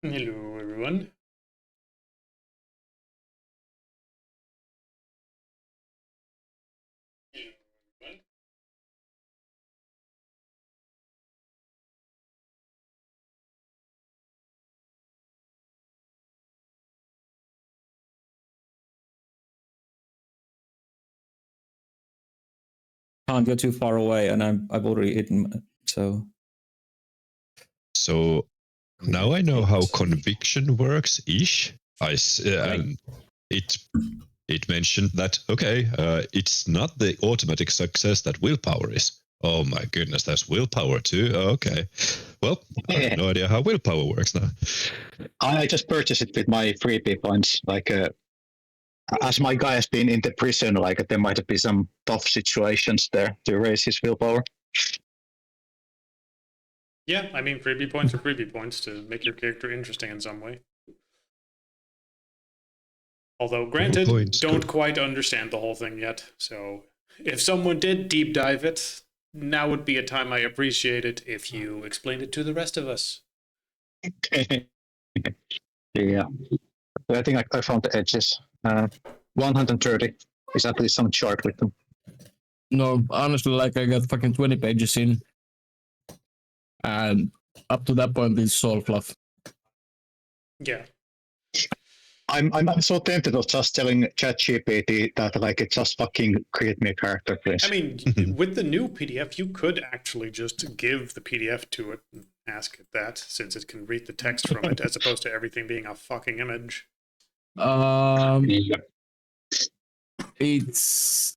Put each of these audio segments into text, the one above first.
Hello, everyone. Can't go too far away, and I've already hidden. So now I know how conviction works. Ish. It mentioned that it's not the automatic success that willpower is. Oh my goodness, there's willpower too. Okay, well, I have no idea how willpower works now. I just purchased it with my freebie points. As my guy has been in the prison, there might be some tough situations there to raise his willpower. Yeah, I mean, freebie points are freebie points to make your character interesting in some way. Although, granted, don't quite understand the whole thing yet. So, if someone did deep dive it, now would be a time I appreciate it if you explained it to the rest of us. Yeah. I think I found the edges. 130 is at least some chart with them. No, honestly, I got fucking 20 pages in. And up to that point, it's all fluff. Yeah. I'm so tempted of just telling ChatGPT that just fucking create me a character, please. I mean, with the new PDF, you could actually just give the PDF to it and ask it that, since it can read the text from it, as opposed to everything being a fucking image. It's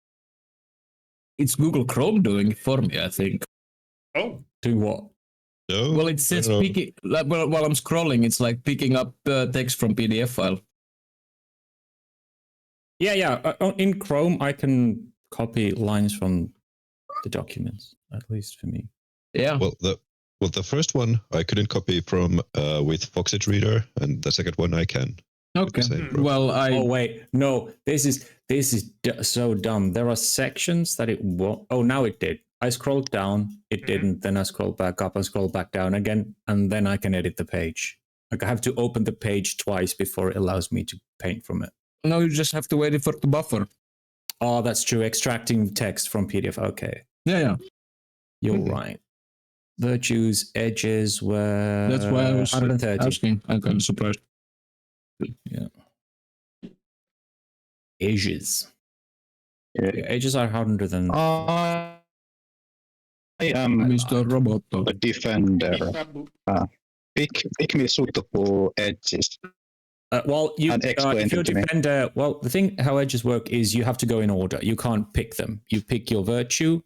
Google Chrome doing it for me, I think. Oh. Doing what? No, well, it says picking. While I'm scrolling, it's like picking up text from PDF file. Yeah. In Chrome, I can copy lines from the documents, at least for me. Yeah. Well, the first one I couldn't copy from with Foxit Reader, and the second one I can. Okay. Well, Oh wait, no. This is so dumb. There are sections that it won't. Oh, now it did. I scrolled down, it didn't. Then I scrolled back up and scrolled back down again, and then I can edit the page. I have to open the page twice before it allows me to paint from it. No, you just have to wait for it to buffer. Oh, that's true. Extracting text from PDF. Okay. Yeah. You're right. Virtues, edges were. That's why I was 130. asking. I'm kind of surprised. Yeah. Edges. Yeah. Edges are 100 and. I am Mr. Roboto. a defender. Pick me suitable edges. Well, if you're a defender, well, the thing how edges work is you have to go in order. You can't pick them. You pick your virtue,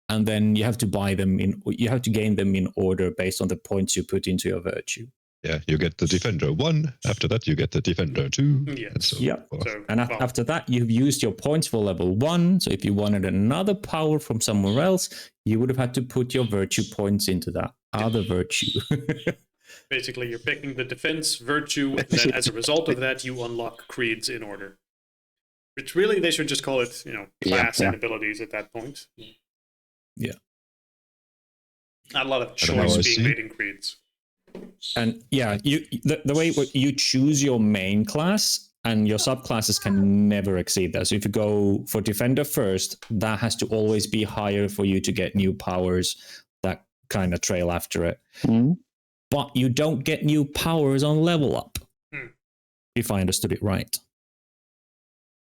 and then you have to buy them you have to gain them in order based on the points you put into your virtue. Yeah, you get the Defender 1. After that, you get the Defender 2. Yes. And so So, after that, you've used your points for level 1. So if you wanted another power from somewhere else, you would have had to put your virtue points into that other virtue. Basically, you're picking the defense virtue, then as a result of that, you unlock creeds in order. Which really, they should just call it, class and abilities at that point. Yeah. Not a lot of choice being made in creeds. And yeah, the way you choose your main class and your subclasses can never exceed that. So if you go for defender first, that has to always be higher for you to get new powers that kind of trail after it. But you don't get new powers on level up, if I understood it right.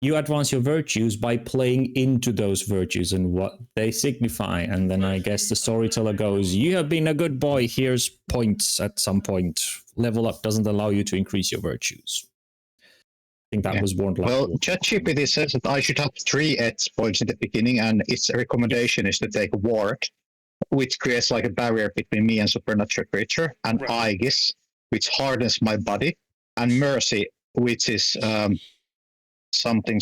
You advance your virtues by playing into those virtues and what they signify. And then I guess the storyteller goes, you have been a good boy, here's points at some point. Level up doesn't allow you to increase your virtues. I think that was warned last. Well, ChatGPT says that I should have 3 edge points in the beginning, and its recommendation is to take Ward, which creates a barrier between me and supernatural creature, and Aegis, which hardens my body, and Mercy, which is... something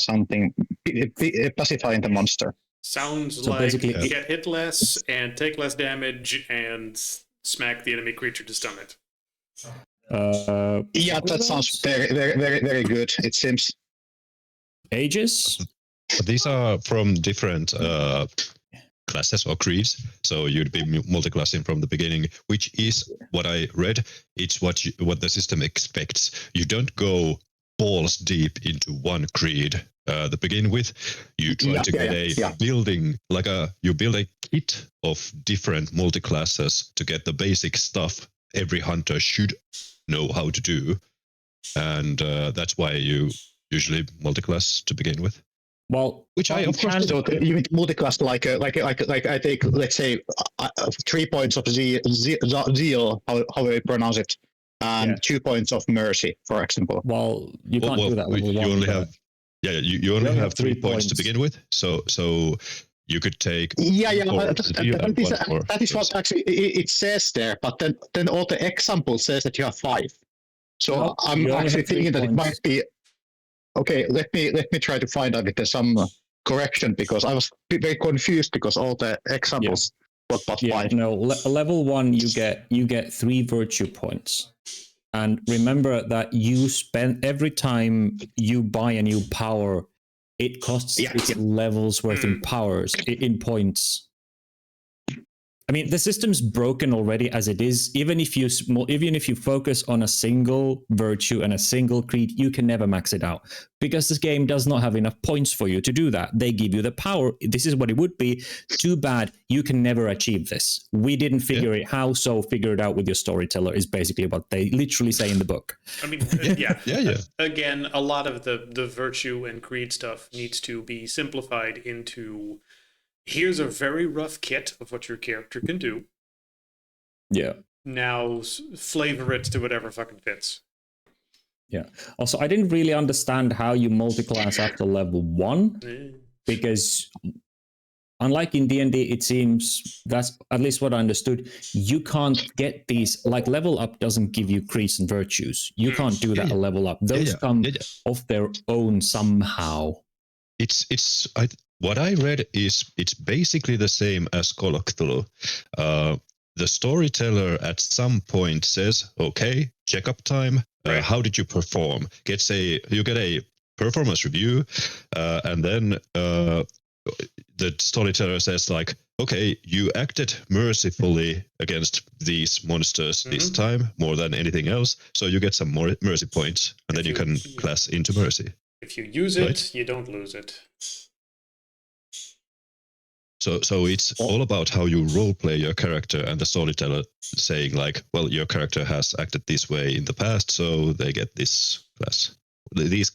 pacifying the monster. Sounds so like get hit less and take less damage and smack the enemy creature to stun it. Yeah, that sounds very, very, very, very good. It seems. Ages? These are from different classes or creeds. So you'd be multi-classing from the beginning, which is what I read. It's what the system expects. You don't go balls deep into one creed to begin with. You try to get a building, you build a kit of different multi-classes to get the basic stuff every hunter should know how to do. And that's why you usually multi-class to begin with. Well, which I of course. So you mean multi-class like I take, let's say 3 points of zeal, how I pronounce it, and 2 points of mercy, for example. Well, you can't do that. You only have you only have 3 points to begin with. So you could take that is what actually it says there. But then all the example says that you have 5. So I'm actually thinking that it might be. Okay, let me try to find out if there's some correction, because I was very confused because all the examples got but 5. No, level 1 you get 3 virtue points, and remember that you spend every time you buy a new power, it costs its levels worth in powers in points. I mean, the system's broken already as it is. Even if you focus on a single virtue and a single creed, you can never max it out, because this game does not have enough points for you to do that. They give you the power. This is what it would be. Too bad you can never achieve this. We didn't figure it how, so figure it out with your storyteller is basically what they literally say in the book. I mean, Again, a lot of the virtue and creed stuff needs to be simplified into, here's a very rough kit of what your character can do. Yeah. Now flavor it to whatever fucking fits. Yeah. Also, I didn't really understand how you multi-class after level 1, because unlike in D&D, it seems, that's at least what I understood, you can't get these, like level up doesn't give you creeds and virtues. You can't do that a level up. Those come of their own somehow. What I read is it's basically the same as Call of Cthulhu. The storyteller at some point says, "Okay, checkup time. How did you perform?" You get a performance review, and then the storyteller says, like, "Okay, you acted mercifully against these monsters this time more than anything else, so you get some more mercy points, and then you can class into mercy." If you use it, you don't lose it. So it's all about how you roleplay your character, and the storyteller saying, like, well, your character has acted this way in the past, so they get this class, these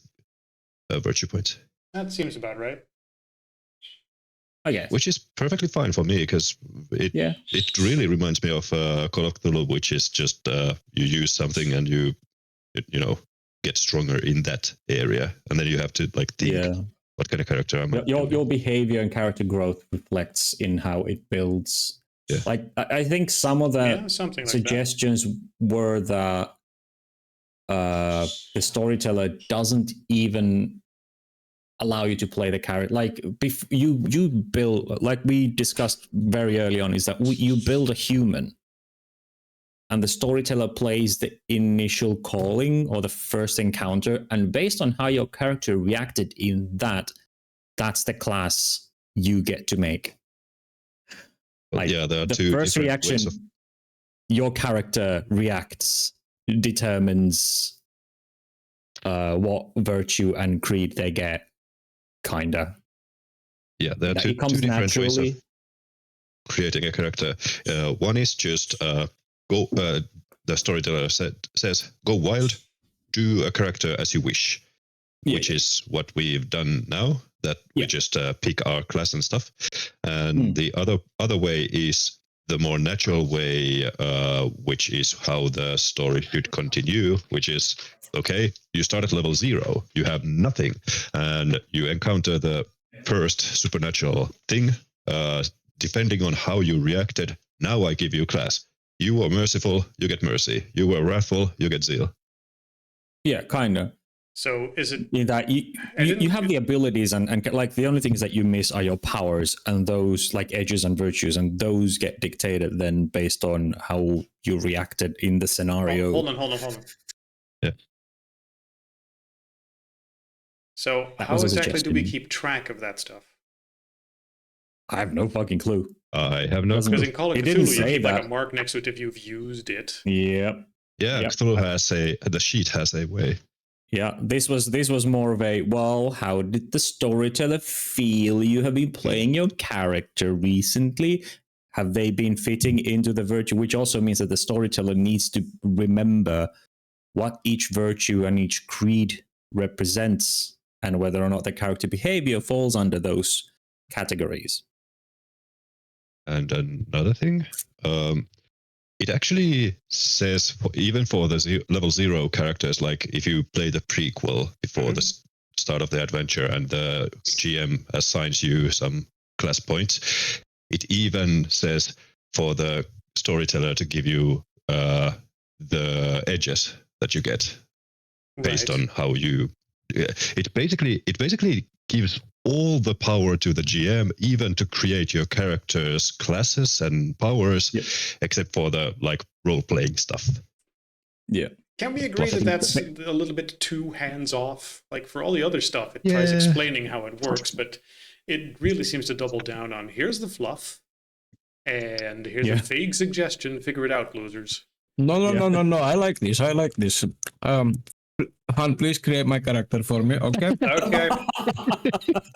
virtue points. That seems about right. I guess. Which is perfectly fine for me, because it really reminds me of Call of Cthulhu, which is just you use something and you get stronger in that area, and then you have to like think. What kind of character am I? Your behavior and character growth reflects in how it builds. Yeah. Like I think some of the suggestions were that the storyteller doesn't even allow you to play the character. Like you build, like we discussed very early on, is that you build a human, and the storyteller plays the initial calling or the first encounter, and based on how your character reacted in that's the class you get to make. Like, there are the two first reaction ways of... your character reacts determines what virtue and creed they get, kinda. Yeah, there are two different ways of creating a character. One is just the storyteller says, go wild, do a character as you wish, which is what we've done now, that we just pick our class and stuff. And the other way is the more natural way, which is how the story should continue, which is, okay, you start at level 0, you have nothing, and you encounter the first supernatural thing. Depending on how you reacted, now I give you class. You were merciful, you get mercy. You were wrathful, you get zeal. Yeah, kind of. So is it that you have the abilities, and like the only things that you miss are your powers, and those like edges and virtues, and those get dictated then based on how you reacted in the scenario. Hold on. Yeah. So how exactly do we keep track of that stuff? I have no fucking clue. I have no Because clue. in Call of It didn't Cthulhu, you say keep like that. a mark next to it if you've used it. Yep. Yeah, Yep. Cthulhu has the sheet has a way. Yeah, this was more of a, well, how did the storyteller feel? You have been playing your character recently. Have they been fitting into the virtue? Which also means that the storyteller needs to remember what each virtue and each creed represents and whether or not the character behavior falls under those categories. And another thing, it actually says, even for the level 0 characters, like if you play the prequel before the start of the adventure and the GM assigns you some class points, it even says for the storyteller to give you the edges that you get based on how you. It basically gives all the power to the GM, even to create your character's classes and powers, except for the like role-playing stuff. Yeah. Can we agree that that's a little bit too hands-off? Like for all the other stuff, it tries explaining how it works, but it really seems to double down on here's the fluff, and here's a vague suggestion. Figure it out, losers. No. I like this. Han, please create my character for me, okay? Okay.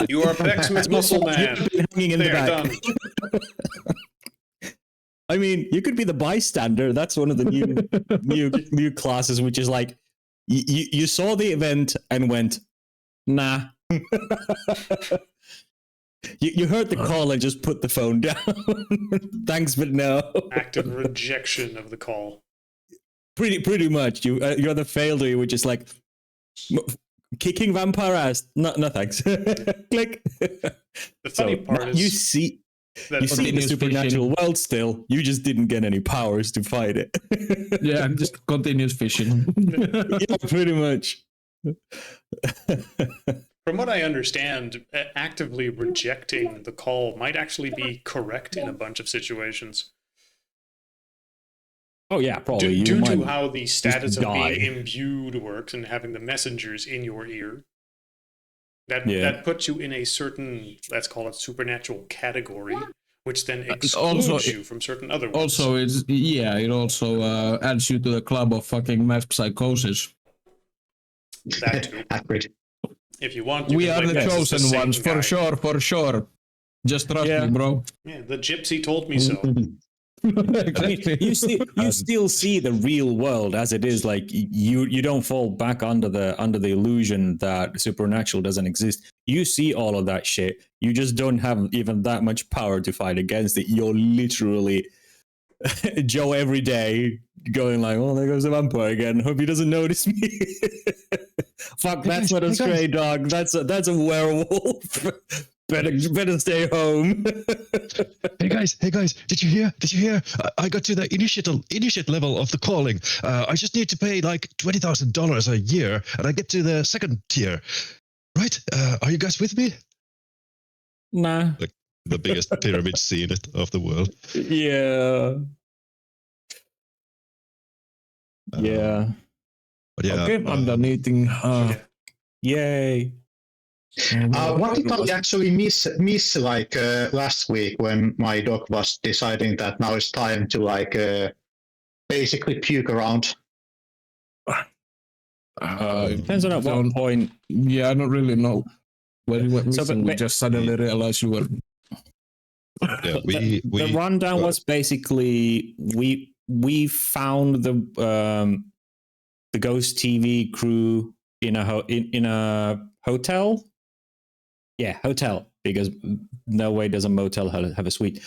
You are Pecksmith's muscle man. Hanging in there, the back. Done. I mean, you could be the bystander. That's one of the new classes, which is like you saw the event and went, nah. You heard the call and just put the phone down. Thanks, but no. Active rejection of the call. Pretty much. You're the failure, which is like kicking vampire ass. No thanks. Click. The funny part is you see the supernatural world still. You just didn't get any powers to fight it. Yeah, just continuous fishing. Yeah, pretty much. From what I understand, actively rejecting the call might actually be correct in a bunch of situations. Oh yeah, probably. Due to how the status of being imbued works and having the messengers in your ear, that puts you in a certain, let's call it supernatural category, which then excludes you from certain other ones. Also, it also adds you to the club of fucking mass psychosis. That too. Agreed. If you want, we are the chosen ones, for sure. Just trust me, bro. Yeah, the gypsy told me so. Exactly. I mean, you still see the real world as it is. Like you don't fall back under the illusion that supernatural doesn't exist. You see all of that shit. You just don't have even that much power to fight against it. You're literally Joe every day going like, "Oh, there goes a vampire again. Hope he doesn't notice me." Fuck, that's not a stray dog. That's a werewolf. Better stay home. Hey guys, did you hear? I got to the initiate level of the calling. I just need to pay like $20,000 a year, and I get to the second tier. Right? Are you guys with me? Nah. Like the biggest pyramid scene of the world. Yeah. Yeah. But yeah. Okay, I'm done eating. Yay. What did I actually miss like last week when my dog was deciding that now it's time to like basically puke around? Depends on at what point. Yeah, I don't really know. When you went missing, we just suddenly realized you were. Yeah, the rundown was basically we found the Ghost TV crew in a hotel. Yeah, hotel, because no way does a motel have a suite.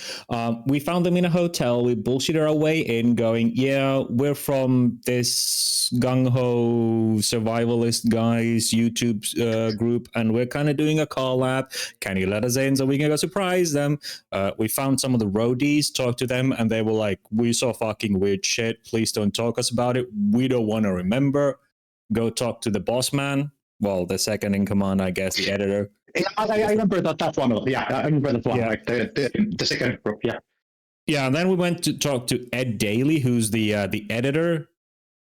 We found them in a hotel. We bullshitted our way in going, yeah, we're from this gung-ho survivalist guys YouTube group, and we're kind of doing a collab. Can you let us in so we can go surprise them? We found some of the roadies, talked to them, and they were like, we saw fucking weird shit. Please don't talk us about it. We don't want to remember. Go talk to the boss man. Well, the second in command, I guess, the editor. Yeah, I remember that one. Yeah, I remember that one. Yeah. Like the second group. Yeah. Yeah, and then we went to talk to Ed Daly, who's the editor,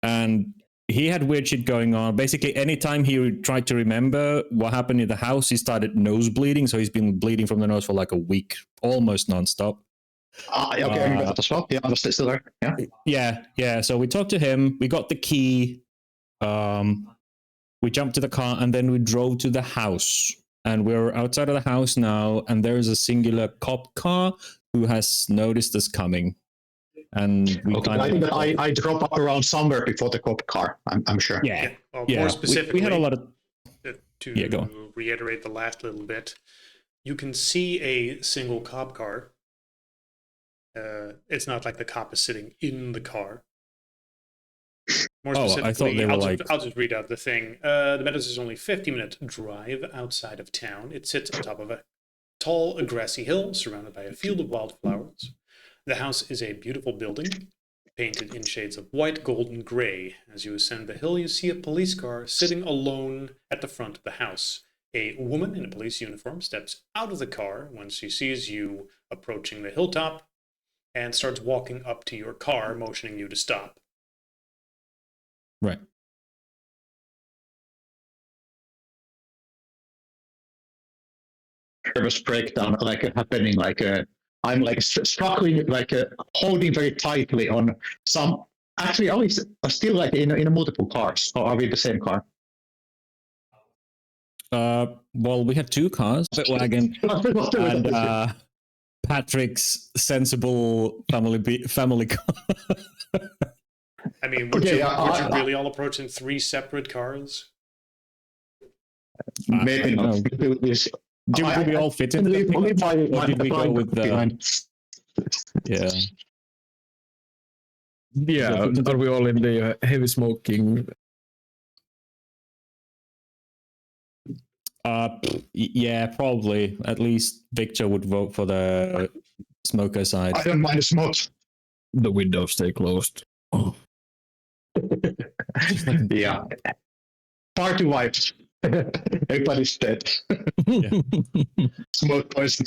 and he had weird shit going on. Basically, anytime he tried to remember what happened in the house, he started nose bleeding. So he's been bleeding from the nose for like a week, almost nonstop. Okay, I remember that as well. Yeah, I was still there. Yeah. So we talked to him. We got the key. We jumped to the car and then we drove to the house. And we're outside of the house now. And there is a singular cop car who has noticed us coming. And we I think that I drove up around somewhere before the cop car. I'm sure. Yeah. Well, yeah. More specifically, we had a lot of. To reiterate the last little bit, you can see a single cop car. It's not like the cop is sitting in the car. More specifically, I thought they were I'll just read out the thing. The Meadows is only a 50-minute drive outside of town. It sits on top of a tall, grassy hill surrounded by a field of wildflowers. The house is a beautiful building, painted in shades of white, gold, and gray. As you ascend the hill, you see a police car sitting alone at the front of the house. A woman in a police uniform steps out of the car when she sees you approaching the hilltop and starts walking up to your car, motioning you to stop. Right. Nervous breakdown happening I'm struggling holding very tightly on some. Actually, are we still in multiple cars, or are we the same car? Well, we had two cars, wagon, and Patrick's sensible family car. I mean, would you really all approach in 3 separate cars? Maybe not. Did we all fit in? Or did we go with the? Yeah. Yeah, are we all in the heavy smoking? Yeah, probably. At least Victor would vote for the smoker side. I don't mind the smoke. The windows stay closed. Oh. Yeah. Party wipes. Everybody's dead. Smoke poison.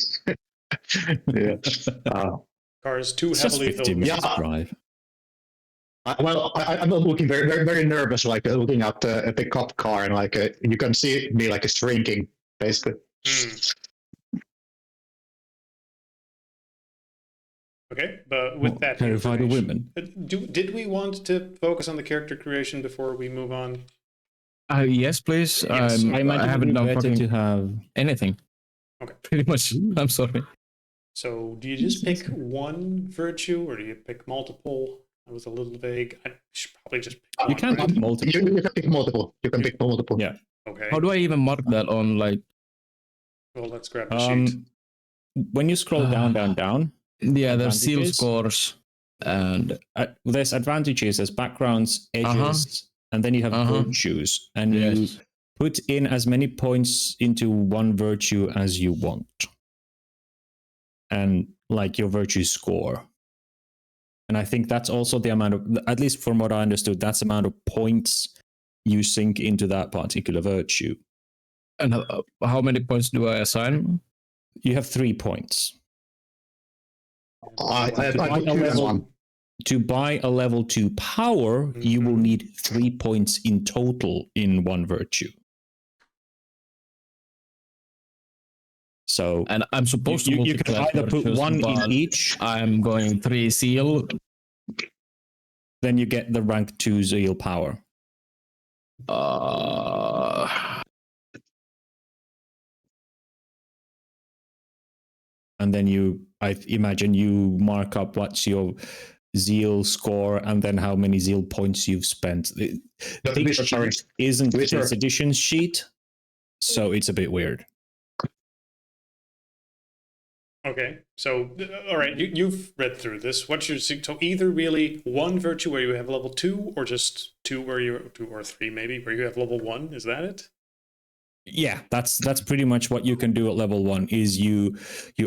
Yeah. Cars too It's heavily just 50 filled. minutes drive. I'm looking very, very, very nervous, looking at the cop car, and you can see me shrinking, basically. Okay, but with that terrified of women. Did we want to focus on the character creation before we move on? Yes, please. Yes. I haven't done better to have anything. Okay. Pretty much. I'm sorry. So, do you just pick one virtue, or do you pick multiple? I was a little vague. I should probably just pick one. You can pick multiple. You can pick multiple. You can pick multiple. Yeah. Okay. How do I even mark that on Well, let's grab the sheet. When you scroll down. Yeah, there's seal scores and there's advantages, there's backgrounds, edges, and then you have virtues, and you put in as many points into one virtue as you want, and your virtue score. And I think that's also the amount of, at least from what I understood, that's the amount of points you sink into that particular virtue. And how many points do I assign? You have 3 points. To buy a level 2 power, you will need 3 points in total in one virtue. So, and I'm supposed to you can either put one in each. I'm going 3 seal. Then you get the rank 2 zeal power. And then I imagine you mark up what's your zeal score and then how many zeal points you've spent. The sheet isn't this edition sheet, so it's a bit weird. Okay, so all right, you've read through this. What's your so either really one virtue where you have level 2, or just 2 where you 2 or 3 maybe where you have level 1? Is that it? Yeah, that's pretty much what you can do at level 1. Is you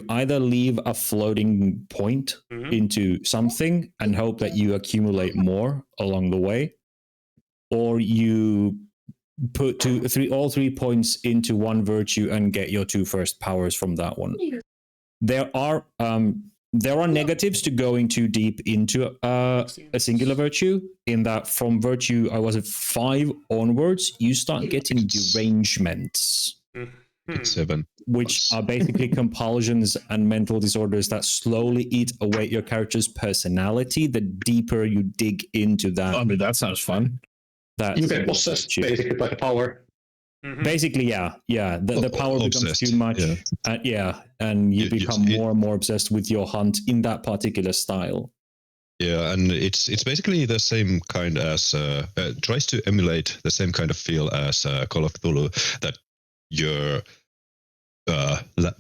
either leave a floating point into something and hope that you accumulate more along the way, or you put all 3 points into one virtue and get your 2 first powers from that one. There are there are negatives to going too deep into a singular virtue, in that from virtue, I was at 5 onwards, you start getting derangements. It's 7. Which are basically compulsions and mental disorders that slowly eat away your character's personality the deeper you dig into that. I mean, that sounds fun. That You get possessed basically by the power. Basically, yeah. The power becomes too much. And you become more and more obsessed with your hunt in that particular style. Yeah, and it's basically the same kind as tries to emulate the same kind of feel as Call of Cthulhu, that your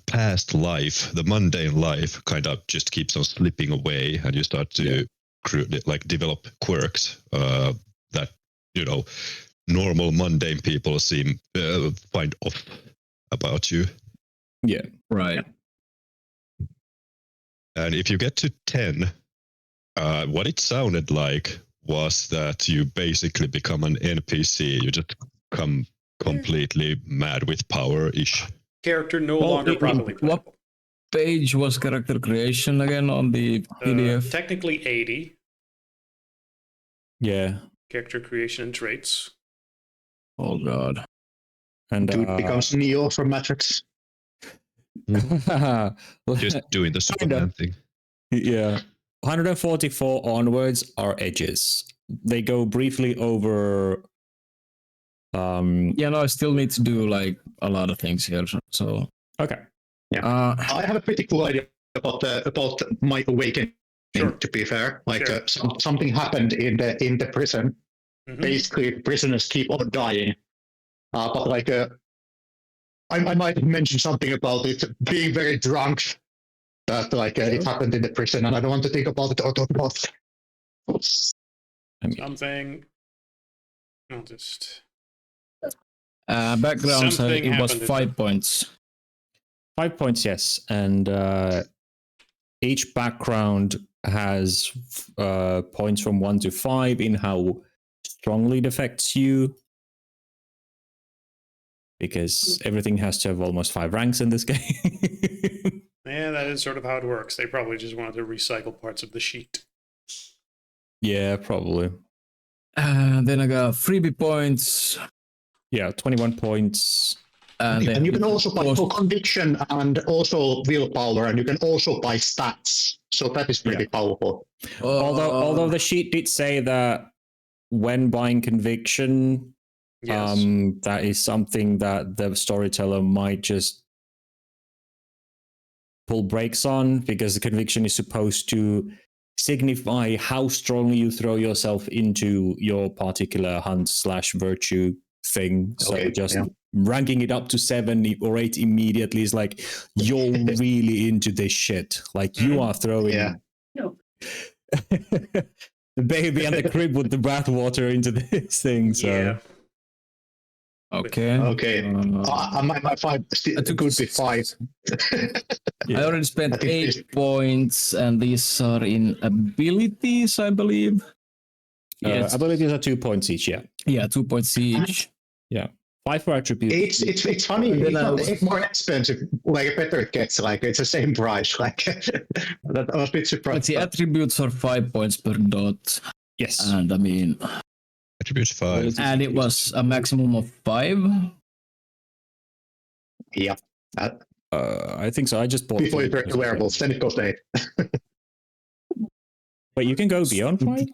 past life, the mundane life, kind of just keeps on slipping away, and you start to develop quirks that normal mundane people seem find off about you. Yeah, right. And if you get to 10, what it sounded like was that you basically become an NPC. You just come completely mad with power-ish. Character no longer properly playable. What page was character creation again on the PDF? Technically 80. Yeah. Character creation and traits. Oh god. And Dude becomes Neo from Matrix. Just doing the Superman thing. Yeah. 144 onwards are edges. They go briefly over. I still need to do like a lot of things here. So okay. Yeah. I have a pretty cool idea about my awakening. Sure. To be fair, something happened in the prison. Basically, prisoners keep on dying. But I might have mentioned something about it being very drunk. That it happened in the prison, and I don't want to think about it or talk about it. Something. I'll just. Background, so it was 5 points. 5 points, yes. And each background has points from 1 to 5 in how strongly it affects you. Because everything has to have almost 5 ranks in this game. Yeah, that is sort of how it works. They probably just wanted to recycle parts of the sheet. Yeah, probably. Then I got freebie points. Yeah, 21 points. And you can also buy for conviction and also willpower, and you can also buy stats. So that is pretty powerful. Although the sheet did say that when buying conviction, yes. That is something that the storyteller might just pull brakes on, because the conviction is supposed to signify how strongly you throw yourself into your particular hunt/virtue thing. So ranking it up to 7 or 8 immediately is like, you're really into this shit. Like you are throwing the baby and the crib with the bathwater into this thing. So. Yeah. Okay. My 5 could be 5. I already spent 8 points, and these are in abilities, I believe. Yes. Abilities are 2 points each. Yeah, 2 points each. Yeah, 5 for attributes. It's funny. It's more expensive. Like better it gets, it's the same price. That I was a bit surprised. But the attributes are 5 points per dot. Yes, and I mean. Attributes 5. And it was a maximum of 5? Yeah. I think so. I just bought... Before you break the wearables, then it goes to 8. But you can go beyond 5?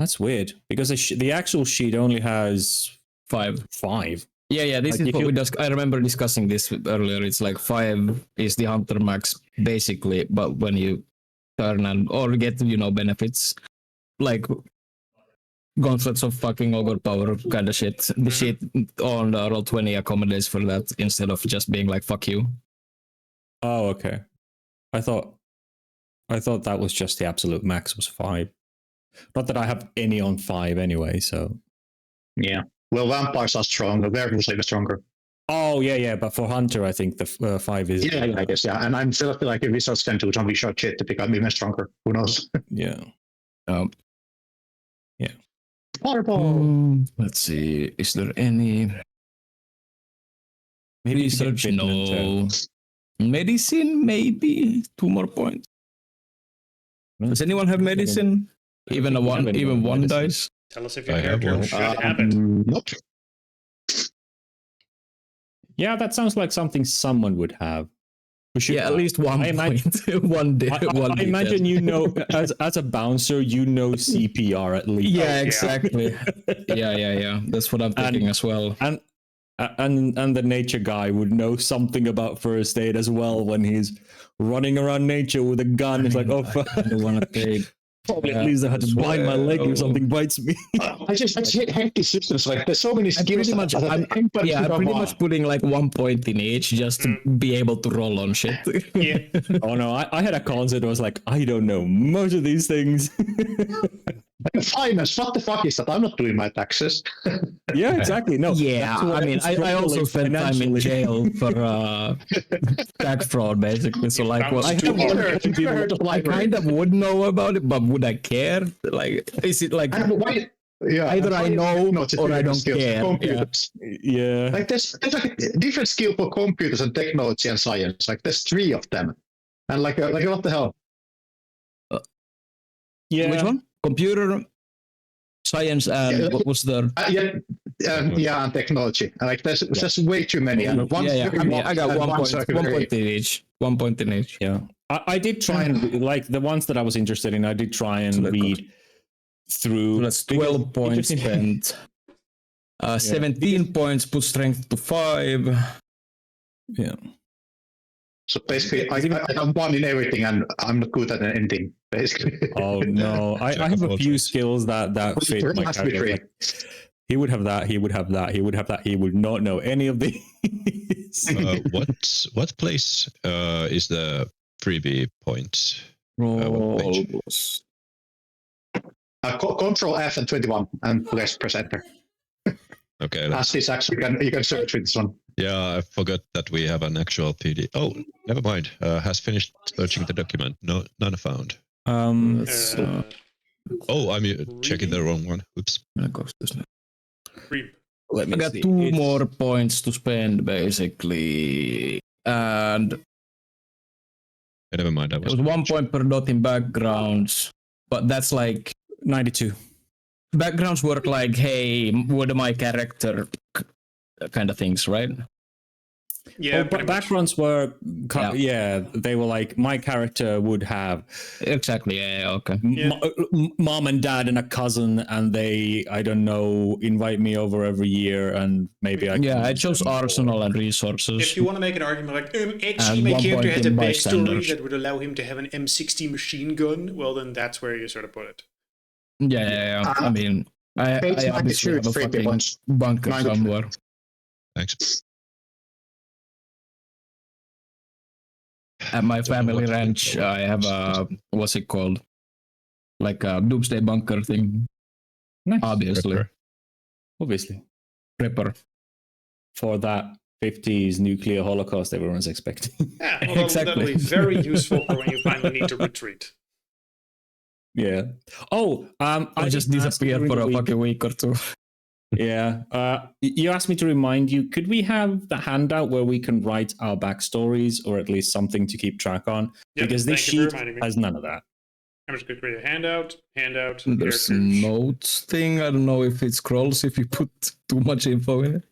That's weird, because the actual sheet only has 5. Yeah, this is what we I remember discussing this earlier. It's like 5 is the hunter max, basically, but when you turn or get, benefits, like gauntlets of fucking ogre power kind of shit. The shit on the Roll20 accommodates for that instead of just being like, fuck you. Oh, okay. I thought that was just the absolute max was 5. Not that I have any on 5 anyway, so. Yeah. Well, vampires are stronger. Werewolves are stronger. Oh, yeah. But for Hunter, I think the 5 is. Yeah, I guess, yeah. And I'm still feel like if wizards tend to zombie shot shit to become even stronger. Who knows? Yeah. Yeah. Fireball. Let's see. Is there any research? No. Medicine, maybe 2 more points. Does anyone have medicine? Even one dice? Tell us if your I have character one. should have it. Not. Yeah, that sounds like something someone would have. Yeah, at least 1 I point. one day. I imagine you know, as a bouncer, you know CPR at least. Yeah, exactly. yeah. That's what I'm thinking as well. And the nature guy would know something about first aid as well when he's running around nature with a gun. It's like, oh, I don't want to take. probably at least I had to bind my leg if something bites me. I just hate these systems. Like, there's so many skills. I'm pretty much putting like 1 point in each just to be able to roll on shit. Yeah. Oh no, I had a concept. I was like, I don't know most of these things. Finance, what the fuck is that? I'm not doing my taxes. Yeah, exactly. No. Yeah, I mean, I also spent time in jail for tax fraud, basically. So, like, well, I kind of would know about it, but would I care? Like, is it like either I know or I don't care? Yeah. Like, there's like a different skill for computers and technology and science. Like, there's 3 of them, and like what the hell? Yeah. Which one? Computer science and what was the and technology. Like, there's just way too many. And I got 1 point in each. 1 point in each. Yeah. I did try and like the ones that I was interested in. I did try and read through. So that's 12 points spent. 17 points put strength to 5. Yeah. So basically, I got 1 in everything, and I'm not good at anything. Basically. Oh no, I have a few skills that fit my character. Like, he would have that. He would have that. He would have that. He would not know any of these. What place is the freebie point? Rolls. Control F and 21 and press enter. Okay. As this actually, you can search with this one. Yeah, I forgot that we have an actual PD. Oh, never mind. Has finished searching the document. No, none found. Um. Oh, I'm checking the wrong one. Oops. Creep. I got 2 more points to spend, basically, and Never mind. it was 1 point per dot in backgrounds, but that's like 92. Backgrounds work like, hey, would my character kind of things, right? Yeah, but backgrounds were, they were like, my character would have exactly, okay. Mom and dad and a cousin, and they, I don't know, invite me over every year, and maybe I chose arsenal and resources. If you want to make an argument like, actually my character has a backstory that would allow him to have an M60 machine gun, well then that's where you sort of put it. Yeah. I mean, I obviously have a fucking bunker somewhere. Thanks. At my family ranch, I have a, what's it called? Like a doomsday bunker thing. Nice. Obviously. Prepper. For that 50s nuclear holocaust everyone's expecting. Yeah, well, exactly. That'll be very useful for when you finally need to retreat. Yeah. Oh, I just disappeared for a fucking week or 2. Yeah. You asked me to remind you, could we have the handout where we can write our backstories, or at least something to keep track on? Yep, because this sheet has none of that. I'm just going to create a handout. There's notes thing. I don't know if it scrolls if you put too much info in it.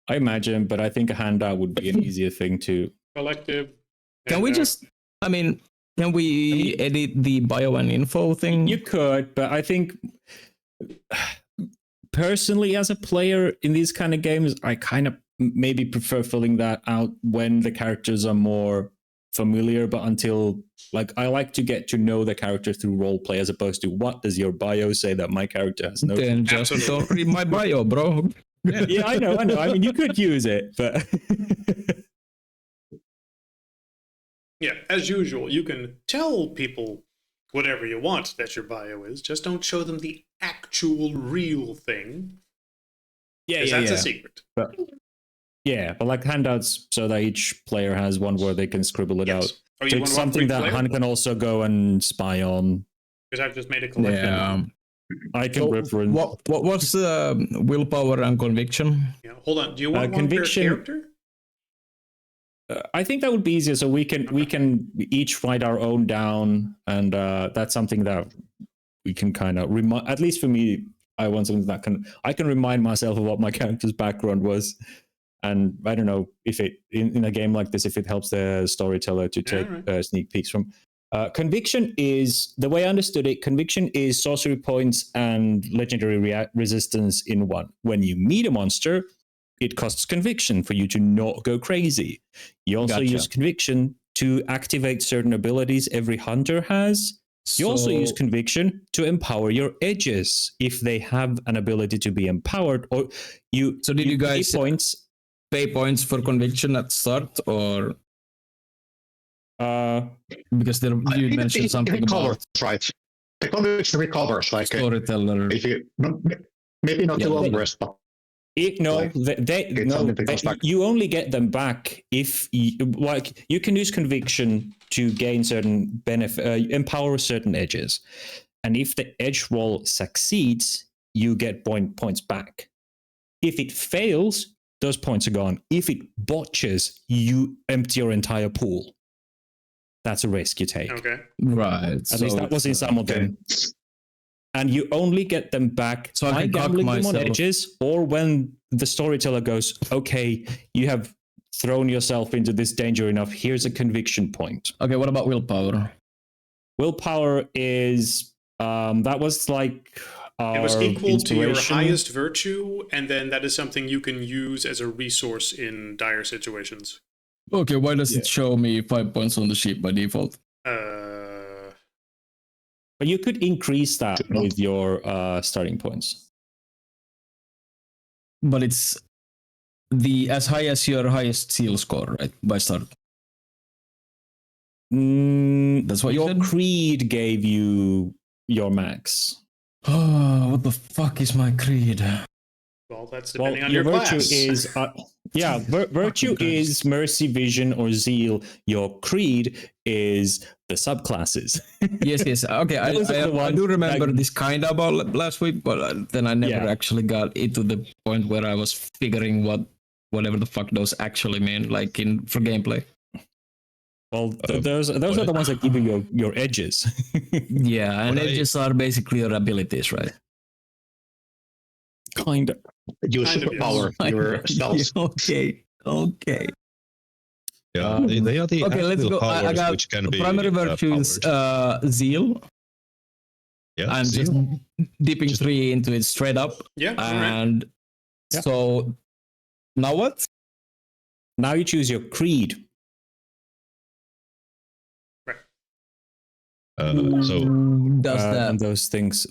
I imagine, but I think a handout would be an easier thing to... Collective. Can we just... can we edit the bio and info thing? You could, but I think... Personally, as a player in these kind of games, I kind of maybe prefer filling that out when the characters are more familiar, but until, like, I like to get to know the character through roleplay as opposed to what does your bio say that my character has no... Then just don't read my bio, bro. Yeah, I know. I mean, you could use it, but... Yeah, as usual, you can tell people whatever you want that your bio is, just don't show them the actual real thing. Yeah, that's a secret. But like handouts so that each player has one where they can scribble it out. Oh, so it's something that Han can also go and spy on. Because I've just made a collection. Yeah. I can reference. What's willpower and conviction? Yeah, hold on. Do you want conviction? One per character? I think that would be easier. So we can each write our own down, and that's something that we can kind of remind. At least for me, I want something that I can remind myself of what my character's background was. And I don't know if it in a game like this, if it helps the storyteller to take sneak peeks from. Conviction is, the way I understood it, conviction is sorcery points and legendary resistance in one. When you meet a monster, it costs conviction for you to not go crazy. You also use conviction to activate certain abilities every hunter has. You also use conviction to empower your edges if they have an ability to be empowered. Or you. So did you guys pay points for conviction at start, or because there you mentioned something about right? The conviction recovers, like storyteller. If you maybe not too onerous, but you only get them back if you can use conviction to gain certain benefit, empower certain edges, and if the edge roll succeeds, you get points back. If it fails, those points are gone. If it botches, you empty your entire pool. That's a risk you take. Okay. Right. At least that was in some of them. And you only get them back by gambling them on edges, or when the storyteller goes, okay, you have thrown yourself into this danger enough, here's a conviction point. Okay, what about willpower? Willpower is, that was like it was equal to your highest virtue, and then that is something you can use as a resource in dire situations. Okay, why does it show me 5 points on the sheet by default? But you could increase that with your starting points. But it's as high as your highest seal score, right? By start. That's what your creed gave you your max. Oh, what the fuck is my creed? Well, that's depending on your virtue class. Is virtue is mercy, vision, or zeal. Your creed is the subclasses. yes. Okay, I do remember this kind of about last week, but then I never actually got into the point where I was figuring whatever the fuck those actually mean, like for gameplay. Well, those are the ones that give you your edges. Yeah, and edges are basically your abilities, right? Kind of. Your superpower, your spells. Okay. Yeah, they are the let's go. powers I got which can be primary virtues, zeal. Yeah, I'm zeal. just dipping 3 into it straight up. Yeah, and so now what? Now you choose your creed. So does that and those things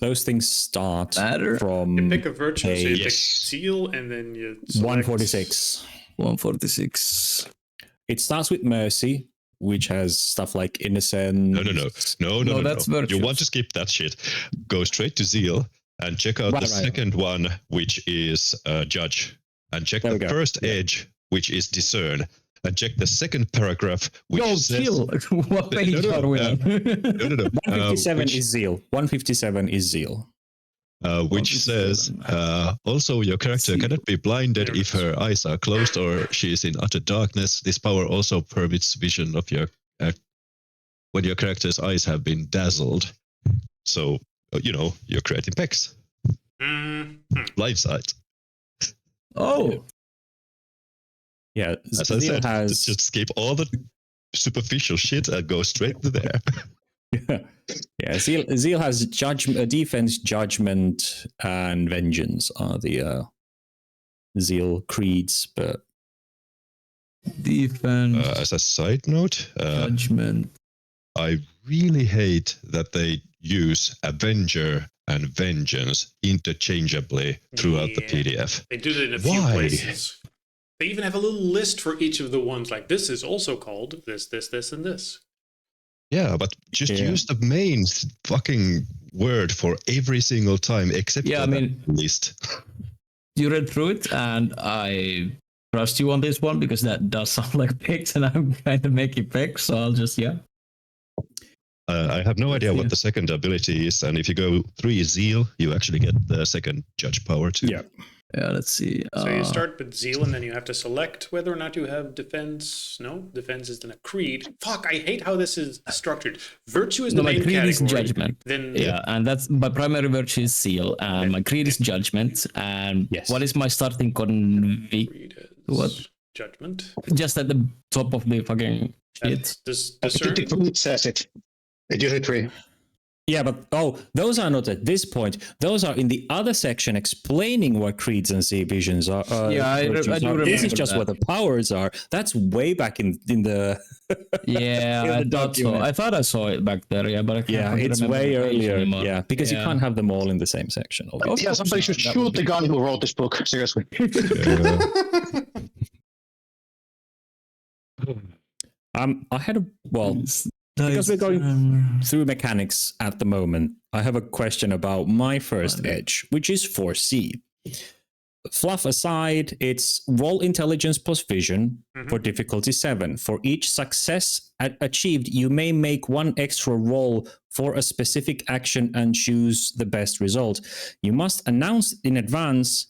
start from you pick a virtue, so you pick seal, and then you select 146. 146. It starts with mercy, which has stuff like innocent. No. That's virtues. You want to skip that shit. Go straight to zeal and check out the second one, which is judge, and check the first edge, which is discern. And check the second paragraph, which says... What page are we on? No. 157 is zeal. 157 is zeal. Which says, also your character cannot be blinded if her eyes are closed or she is in utter darkness. This power also permits vision of your when your character's eyes have been dazzled. So, you're creating pecs. Blind sight. Oh. Yeah, as I said, just skip all the superficial shit and go straight to there. Yeah. Zeal has defense, judgment, and vengeance are the Zeal creeds. But defense. As a side note, judgment. I really hate that they use Avenger and Vengeance interchangeably throughout the PDF. They do it in a few places. They even have a little list for each of the ones, like this is also called this, and this. Yeah, but just use the main fucking word for every single time, except for the list. You read through it, and I trust you on this one, because that does sound like pics, and I'm kind of making pics, so I'll just, I have no idea what the second ability is, and if you go 3 zeal, you actually get the second judge power too. Yeah. Yeah, let's see. So you start with zeal, and then you have to select whether or not you have defense. No, defense is then a creed. Fuck, I hate how this is structured. Virtue is the main my creed category. is judgment. Then and that's my primary virtue is zeal, and my creed is judgment. And what is my starting creed is what? Judgment. Just at the top of the fucking sheet. Discern. It says it. It usually 3. Yeah, but those are not at this point. Those are in the other section explaining what creeds and sea visions are. I do remember This is just that. what the powers are. That's way back in the. Yeah, I thought so. I thought I saw it back there. Yeah, but I can't it's remember way the page earlier. anymore. Yeah, because you can't have them all in the same section. Yeah, somebody should shoot the guy who wrote this book. Seriously. I had because we're going through mechanics at the moment, I have a question about my first edge, which is 4C. Fluff aside, it's roll intelligence plus vision for difficulty 7. For each success achieved, you may make one extra roll for a specific action and choose the best result. You must announce in advance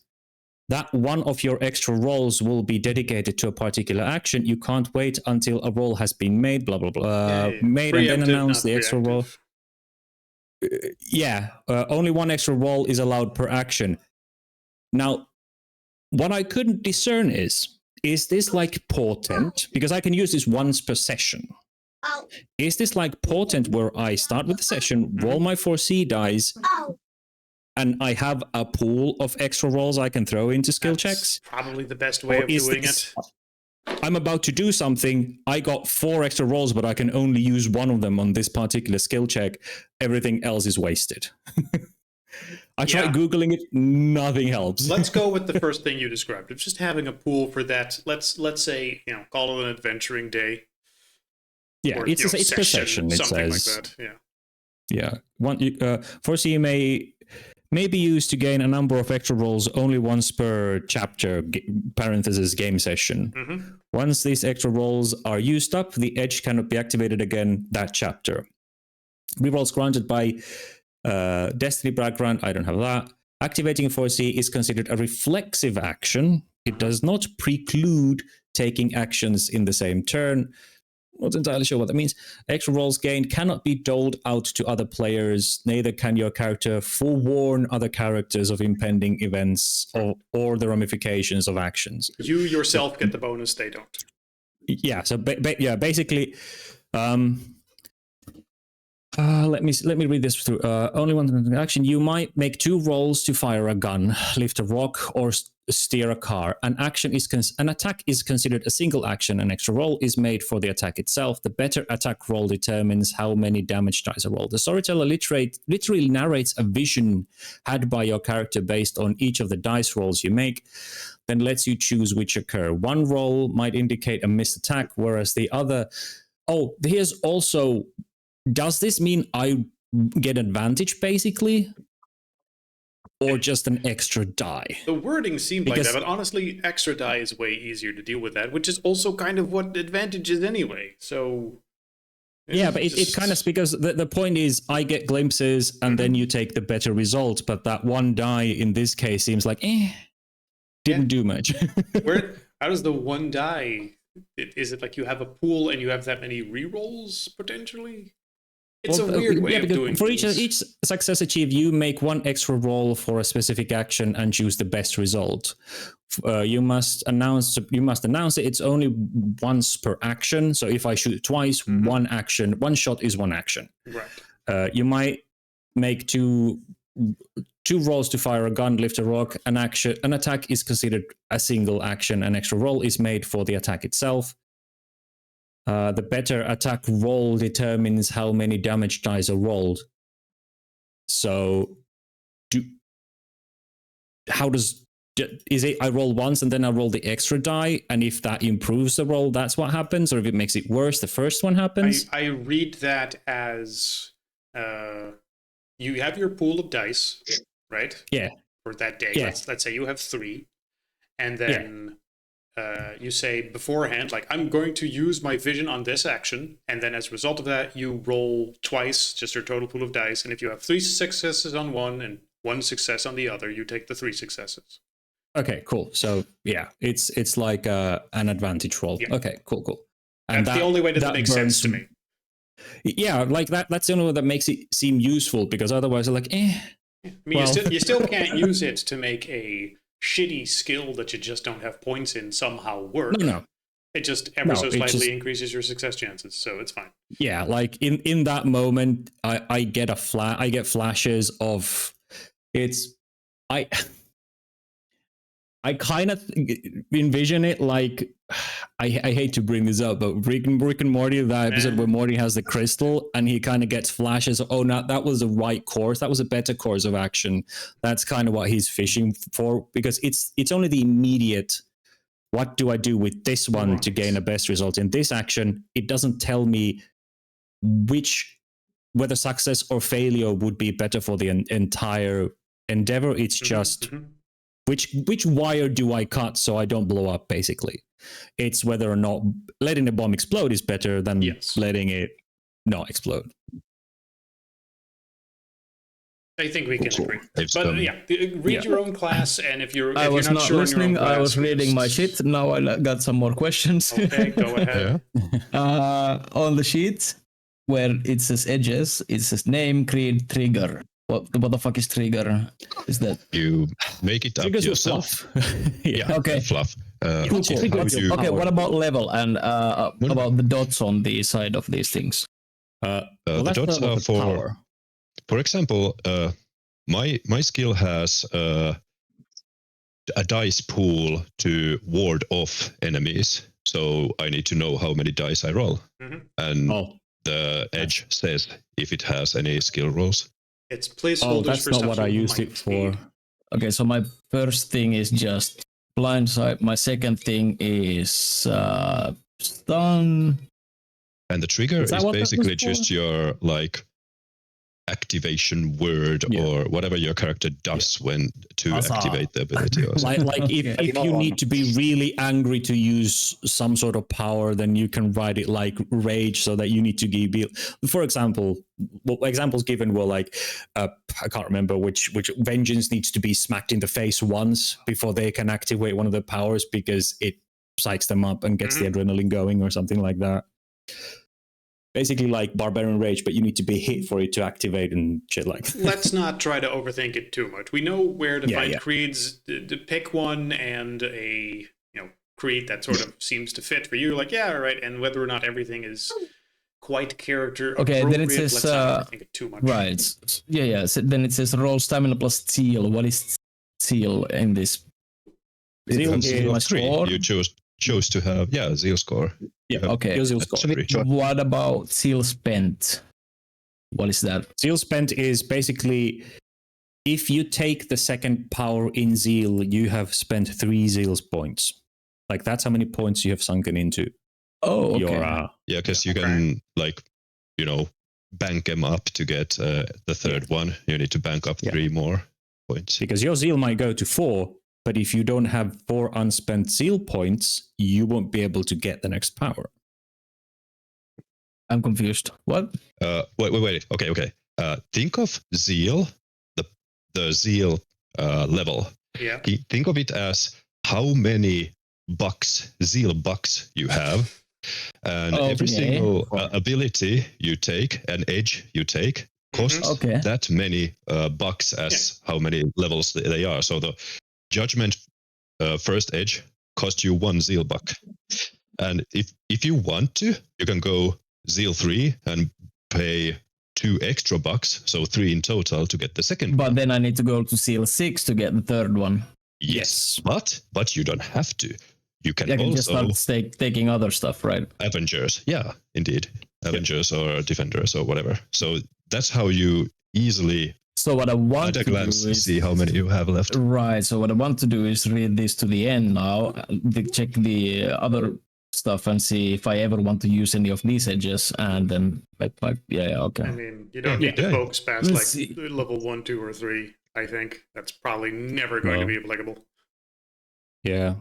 that one of your extra rolls will be dedicated to a particular action. You can't wait until a roll has been made, blah, blah, blah. Made and then announce the extra roll. Only one extra roll is allowed per action. Now, what I couldn't discern is this like portent? Because I can use this once per session. Is this like portent where I start with the session, roll my 4C dice, and I have a pool of extra rolls I can throw into skill checks? Probably the best way of doing it. I'm about to do something. I got 4 extra rolls, but I can only use one of them on this particular skill check. Everything else is wasted. I tried Googling it. Nothing helps. Let's go with the first thing you described. It's just having a pool for that. Let's say, call it an adventuring day. Yeah, or, it's per session. It something says. like that. Yeah. One 4C may be used to gain a number of extra rolls only once per chapter, parenthesis game session. Once these extra rolls are used up, the edge cannot be activated again that chapter. Rerolls granted by Destiny background, I don't have that. Activating 4C is considered a reflexive action. It does not preclude taking actions in the same turn. Not entirely sure what that means. Extra rolls gained cannot be doled out to other players. Neither can your character forewarn other characters of impending events or the ramifications of actions. You yourself get the bonus, they don't. Yeah, so basically, let me read this through. Only one action. You might make 2 rolls to fire a gun, lift a rock, or steer a car. An attack is considered a single action. An extra roll is made for the attack itself. The better attack roll determines how many damage dice are rolled. The storyteller literally narrates a vision had by your character based on each of the dice rolls you make, then lets you choose which occur. One roll might indicate a missed attack, whereas the other... Oh, here's also... Does this mean I get advantage, basically? Or just an extra die? The wording seemed like that, but honestly, extra die is way easier to deal with that, which is also kind of what advantage is anyway. So... Yeah, but it kind of... Because the point is, I get glimpses, and then you take the better result, but that one die in this case seems like, didn't do much. How does the one die... Is it like you have a pool and you have that many rerolls, potentially? It's a weird way of doing for things. each success achieved, you make 1 extra roll for a specific action and choose the best result. You must announce it. It's only once per action. So if I shoot twice, one shot is 1 action. Right. You might make 2 rolls to fire a gun, lift a rock. An attack is considered a single action. An extra roll is made for the attack itself. The better attack roll determines how many damage dice are rolled. So, is it I roll once and then I roll the extra die, and if that improves the roll, that's what happens, or if it makes it worse, the first one happens? I read that as you have your pool of dice, right? Yeah. For that day. Yeah. Let's say you have 3, and then... you say beforehand, like, I'm going to use my vision on this action, and then as a result of that, you roll twice, just your total pool of dice, and if you have 3 successes on one and 1 success on the other, you take the 3 successes. Okay, cool. So yeah, it's like an advantage roll. Yeah. Okay, cool. And that's the only way that makes sense to me. Yeah, like that's the only way that makes it seem useful, because otherwise I'm like, I mean, you still can't use it to make a shitty skill that you just don't have points in somehow work. No. It just ever so slightly increases your success chances, so it's fine. Yeah, like in that moment, I get I get flashes of I kind of envision it like, I hate to bring this up, but Rick and Morty, that episode where Morty has the crystal and he kind of gets flashes. Oh, no, that was the right course. That was a better course of action. That's kind of what he's fishing for, because it's only the immediate. What do I do with this one to gain a best result in this action? It doesn't tell me whether success or failure would be better for the entire endeavor. It's just which wire do I cut so I don't blow up, basically. It's whether or not letting the bomb explode is better than letting it not explode. I think we can agree. But read your own class, and if you're not sure listening, on your own class, I was reading my shit. Now I got some more questions. Okay, go ahead. On the sheet where it says edges, it says name, creed, trigger. What the fuck is trigger? Is that you make it up yourself? Okay. Fluff. Cool. Okay. What about level and about the dots on the side of these things? The dots are for power. For example, my skill has a dice pool to ward off enemies, so I need to know how many dice I roll, and the edge says if it has any skill rolls. It's placeholders that's for not stuff what I used it for. Okay, so my first thing is just blindside. My second thing is stun. And the trigger is basically just your like activation word or whatever your character does when to activate the ability. Or like if you need to be really angry to use some sort of power, then you can write it like rage, so that you need to be. For example, examples given were like I can't remember which vengeance needs to be smacked in the face once before they can activate one of the powers, because it psychs them up and gets the adrenaline going or something like that. Basically like Barbarian Rage, but you need to be hit for it to activate and shit like that. Let's not try to overthink it too much. We know where to find creeds. To pick one and a creed that sort of seems to fit for you. Like, yeah, all right. And whether or not everything is quite character appropriate, then it says, let's not overthink it too much. Right. So then it says roll stamina plus seal. What is seal in this? Zeal is 3. You chose to have zeal score. Yeah, okay. Zeal score. What about seal spent? What is that? Zeal spent is basically if you take the second power in zeal, you have spent 3 zeal points. Like that's how many points you have sunken into. Oh, okay. Because you can bank them up to get the third one. You need to bank up 3 more points. Because your zeal might go to 4. But if you don't have 4 unspent zeal points, you won't be able to get the next power. I'm confused. What? Wait. Okay. Think of zeal, the zeal level. Yeah. Think of it as how many zeal bucks you have, and every single ability you take, an edge you take, costs that many bucks as how many levels they are. So the Judgment first edge cost you 1 zeal buck, and if you want to, you can go zeal 3 and pay 2 extra bucks, so 3 in total to get the second. But then I need to go to zeal 6 to get the third one. Yes, but you don't have to. You can also just start taking other stuff, right? Avengers, indeed, Avengers or Defenders or whatever. So that's how you easily. So what I want to do is see how many you have left. Right. So what I want to do is read this to the end now, check the other stuff and see if I ever want to use any of these edges, and then okay. I mean, you don't need to focus past level 1, 2, or 3. I think that's probably never going to be applicable. Yeah.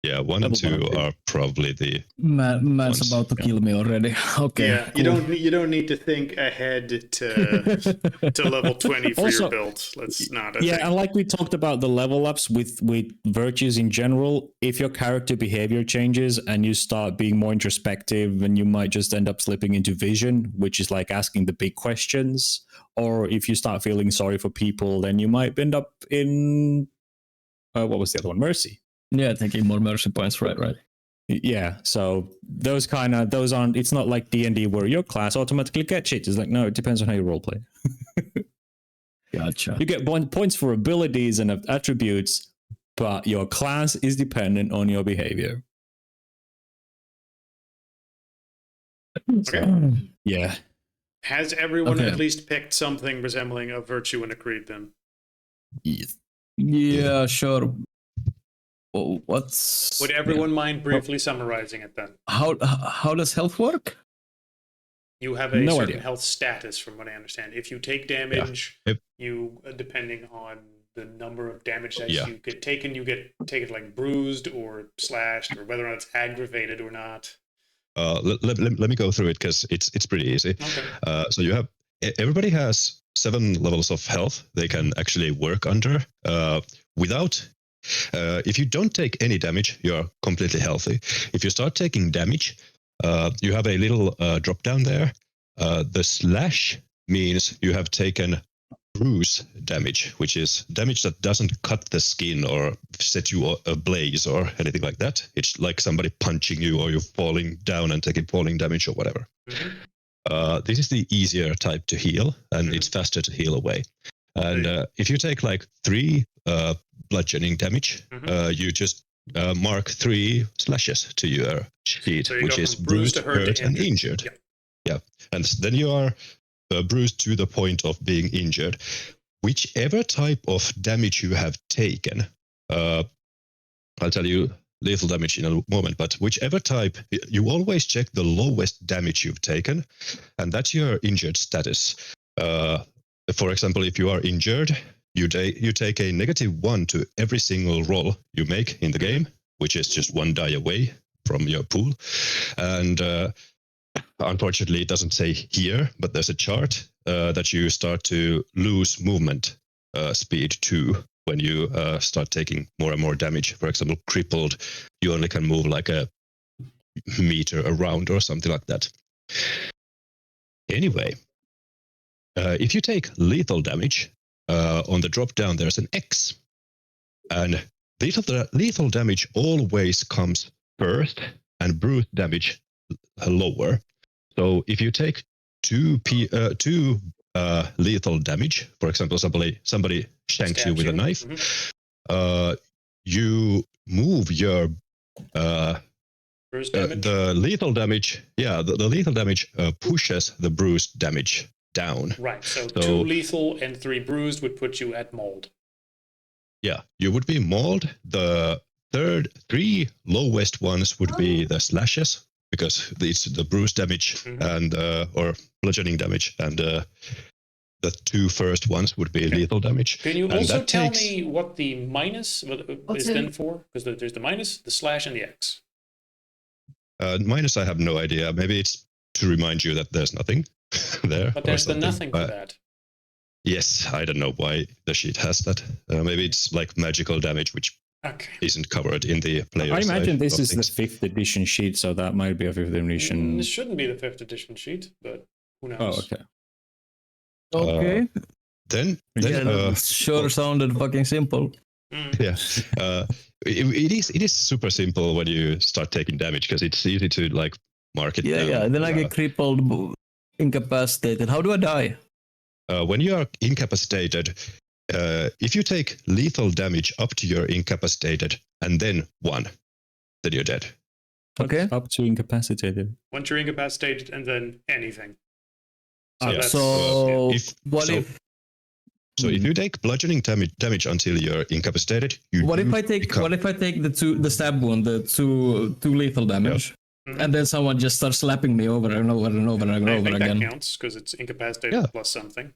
Yeah, 1 and 2 are probably the Man's ones. about to kill me already. Okay. Yeah, cool. you don't need to think ahead to level 20 for Also, your build. Let's not. And like we talked about the level ups with virtues in general, if your character behavior changes and you start being more introspective, then you might just end up slipping into vision, which is like asking the big questions. Or if you start feeling sorry for people, then you might end up in what was the other one? Mercy. Yeah, taking more mercy points, right. Yeah, so those aren't, it's not like D&D where your class automatically gets shit. It's like, no, it depends on how you roleplay. Gotcha. You get points for abilities and attributes, but your class is dependent on your behavior. Okay. Yeah. Has everyone at least picked something resembling a virtue and a creed then? Yeah, sure. What's... Would everyone mind briefly summarizing it then? How does health work? You have a certain idea. health status, from what I understand. If you take damage, you, depending on the number of damage that you get taken like bruised or slashed, or whether or not it's aggravated or not. Let me go through it because it's pretty easy. Okay. So you have, everybody has 7 levels of health they can actually work under without. If you don't take any damage, you are completely healthy. If you start taking damage, you have a little drop down there. The slash means you have taken bruise damage, which is damage that doesn't cut the skin or set you ablaze or anything like that. It's like somebody punching you or you're falling down and taking falling damage or whatever. Mm-hmm. This is the easier type to heal, and it's faster to heal away. And if you take like 3 bludgeoning damage, you just mark 3 slashes to your sheet, so which is bruised, hurt, and injured. Yeah. And then you are bruised to the point of being injured. Whichever type of damage you have taken, I'll tell you lethal damage in a moment, but whichever type, you always check the lowest damage you've taken, and that's your injured status. For example, if you are injured, you take a -1 to every single roll you make in the game, which is just 1 die away from your pool. And unfortunately, it doesn't say here, but there's a chart that you start to lose movement speed too when you start taking more and more damage. For example, crippled, you only can move like a meter around or something like that. Anyway, if you take lethal damage, on the drop down there's an X, and lethal damage always comes first and bruise damage lower. So if you take 2 lethal damage, for example, somebody shanks you with a knife, you move your the lethal damage. Yeah, the lethal damage pushes the bruised damage down. Right. So 2 lethal and 3 bruised would put you at mauled. Yeah, you would be mauled. The 3 lowest ones would be the slashes, because it's the bruise damage and or bludgeoning damage, and the 2 first ones would be lethal damage. Can you also tell me what the minus is then for? Because there's the minus, the slash, and the X. Minus, I have no idea. Maybe it's to remind you that there's nothing there. But there's the nothing for that. Yes, I don't know why the sheet has that. Maybe it's like magical damage, which isn't covered in the player. I imagine this is the 5th edition sheet, so that might be a 5th edition. This shouldn't be the 5th edition sheet, but who knows? Oh, okay. Okay. Then sure sounded fucking simple. Yeah, it is super simple when you start taking damage, because it's easy to like mark it down. Yeah. Then I get crippled, incapacitated. How do I die? When you are incapacitated, if you take lethal damage up to your incapacitated and then 1, then you're dead. Okay. Up to incapacitated. Once you're incapacitated, and then anything. So So if you take bludgeoning damage until you're incapacitated, what if I take the stab wound, the two lethal damage, and then someone just starts slapping me over and over and over and over again? That counts because it's incapacitated plus something.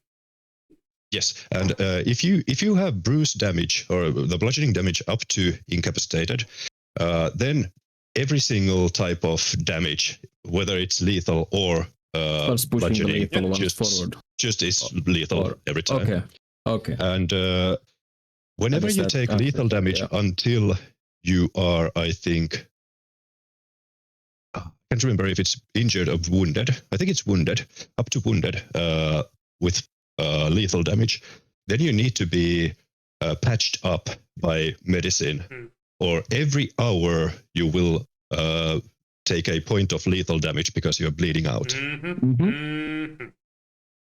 Yes, and if you have bruise damage or the bludgeoning damage up to incapacitated, then every single type of damage, whether it's lethal or bludgeoning, just is lethal every time. Okay. And whenever you take lethal damage until you are, I think, I can't remember if it's injured or wounded. I think it's wounded, up to wounded with lethal damage. Then you need to be patched up by medicine, or every hour you will take a point of lethal damage because you're bleeding out.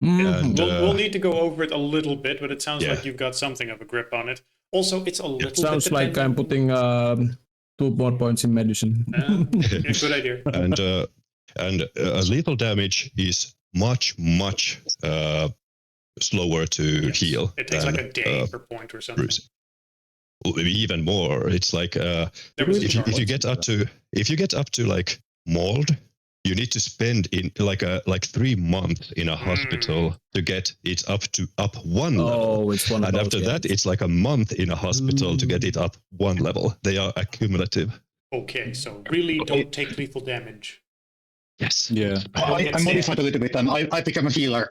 And, we'll need to go over it a little bit, but it sounds like you've got something of a grip on it. Also, it's a little bit sounds like I'm putting 2 more points in medicine. Good idea. And lethal damage is much slower to heal. It takes like a day per point or something. Even more. It's like if you get up to like mauled, you need to spend in like 3 months in a hospital to get it up one level. It's one and after that, it's like a month in a hospital to get it up 1 level. They are accumulative. Okay, so really don't take lethal damage. Yes. Yeah. I modified a little bit and I become a healer.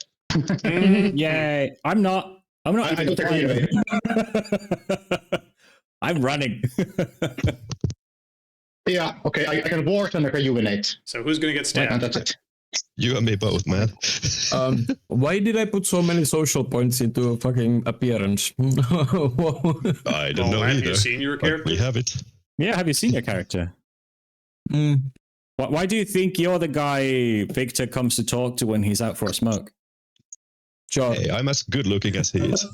Yeah, I'm not. I don't agree. I'm running. Yeah, okay, I can ward and rejuvenate. So who's going to get stabbed? And that's it. You and me both, man. Why did I put so many social points into fucking appearance? I don't know have either. you seen your character? We have it. Yeah, have you seen your character? Why do you think you're the guy Victor comes to talk to when he's out for a smoke? Sure. Hey, I'm as good looking as he is.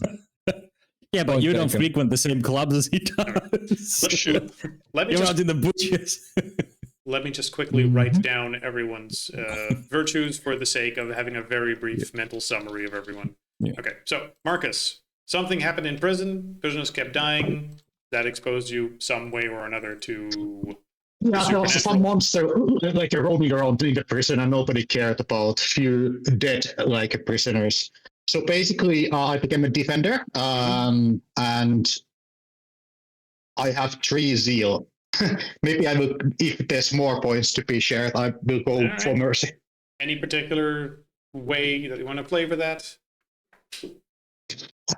Yeah, but you don't frequent the same clubs as he does. You're out in the bushes. Let me just quickly write down everyone's virtues for the sake of having a very brief mental summary of everyone. Yeah. Okay, so Marcus, something happened in prison. Prisoners kept dying. That exposed you some way or another to... Yeah, there was some monster like roaming around in the prison and nobody cared about few dead like prisoners. So basically, I became a defender, and I have 3 zeal. Maybe I will, if there's more points to be shared, I will go for mercy. Any particular way that you want to flavor that?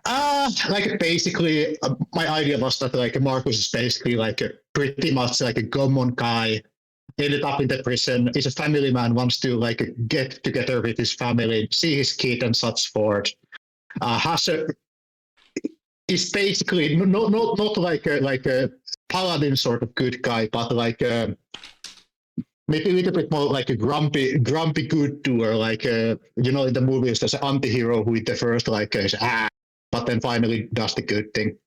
Like basically, my idea was that like Marcus is basically like pretty much like a common guy. Ended up in the prison. He's a family man. Wants to like get together with his family, see his kid, and such forth. He's basically not like a paladin sort of good guy, but like maybe a little bit more like a grumpy good doer. Like in the movies, there's an anti-hero who in the first like but then finally does the good thing.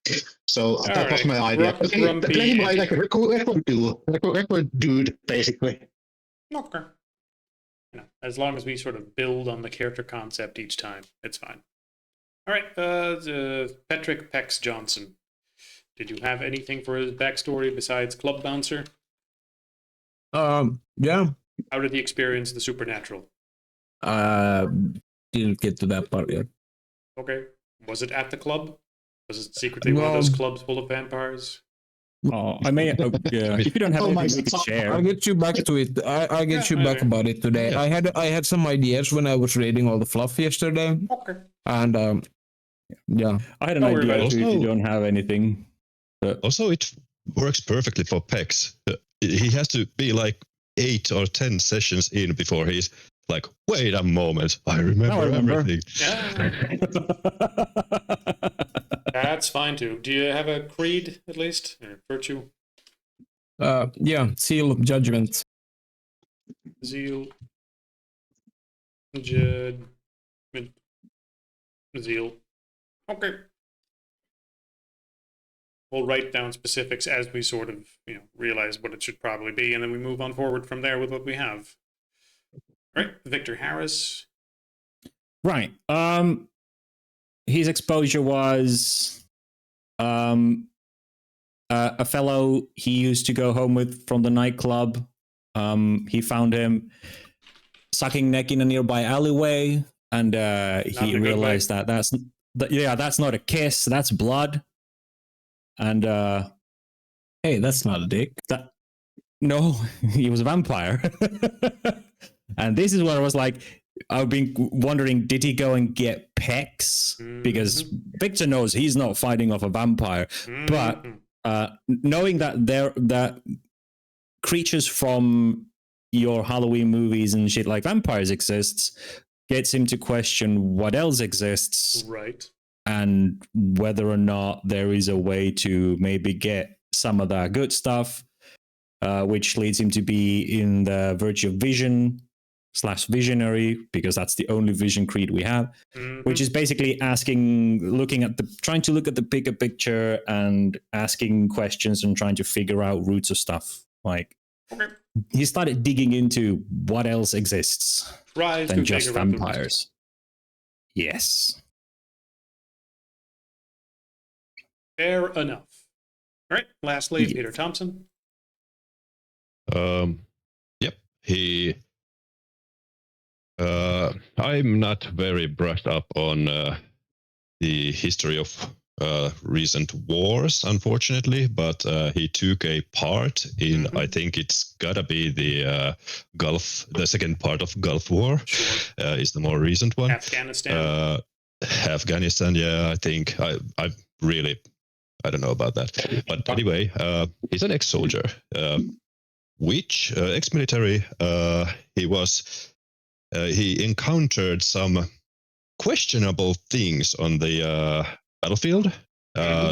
So that was my idea. Play him like a record dude, basically. Okay. As long as we sort of build on the character concept each time, it's fine. All right, Patrick Pex Johnson. Did you have anything for his backstory besides club bouncer? Yeah. How did he experience the supernatural? Didn't get to that part yet. Okay. Was it at the club? Was it secretly one of those clubs full of vampires? Oh, I may. If you don't have anything, we could share. I'll get you back to it. I'll get you back about it today. Yeah. I had some ideas when I was reading all the fluff yesterday. Okay. And yeah, I had an idea if you don't have anything. Also, it works perfectly for Pex. He has to be like 8 or 10 sessions in before he's like, wait a moment, I remember everything. Yeah. That's fine too. Do you have a creed at least? Or virtue? Yeah, seal judgment. Zeal. Zeal. Okay. We'll write down specifics as we sort of, realize what it should probably be, and then we move on forward from there with what we have. All right, Victor Harris. Right. His exposure was a fellow he used to go home with from the nightclub. He found him sucking neck in a nearby alleyway, and he realized that that's not a kiss, that's blood. And Hey, that's not a dick. No, he was a vampire. And this is where I was like, I've been wondering, did he go and get pecs? Because Victor knows he's not fighting off a vampire. But knowing that creatures from your Halloween movies and shit like vampires exists gets him to question what else exists. Right. And whether or not there is a way to maybe get some of that good stuff, which leads him to be in the Virtue of Vision / Visionary, because that's the only vision creed we have, which is basically trying to look at the bigger picture and asking questions and trying to figure out roots of stuff. Like, he started digging into what else exists than just vampires. Yes. Fair enough. All right. Lastly, Peter Thompson. Yep. I'm not very brushed up on the history of recent wars, unfortunately, but he took a part in, I think it's gotta be the second part of Gulf War, is the more recent one. Afghanistan. Afghanistan, yeah, I think I don't know about that. But anyway, he's an ex-soldier, which ex-military, he encountered some questionable things on the battlefield,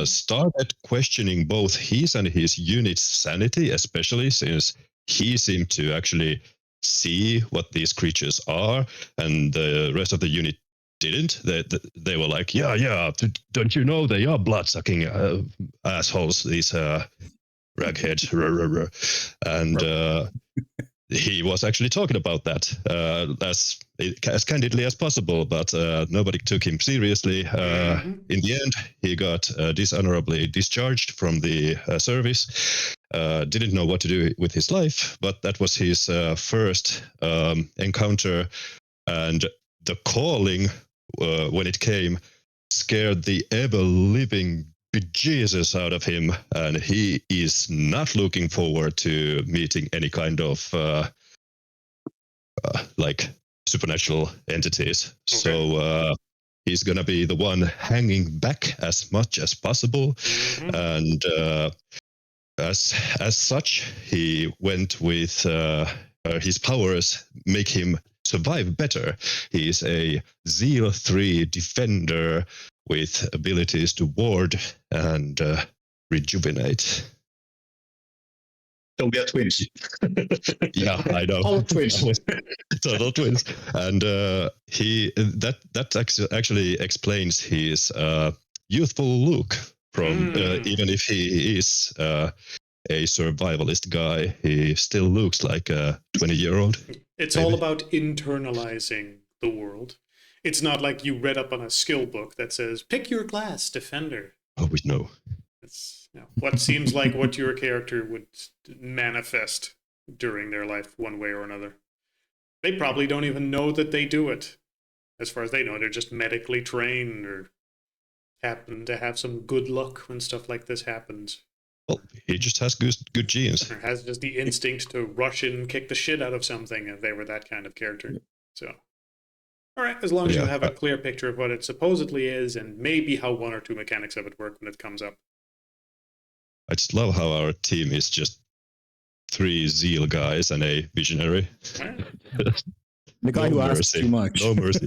started questioning both his and his unit's sanity, especially since he seemed to actually see what these creatures are, and the rest of the unit didn't. They were like, yeah, don't you know they are blood-sucking assholes, these ragheads. And he was actually talking about that as candidly as possible, but nobody took him seriously. In the end, he got dishonorably discharged from the service. Didn't know what to do with his life, but that was his first encounter. And the calling, when it came, scared the ever-living bejesus out of him, and he is not looking forward to meeting any kind of like supernatural entities. Okay. So he's gonna be the one hanging back as much as possible, and as such, he went with his powers make him survive better. He is a Zeal 3 defender with abilities to ward and rejuvenate. So we are twins. Yeah, I know. All twins. Total twins. And that actually explains his youthful look from even if he is a survivalist guy, he still looks like a 20-year-old. It's all about internalizing the world. It's not like you read up on a skill book that says, pick your class, defender. Oh, we know. It's what seems like what your character would manifest during their life one way or another. They probably don't even know that they do it. As far as they know, they're just medically trained or happen to have some good luck when stuff like this happens. Well, he just has good genes. Or has just the instinct to rush in and kick the shit out of something if they were that kind of character. So, all right, as long as you have a clear picture of what it supposedly is and maybe how one or two mechanics of it work when it comes up. I just love how our team is just 3 Zeal guys and a visionary. The guy who asks too much. No mercy.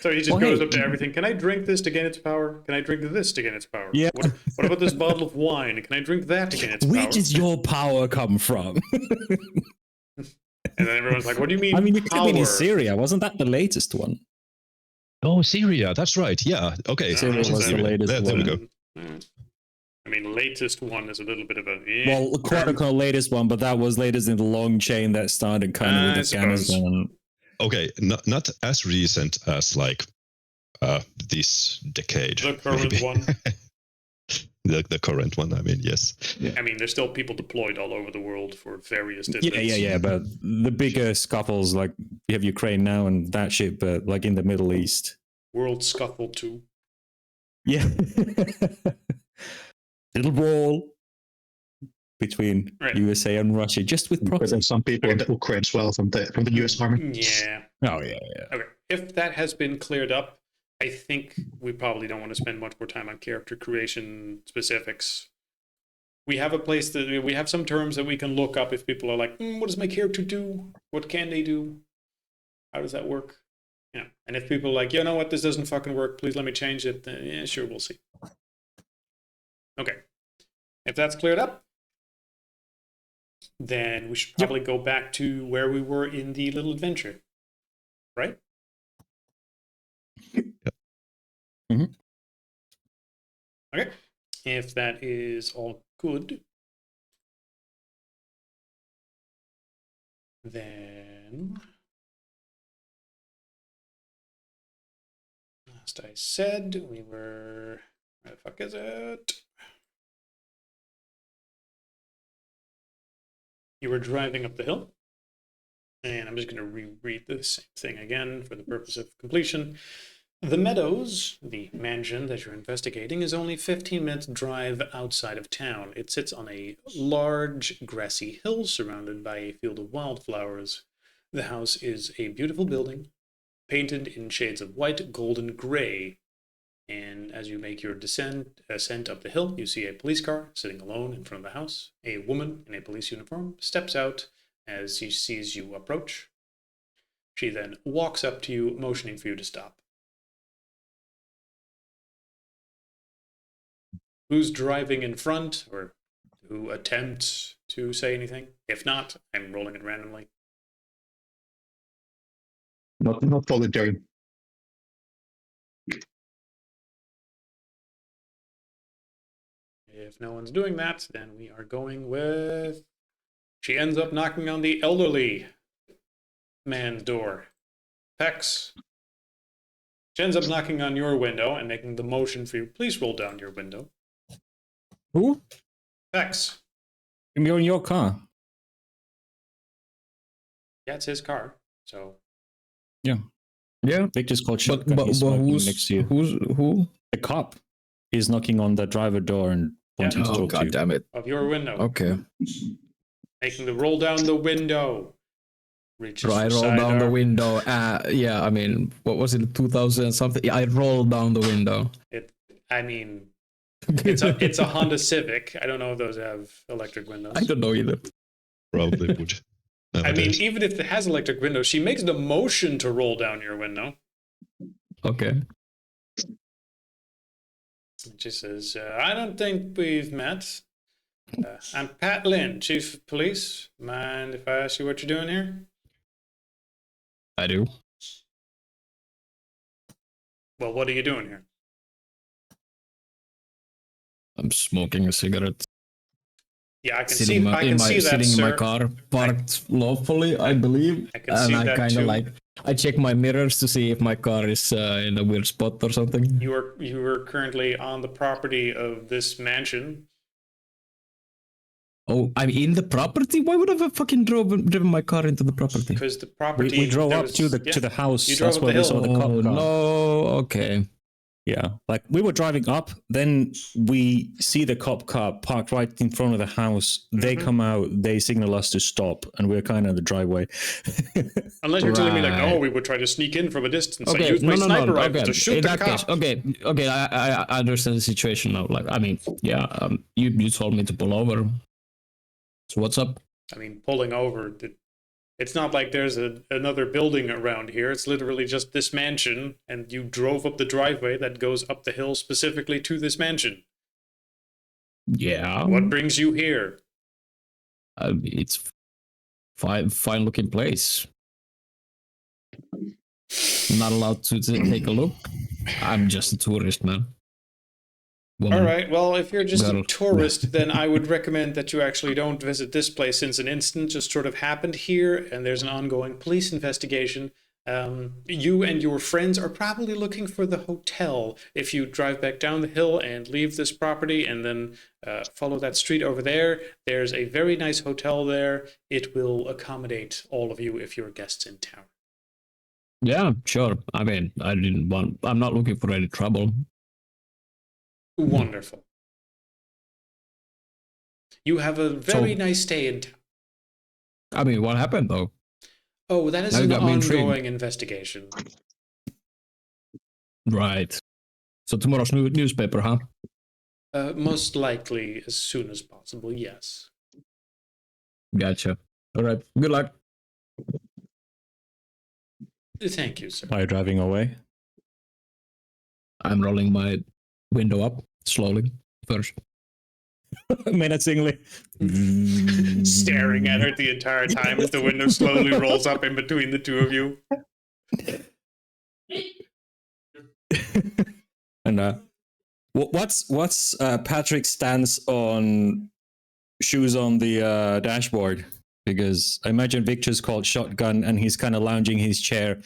So he just goes up to everything. Can I drink this to gain its power? Can I drink this to gain its power? Yeah. What about this bottle of wine? Can I drink that to gain its power? Where does your power come from? And then everyone's like, what do you mean? I mean, it could have been in Syria. Wasn't that the latest one? Oh, Syria. That's right. Yeah. Okay. Syria was the latest one. There we go. I mean, latest one is a little bit of a... Well, quote unquote latest one, but that was latest in the long chain that started kind of with Afghanistan. Okay, not as recent as like this decade. The current maybe. one. the current one, I mean, yes. Yeah. I mean, there's still people deployed all over the world for various different... Yeah, but the bigger scuffles, like you have Ukraine now and that shit, but like in the Middle East. World Scuffle 2. Yeah. Little brawl. between USA and Russia, just with proxy. But there's some people in the Ukraine as well from the US Army. Yeah. Oh, yeah. Okay. If that has been cleared up, I think we probably don't want to spend much more time on character creation specifics. We have a place that we have some terms that we can look up if people are like, what does my character do? What can they do? How does that work? Yeah. And if people are like, you know what, this doesn't fucking work, please let me change it, then yeah, sure, we'll see. Okay. If that's cleared up, then we should probably go back to where we were in the little adventure. Right? Yep. Mm-hmm. Okay. If that is all good, then last I said we were, where the fuck is it? You were driving up the hill, and I'm just going to reread the same thing again for the purpose of completion. The Meadows, the mansion that you're investigating, is only 15 minutes drive outside of town. It sits on a large grassy hill surrounded by a field of wildflowers. The house is a beautiful building, painted in shades of white, gold, and gray. And as you make your ascent up the hill, you see a police car sitting alone in front of the house. A woman in a police uniform steps out as she sees you approach. She then walks up to you, motioning for you to stop. Who's driving in front, or who attempts to say anything? If not, I'm rolling it randomly. Not volunteering. If no one's doing that, then we are going with... She ends up knocking on the elderly man's door. Pex. She ends up knocking on your window and making the motion for you. Please roll down your window. Who? Pex. You're in your car. Yeah, it's his car. So. Yeah. Yeah. Victor's called shotgun. But who's next to you. Who? The cop is knocking on the driver door and wanting to talk to you. God damn it. Of your window. Okay. Making the roll down the window. So I roll down the window. Yeah, I mean, what was it, 2000 something? Yeah, I rolled down the window. It's a Honda Civic. I don't know if those have electric windows. I don't know either. Probably would. I mean, even if it has electric windows, she makes the motion to roll down your window. Okay. And she says, I don't think we've met. I'm Pat Lynn, Chief of Police. Mind if I ask you what you're doing here? I do. Well, what are you doing here? I'm smoking a cigarette. Yeah, I can sitting see. I can see that, sitting sir. in my car, parked lawfully, I believe. I can see that I kind too. of like, I check my mirrors to see if my car is in a weird spot or something. You are currently on the property of this mansion. Oh, I'm in the property? Why would I have fucking driven my car into the property? Because the property. We drove up to the house. You drove That's up where the we saw hill. the cop Oh, car. no, okay. Yeah, like we were driving up, then we see the cop car parked right in front of the house. They come out, they signal us to stop, and we're kind of in the driveway. Unless you're telling me like, oh, we would try to sneak in from a distance. Okay, I used my sniper rifle okay. to shoot In the that cop. case, okay, I understand the situation now. Like, I mean, yeah, you told me to pull over. So what's up? I mean, pulling over. It's not like there's another building around here. It's literally just this mansion, and you drove up the driveway that goes up the hill specifically to this mansion. Yeah. What brings you here? It's fine looking place. Not allowed to take a look. I'm just a tourist, man. Woman. All right, well, if you're just Girl. a tourist, then I would recommend that you actually don't visit this place, since an incident just sort of happened here, and there's an ongoing police investigation. You and your friends are probably looking for the hotel. If you drive back down the hill and leave this property and then follow that street over there, there's a very nice hotel there. It will accommodate all of you if you're guests in town. Yeah, sure. I mean, I'm not looking for any trouble. Wonderful. You have a very nice stay in town. I mean, what happened though? Oh, that is Now you an got me intrigued. ongoing investigation. Right. So tomorrow's newspaper, huh? Most likely as soon as possible, yes. Gotcha. All right. Good luck. Thank you, sir. Are you driving away? I'm rolling my window up slowly first. Menacingly. Staring at her the entire time as the window slowly rolls up in between the two of you. And what's Patrick's stance on shoes on the dashboard? Because I imagine Victor's called shotgun, and he's kind of lounging his chair.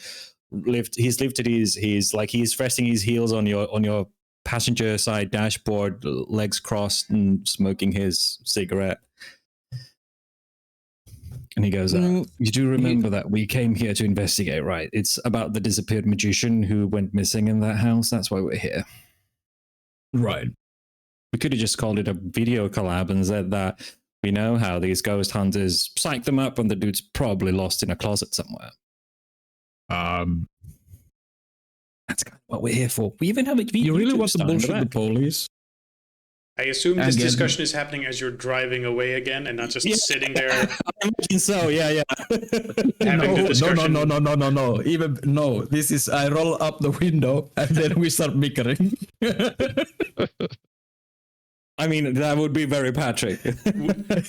He's lifted his like he's resting his heels on your passenger side dashboard, legs crossed, and smoking his cigarette. And he goes, "You do remember that we came here to investigate, right? It's about the disappeared magician who went missing in that house. That's why we're here." Right. We could have just called it a video collab and said that we know how these ghost hunters psych them up and the dude's probably lost in a closet somewhere. That's kind of what we're here for. We even have a video. You really want to bullshit the police? I assume this discussion is happening as you're driving away again and not just sitting there. I imagine so, yeah. No. Even no. This is I roll up the window and then we start bickering. I mean, that would be very Patrick.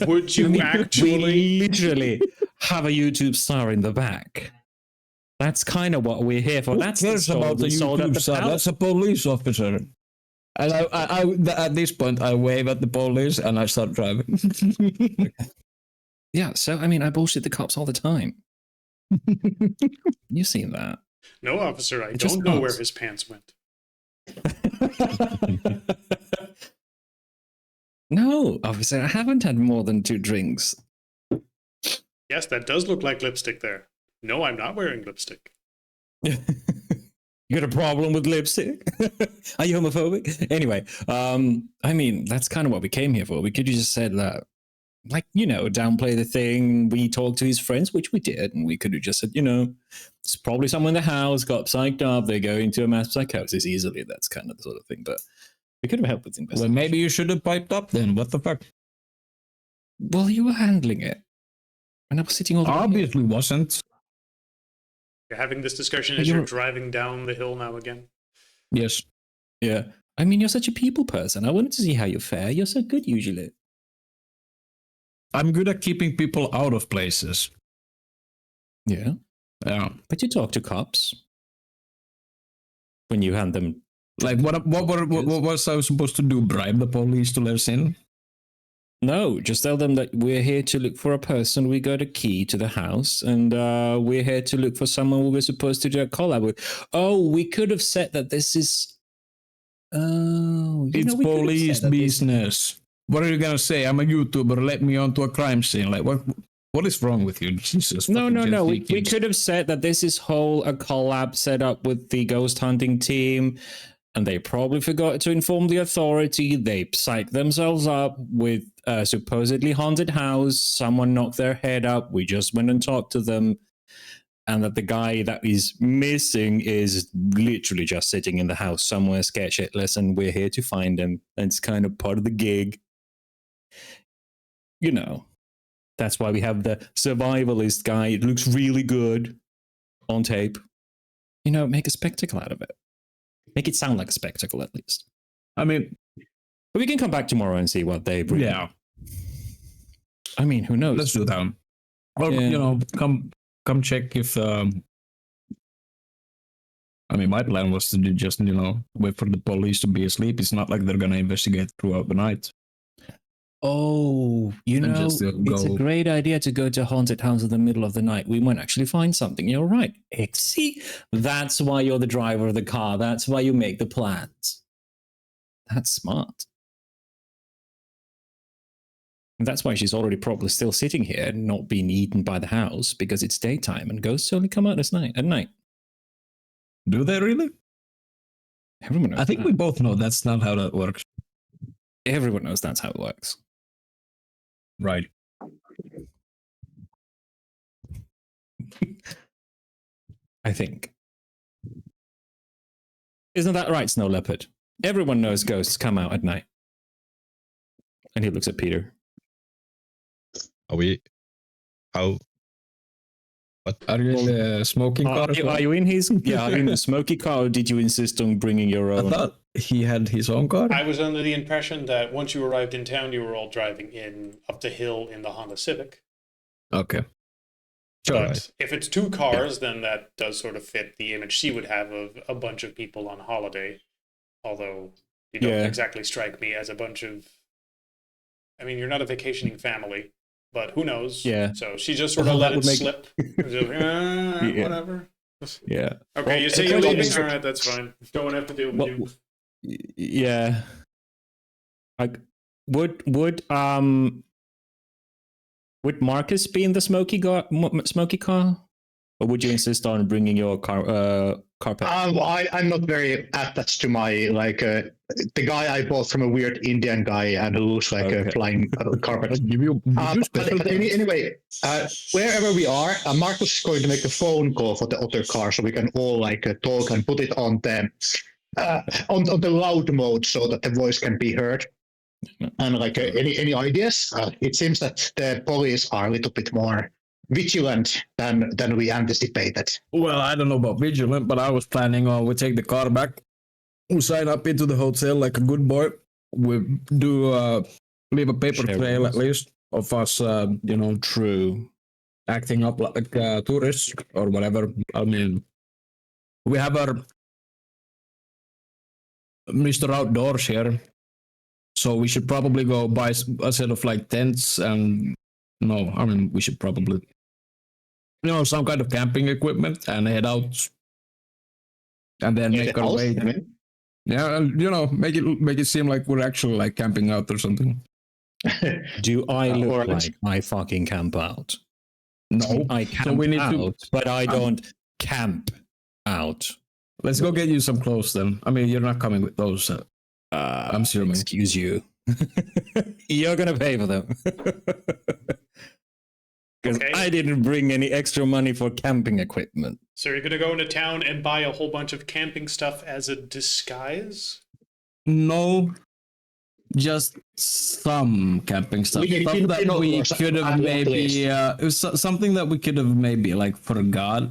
Would you actually we literally have a YouTube star in the back? That's kind of what we're here for. That's cares about the YouTube star? That's a police officer. And I at this point, I wave at the police and I start driving. Yeah, so, I mean, I bullshit the cops all the time. You've seen that. No, officer, I don't know where his pants went. No, officer, I haven't had more than 2 drinks. Yes, that does look like lipstick there. No, I'm not wearing lipstick. You got a problem with lipstick? Are you homophobic? Anyway, I mean, that's kind of what we came here for. We could have just said that, like, downplay the thing. We talked to his friends, which we did, and we could have just said, it's probably someone in the house got psyched up. They're going to a mass psychosis easily. That's kind of the sort of thing. But we could have helped with the investigation. Well, maybe you should have piped up then. What the fuck? Well, you were handling it. And I was sitting all the Obviously wasn't. You're having this discussion as you're driving down the hill now again? Yes. Yeah. I mean, you're such a people person. I wanted to see how you fare. You're so good usually. I'm good at keeping people out of places. Yeah. Yeah. But you talk to cops when you hand them. Like, what was I supposed to do? Bribe the police to let us in? No, just tell them that we're here to look for a person. We got a key to the house, and we're here to look for someone we were supposed to do a collab with. Oh, we could have said that this is. Oh, it's police business. What are you gonna say? I'm a YouTuber. Let me onto a crime scene. Like, what is wrong with you? Jesus. No. We could have said that this is a collab set up with the ghost hunting team. And they probably forgot to inform the authority. They psyched themselves up with a supposedly haunted house. Someone knocked their head up. We just went and talked to them. And that the guy that is missing is literally just sitting in the house somewhere scared shitless. And we're here to find him. And it's kind of part of the gig. That's why we have the survivalist guy. It looks really good on tape. Make a spectacle out of it. Make it sound like a spectacle, at least. I mean, but we can come back tomorrow and see what they bring. Yeah. I mean, who knows? Let's do that. Or come check if. I mean, my plan was to just wait for the police to be asleep. It's not like they're gonna investigate throughout the night. Oh, it's a great idea to go to a haunted house in the middle of the night. We might actually find something. You're right. See, that's why you're the driver of the car. That's why you make the plans. That's smart. And that's why she's already probably still sitting here, not being eaten by the house, because it's daytime and ghosts only come out at night. Do they really? Everyone knows I think that. we both know that's not how that works. Everyone knows that's how it works. Right. I think. Isn't that right, Snow Leopard? Everyone knows ghosts come out at night. And he looks at Peter. Are we? How? What? Are you in the smoking car? Are you in his? Yeah, are you in the smoky car, or did you insist on bringing your own? I thought he had his own car. I was under the impression that once you arrived in town, you were all driving in up the hill in the Honda Civic. Okay. But Right. if it's two cars, then that does sort of fit the image she would have of a bunch of people on holiday. Although you don't exactly strike me as a bunch of. I mean, you're not a vacationing family, but who knows? Yeah. So she just sort of let it slip. Just, Yeah. Whatever. Yeah. Okay, you say you're leaving. All right, that's fine. Don't have to deal with you. Yeah. Like, would Marcus be in the smoky car, or would you insist on bringing your carpet? I'm not very attached to my the guy I bought from a weird Indian guy and who looks like a flying carpet. But anyway, wherever we are, Marcus is going to make a phone call for the other car so we can all talk and put it on the loud mode so that the voice can be heard. And any ideas? It seems that the police are a little bit more vigilant than we anticipated. Well, I don't know about vigilant, but I was planning on we take the car back, we sign up into the hotel like a good boy. We do leave a paper trail at least of us, True, acting up like tourists or whatever. I mean, we have our Mr. Outdoors here, so we should probably go buy a set of tents and we should probably some kind of camping equipment and head out and then make our way. Yeah, and make it seem like we're actually camping out or something. Do I look like I fucking camp out? No, I camp out, but I don't camp out. Let's go get you some clothes then. I mean, you're not coming with those. I'm assuming. Excuse you. You're gonna pay for them. Because I didn't bring any extra money for camping equipment. So you're gonna go into town and buy a whole bunch of camping stuff as a disguise? No, just some camping stuff. Something that we could have maybe forgot.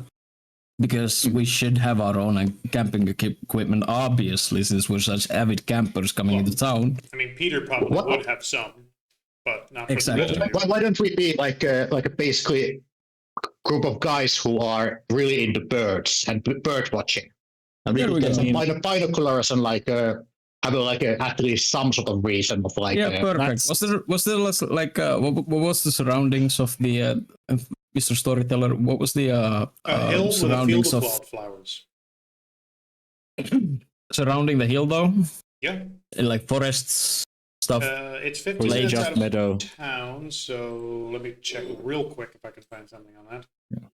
Because we should have our own camping equipment, obviously, since we're such avid campers coming into town. I mean, Peter probably would have some, but not exactly. Why don't we be like a basically group of guys who are really into birds and bird watching, and we get some binoculars and have at least some sort of reason of perfect. Was there what was the surroundings of the Mr. Storyteller? What was the hill surroundings with a field of wildflowers? Surrounding the hill, though? Yeah. Forests stuff. It's 50 minutes out of meadow. Town, so let me check real quick if I can find something on that. Yeah.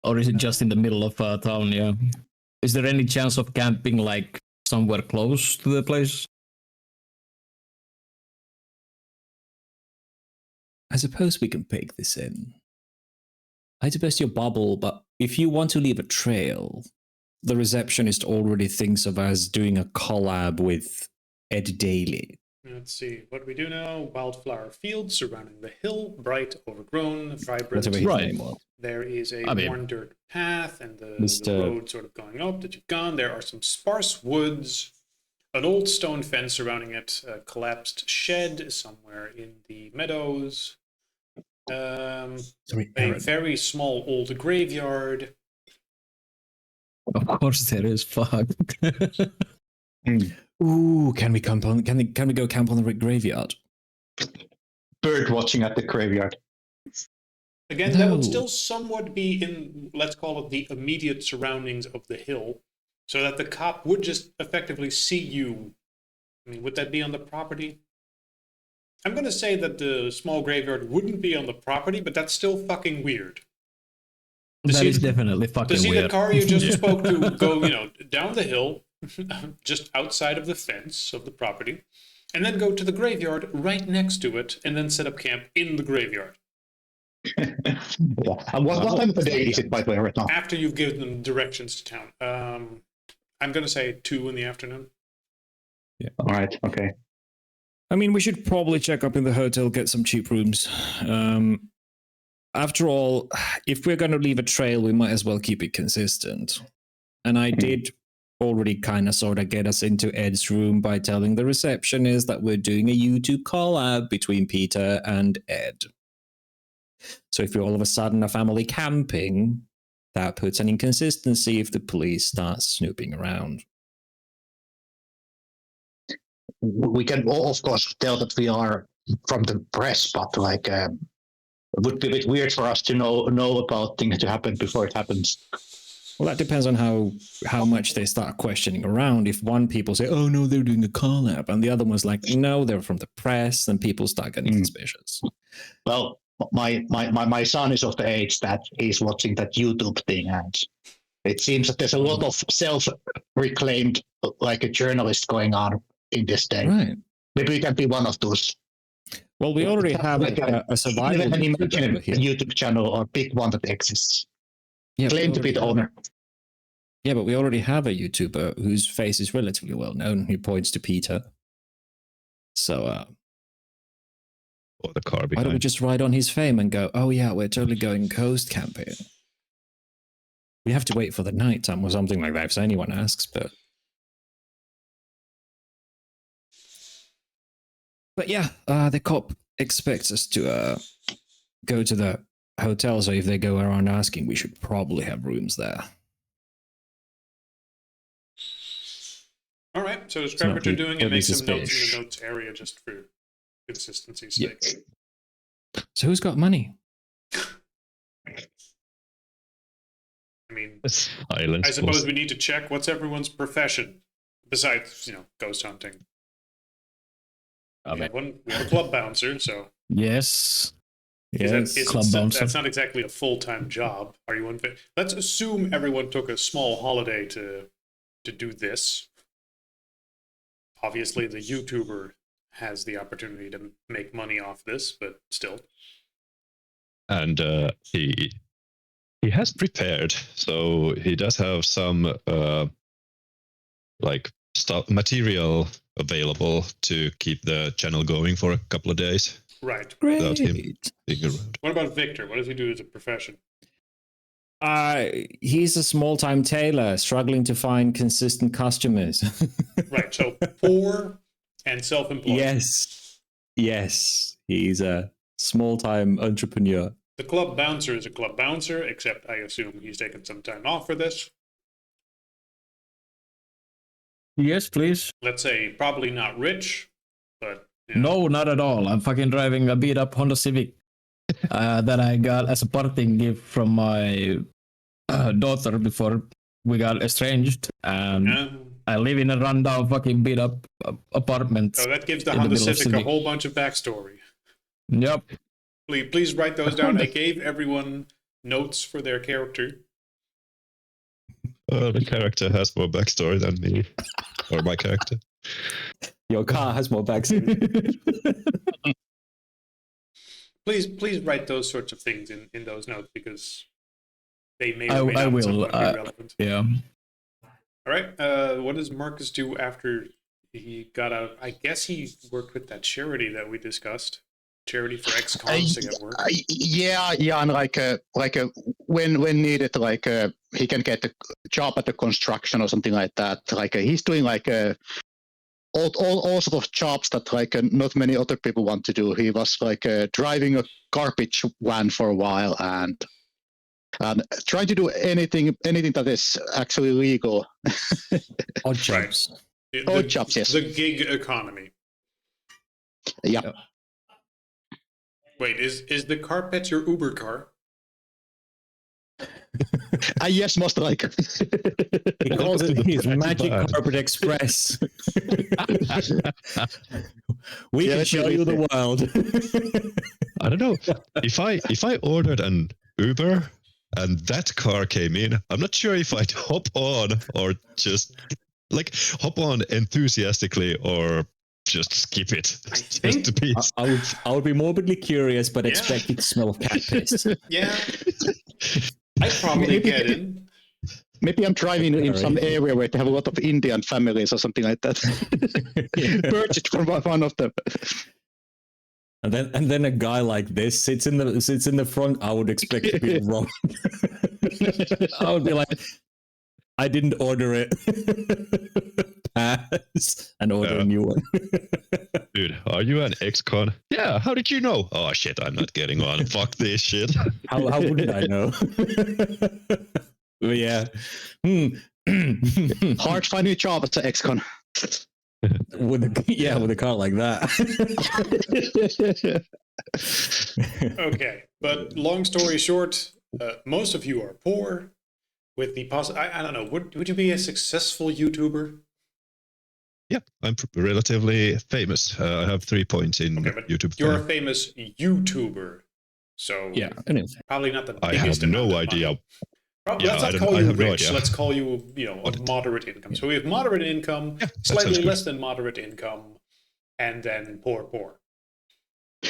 Or is it just in the middle of town? Yeah. Is there any chance of camping somewhere close to the place? I suppose we can bake this in. I suppose your bubble, but if you want to leave a trail, the receptionist already thinks of us doing a collab with Ed Daly. Let's see. What do we do now? Wildflower fields surrounding the hill, bright, overgrown, vibrant. Right. There is a worn dirt path and the road sort of going up that you've gone. There are some sparse woods, an old stone fence surrounding it, a collapsed shed somewhere in the meadows. A very small old graveyard. Of course there is. Fuck. Ooh, can we go camp on the graveyard? Bird watching at the graveyard. Again, that would still somewhat be in, let's call it, the immediate surroundings of the hill, so that the cop would just effectively see you. I mean, would that be on the property? I'm going to say that the small graveyard wouldn't be on the property, but that's still fucking weird. That is definitely fucking weird. To see the car you just spoke to go, down the hill, just outside of the fence of the property, and then go to the graveyard right next to it, and then set up camp in the graveyard. Yeah. And what time of the day is it, by the way, right now? After you've given them directions to town. I'm going to say 2 in the afternoon. Yeah. All right. Okay. I mean, we should probably check up in the hotel, get some cheap rooms. After all, if we're going to leave a trail, we might as well keep it consistent. And I did already kind of sort of get us into Ed's room by telling the receptionist that we're doing a YouTube collab between Peter and Ed. So if we're all of a sudden a family camping, that puts an inconsistency if the police start snooping around. We can, of course, tell that we are from the press, but like, it would be a bit weird for us to know about things to happen before it happens. Well, that depends on how much they start questioning around. If one people say, "Oh no, they're doing a collab," and the other one's like, "No, they're from the press," then people start getting suspicious. Well, my son is of the age that he's watching that YouTube thing, and it seems that there's a lot of self-reclaimed like a journalist going on in this day. Right. Maybe we can be one of those. Well, we already have a survival YouTube channel or big one that exists. Yeah, claim to be the owner. Yeah, but we already have a YouTuber whose face is relatively well known. He points to Peter. So, or the car behind. Why don't we just ride on his fame and go, "Oh yeah, we're totally going coast camping." We have to wait for the night time or something like that if anyone asks, but yeah, the cop expects us to go to the hotel, so if they go around asking, we should probably have rooms there. All right, so describe what you're doing and make some notes in the notes area just for consistency's sake. Yeah. So who's got money? I mean, silence. I suppose we need to check what's everyone's profession besides, ghost hunting. We have a club bouncer, so yes. Club bouncer. That's not exactly a full-time job. Are you unfit? Let's assume everyone took a small holiday to do this. Obviously, the YouTuber has the opportunity to make money off this, but still. And he has prepared, so he does have some material available to keep the channel going for a couple of days. Right. Great. Without him being around. What about Victor? What does he do as a profession? He's a small-time tailor struggling to find consistent customers. Right, so poor and self-employed. Yes. He's a small-time entrepreneur. The club bouncer is a club bouncer, except I assume he's taken some time off for this. Yes, please. Let's say probably not rich, but... No, not at all. I'm fucking driving a beat-up Honda Civic that I got as a parting gift from my daughter before we got estranged. And I live in a rundown fucking beat-up apartment. So that gives the Honda Civic a whole bunch of backstory. Yep. Please write those down. I gave everyone notes for their character. The character has more backstory than me, or my character. Your car has more backstory. Please write those sorts of things in those notes because they may or may not be relevant. Yeah. All right. What does Marcus do after he got out? I guess he worked with that charity that we discussed. Charity for ex-cons to get work. Yeah, and when needed, he can get a job at the construction or something like that. He's doing all sort of jobs that not many other people want to do. He was driving a garbage van for a while and trying to do anything that is actually legal. Odd jobs. Right. Odd jobs, yes. The gig economy. Yeah. Wait, is the carpet your Uber car? Yes, most likely. He calls it his Magic Carpet Express. We can show you the world. I don't know. If I ordered an Uber and that car came in, I'm not sure if I'd hop on or just hop on enthusiastically or just skip it. I think I would be morbidly curious, but expect it to smell of cat piss. Yeah, I'd probably get in. Maybe I'm driving in some area where they have a lot of Indian families or something like that. Purchased from one of them. And then a guy like this sits in the front. I would expect to be wrong. I would be like, I didn't order it. Pass and order a new one. Dude, are you an ex-con? Yeah, how did you know? Oh shit, I'm not getting on. Fuck this shit. How wouldn't I know? Yeah. Hard finding a job as an ex-con. With a car like that. Okay, but long story short, most of you are poor. With the I don't know. Would you be a successful YouTuber? Yeah, I'm relatively famous. I have 3 points in YouTube. You're a famous YouTuber, so yeah, probably not the biggest. I have no idea. Let's not call you rich. Let's call you, of moderate income. So we have moderate income, slightly less than moderate income, and then poor.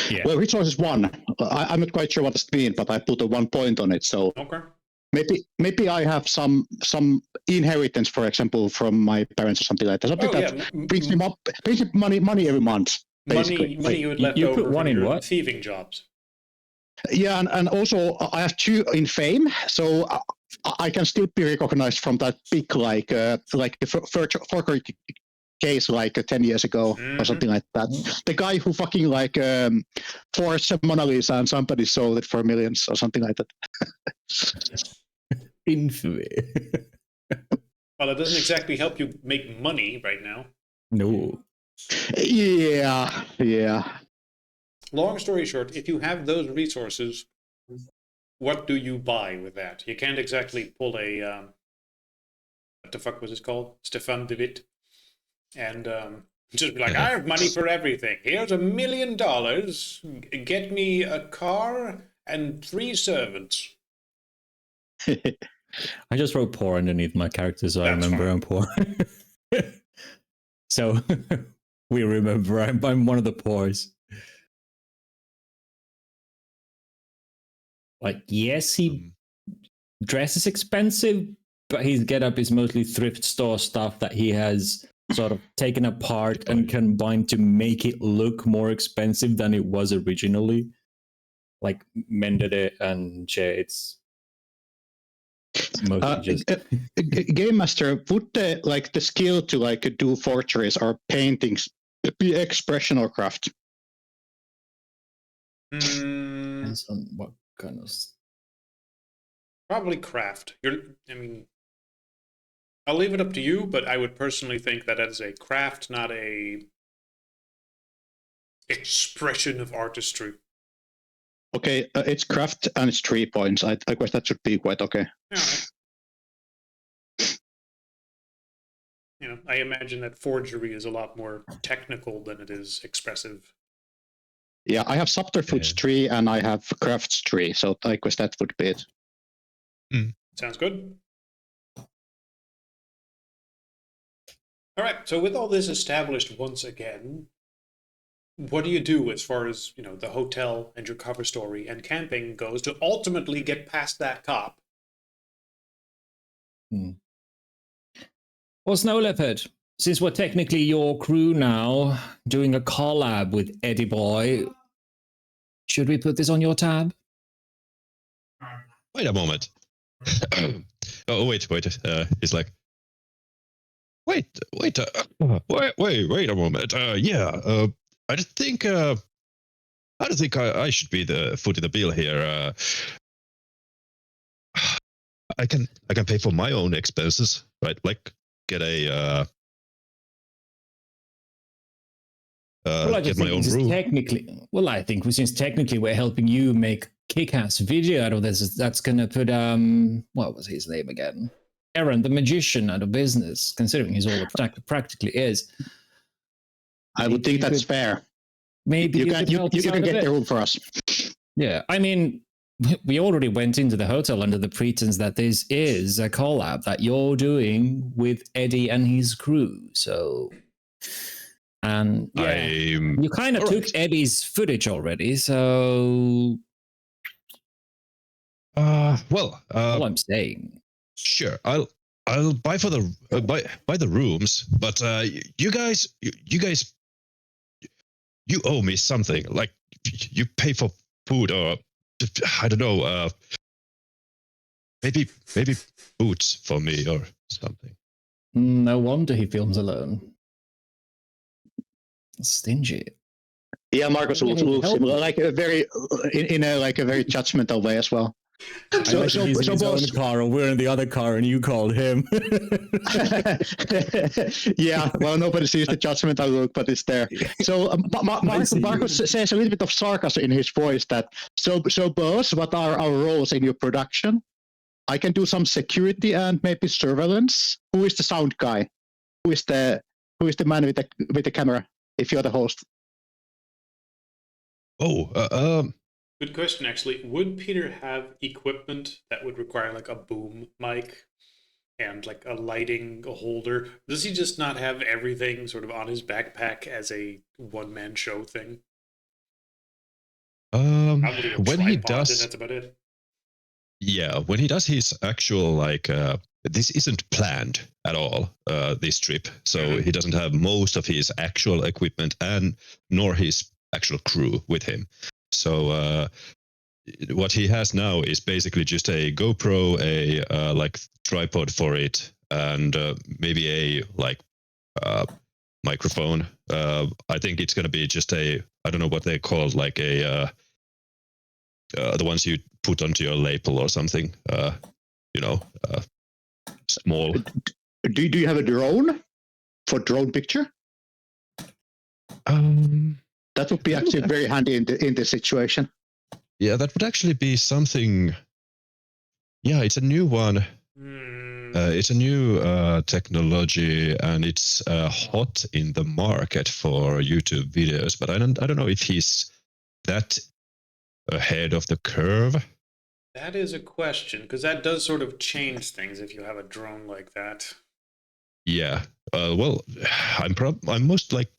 Yeah. Well, which one is one? I'm not quite sure what it means, but I put a 1 point on it. So okay. Maybe I have some inheritance, for example, from my parents or something like that. Something that brings me money every month. Basically. Money you would left over put one from in your what? thieving jobs. Yeah, and also I have 2 in fame, so I can still be recognized from that big like the forgery case like 10 years ago or something like that. The guy who fucking forged Mona Lisa and somebody sold it for millions or something like that. Infamy. Well, it doesn't exactly help you make money right now. No. Yeah. Long story short, if you have those resources, what do you buy with that? You can't exactly pull a what the fuck was it called? Stefan de Witt. And just be like, I have money for everything. Here's $1 million. Get me a car and 3 servants. I just wrote poor underneath my character, so I remember I'm poor. So we remember I'm one of the poors. Like, yes, he dresses expensive, but his getup is mostly thrift store stuff that he has sort of taken apart and combined to make it look more expensive than it was originally. Like, mended it and it's mostly just... Game Master, would the skill to do forgeries or paintings be expression or craft? Depends on what kind of... Probably craft. I'll leave it up to you, but I would personally think that is a craft, not a expression of artistry. Okay, it's craft and it's 3 points. I guess that should be quite okay. All right. I imagine that forgery is a lot more technical than it is expressive. Yeah, I have subterfuge 3 and I have crafts 3, so I guess that would be it. Sounds good. All right, so with all this established once again, what do you do as far as, the hotel and your cover story and camping goes to ultimately get past that cop? Well, Snow Leopard, since we're technically your crew now, doing a collab with Eddie Boy, should we put this on your tab? Wait a moment. Wait. He's like, wait a moment. I don't think I should be the foot in the bill here. I can pay for my own expenses, right? Like get a get my own room. I think since technically we're helping you make kick-ass video out of this, that's gonna put what was his name again? Aaron the magician out of business, considering he's all it practically is. I would think that's fair. Maybe you can get the room for us. Yeah, I mean, we already went into the hotel under the pretense that this is a collab that you're doing with Eddie and his crew. So, And yeah, you kind of took Eddie's footage already, so well, all I'm saying. Sure, I'll buy for the buy the rooms, but you guys you owe me something. Like you pay for food, or I don't know, maybe boots for me or something. No wonder he films alone. Stingy. Yeah, Marcus looks like a very in a like a very judgmental way as well. So he's in his own car, and we're in the other car, and you called him. Yeah, well, nobody sees the judgmental look, but it's there. So Marcus says a little bit of sarcasm in his voice that, so boss, what are our roles in your production? I can do some security and maybe surveillance. Who is the sound guy? Who is the man with the camera? If you're the host. Good question, actually. Would Peter have equipment that would require like a boom mic and like a lighting holder? Does he just not have everything sort of on his backpack as a one-man show thing? When he does, that's about it. Yeah, when he does his actual like this isn't planned at all, this trip. So he doesn't have most of his actual equipment and nor his actual crew with him. So what he has now is basically just a GoPro, a like tripod for it, and maybe a like microphone. I think it's gonna be just I don't know what they're called, like a the ones you put onto your lapel or something. Small. Do you have a drone for drone picture? That would be actually very handy in this situation. Yeah, that would actually be something. Yeah, it's a new one. It's a new technology, and it's hot in the market for YouTube videos. But I don't know if he's that ahead of the curve. That is a question, because that does sort of change things if you have a drone like that. Yeah. Well, I'm most like.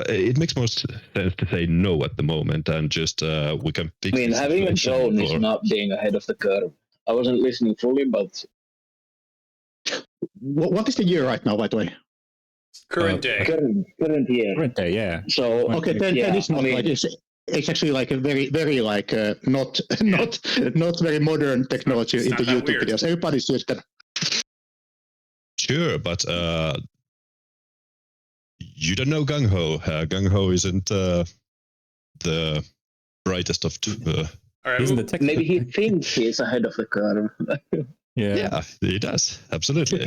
It makes most sense to say no at the moment, and just we can. I mean, having a drone is not being ahead of the curve. I wasn't listening fully, but what is the year right now, by the way? Current day. Current year. Current day, yeah. So okay, then it's not like it's actually like a very like not very modern technology in the YouTube videos. Everybody's used that. Sure, but you don't know Gung Ho. Gung Ho isn't the brightest of. Right, maybe he thinks he's ahead of the curve. Yeah, he does. Absolutely.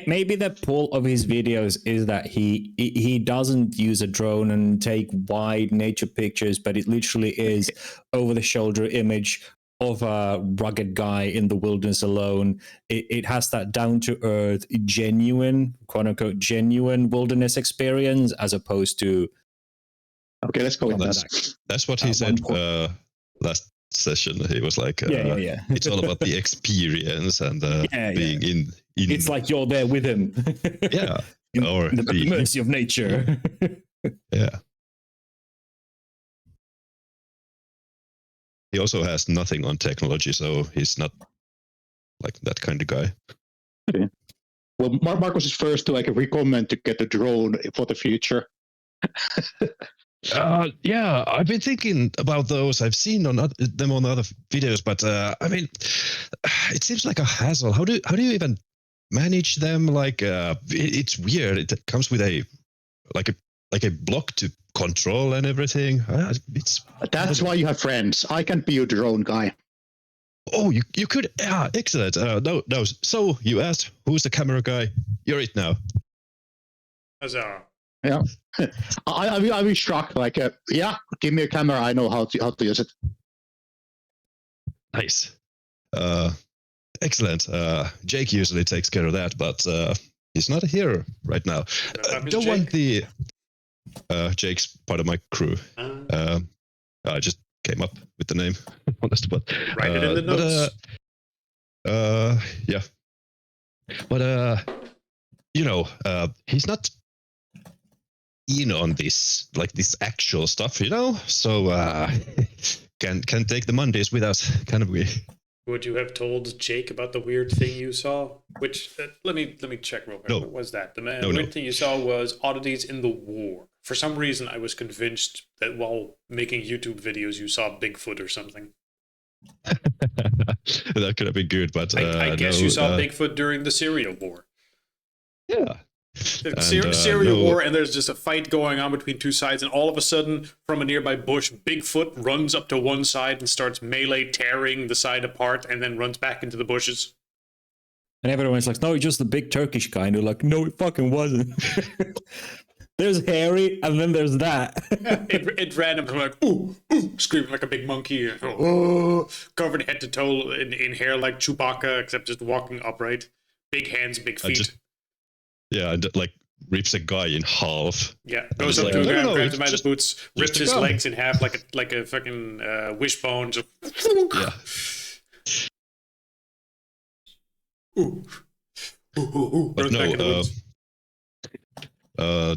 Maybe the pull of his videos is that he doesn't use a drone and take wide nature pictures, but it literally is over-the-shoulder image of a rugged guy in the wilderness alone. It has that down-to-earth, genuine, quote-unquote, genuine wilderness experience, as opposed to... Okay, let's go with that. That's what he said last session. He was like, it's all about the experience and being in. It's like you're there with him. Yeah. Or the mercy of nature. Yeah. He also has nothing on technology, so he's not like that kind of guy. Okay. Well, Marcus is first to like recommend to get a drone for the future. Yeah, I've been thinking about those. I've seen them on other videos, but I mean, it seems like a hassle. How do you even manage them? Like, it's weird. It comes with a block to control and everything. That's why you have friends. I can be your drone guy. Oh, you could. Yeah, excellent. No. So you asked who's the camera guy? You're it now. Huzzah. Yeah, I will struck like give me a camera. I know how to use it. Nice, excellent. Jake usually takes care of that, but he's not here right now. Don't want the Jake's part of my crew. I just came up with the name on the spot. Write it in the notes. Yeah, but he's not. in on this, like this actual stuff, you know. So can take the Mondays with us, kind of weird. Would you have told Jake about the weird thing you saw? Which let me check real quick. No. What was that? The No. weird thing you saw was oddities in the war. For some reason, I was convinced that while making YouTube videos, you saw Bigfoot or something. That could have been good, but I guess you saw Bigfoot during the Syria war. Yeah. Syria war, and there's just a fight going on between two sides, and all of a sudden, from a nearby bush, Bigfoot runs up to one side and starts melee tearing the side apart, and then runs back into the bushes. And everyone's like, no, it's just the big Turkish guy. And you're like, no, it fucking wasn't. There's Harry, and then there's that. It ran up and like, ooh, ooh, screaming like a big monkey, oh, covered head to toe in hair like Chewbacca, except just walking upright. Big hands, big feet. Like rips a guy in half. Yeah, goes up to him, grabs him by the boots, rips his legs in half like a fucking wishbone. Just yeah. Ooh. Ooh. But no,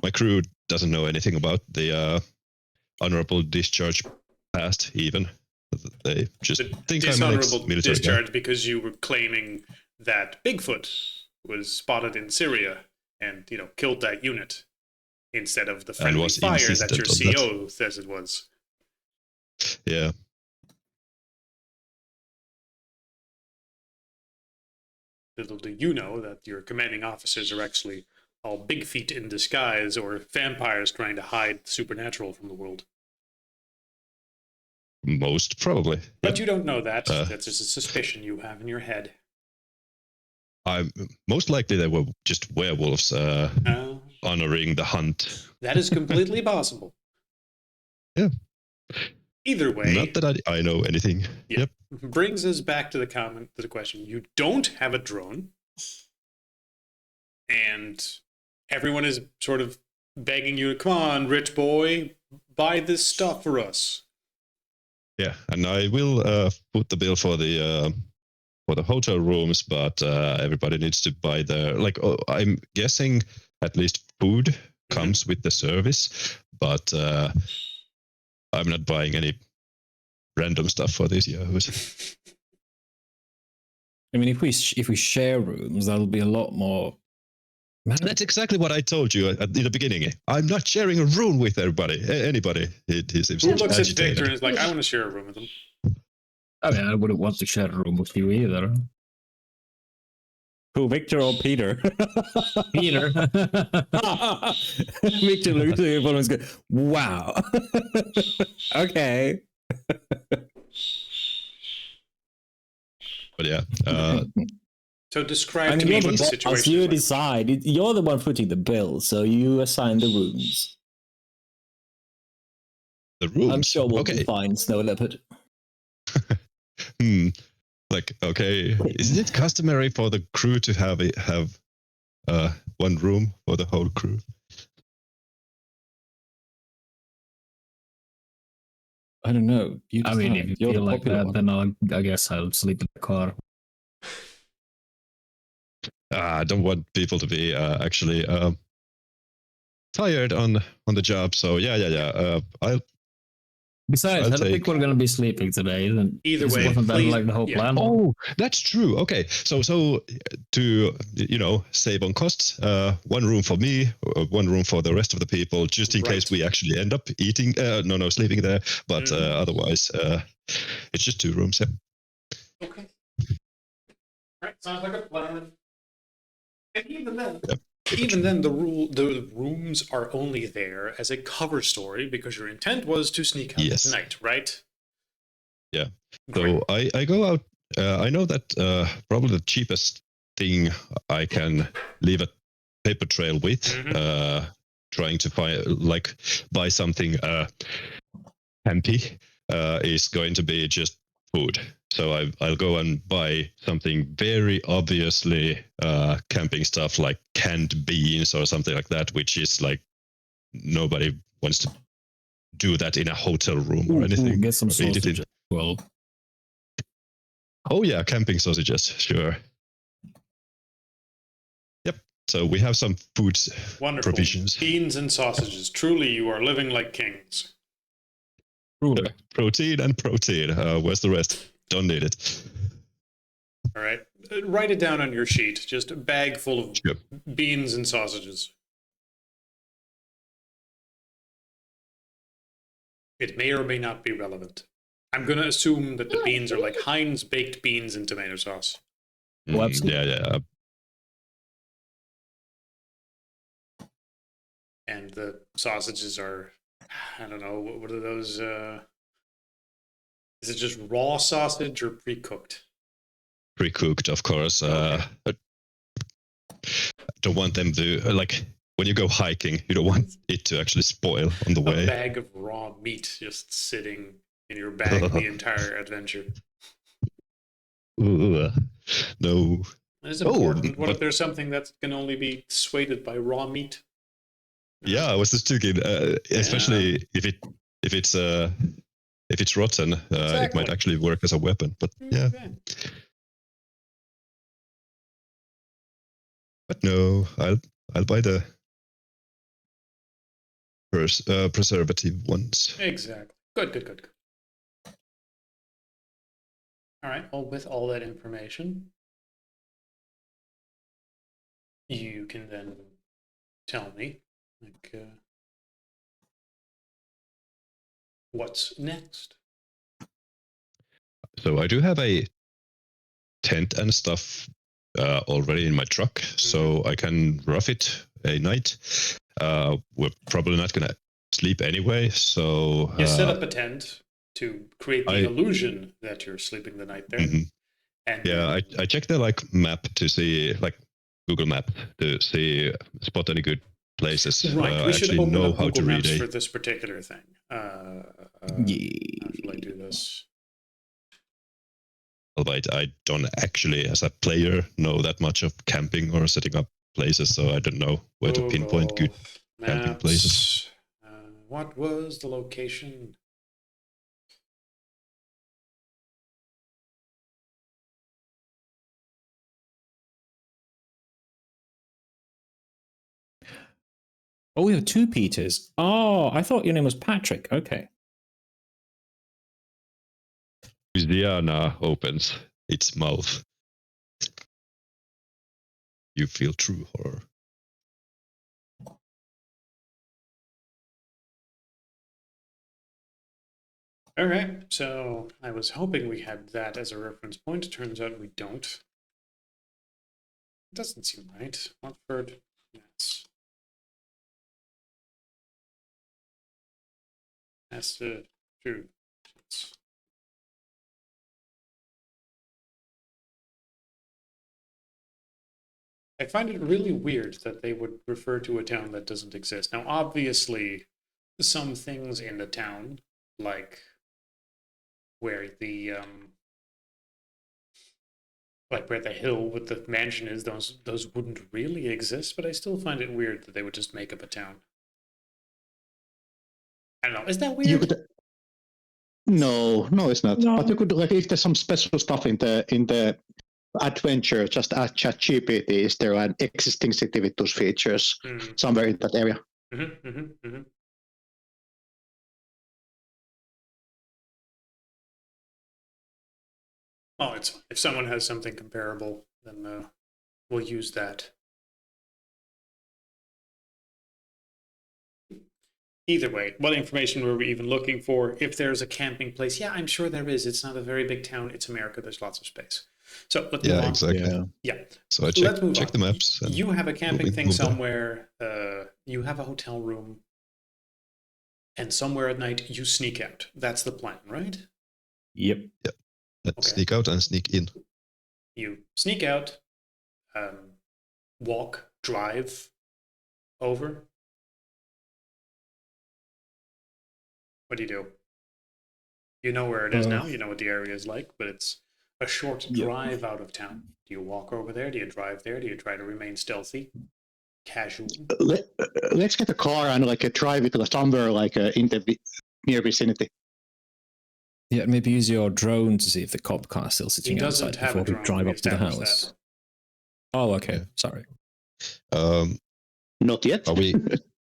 my crew doesn't know anything about the honorable discharge past. Even they just think I'm an ex-military discharge guy. because you were claiming that Bigfoot was spotted in Syria and killed that unit instead of the friendly fire that your CO says it was. Yeah. Little do you know that your commanding officers are actually all big feet in disguise or vampires trying to hide the supernatural from the world. Most probably. But you don't know that. That's just a suspicion you have in your head. Most likely they were just werewolves honoring the hunt. That is completely possible. Yeah. Either way. Not that I know anything. Yeah. Yep. Brings us back to the question. You don't have a drone. And everyone is sort of begging you, come on, rich boy, buy this stuff for us. Yeah, and I will put the bill for the hotel rooms, but everybody needs to buy their I'm guessing at least food comes with the service, but I'm not buying any random stuff for these yahoos. I mean, if we share rooms, that'll be a lot more. That's exactly what I told you in the beginning. I'm not sharing a room with anybody. He seems Who looks at Victor and is like, I want to share a room with him. I mean, I wouldn't want to share a room with you either. Who, Victor or Peter? Peter. Victor looks at everyone and goes, wow. Okay. But yeah. So describe to me what the situation you is. Decide. You're the one footing the bill, so you assign the rooms. The rooms? I'm sure we'll be fine, Snow Leopard. Okay. Is it customary for the crew to have one room for the whole crew? I don't know. I mean, if you feel like that, then I guess I'll sleep in the car. I don't want people to be actually tired on the job. So yeah. Besides, I don't think we're going to be sleeping today. Either way, wasn't that like the whole plan? Oh, that's true. Okay, so to save on costs, one room for me, one room for the rest of the people, just in case we actually end up eating. Sleeping there. But otherwise, it's just 2 rooms. Yeah. Okay. All right, sounds like a plan. And even then, the rooms are only there as a cover story because your intent was to sneak out at night, right? Yeah. Great. So I go out. I know that probably the cheapest thing I can leave a paper trail with, trying to buy something campy, is going to be just food. So I'll go and buy something very obviously camping stuff like canned beans or something like that, which is like nobody wants to do that in a hotel room or anything. Get some sausages. Well, oh yeah, camping sausages, sure. Yep. So we have some food Wonderful. provisions. Beans and sausages. Truly, you are living like kings. Truly. Protein and protein. Where's the rest? Don't need it. All right. Write it down on your sheet. Just a bag full of Sure. beans and sausages. It may or may not be relevant. I'm going to assume that the beans are like Heinz baked beans in tomato sauce. Oh, absolutely. Yeah. And the sausages are, I don't know, what are those? Is it just raw sausage or pre-cooked? Pre-cooked, of course. Okay. I don't want them to, like, when you go hiking, you don't want it to actually spoil on the way. A bag of raw meat just sitting in your bag the entire adventure. Ooh, no. It is important. What if there's something that can only be persuaded by raw meat? Yeah, I was just thinking, especially if it's rotten, it might actually work as a weapon. But yeah. Okay. But no, I'll buy the preservative ones. Exactly. Good. All right. Well, with all that information, you can then tell me, like, what's next. So I do have a tent and stuff already in my truck, so I can rough it a night. We're probably not gonna sleep anyway, so you set up a tent to create the illusion that you're sleeping the night there. Mm-hmm. And yeah, I checked the map to see, like Google Map, to see spot any good places. Right, we should actually open know up how Google to read Maps for this particular thing. How shall I do this? Albeit I don't actually, as a player, know that much of camping or setting up places, so I don't know where to pinpoint good camping places. What was the location? Oh, we have two Peters. Oh, I thought your name was Patrick. Okay. Diana opens its mouth. You feel true horror. All right, so I was hoping we had that as a reference point. Turns out we don't. It doesn't seem right. Watford, yes. Massachusetts. I find it really weird that they would refer to a town that doesn't exist. Now, obviously, some things in the town, like where the hill with the mansion is, those wouldn't really exist. But I still find it weird that they would just make up a town. I don't know. Is that weird? No, it's not. No. But you could, like, if there's some special stuff in the adventure, just ask ChatGPT, is there an existing city with those features somewhere in that area? Oh, it's if someone has something comparable, then we'll use that. Either way, what information were we even looking for? If there's a camping place, yeah, I'm sure there is. It's not a very big town. It's America. There's lots of space. So let's move on. Exactly. Yeah. So I check the maps. You have a camping thing somewhere. You have a hotel room. And somewhere at night, you sneak out. That's the plan, right? Yep. Let's sneak out and sneak in. You sneak out, walk, drive over. What do you do? You know where it is now. You know what the area is like, but it's a short drive out of town. Do you walk over there? Do you drive there? Do you try to remain stealthy? Casual? Let's get a car and drive it somewhere in the near vicinity. Yeah, maybe use your drone to see if the cop car is still sitting outside before we drive up to the house. That. Oh, okay. Sorry. Not yet. Are we?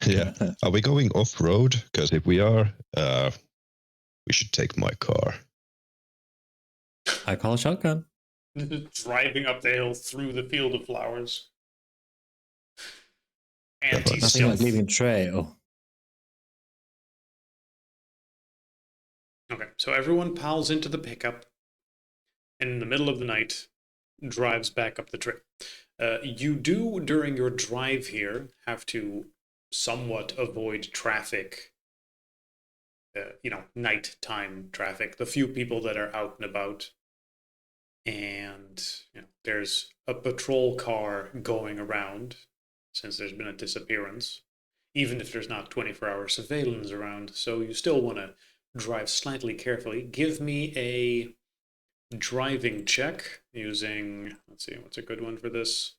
Yeah. Are we going off road? Because if we are, we should take my car. I call shotgun. Driving up the hill through the field of flowers. Nothing like Anti-stealth. leaving trail. Okay, so everyone piles into the pickup, and in the middle of the night, drives back up the trail. You do, during your drive here, have to somewhat avoid traffic, nighttime traffic, the few people that are out and about. And there's a patrol car going around, since there's been a disappearance, even if there's not 24-hour surveillance around. So you still want to drive slightly carefully. Give me a driving check using, let's see, what's a good one for this?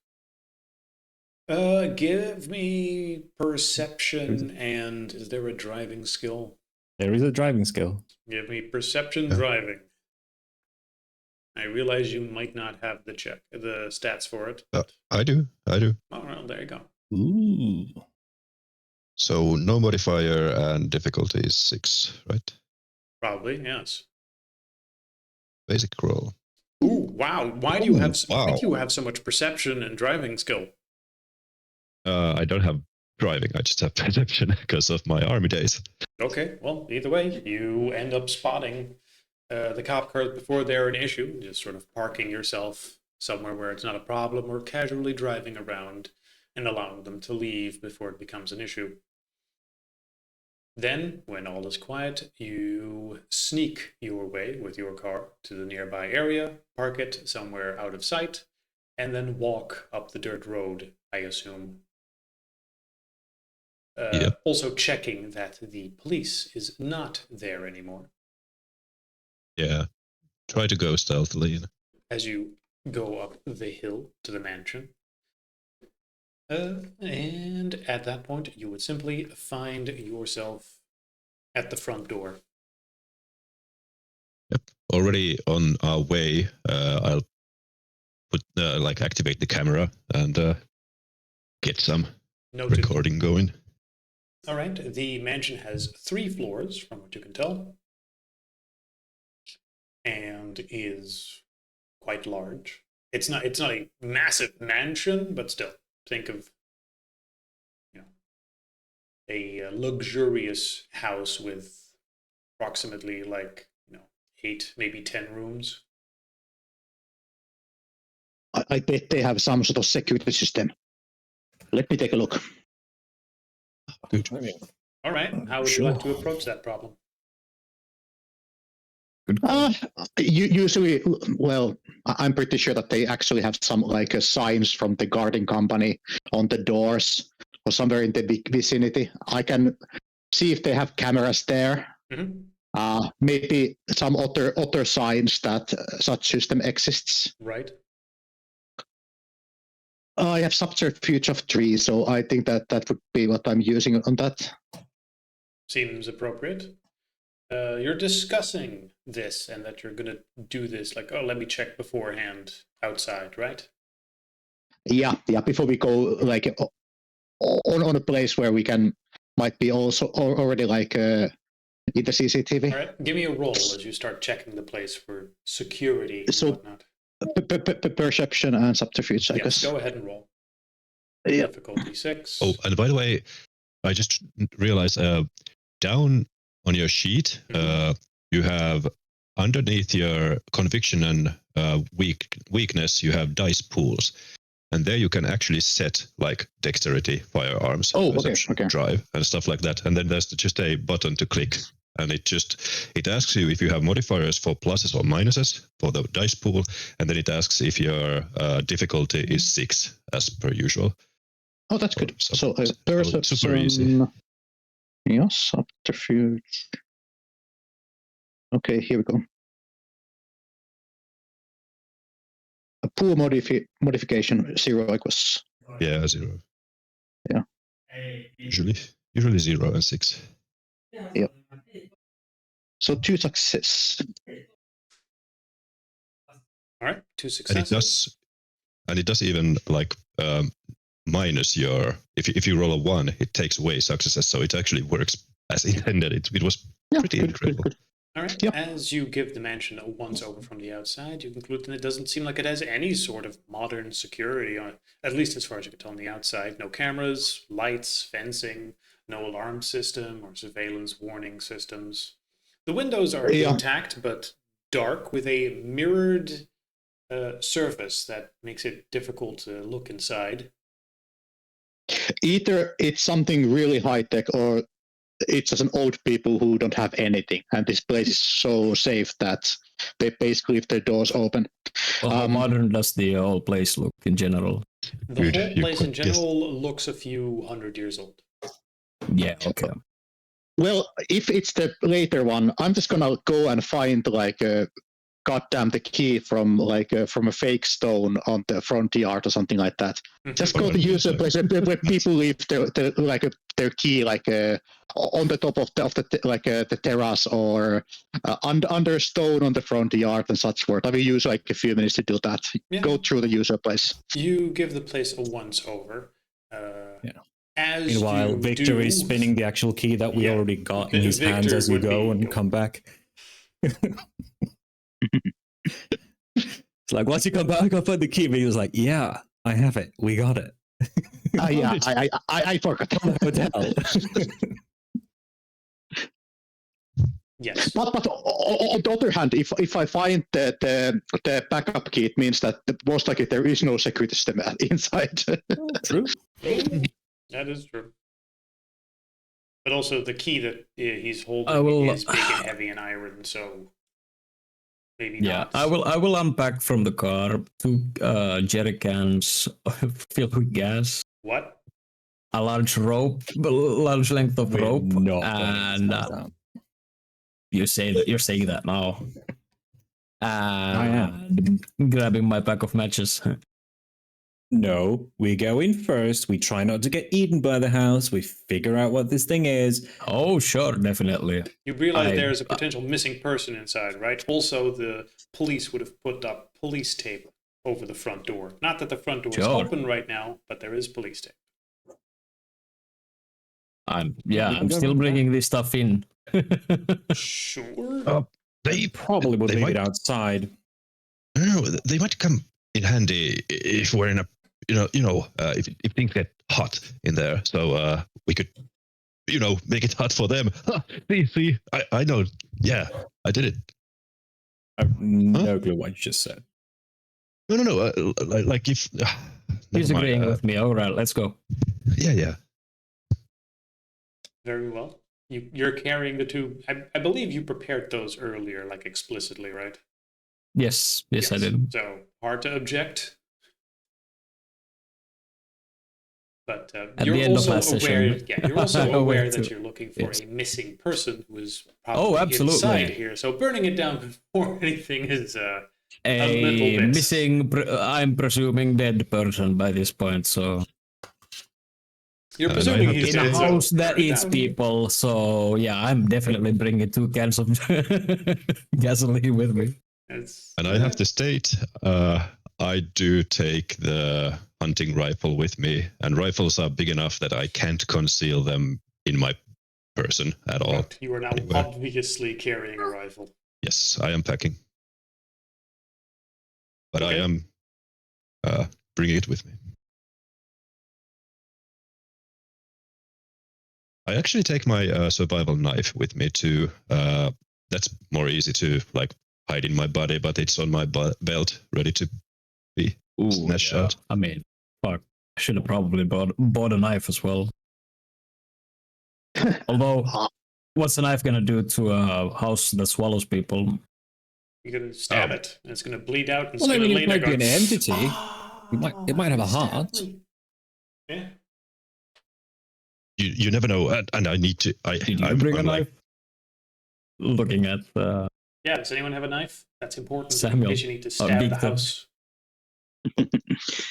Give me perception, and is there a driving skill? There is a driving skill. Give me perception driving. I realize you might not have the stats for it. I do. Oh, well, there you go. Ooh. So no modifier and difficulty is 6, right? Probably, yes. Basic roll. Ooh, wow. Why do you have so much perception and driving skill? I don't have driving. I just have perception because of my army days. Okay, well, either way, you end up spotting the cop cars before they're an issue, just sort of parking yourself somewhere where it's not a problem, or casually driving around and allowing them to leave before it becomes an issue. Then, when all is quiet, you sneak your way with your car to the nearby area, park it somewhere out of sight, and then walk up the dirt road, I assume. Also checking that the police is not there anymore. Yeah. Try to go stealthily. As you go up the hill to the mansion. And at that point, you would simply find yourself at the front door. Yep. Already on our way, I'll activate the camera and get some recording going. All right. The mansion has 3 floors, from what you can tell, and is quite large. It's not a massive mansion, but still, think of a luxurious house with approximately 8, maybe 10 rooms. I bet they have some sort of security system. Let me take a look. Good. All right. How would you like to approach that problem? Usually, well, I'm pretty sure that they actually have some signs from the guarding company on the doors or somewhere in the vicinity. I can see if they have cameras there. Mm-hmm. Maybe some other signs that such system exists. Right. I have subterfuge of 3, so I think that would be what I'm using on that. Seems appropriate. You're discussing this and that you're going to do this, let me check beforehand outside, right? Yeah, before we go on a place where we might be also already in the CCTV. All right, give me a roll as you start checking the place for security and whatnot. Perception and subterfuge, I guess. Go ahead and roll. Yeah. Difficulty 6. Oh, and by the way, I just realized down on your sheet, you have underneath your conviction and weakness, you have dice pools. And there you can actually set dexterity, firearms, perception, drive, and stuff like that. And then there's just a button to click. And it asks you if you have modifiers for pluses or minuses for the dice pool. And then it asks if your difficulty is 6, as per usual. Oh, that's good. So perception, super easy. Yeah, subterfuge. Okay, here we go. A pool modification 0 equals. Yeah, 0. Yeah. Usually 0 and 6. Yep. So 2 success. All right, 2 successes. And it does even minus your if you roll a 1, it takes away successes, so it actually works as intended. It was pretty incredible. Good. All right. Yep. As you give the mansion a once over from the outside, you conclude that it doesn't seem like it has any sort of modern security on it, at least as far as you can tell on the outside. No cameras, lights, fencing, no alarm system or surveillance warning systems. The windows are intact but dark with a mirrored surface that makes it difficult to look inside. Either it's something really high tech or it's just an old people who don't have anything, and this place is so safe that they basically leave their doors open. Well, how modern does the whole place look in general? The whole place in general looks a few 100 years old. Yeah, okay. Well, if it's the later one, I'm just gonna go and find like a goddamn the key from a fake stone on the front yard or something like that. Just go to user place where people leave their key on the top of the terrace or under a stone on the front yard and such forth. I will use like a few minutes to do that. Yeah. Go through the user place. You give the place a once over. Meanwhile, Victor is spinning the actual key that we already got in his hands as you go and come back. It's like, once you come back, I'll find the key. But he was like, yeah, I have it. We got it. Yeah, I forgot. Yes. But on the other hand, if I find the backup key, it means that most likely there is no security system inside. True. That is true. But also the key that he's holding is big and heavy and iron, so maybe not. I will unpack from the car 2 jerry cans filled with gas. What? A large large length of rope, and you're saying that now. I am grabbing my pack of matches. No, we go in first. We try not to get eaten by the house. We figure out what this thing is. Oh, sure, definitely. You realize there's a potential missing person inside, right? Also, the police would have put up police tape over the front door. Not that the front door is open right now, but there is police tape. I'm still bringing this stuff in. Sure. They probably would leave it outside. No, they might come in handy if we're in a if things get hot in there, so we could make it hot for them. See, I know. Yeah, I did it. I have no clue what you just said. No. Like if he's agreeing with me. All right, let's go. Yeah. Very well. You're carrying the 2. I believe you prepared those earlier, like explicitly, right? Yes, I did. So hard to object. But you're also aware. Yeah, you're also aware that you're looking for a missing person who is probably inside here. So burning it down before anything is a little bit missing. I'm presuming dead person by this point. So you're presuming he's in dead. a house that eats people. So yeah, I'm definitely bringing 2 cans of gasoline with me. And I have to state, I do take the hunting rifle with me, and rifles are big enough that I can't conceal them in my person at all. Right. You are now obviously carrying a rifle. Yes, I am packing. But I am bringing it with me. I actually take my survival knife with me too. That's more easy to hide in my body, but it's on my belt, ready to be snatched out. I mean, fuck. I should have probably bought a knife as well. Although, what's a knife gonna do to a house that swallows people? You're gonna stab it, and it's gonna bleed out. And well, I mean, it might be an entity. It might have a heart. Yeah. You never know, and I need to. Did you bring a knife? Looking at. Yeah, does anyone have a knife? That's important Samuel, in case you need to stab the house.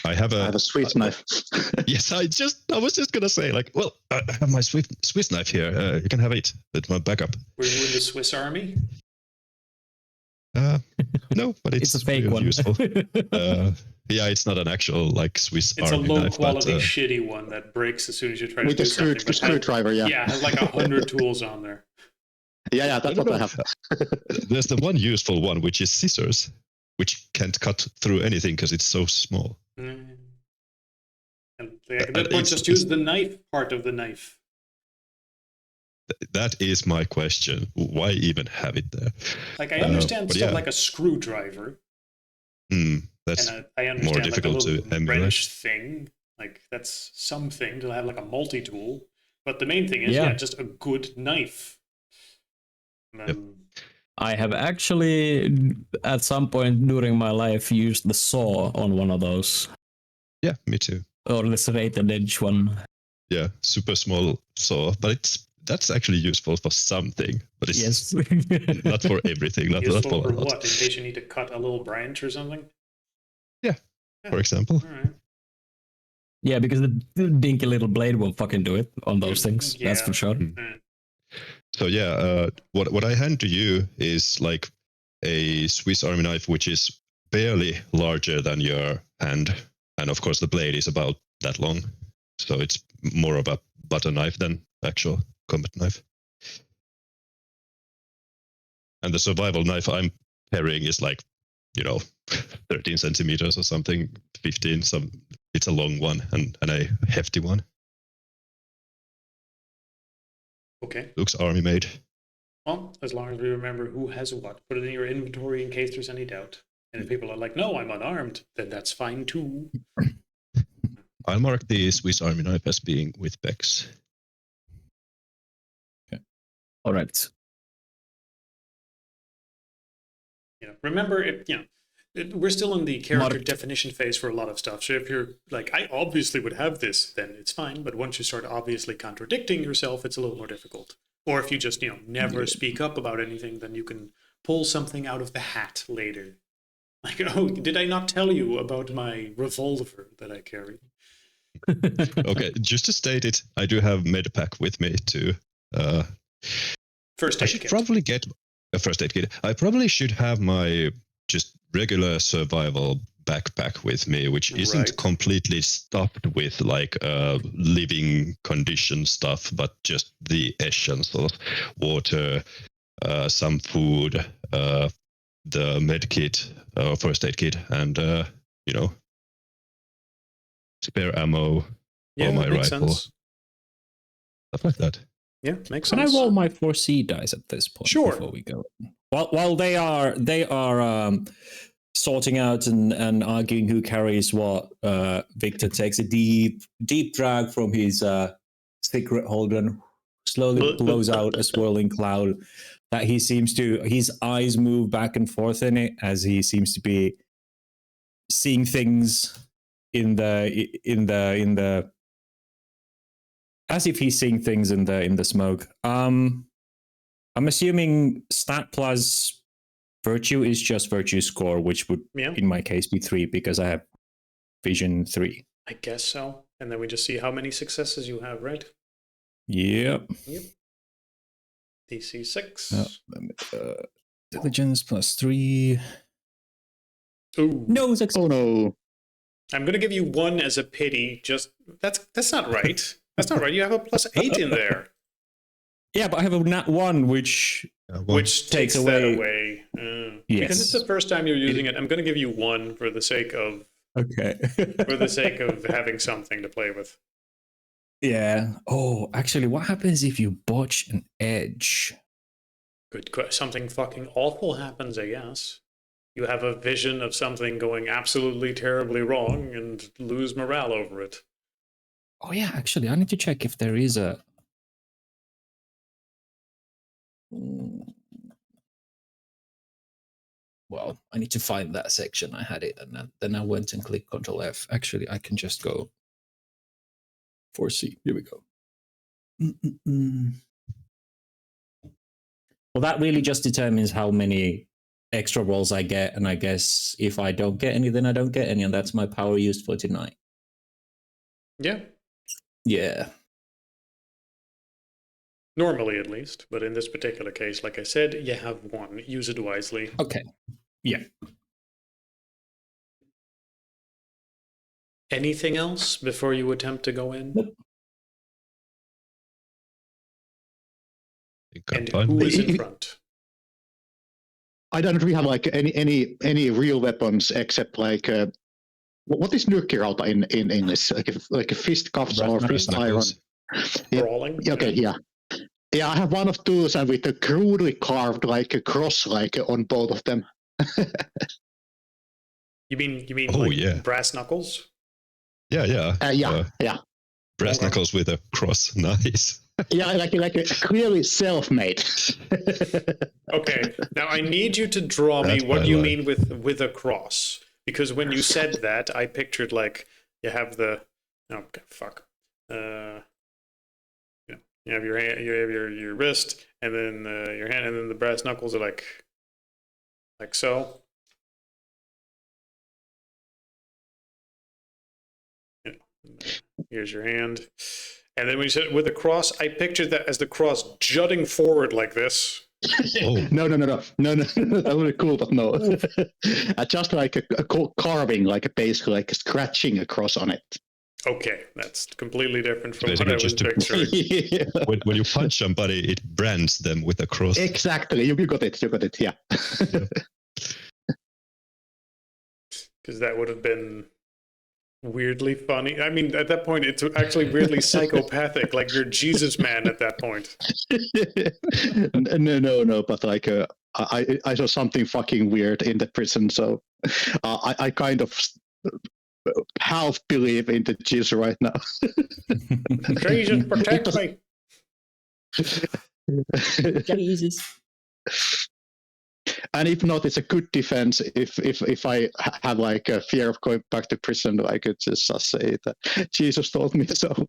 I have a Swiss knife. Yes, I was just gonna say, I have my Swiss knife here. You can have it. That's my backup. Were you in the Swiss Army? No, but it's a fake one. Useful. Yeah, it's not an actual like Swiss It's Army a low knife, quality, but shitty one that breaks as soon as you try to With do a something. screwdriver, yeah. Yeah, it has like 100 tools on there. Yeah, that's what I have. There's the one useful one, which is scissors, which can't cut through anything because it's so small. And at that point, just use the knife part of the knife. That is my question. Why even have it there? Like, I understand stuff like a screwdriver. That's and I understand more like difficult a little to emulate. wrench thing. Like, that's something to have like a multi-tool. But the main thing is, just a good knife. Yep. I have actually, at some point during my life, used the saw on one of those. Yeah, me too. Or the serrated edge one. Yeah, super small saw, but that's actually useful for something. But it's not for everything. Not Useful for for what? In case you need to cut a little branch or something? Yeah, for example. All right. Yeah, because the dinky little blade will fucking do it on those things. Yeah. That's for sure. So yeah, what I hand to you is like a Swiss Army knife, which is barely larger than your hand, and of course the blade is about that long. So it's more of a butter knife than actual combat knife. And the survival knife I'm carrying is like, 13 centimeters or something, 15. It's a long one and a hefty one. Okay. Looks army made. Well, as long as we remember who has what, put it in your inventory in case there's any doubt. And if people are like, no, I'm unarmed, then that's fine too. I'll mark the Swiss Army knife as being with Bex. Okay. All right. Remember, we're still in the character definition phase for a lot of stuff. So if you're like, I obviously would have this, then it's fine. But once you start obviously contradicting yourself, it's a little more difficult. Or if you just, never speak up about anything, then you can pull something out of the hat later. Like, oh, did I not tell you about my revolver that I carry? Okay, just to state it, I do have Medpack with me too. First aid I should kit. probably get a first aid kit. I probably should have my just regular survival backpack with me, which isn't completely stuffed with like living condition stuff, but just the essentials: water, some food, the med kit, first aid kit, and spare ammo for my rifle. Sense. Stuff like that. Yeah, makes sense. Can I roll my 4C dice at this point before we go? While they are sorting out and arguing who carries what, Victor takes a deep drag from his cigarette holder and slowly blows out a swirling cloud that his eyes move back and forth in it as he seems to be seeing things in the as if he's seeing things in the smoke. I'm assuming stat plus virtue is just virtue score, which would in my case be 3 because I have vision 3. I guess so. And then we just see how many successes you have, right? Yep. DC 6. Diligence plus 3. Ooh. No success. Oh no. I'm gonna give you 1 as a pity. Just that's not right. That's not right. You have a plus 8 in there. Yeah, but I have a nat 1, which takes away. That away. Yes. Because it's the first time you're using it. I'm going to give you 1 for the sake of for the sake of having something to play with. Yeah. Oh, actually, what happens if you botch an edge? Something fucking awful happens, I guess. You have a vision of something going absolutely terribly wrong and lose morale over it. Oh yeah, actually, I need to check if there is a. Well, I need to find that section. I had it, and then I went and clicked Control F. Actually, I can just go 4C. Here we go. Well, that really just determines how many extra rolls I get, and I guess if I don't get any, then I don't get any, and that's my power used for tonight. Yeah. Yeah. Normally, at least, but in this particular case, like I said, you have 1. Use it wisely. Okay. Yeah. Anything else before you attempt to go in? Nope. And who is in front? I don't really have like any real weapons except like what is nykkirauta in English? Like a fist cuffs or fist iron. Brawling. Okay, yeah. Yeah, I have one of those and with a crudely carved like a cross like on both of them. You mean Oh, like yeah. brass knuckles? Yeah. Yeah. Brass knuckles with a cross. Nice. Yeah, like a clearly self-made. Okay, now I need you to draw me That's what my you line. mean with a cross, because when you said that, I pictured like you have the you have your hand, you have your wrist, and then your hand, and then the brass knuckles are like so. Yeah. Here's your hand. And then when you said with a cross, I pictured that as the cross jutting forward like this. Oh. No. That would be cool, but no. Just like a carving, like basically like scratching across on it. Okay, that's completely different from Basically what I was just a- picturing. Yeah. When you punch somebody, it brands them with a cross. Exactly, you got it. Yeah. Because that would have been weirdly funny. I mean, at that point, it's actually weirdly psychopathic. Like you're Jesus man at that point. No. But like, I saw something fucking weird in the prison, so I kind of half believe in the Jesus right now. Jesus, protect me. Jesus. And if not, it's a good defense. If I have like a fear of going back to prison, I could just say that Jesus told me so.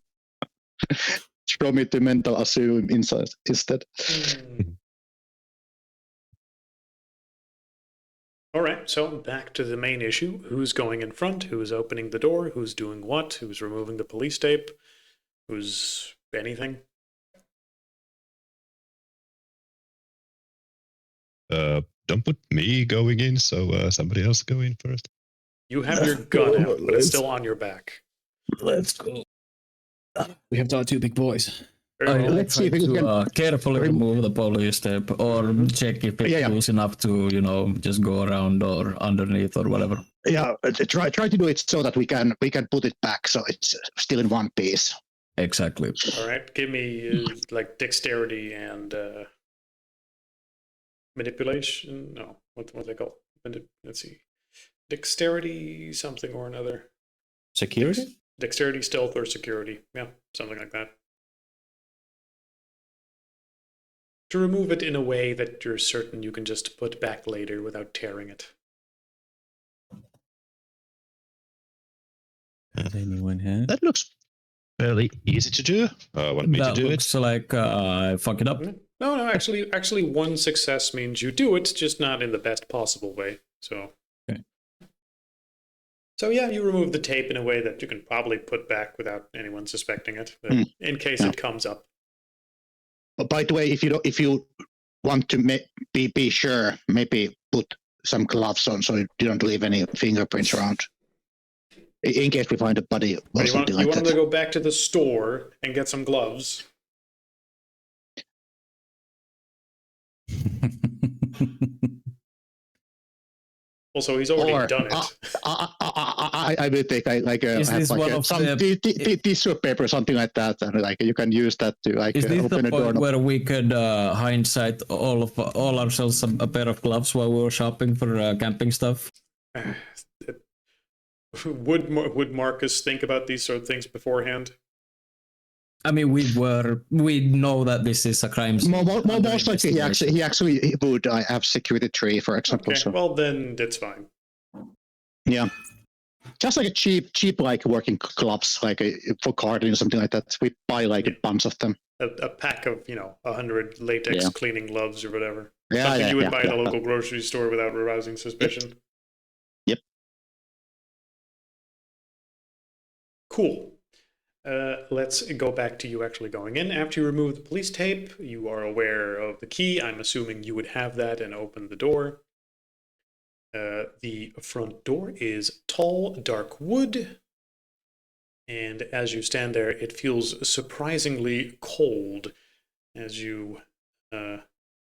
Throw me to mental asylum inside instead. All right, so back to the main issue. Who's going in front? Who's opening the door? Who's doing what? Who's removing the police tape? Who's anything? Don't put me going in, so somebody else go in first. You have your gun out, but it's still on your back. Let's go. We have our two big boys. Let's see if we can carefully remove the police tape or check if it's loose enough to, just go around or underneath or whatever. Yeah, try to do it so that we can put it back so it's still in one piece. Exactly. All right, give me like dexterity and manipulation. No, what they call? Let's see, dexterity something or another. Security? Dexterity, stealth, or security. Yeah, something like that. To remove it in a way that you're certain you can just put back later without tearing it. Does anyone have? That looks fairly easy to do. Want me to do it? Looks like I fuck it up. No. Actually, one success means you do it, just not in the best possible way. So. Okay. So yeah, you remove the tape in a way that you can probably put back without anyone suspecting it, in case it comes up. But by the way, if you want to be sure, maybe put some gloves on so you don't leave any fingerprints around, in case we find a body or something like that. You want them to go back to the store and get some gloves. Also, he's already done it. I will take some tissue paper or something like that, and like you can use that to like is this open the a door. point where we could hindsight all ourselves a pair of gloves while we were shopping for camping stuff? Would Marcus think about these sort of things beforehand? I mean, we know that this is a crime scene. Most likely, he actually would. I have security tree, for example. Okay, so. well then it's fine. Yeah, just like a cheap like working gloves, like for gardening or something like that. We buy like a bunch of them. A pack of 100 latex cleaning gloves or whatever. Yeah, something you would buy at a local grocery store without arousing suspicion. Yep. Cool. Let's go back to you actually going in. After you remove the police tape, you are aware of the key. I'm assuming you would have that and open the door. The front door is tall, dark wood. And as you stand there, it feels surprisingly cold as you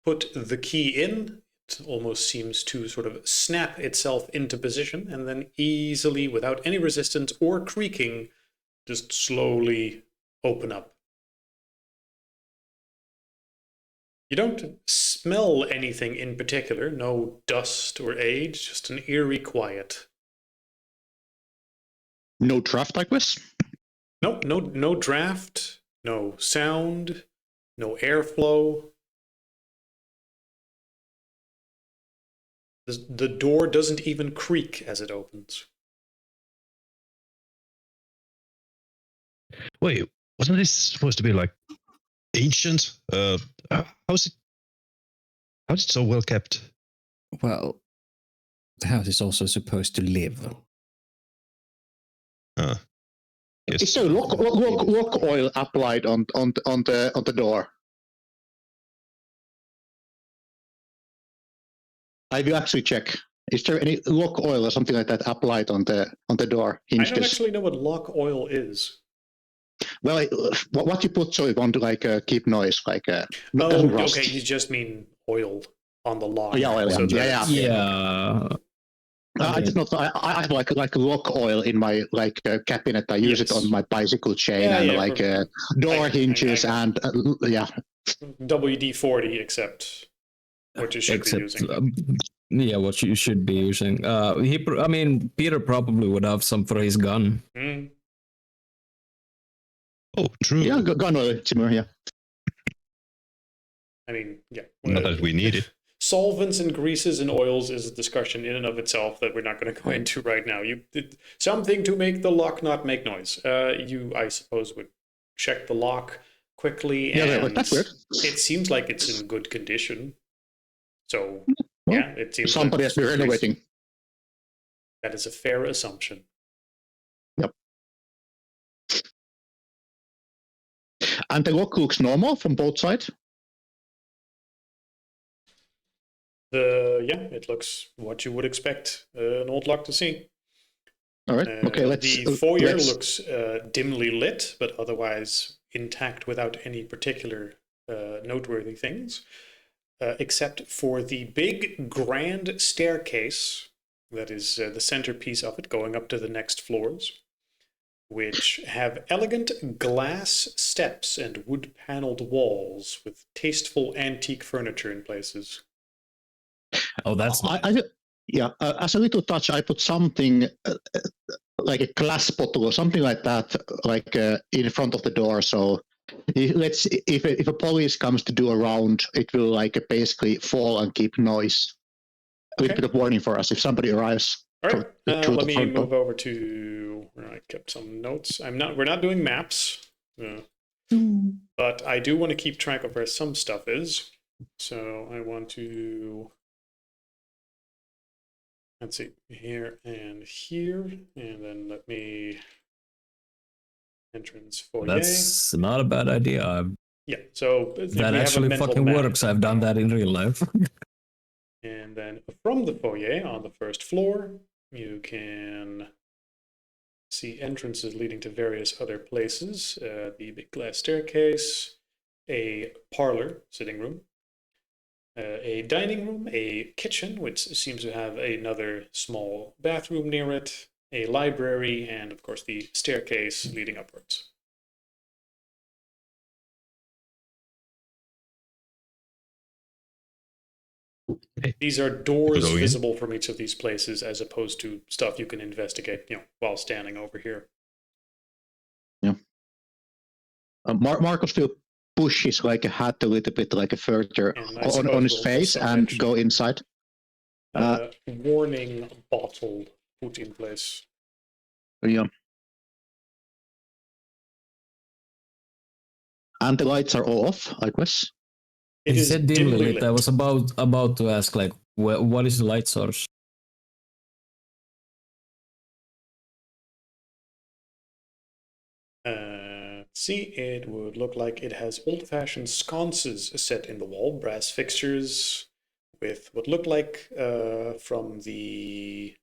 put the key in. It almost seems to sort of snap itself into position and then easily, without any resistance or creaking, just slowly open up. You don't smell anything in particular, no dust or age, just an eerie quiet. No draft, I guess? No draft, no sound, no airflow. The door doesn't even creak as it opens. Wait, wasn't this supposed to be like ancient? How's it so well kept? Well, the house is also supposed to live. Yes. Is there lock oil applied on the door? I will actually check. Is there any lock oil or something like that applied on the door hinges? I don't actually know what lock oil is. Well, what you put so you want to like keep noise, like rust. Okay, you just mean oil on the lock. Oh, yeah, oil. So Yeah. I did not. I have like lock oil in my cabinet. I use it on my bicycle chain and door hinges and yeah. WD-40, except what you should be using. Yeah, what you should be using. Peter probably would have some for his gun. Mm. Oh, true. Yeah, gun oil, Timur. Yeah. I mean, yeah. Not that we need it. Solvents and greases and oils is a discussion in and of itself that we're not going to go into right now. You did something to make the lock not make noise. You, I suppose, would check the lock quickly. And that's weird. It seems like it's in good condition. So, well, it seems somebody has been renovating. That is a fair assumption. Yep. And the lock looks normal from both sides. It looks what you would expect an old lock to see. All right. Okay. The foyer looks dimly lit, but otherwise intact without any particular noteworthy things, except for the big grand staircase that is the centerpiece of it, going up to the next floors, which have elegant glass steps and wood-paneled walls with tasteful antique furniture in places. Oh, that's nice. As a little touch, I put something like a glass bottle or something like that, in front of the door. So if a police comes to do a round, it will basically fall and keep noise. A little bit of warning for us if somebody arrives. All right, let me move over to where I kept some notes. We're not doing maps, but I do want to keep track of where some stuff is. So I want to. Let's see, here, and then let me entrance foyer. That's not a bad idea. Yeah, so that actually fucking works. I've done that in real life. And then from the foyer on the first floor, you can see entrances leading to various other places. The big glass staircase, a parlor, sitting room, a dining room, a kitchen, which seems to have another small bathroom near it, a library, and of course the staircase leading upwards. These are doors visible from each of these places as opposed to stuff you can investigate, while standing over here. Yeah. Marcus will push his a hat a little bit further on his face and go inside. Warning bottle put in place. Yeah. And the lights are all off, I guess. It is dimly lit. I was about to ask, what is the light source? See, it would look like it has old-fashioned sconces set in the wall, brass fixtures with what looked like from the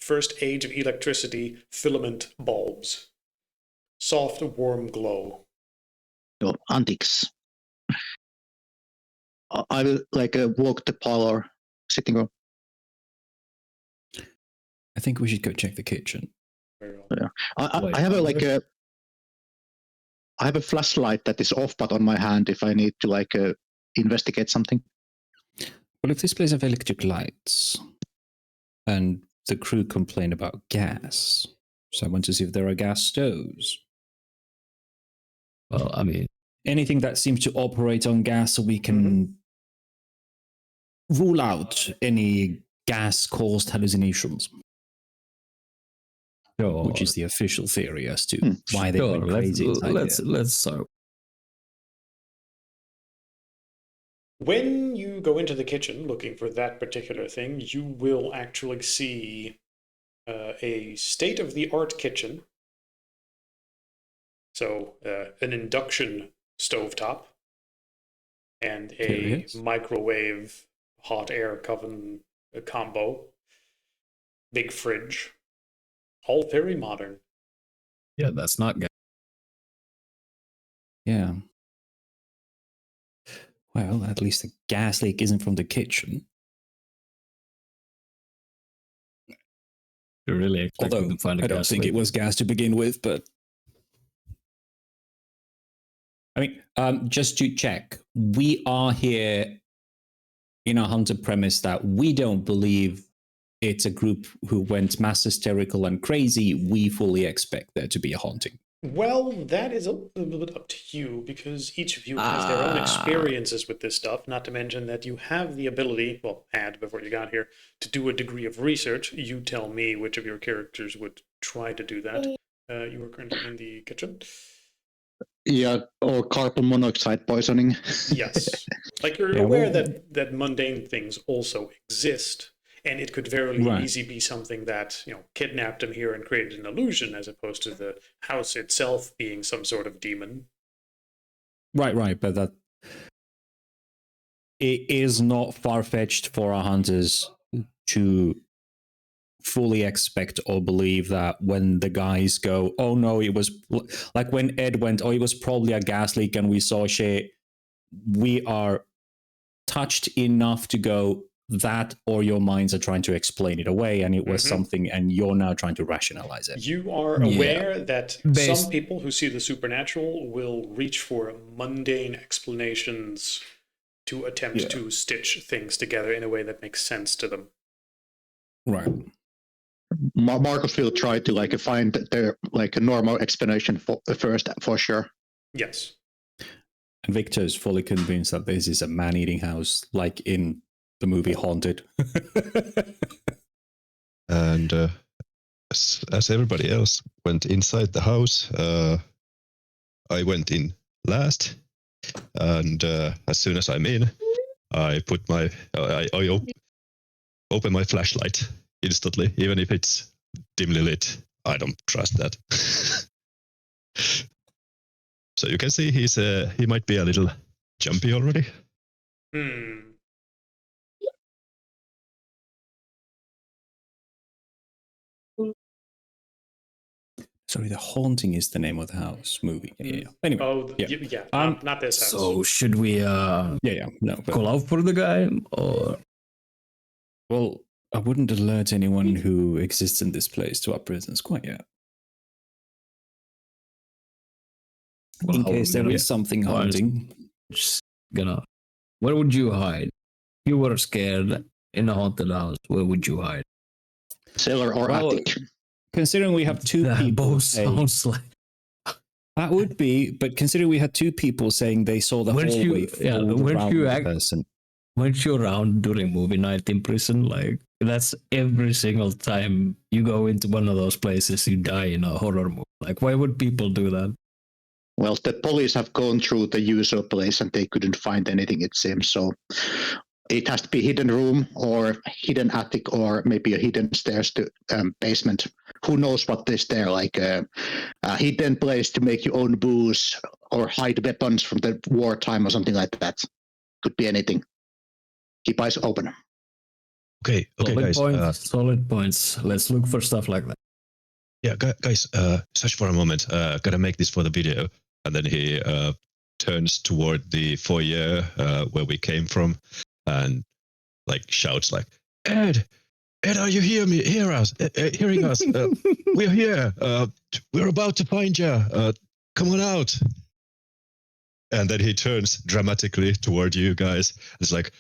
first age of electricity, filament bulbs. Soft, warm glow. No, antiques. I will walk the parlor, sitting room. I think we should go check the kitchen. Yeah. I have I have a flashlight that is off, but on my hand if I need to investigate something. Well, if this place have electric lights, and the crew complain about gas, so I want to see if there are gas stoves. Well, I mean, anything that seems to operate on gas, so we can rule out any gas-caused hallucinations. Sure. Which is the official theory as to why they went crazy inside Let's start. When you go into the kitchen looking for that particular thing, you will actually see a state-of-the-art kitchen. So an induction stovetop and a microwave hot air oven combo, big fridge, all very modern. Yeah, that's not gas. Yeah. Well, at least the gas leak isn't from the kitchen. You're really expecting to find a gas leak. I don't think it was gas to begin with, but I mean, just to check, we are here in a hunter premise that we don't believe it's a group who went mass hysterical and crazy. We fully expect there to be a haunting. Well, that is a little bit up to you, because each of you has their own experiences with this stuff, not to mention that you have the ability, well, had before you got here, to do a degree of research. You tell me which of your characters would try to do that. You are currently in the kitchen. Yeah, or carbon monoxide poisoning. Yes. Like, you're aware that mundane things also exist, and it could very easily be something that, kidnapped him here and created an illusion, as opposed to the house itself being some sort of demon. Right, but that it is not far-fetched for our hunters to fully expect or believe that when the guys go, oh no, it was like when Ed went, oh, it was probably a gas leak and we saw shit, we are touched enough to go, that or your minds are trying to explain it away and it was something and you're now trying to rationalize it. You are aware that some people who see the supernatural will reach for mundane explanations to attempt to stitch things together in a way that makes sense to them. Right. Marcus will try to find a normal explanation first, for sure. Yes. And Victor is fully convinced that this is a man-eating house, like in the movie Haunted. And as everybody else went inside the house, I went in last. And as soon as I'm in, I put I open my flashlight instantly, even if it's dimly lit. I don't trust that. So you can see he might be a little jumpy already. Sorry, The Haunting is the name of the house movie. Yeah. Anyway. Oh, not this house. So should we call out for the guy or? Well, I wouldn't alert anyone who exists in this place to our presence quite yet. Well, in case there is something haunting. Just where would you hide? If you were scared in a haunted house, where would you hide? Cellar or attic? Considering we have two people both sounds like that would be, but considering we had two people saying they saw the hallway weren't you around during movie night in prison? Like, that's every single time you go into one of those places, you die in a horror movie. Like, why would people do that? Well, the police have gone through the usual place and they couldn't find anything, it seems. So it has to be hidden room or hidden attic or maybe a hidden stairs to basement. Who knows what is there, like a hidden place to make your own booze or hide weapons from the wartime or something like that. Could be anything. Keep eyes open. Okay, guys. Solid points. Let's look for stuff like that. Yeah, guys, search for a moment. Gotta make this for the video. And then he turns toward the foyer where we came from, and like shouts like, Ed, are you hearing us? We're here. We're about to find you. Come on out. And then he turns dramatically toward you guys. It's like,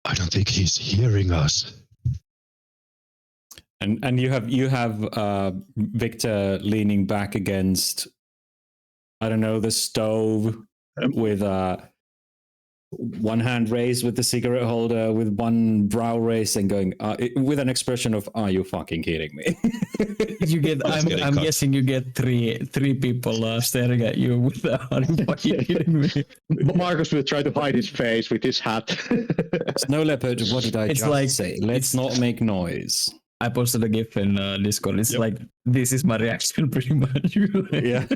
I don't think he's hearing us. And you have Victor leaning back against, I don't know, the stove with one hand raised with the cigarette holder, with one brow raised, and going with an expression of, "Are you fucking kidding me?" You get. I'm guessing you get three people staring at you with "Are you fucking kidding me?" Marcus will try to hide his face with his hat. Snow leopard. What did I just say? Let's not make noise. I posted a GIF in Discord. It's like, this is my reaction pretty much. Yeah.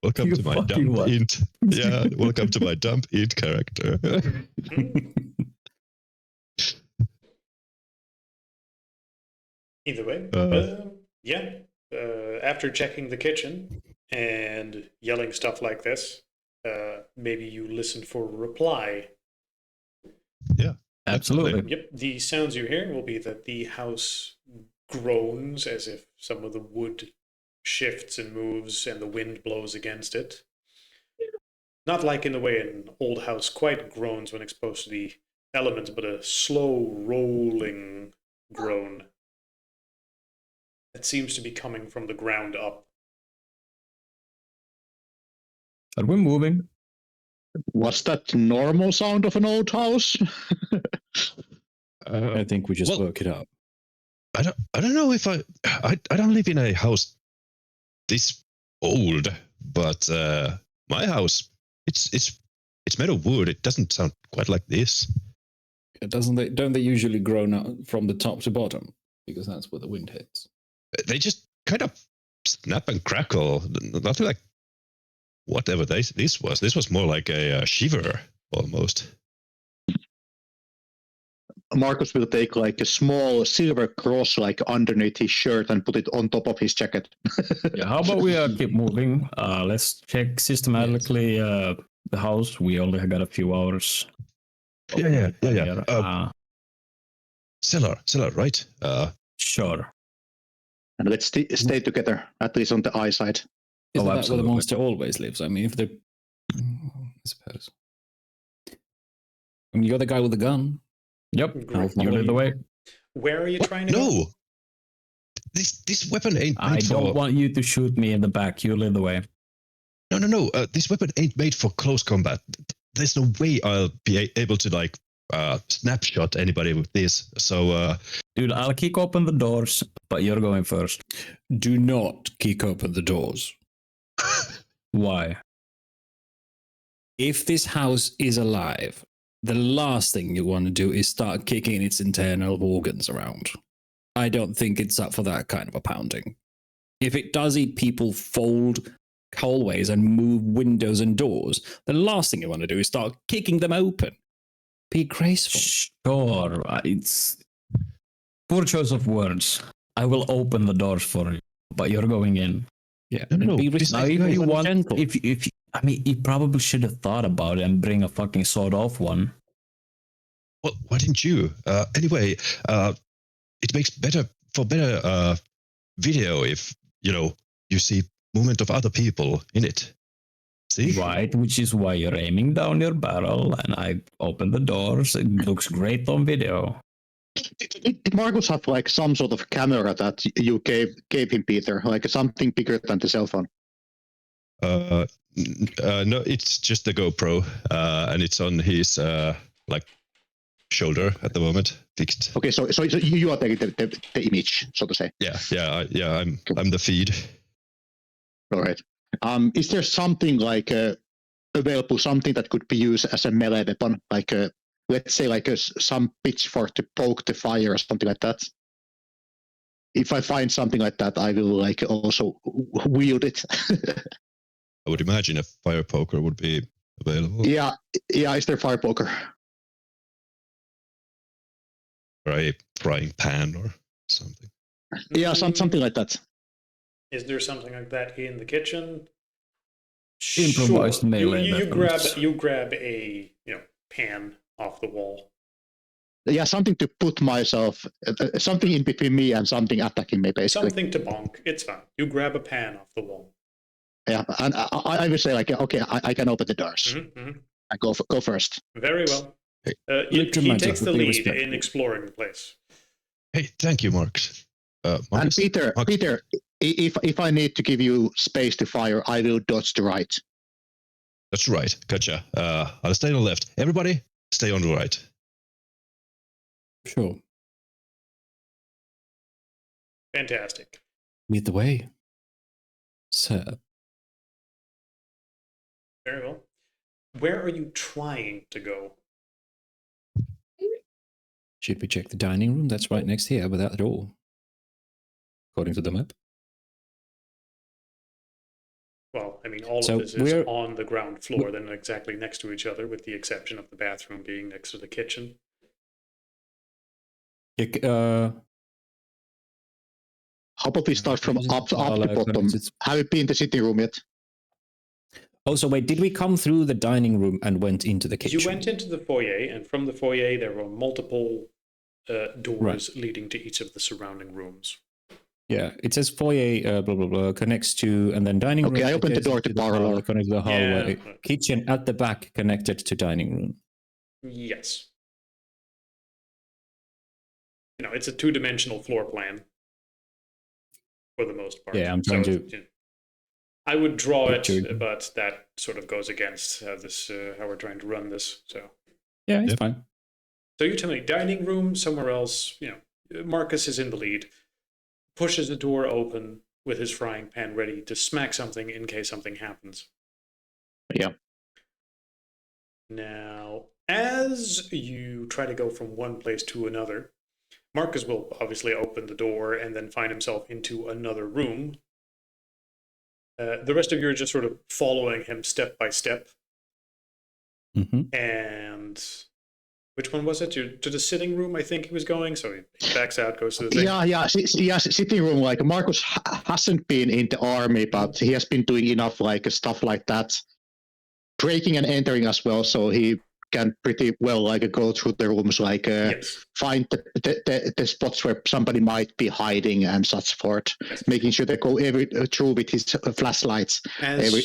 Welcome to my dump int. Yeah, welcome to my dump int character. Either way, after checking the kitchen and yelling stuff like this, maybe you listen for a reply. Yeah, absolutely. Yep, the sounds you hear will be that the house groans as if some of the wood shifts and moves and the wind blows against it. Not like in the way an old house quite groans when exposed to the elements, but a slow rolling groan that seems to be coming from the ground up. Are we moving? Was that normal sound of an old house? I think we just woke it up. I don't know if I don't live in a house this old, but my house it's made of wood. It doesn't sound quite like this. Don't they usually groan out from the top to bottom, because that's where the wind hits? They just kind of snap and crackle. Nothing like whatever this was. This was more like a shiver almost. Marcus will take like a small silver cross like underneath his shirt and put it on top of his jacket. Yeah, how about we keep moving? Let's check systematically the house. We only got a few hours. Yeah. Cellar, right? Sure. And let's stay together, at least on the eye side. Isn't that where the monster always lives? I mean, if they're... I suppose. I mean, you're the guy with the gun. Yep, you lead the way. Where are you trying to go? No! This weapon ain't made I don't want you to shoot me in the back. You lead the way. No. This weapon ain't made for close combat. There's no way I'll be able to, like, snapshot anybody with this. So, dude, I'll kick open the doors, but you're going first. Do not kick open the doors. Why? If this house is alive, the last thing you want to do is start kicking its internal organs around. I don't think it's up for that kind of a pounding. If it does eat people, fold hallways and move windows and doors, the last thing you want to do is start kicking them open. Be graceful. Sure, it's poor choice of words. I will open the doors for you, but you're going in. Yeah, no. Now, if you want, if I mean, you probably should have thought about it and bring a fucking sawed-off one. Well, why didn't you? Anyway, it makes better video if you see movement of other people in it. See? Right, which is why you're aiming down your barrel, and I open the doors. It looks great on video. Did Marcus have like some sort of camera that you gave him, Peter? Like something bigger than the cell phone? No, it's just the GoPro, and it's on his shoulder at the moment, fixed. Okay, so you are taking the image, so to say. Yeah. I'm the feed. All right. Is there something like available, something that could be used as a melee weapon, like let's say like some pitchfork to poke the fire or something like that? If I find something like that, I will like also wield it. I would imagine a fire poker would be available. Yeah, is there fire poker? Or a frying pan or something. Yeah, something like that. Is there something like that in the kitchen? Improvised melee weapons. You grab a pan off the wall. Yeah, something to put myself, something in between me and something attacking me, basically. Something to bonk. It's fine. You grab a pan off the wall. Yeah, and I would say, like, okay, I can open the doors. I go first. Very well. Hey, he takes the lead in exploring the place. Hey, thank you, Marcus. And Peter, if I need to give you space to fire, I will dodge to right. That's right. Gotcha. I'll stay on the left. Everybody, stay on the right. Sure. Fantastic. Lead the way, sir. Very well. Where are you trying to go? Should we check the dining room? That's right next here, without a door. According to the map. Well, I mean, all of this is on the ground floor, then exactly next to each other, with the exception of the bathroom being next to the kitchen. How about we start from up to bottom? Have you been in the sitting room yet? Oh, so wait, did we come through the dining room and went into the kitchen? You went into the foyer, and from the foyer there were multiple doors leading to each of the surrounding rooms. Yeah, it says foyer, blah, blah, blah, connects to, and then dining room. Okay, I opened the door to parlor. Connected to the hallway. Yeah. Kitchen at the back, connected to dining room. Yes. It's a two-dimensional floor plan for the most part. Yeah, I'm trying to... I would draw it, but that sort of goes against how we're trying to run this. So yeah, it's fine. So you tell me, dining room, somewhere else. Marcus is in the lead. Pushes the door open with his frying pan ready to smack something in case something happens. Yeah. Now, as you try to go from one place to another, Marcus will obviously open the door and then find himself into another room. The rest of you are just sort of following him step by step. Mm-hmm. And which one was it? To the sitting room, I think he was going. So he backs out, goes to the thing. Yeah, sitting room. Like, Marcus hasn't been in the army, but he has been doing enough stuff like that, breaking and entering as well. So he can pretty well go through the rooms, find the spots where somebody might be hiding and such forth, making sure they go through with his flashlights every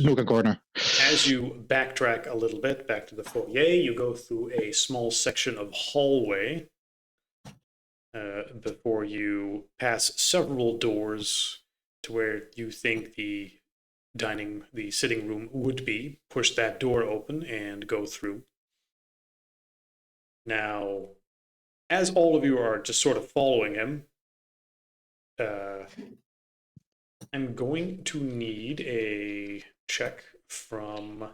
nook and corner. As you backtrack a little bit back to the foyer, you go through a small section of hallway before you pass several doors to where you think the sitting room would be. Push that door open and go through. Now, as all of you are just sort of following him, I'm going to need a check from,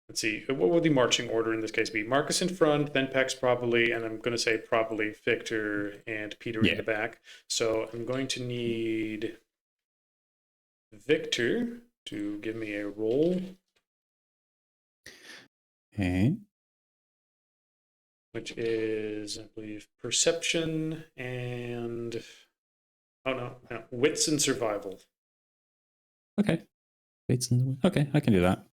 let's see, what would the marching order in this case be? Marcus in front, then Pex probably, and I'm going to say probably Victor and Peter in the back. So I'm going to need Victor to give me a roll. Okay. Which is, I believe, perception and wits and survival. Okay. Okay, I can do that.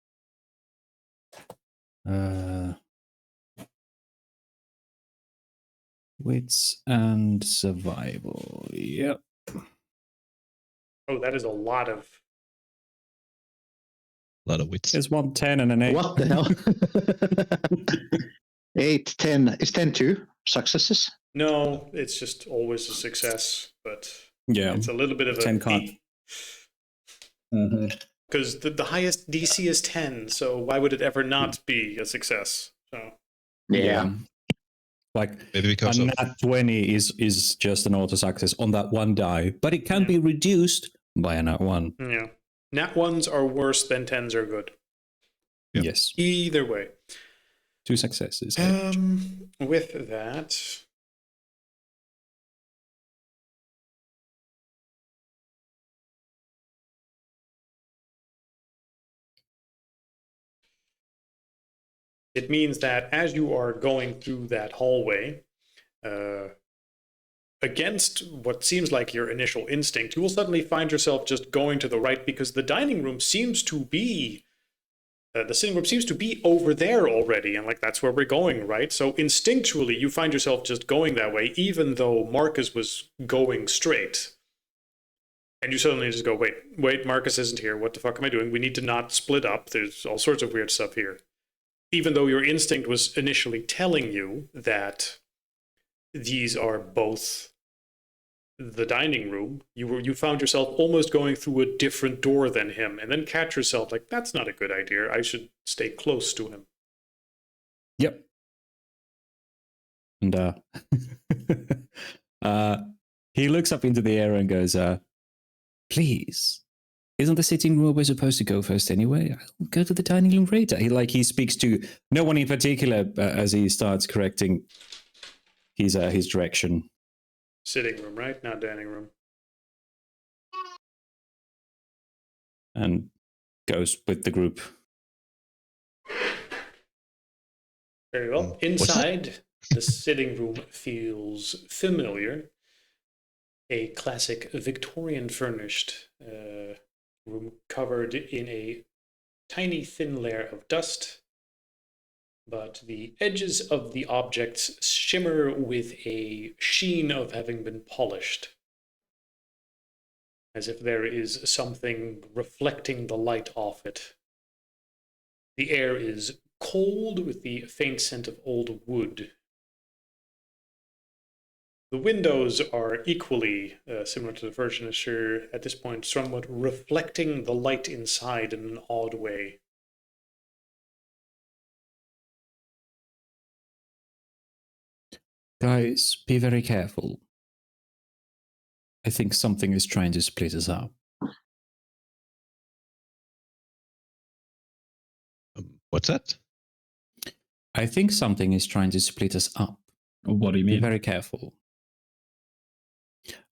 Wits and survival. Yep. Oh, that is a lot of wits. There's 1 10 and an 8. What the hell? 8, 10. Is 10 2 successes? No, it's just always a success, but yeah, it's a little bit of 10 can't. Because the highest DC is 10, so why would it ever not be a success? So yeah. Like maybe because a nat 20 is just an auto success on that one die, but it can be reduced by a nat 1. Yeah. Nat 1s are worse than 10s are good. Yeah. Yes. Either way. 2 successes. With that, it means that as you are going through that hallway, against what seems like your initial instinct, you will suddenly find yourself just going to the right because the dining room seems to be, the sitting room seems to be over there already, and like that's where we're going, right? So instinctually, you find yourself just going that way, even though Marcus was going straight. And you suddenly just go, wait, Marcus isn't here. What the fuck am I doing? We need to not split up. There's all sorts of weird stuff here. Even though your instinct was initially telling you that these are both the dining room, you found yourself almost going through a different door than him, and then catch yourself like, that's not a good idea. I should stay close to him. Yep. And he looks up into the air and goes, please, isn't the sitting room we're supposed to go first anyway? I'll go to the dining room later. He speaks to no one in particular as he starts correcting his direction. Sitting room, right? Not dining room. And goes with the group. Very well. Inside, the sitting room feels familiar. A classic Victorian furnished room covered in a tiny thin layer of dust, but the edges of the objects shimmer with a sheen of having been polished, as if there is something reflecting the light off it. The air is cold with the faint scent of old wood. The windows are equally similar to the furniture at this point, somewhat reflecting the light inside in an odd way. Guys, be very careful. I think something is trying to split us up. What's that? I think something is trying to split us up. What do you mean? Be very careful.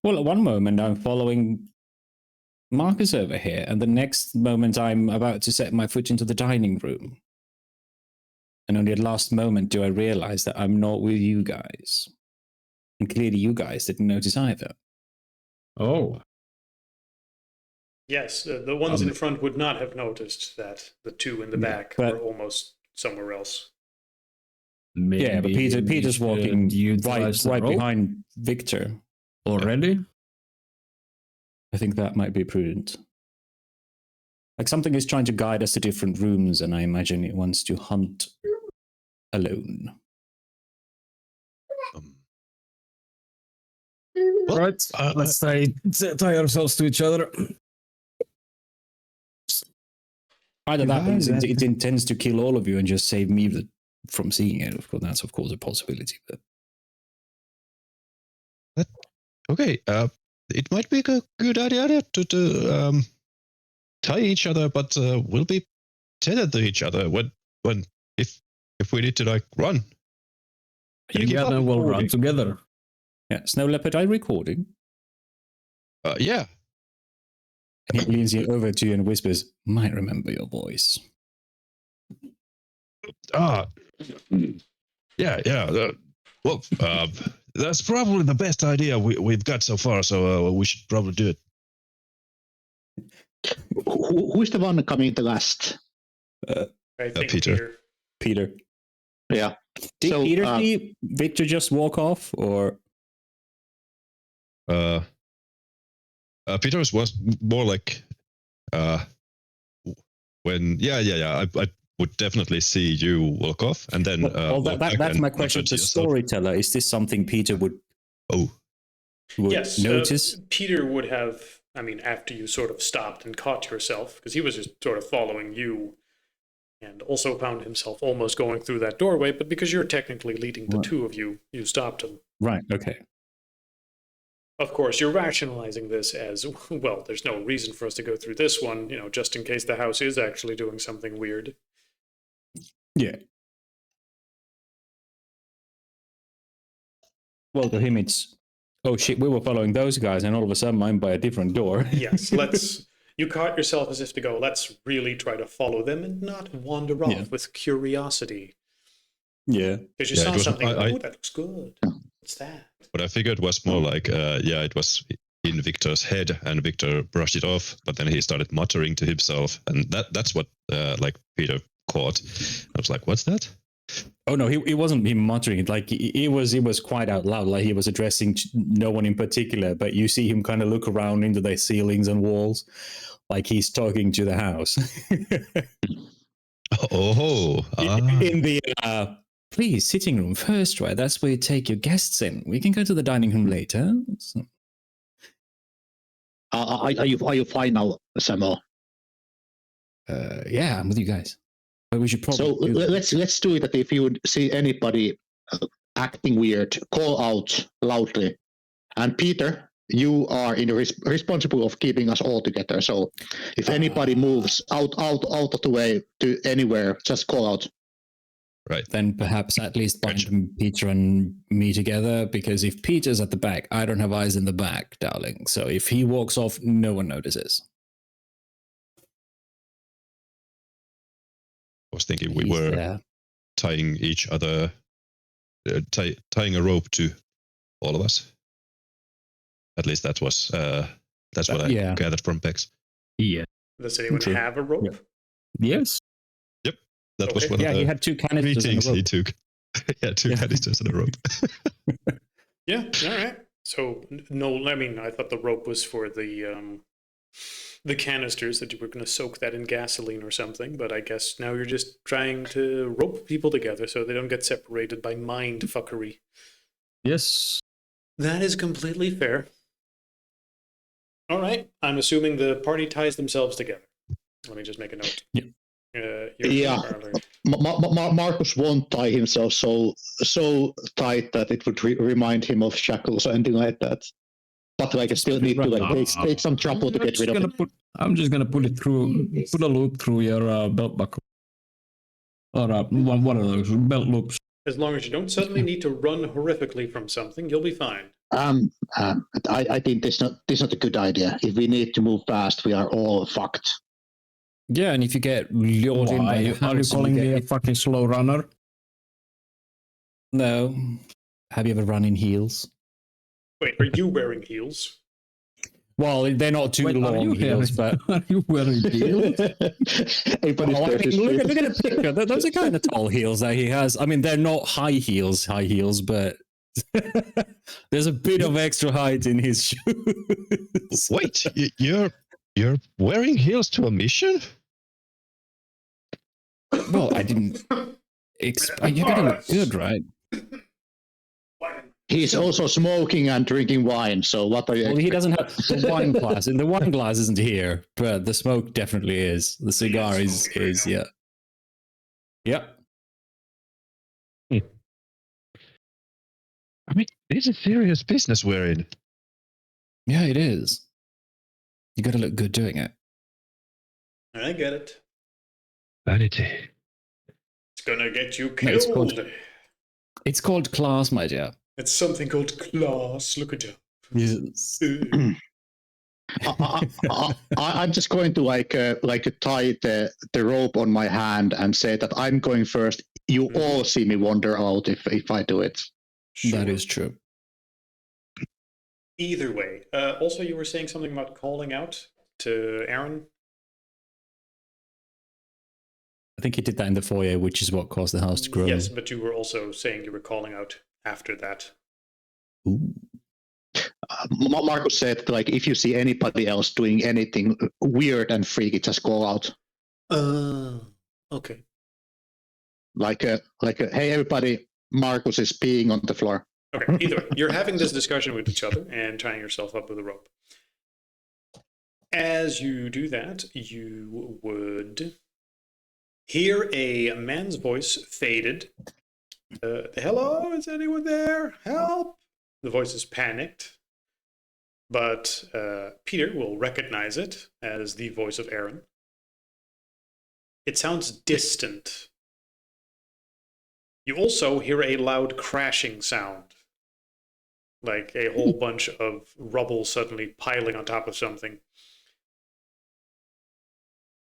Well, at one moment I'm following Marcus over here, and the next moment I'm about to set my foot into the dining room. And only at the last moment do I realize that I'm not with you guys. And clearly you guys didn't notice either. Oh. Yes, the ones in front would not have noticed that the two in the back were almost somewhere else. Maybe yeah, but Peter's walking right behind Victor. Already? I think that might be prudent. Like something is trying to guide us to different rooms, and I imagine it wants to hunt alone. Well, right, let's tie ourselves to each other. Either that means it intends to kill all of you and just save me from seeing it. Of course, that's of course a possibility. But okay, it might be a good idea to tie each other, but we'll be tethered to each other if we need to like run. Yeah, then we'll run together. Yeah, Snow Leopard, are you recording? Yeah. And he leans over to you and whispers, might remember your voice. Yeah. Well, that's probably the best idea we've got so far, so we should probably do it. Who's the one coming the last? I think Peter. Yeah. Did Peter see Victor just walk off, or? Peter's was more like when I would definitely see you walk off, and then that's my question to the storyteller. Is this something Peter would notice? Peter would have, after you sort of stopped and caught yourself, because he was just sort of following you, and also found himself almost going through that doorway, but because you're technically leading the two of you, you stopped him. Right, okay. Of course, you're rationalizing this as, well, there's no reason for us to go through this one, just in case the house is actually doing something weird. Yeah. Well, to him it's, oh shit, we were following those guys, and all of a sudden I'm by a different door. Yes, you caught yourself as if to go, let's really try to follow them and not wander off with curiosity. Yeah. Because you saw something. Oh, that looks good. What's that? What I figured was more like, it was in Victor's head, and Victor brushed it off, but then he started muttering to himself, and that's what Peter caught. I was like, what's that? Oh no, it wasn't him muttering it. Like it was quite out loud. Like he was addressing no one in particular, but you see him kind of look around into the ceilings and walls, like he's talking to the house. In the please sitting room first, right? That's where you take your guests in. We can go to the dining room later. So. Are you fine now, Samuel? Yeah, I'm with you guys. But we should probably. So let's do it. That if you would see anybody acting weird, call out loudly. And Peter, you are responsible of keeping us all together. So if anybody moves out of the way to anywhere, just call out. Right. Then perhaps at least bind Peter and me together, because if Peter's at the back, I don't have eyes in the back, darling. So if he walks off, no one notices. I was thinking we were tying each other, tying a rope to all of us. At least that's what I gathered from Bex. Yeah. Does anyone have a rope? Yeah. Yes. Yep. That was one of the he had 2 canisters things he took. Yeah, 2 canisters and a rope. Yeah, all right. So, no, I mean, I thought the rope was for the canisters, that you were going to soak that in gasoline or something, but I guess now you're just trying to rope people together so they don't get separated by mind fuckery. Yes. That is completely fair. All right. I'm assuming the party ties themselves together. Let me just make a note. Yeah. Marcus won't tie himself so tight that it would remind him of shackles or anything like that. But I still need to take some trouble to get rid of it. I'm just gonna put a loop through your belt buckle, or one of those belt loops. As long as you don't suddenly need to run horrifically from something, you'll be fine. I think this is not a good idea. If we need to move fast, we are all fucked. Yeah, and if you get lured in by are you calling me a fucking slow runner? No. Have you ever run in heels? Wait, are you wearing heels? Well, they're not too long heels, but are you wearing heels? Look at the picture. Those are kind of tall heels that he has. I mean, they're not high heels, but there's a bit of extra height in his shoes. Wait, you're wearing heels to a mission? Well, I didn't expect. You gotta look good, right? He's also smoking and drinking wine, so what are you... Well, he doesn't have the wine glass, and the wine glass isn't here, but the smoke definitely is. The cigar is yeah. Yep. I mean, this is serious business we're in. Yeah, it is. You gotta look good doing it. I get it. Vanity. It's gonna get you killed. It's called class, my dear. It's something called class. Look at you. Yes. I'm just going to tie the rope on my hand and say that I'm going first. You all see me wander out if I do it. Sure. That is true. Either way. Also, you were saying something about calling out to Aaron. I think he did that in the foyer, which is what caused the house to grow. Yes, but you were also saying you were calling out after that. Ooh. Marcus said, if you see anybody else doing anything weird and freaky, just call out. Okay. Hey, everybody, Marcus is peeing on the floor. Okay, either way, you're having this discussion with each other and tying yourself up with a rope. As you do that, you would hear a man's voice faded. Hello, is anyone there? Help! The voice is panicked, but Peter will recognize it as the voice of Aaron. It sounds distant. You also hear a loud crashing sound, like a whole bunch of rubble suddenly piling on top of something.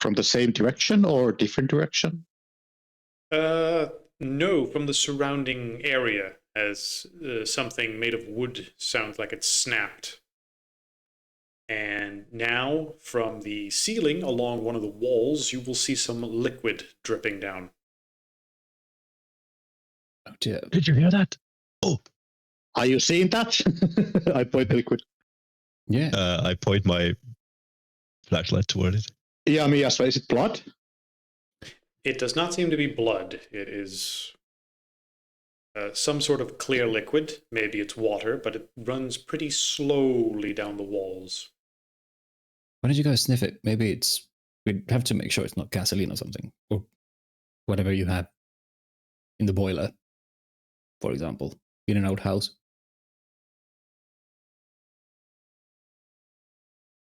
From the same direction or different direction? No, from the surrounding area, as something made of wood sounds like it's snapped. And now, from the ceiling along one of the walls, you will see some liquid dripping down. Oh dear. Did you hear that? Oh, are you seeing that? I point the liquid. Yeah. I point my flashlight toward it. Yeah, me as well. Is it blood? It does not seem to be blood. It is some sort of clear liquid. Maybe it's water, but it runs pretty slowly down the walls. Why don't you guys sniff it? Maybe it's. We'd have to make sure it's not gasoline or something, or whatever you have in the boiler, for example, in an outhouse.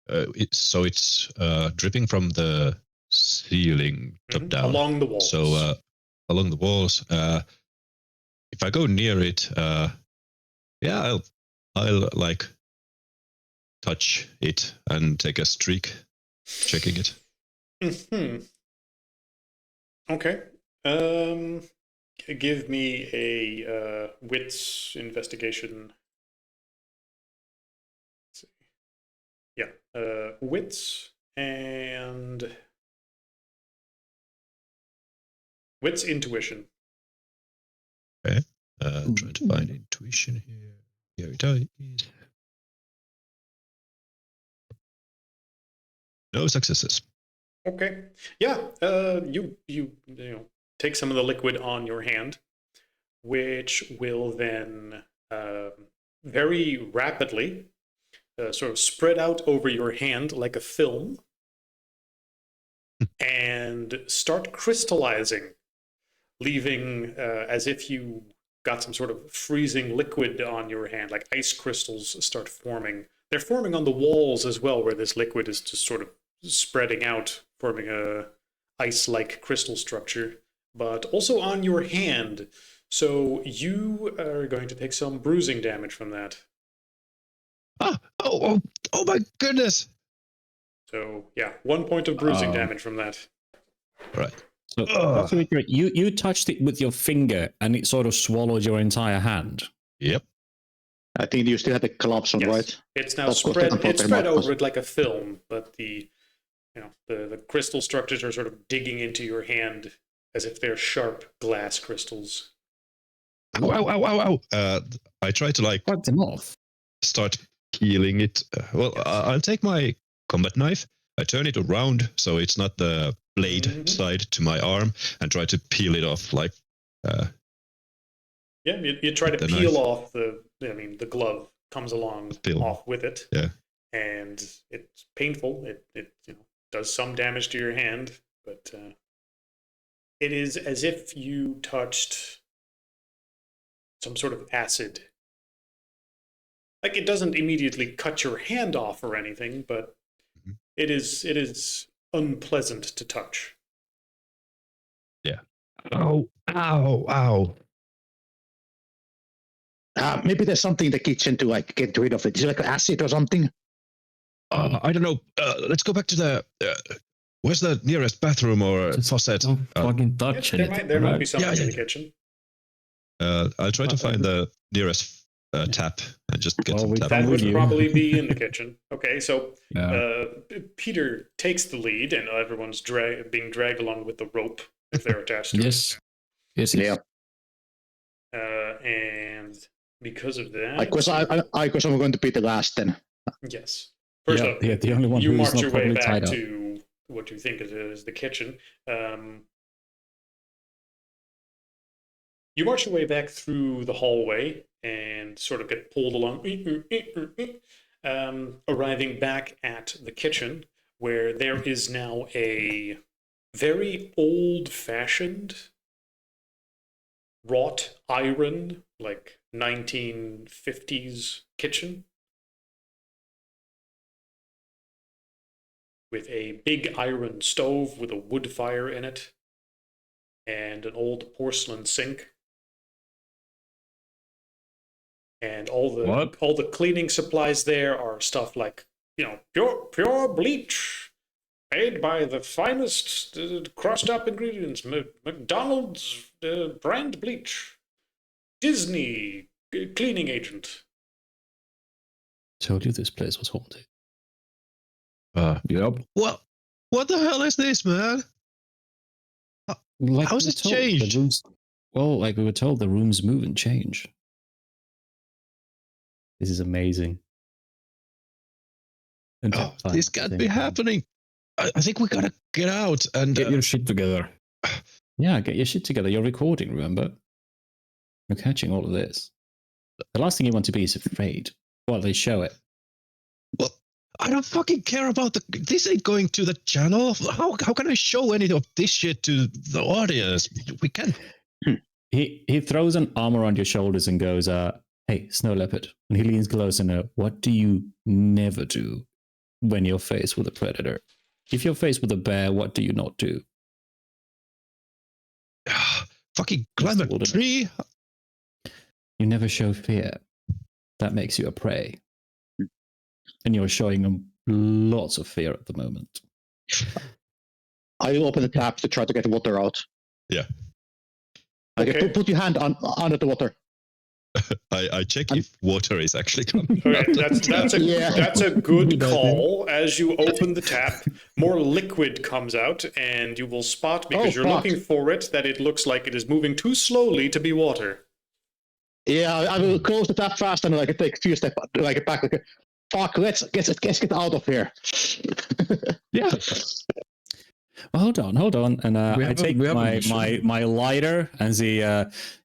It's dripping from the ceiling top down along the walls. So along the walls. If I go near it, yeah, I'll like touch it and take a streak, checking it. Okay. Give me a wits investigation. Let's see. Yeah, wits and wits intuition. Okay. Trying to find intuition here. Here it is. No successes. Okay. Yeah. You know take some of the liquid on your hand, which will then very rapidly sort of spread out over your hand like a film and start crystallizing, leaving as if you got some sort of freezing liquid on your hand, like ice crystals start forming. They're forming on the walls as well, where this liquid is just sort of spreading out, forming a ice-like crystal structure, but also on your hand. So you are going to take some bruising damage from that. Oh my goodness! So yeah, 1 point of bruising damage from that. Right. So you touched it with your finger and it sort of swallowed your entire hand. Yep. I think you still have the gloves on, right? It's now spread over it like a film, but the crystal structures are sort of digging into your hand as if they're sharp glass crystals. Ow. I try to cut them off. Start peeling it. I'll take my combat knife. I turn it around so it's not the blade side to my arm and try to peel it off like. You try to peel off the glove comes along off with it. Yeah. And it's painful. It does some damage to your hand, but it is as if you touched some sort of acid. Like, it doesn't immediately cut your hand off or anything, but it is unpleasant to touch. Yeah. Ow. Maybe there's something in the kitchen to like get rid of it. Is it like acid or something? I don't know. Let's go back to the. Where's the nearest bathroom or faucet? Don't fucking touch it. There might be something in the kitchen. I'll try to find the nearest tap and just get some tap. That would probably be in the kitchen. Okay, so Peter takes the lead, and everyone's being dragged along with the rope if they're attached to it. Yes. Yeah. And because of that, I guess I'm going to be the last then. Yes. First up, the only one you who's march not your way probably tied back up to what you think is the kitchen. You march your way back through the hallway and sort of get pulled along, arriving back at the kitchen, where there is now a very old-fashioned wrought iron, like 1950s kitchen, with a big iron stove with a wood fire in it, and an old porcelain sink. And all the cleaning supplies there are stuff like, pure bleach Made by the finest crushed up ingredients. McDonald's brand bleach. Disney cleaning agent. Told you this place was haunted. Yep. What the hell is this, man? Like how's it changed? Like we were told, the rooms move and change. This is amazing. This can't be happening. I think we gotta get out and get your shit together. Yeah, get your shit together. You're recording, remember? You're catching all of this. The last thing you want to be is afraid. Well, they show it. Well, I don't fucking care about this ain't going to the channel. How can I show any of this shit to the audience? We can't. He throws an arm around your shoulders and goes, hey, Snow Leopard. And he leans closer and what do you never do when you're faced with a predator? If you're faced with a bear, what do you not do? Fucking climb a tree. You never show fear. That makes you a prey. And you're showing them lots of fear at the moment. I will open the tap to try to get the water out. Yeah. Okay. Put your hand under the water. I check if water is actually coming. Okay, that's a good call. As you open the tap, more liquid comes out, and you will spot, because you're looking for it, that it looks like it is moving too slowly to be water. Yeah, I will close the tap fast and take a few steps back. Fuck, let's get out of here. Yeah. Well, hold on, and I take my lighter and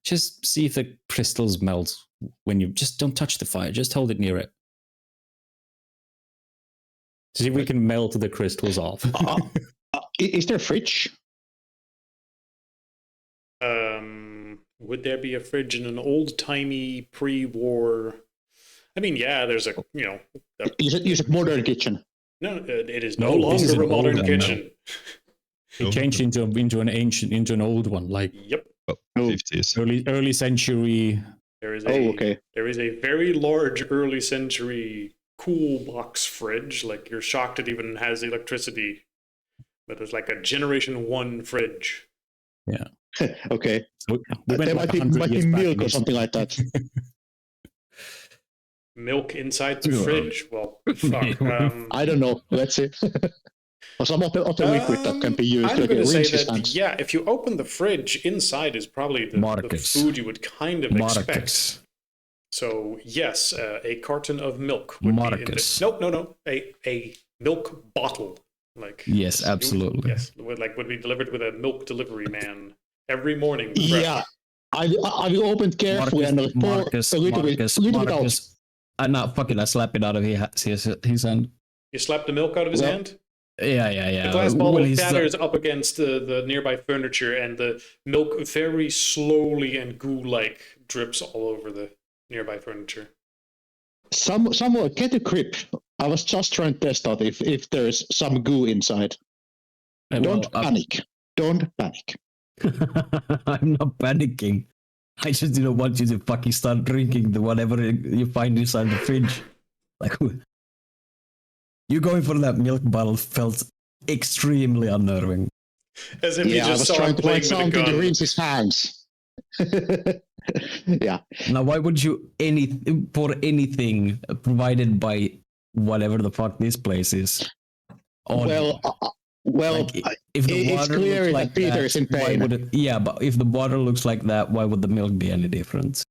just see if the crystals melt. When you just don't touch the fire, just hold it near it. See if we can melt the crystals off. Is there a fridge? Would there be a fridge in an old-timey pre-war? I mean, yeah, there's a Use a modern kitchen. No, it is no longer a modern kitchen. It changed into an old one, like yep, 50s, early century. There is a very large early century cool box fridge. Like you're shocked it even has electricity, but there's like a Generation 1 fridge. Yeah. Okay. So there might be milk or something like that. Milk inside the fridge. Well, fuck. I don't know. Let's see. Or some of the liquid that can be used. I'm going to say that, yeah, if you open the fridge, inside is probably the food you would kind of expect. So, yes, a carton of milk would be in the... No. A milk bottle. Like yes, absolutely. Would be delivered with a milk delivery man every morning. Yeah. I will open carefully and pour a little bit out. I slap it out of his hand. You slap the milk out of his hand? Yeah. The glass bottle batters up against the nearby furniture, and the milk very slowly and goo-like drips all over the nearby furniture. Someone get a grip. I was just trying to test out if there's some goo inside. Don't panic. Don't panic. I'm not panicking. I just didn't want you to fucking start drinking the whatever you find inside the fridge. Like, you going for that milk bottle felt extremely unnerving. As if he just saw him playing with a gun. To rinse his hands. Yeah. Now, why would you pour anything provided by whatever the fuck this place is? If the water looks like Peter is in pain. But if the water looks like that, why would the milk be any different?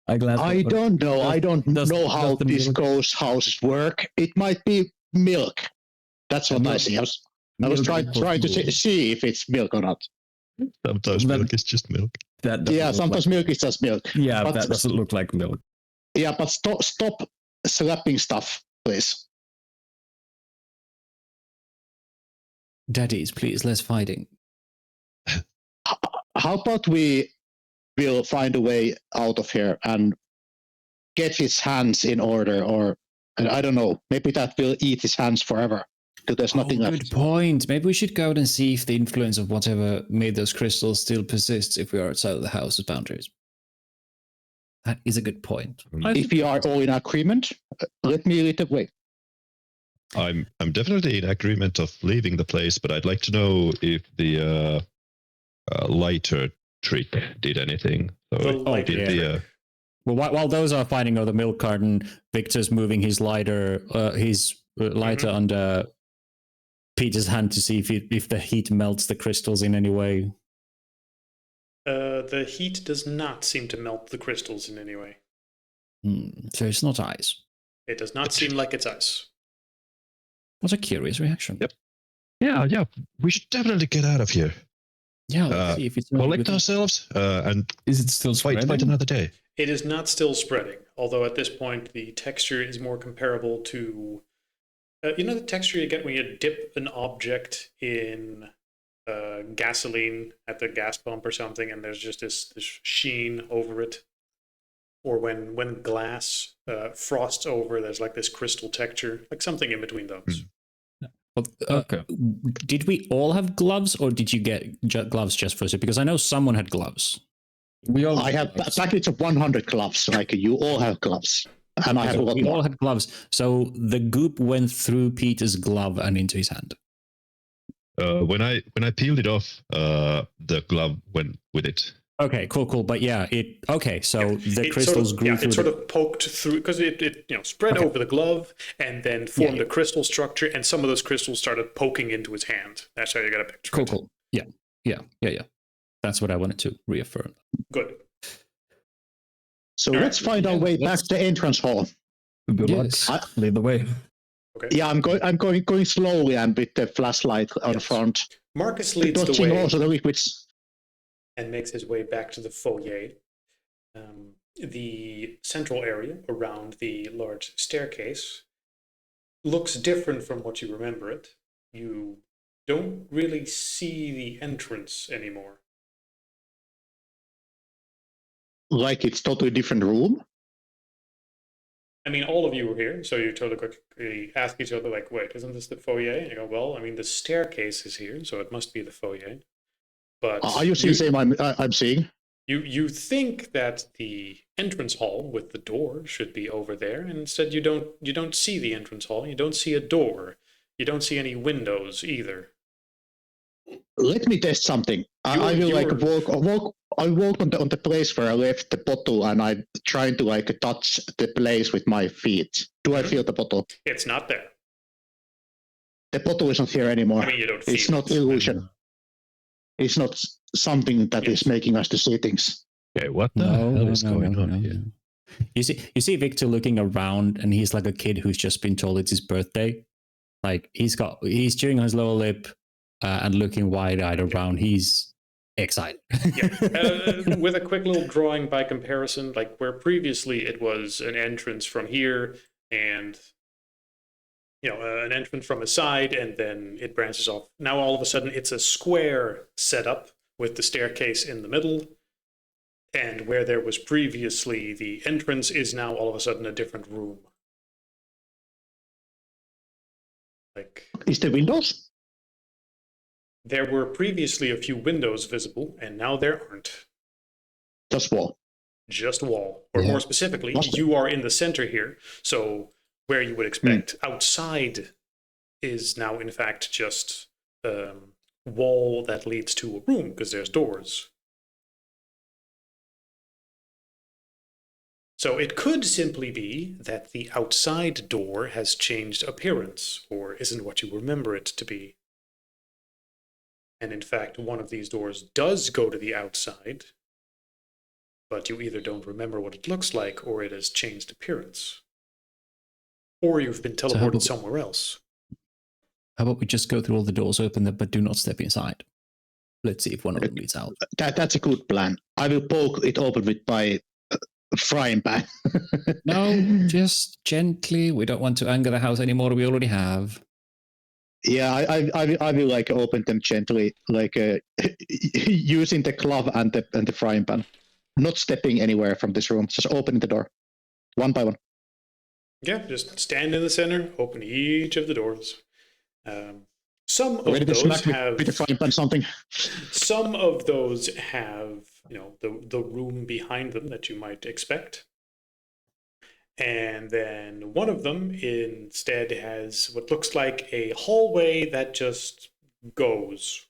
I don't know. I don't know how these ghost houses work. It might be milk. That's what I see. I was trying to see if it's milk or not. Sometimes milk is just milk. Sometimes milk is just milk. Yeah, but that doesn't look like milk. Yeah, but stop slapping stuff, please. Daddies, please, less fighting. How about we will find a way out of here and get his hands in order, or I don't know, maybe that will eat his hands forever. Because there's nothing left. Good point. Maybe we should go out and see if the influence of whatever made those crystals still persists if we are outside of the house's boundaries. That is a good point. If we are all in agreement, let me lead the way. I'm definitely in agreement of leaving the place, but I'd like to know if the lighter trick did anything. So Well, while those are fighting over the milk carton, Victor's moving his lighter under Peter's hand to see if the heat melts the crystals in any way. The heat does not seem to melt the crystals in any way. So it's not ice. It does not seem like it's ice. That's a curious reaction. Yep. Yeah. We should definitely get out of here. Yeah, let's see if it's collect ourselves and is it still fight another day. It is not still spreading, although at this point the texture is more comparable to, the texture you get when you dip an object in gasoline at the gas pump or something, and there's just this sheen over it. Or when glass frosts over, there's like this crystal texture, like something in between those. Okay. Did we all have gloves, or did you get gloves just for it? Because I know someone had gloves. I have a package of 100 gloves. Like you all have gloves, and I have a lot more. We all had gloves. So the goop went through Peter's glove and into his hand. When I peeled it off, the glove went with it. Okay, cool. But yeah, the crystals grew through. It sort of poked through because it spread over the glove and then formed a crystal structure, and some of those crystals started poking into his hand. That's how you got a picture. Cool. Yeah. That's what I wanted to reaffirm. Good. So let's find our way back to the entrance hall. Yes. Lead the way. Okay. Yeah, I'm going slowly and with the flashlight on the front. Marcus leads the way. Also the liquids. And makes his way back to the foyer. The central area around the large staircase looks different from what you remember it. You don't really see the entrance anymore. Like it's totally different room? I mean, all of you were here, so you totally quickly ask each other, like, wait, isn't this the foyer? And you go, well, I mean, the staircase is here, so it must be the foyer. But are you seeing the same I'm seeing? You think that the entrance hall with the door should be over there, and instead you don't see the entrance hall. You don't see a door. You don't see any windows either. Let me test something. I will walk on the place where I left the bottle, and I'm trying to touch the place with my feet. Do I feel the bottle? It's not there. The bottle is not here anymore. I mean, you don't feel it's not illusion. It's not something that is making us to see things. Okay, what the hell is going on here? You see Victor looking around, and he's like a kid who's just been told it's his birthday. Like he's chewing on his lower lip and looking wide-eyed around. He's excited. With a quick little drawing by comparison, like where previously it was an entrance from here and an entrance from a side, and then it branches off. Now all of a sudden it's a square setup with the staircase in the middle, and where there was previously the entrance is now all of a sudden a different room. Like, is there windows? There were previously a few windows visible, and now there aren't. Just wall. Just wall. Or more specifically, you are in the center here, so where you would expect outside is now in fact just a wall that leads to a room because there's doors. So it could simply be that the outside door has changed appearance or isn't what you remember it to be. And in fact, one of these doors does go to the outside, but you either don't remember what it looks like or it has changed appearance. Or you've been teleported somewhere else. How about we just go through all the doors, open them, but do not step inside? Let's see if one of them leads out. That's a good plan. I will poke it open with my frying pan. No, just gently. We don't want to anger the house anymore. We already have. Yeah, I will open them gently, using the glove and the frying pan. Not stepping anywhere from this room, just opening the door, one by one. Yeah, just stand in the center, open each of the doors. Some of Ready those have with the frying pan something. Some of those have, the room behind them that you might expect. And then one of them instead has what looks like a hallway that just goes.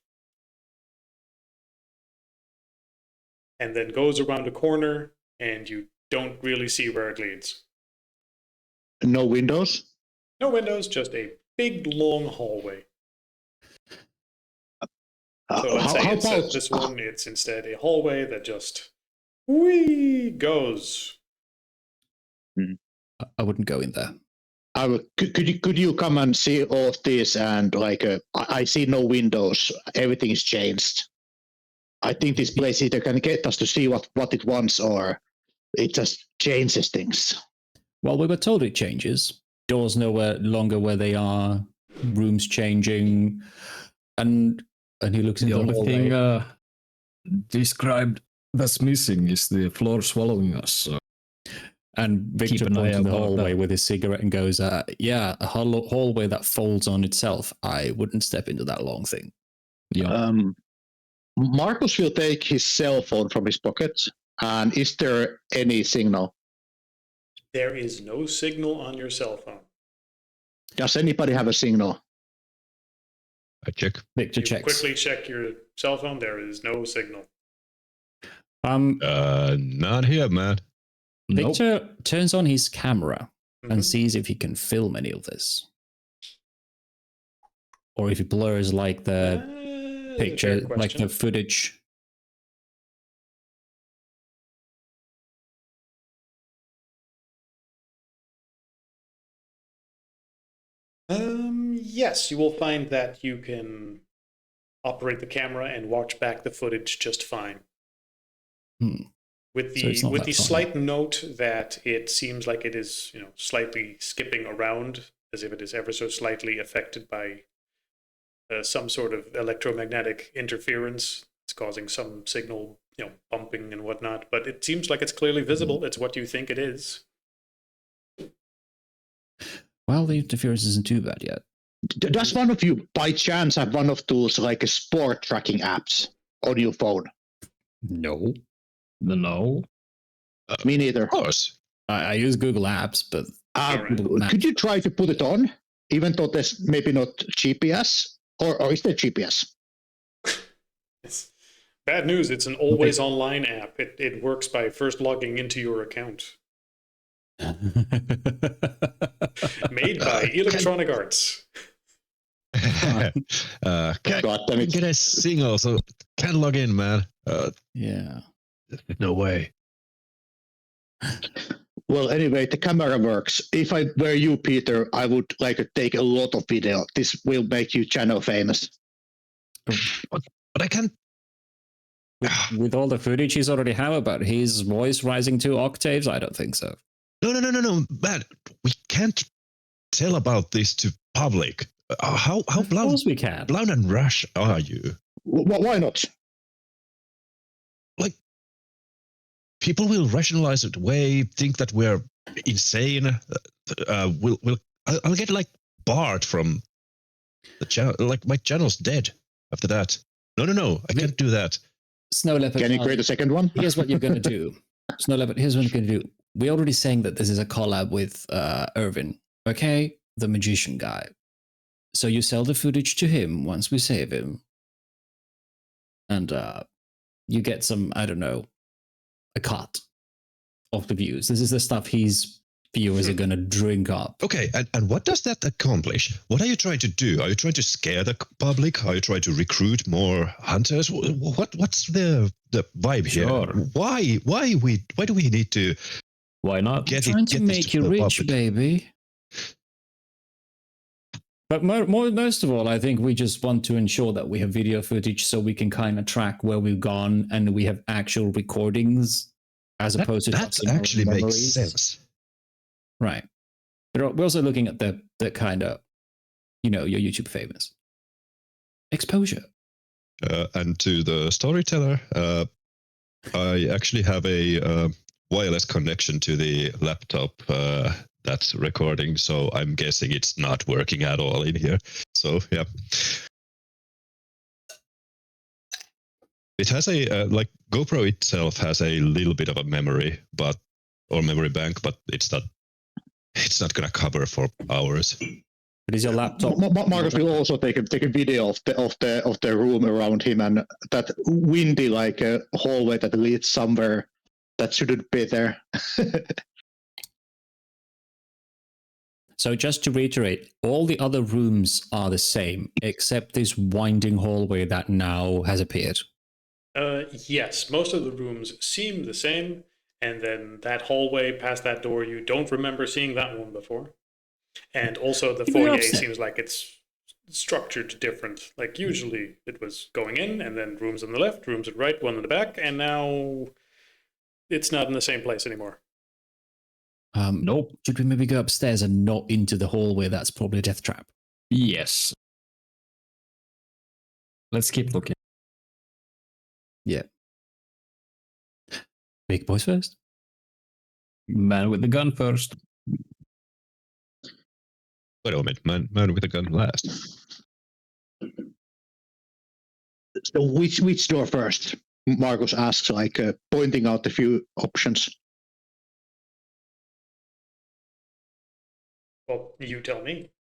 And then goes around a corner, and you don't really see where it leads. No windows? No windows, just a big, long hallway. So let's say instead of this one, it's instead a hallway that just goes. I wouldn't go in there. Could you come and see all of this and I see no windows, everything is changed. I think this place either can get us to see what it wants or it just changes things. Well, we were told it changes. Doors no longer where they are, rooms changing, and he looks into the only hallway. thing described that's missing is the floor swallowing us. So. And Victor points in the hallway with his cigarette and goes, yeah, a hallway that folds on itself. I wouldn't step into that long thing. Yeah. Marcus will take his cell phone from his pocket. And is there any signal? There is no signal on your cell phone. Does anybody have a signal? I check. Victor checks. Quickly check your cell phone. There is no signal. Not here, man. Victor turns on his camera and sees if he can film any of this. Or if he blurs like the picture, like the footage. Yes, you will find that you can operate the camera and watch back the footage just fine. With the slight note that it seems like it is, slightly skipping around as if it is ever so slightly affected by some sort of electromagnetic interference. It's causing some signal, bumping and whatnot, but it seems like it's clearly visible. It's what you think it is. Well, the interference isn't too bad yet. Does one of you, by chance, have one of those like a sport tracking apps on your phone? No. No. Me neither. Of course. I use Google Apps, but... Could you try to put it on, even though there's maybe not GPS? Or is there GPS? It's bad news. It's an always online app. It works by first logging into your account. Made by Electronic Arts. Get a signal, so can't log in, man. Yeah. No way. Well, anyway, the camera works. If I were you, Peter, I would like to take a lot of video. This will make you channel famous. But I can't. With all the footage he's already have about his voice rising 2 octaves, I don't think so. No, man. We can't tell about this to public. How of course we can. Blind and rash are you? Why not? Like, people will rationalize it away, think that we're insane. I'll get like barred from the channel. Like my channel's dead after that. No, I can't do that. Snow Leopard. Can you create a second one? Here's what you're going to do. Snow Leopard, here's what you're going to do. We're already saying that this is a collab with Irvin, okay? The magician guy. So you sell the footage to him once we save him. And you get some, I don't know, a cut of the views. This is the stuff his viewers are going to drink up. Okay, and what does that accomplish? What are you trying to do? Are you trying to scare the public? Are you trying to recruit more hunters? What's the vibe here? Why do we need to? Why not? Trying to make you rich, baby. But most of all, I think we just want to ensure that we have video footage so we can kind of track where we've gone and we have actual recordings as opposed to that actually makes sense. Right. But we're also looking at the kind of, your YouTube famous exposure. And to the storyteller, I actually have a wireless connection to the laptop that's recording, so I'm guessing it's not working at all in here. So yeah, it has a like GoPro itself has a little bit of a memory, or memory bank, but it's not it's not gonna cover for hours. But is your laptop? Marcus will also take a video of the room around him and that windy like hallway that leads somewhere that shouldn't be there. So just to reiterate, all the other rooms are the same, except this winding hallway that now has appeared. Yes, most of the rooms seem the same, and then that hallway past that door, you don't remember seeing that one before. And also the foyer seems like it's structured different. Like usually it was going in, and then rooms on the left, rooms on the right, one in the back, and now it's not in the same place anymore. Nope. Should we maybe go upstairs and not into the hallway? That's probably a death trap. Yes. Let's keep looking. Yeah. Big boys first. Man with the gun first. Wait a minute, man with a gun last. So which door first? Marcus asks, like pointing out a few options. Well, you tell me.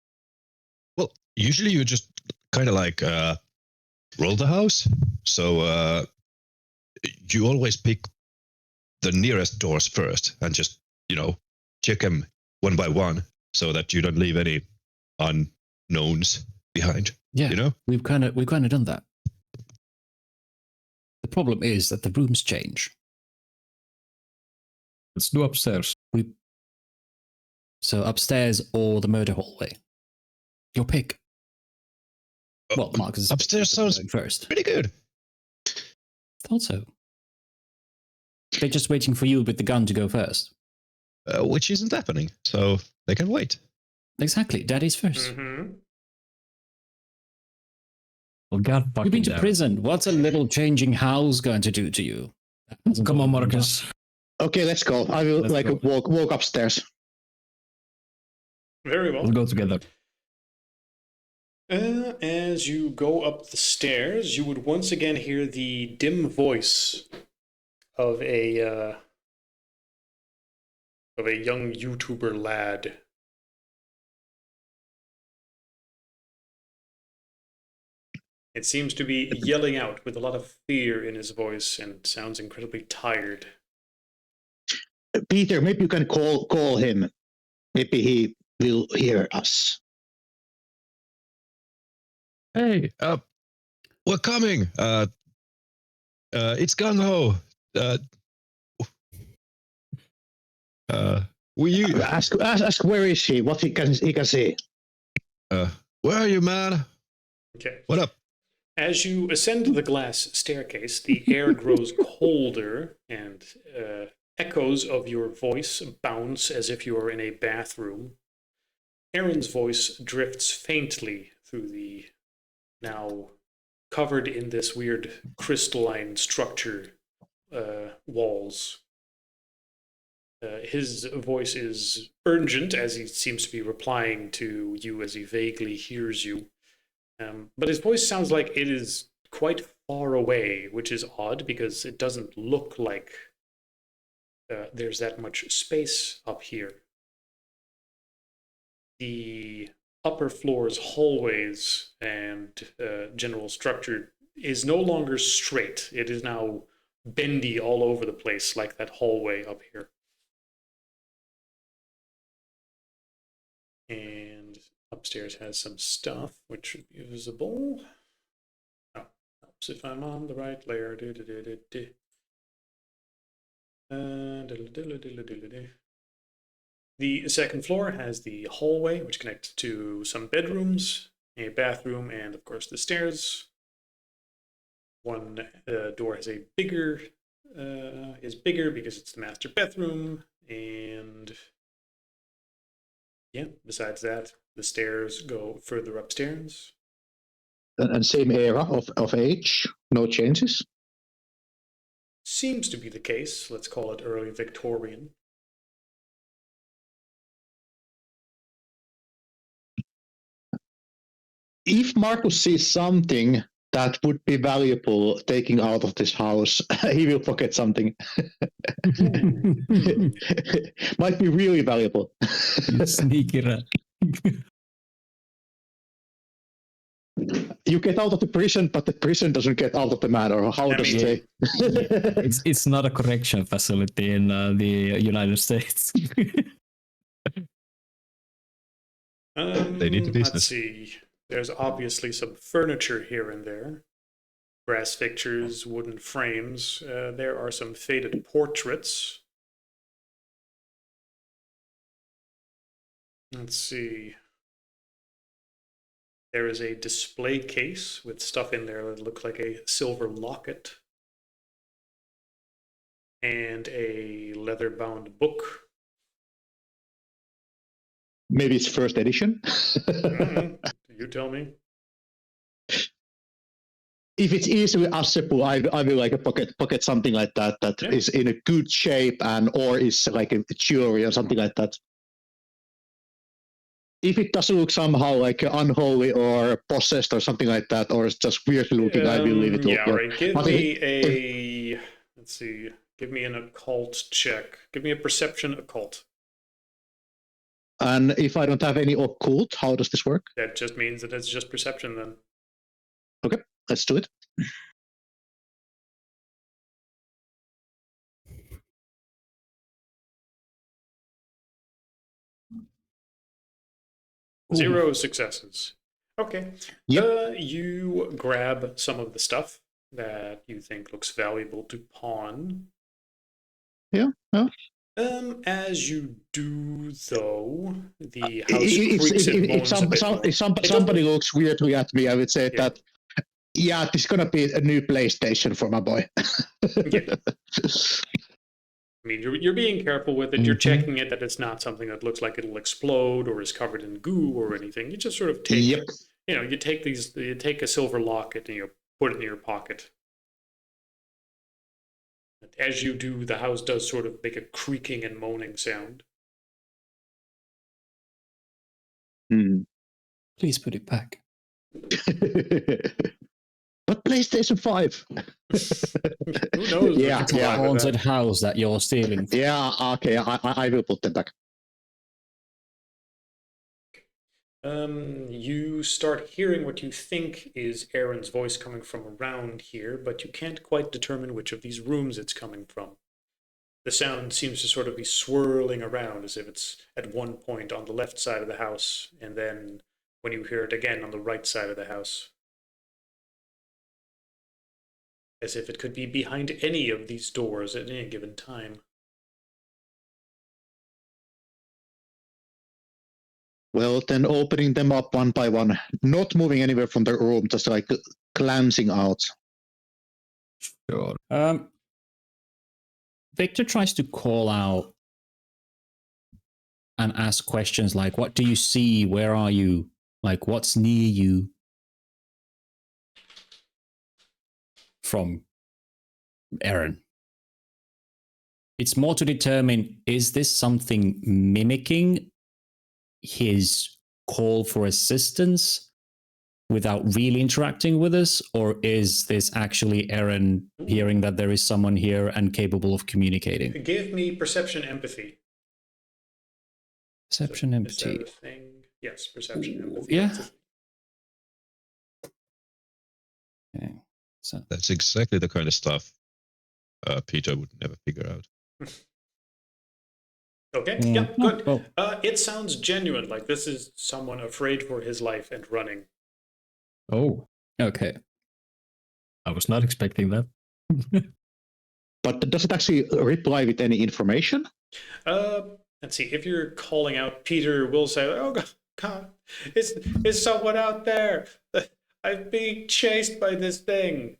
Well, usually you just kind of like roll the house. So you always pick the nearest doors first and just, check them one by one so that you don't leave any unknowns behind. Yeah, we've kind of done that. The problem is that the rooms change. Let's do upstairs. So upstairs or the murder hallway. Your pick. Well, Marcus. Upstairs sounds first. Pretty good. Thought so. They're just waiting for you with the gun to go first. Which isn't happening, so they can wait. Exactly. Daddy's first. Mm-hmm. Well, God fucking You've been to prison. What's a little changing house going to do to you? Come on, Marcus. Okay, let's go. I will walk upstairs. Very well. We'll go together. As you go up the stairs, you would once again hear the dim voice of a young YouTuber lad. It seems to be yelling out with a lot of fear in his voice and sounds incredibly tired. Peter, maybe you can call him. Maybe he will hear us. Hey, we're coming. It's gung ho. Will you ask where is he? What he can see. Where are you, man? Okay. What up? As you ascend the glass staircase, the air grows colder and echoes of your voice bounce as if you are in a bathroom. Aaron's voice drifts faintly through the now covered in this weird crystalline structure walls. His voice is urgent as he seems to be replying to you as he vaguely hears you. But his voice sounds like it is quite far away, which is odd because it doesn't look like there's that much space up here. The upper floor's hallways and general structure is no longer straight. It is now bendy all over the place like that hallway up here. And upstairs has some stuff which should be visible. Oh, helps if I'm on the right layer. The second floor has the hallway, which connects to some bedrooms, a bathroom, and of course the stairs. One door has a bigger, is bigger because it's the master bathroom, and yeah, besides that, the stairs go further upstairs. And same era of age, no changes? Seems to be the case. Let's call it early Victorian. If Marcus sees something that would be valuable taking out of this house. He will pocket something. Might be really valuable. You sneaky rat. You get out of the prison, but the prison doesn't get out of the man, or how does it say? It's not a correction facility in the United States. They need the business. Let's see. There's obviously some furniture here and there. Brass fixtures, wooden frames. There are some faded portraits. Let's see. There is a display case with stuff in there that looks like a silver locket. And a leather-bound book. Maybe it's first edition. You tell me. If it's easily accessible, I will like a pocket something like that is in a good shape and or is like a jewelry or something like that. If it doesn't look somehow like unholy or possessed or something like that, or it's just weirdly looking, I will leave it. Yeah, right. Give me a. Let's see. Give me an occult check. Give me a perception occult. And if I don't have any occult, how does this work? That just means that it's just perception then. Okay, let's do it. Zero successes. Okay. Yep. You grab some of the stuff that you think looks valuable to pawn. Yeah. As you do, though, the house creaks and moans a bit more. If somebody looks weirdly at me, I would say that, yeah, this is going to be a new PlayStation for my boy. Yeah. I mean, you're being careful with it. You're checking it that it's not something that looks like it'll explode or is covered in goo or anything. You just sort of take, you take a silver locket and you put it in your pocket. As you do, the house does sort of make a creaking and moaning sound. Please put it back. But PlayStation 5. Who knows? Yeah, it's a haunted house that you're stealing. Yeah, okay, I will put them back. You start hearing what you think is Aaron's voice coming from around here, but you can't quite determine which of these rooms it's coming from. The sound seems to sort of be swirling around as if it's at one point on the left side of the house, and then when you hear it again on the right side of the house. As if it could be behind any of these doors at any given time. Well, then opening them up one by one, not moving anywhere from the room, just like glancing out. Sure. Victor tries to call out and ask questions like, what do you see? Where are you? Like, what's near you? From Aaron. It's more to determine, is this something mimicking his call for assistance without really interacting with us, or is this actually Aaron hearing that there is someone here and capable of communicating? Give me perception empathy. Perception empathy. Is that a thing? Yes, perception empathy. Yeah. Okay. So that's exactly the kind of stuff Peter would never figure out. Okay, yeah, good. Well, it sounds genuine, like this is someone afraid for his life and running. Oh, okay. I was not expecting that. But does it actually reply with any information? Let's see, if you're calling out, Peter will say, oh God, is someone out there? I'm being chased by this thing.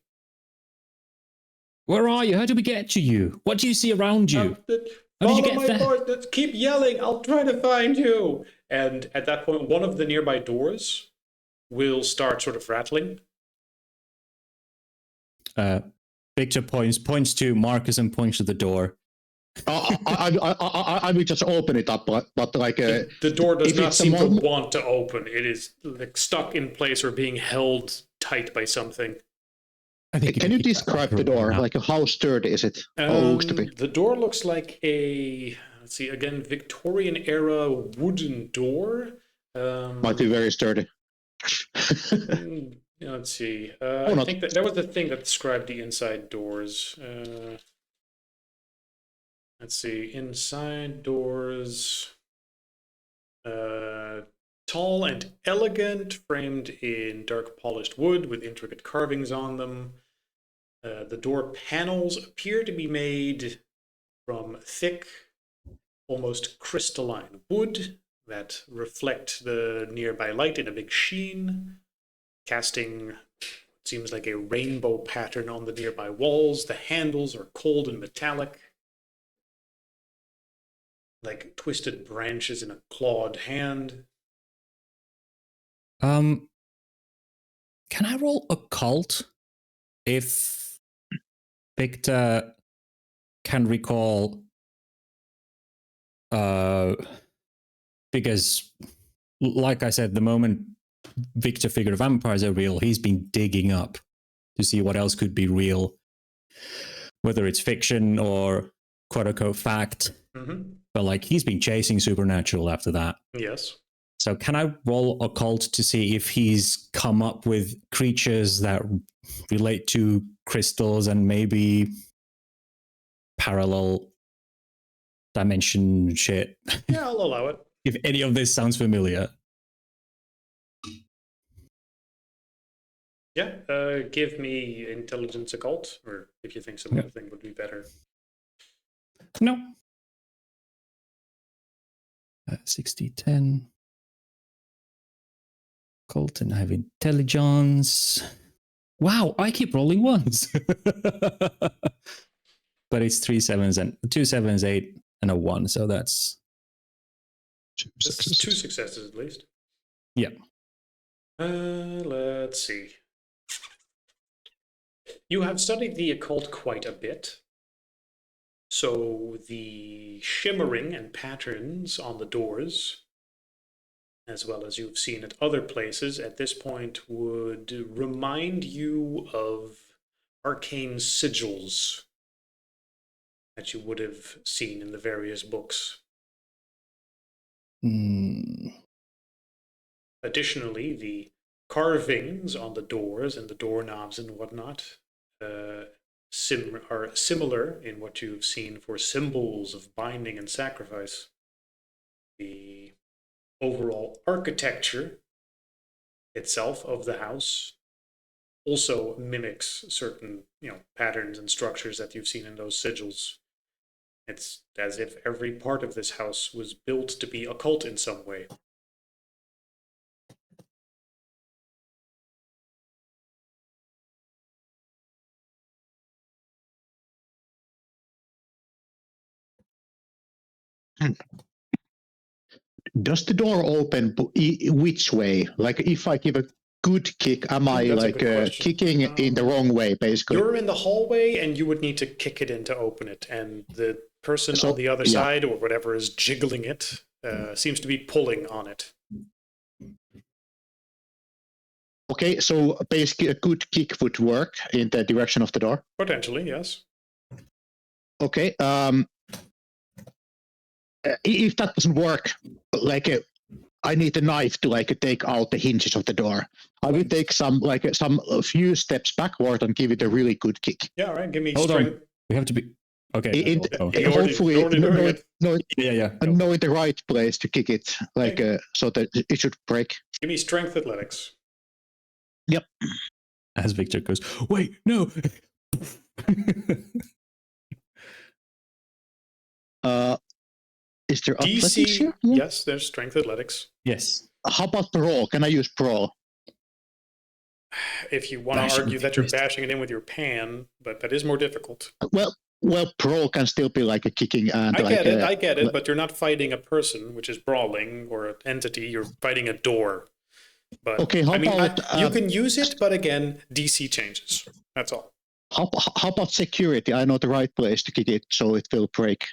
Where are you? How do we get to you? What do you see around you? How did you get there? Voice. Keep yelling. I'll try to find you. And at that point, one of the nearby doors will start sort of rattling. Victor points to Marcus and points to the door. I will just open it up, but like the door does not seem to want to open. It is like stuck in place or being held tight by something. Can you describe the door? Like, how sturdy is it? How it looks to be? The door looks like a, let's see, again, Victorian era wooden door. Might be very sturdy. Let's see. I think that was the thing that described the inside doors. Let's see. Inside doors. Tall and elegant, framed in dark polished wood with intricate carvings on them. The door panels appear to be made from thick, almost crystalline wood that reflect the nearby light in a big sheen, casting what seems like a rainbow pattern on the nearby walls. The handles are cold and metallic, like twisted branches in a clawed hand. Can I roll occult if Victor can recall? Because, like I said, the moment Victor figured vampires are real, he's been digging up to see what else could be real, whether it's fiction or quote unquote fact. Mm-hmm. But like, he's been chasing supernatural after that. Yes. So can I roll occult to see if he's come up with creatures that relate to crystals and maybe parallel dimension shit? Yeah, I'll allow it. If any of this sounds familiar. Yeah, give me intelligence occult, or if you think some other thing would be better. No. 60, 10. Colton, I have intelligence. Wow, I keep rolling ones. But it's 3 7s and 2 7s, 8, and a 1. So that's 2 That's successes. 2 successes at least. Yeah. Let's see. You have studied the occult quite a bit. So the shimmering and patterns on the doors, as well as you've seen at other places at this point, would remind you of arcane sigils that you would have seen in the various books. Additionally, the carvings on the doors and the doorknobs and whatnot are similar in what you've seen for symbols of binding and sacrifice. The overall architecture itself of the house also mimics certain, patterns and structures that you've seen in those sigils. It's as if every part of this house was built to be occult in some way. Does the door open which way? Like, if I give a good kick, am I That's a like good question. kicking in the wrong way, basically? You're in the hallway and you would need to kick it in to open it, and the person So, on the other yeah. side, or whatever is jiggling it, seems to be pulling on it. Okay, so basically a good kick would work in the direction of the door. Potentially, yes. Okay, if that doesn't work, like I need a knife to like take out the hinges of the door. I will take some few steps backward and give it a really good kick. Yeah, all right. Give me Hold strength. on. We have to be okay. Hopefully, Yeah. know the right place to kick it, like so that it should break. Give me strength athletics. Yep. As Victor goes, wait, no. Is there athletics DC, here? yes, there's strength athletics. Yes. How about brawl? Can I use brawl? If you want to argue that you're bashing it in with your pan, but that is more difficult. Well, brawl can still be like a kicking and I get it, but you're not fighting a person, which is brawling, or an entity. You're fighting a door. But okay, you can use it, but again, DC changes. That's all. How about security? I know the right place to kick it, so it will break.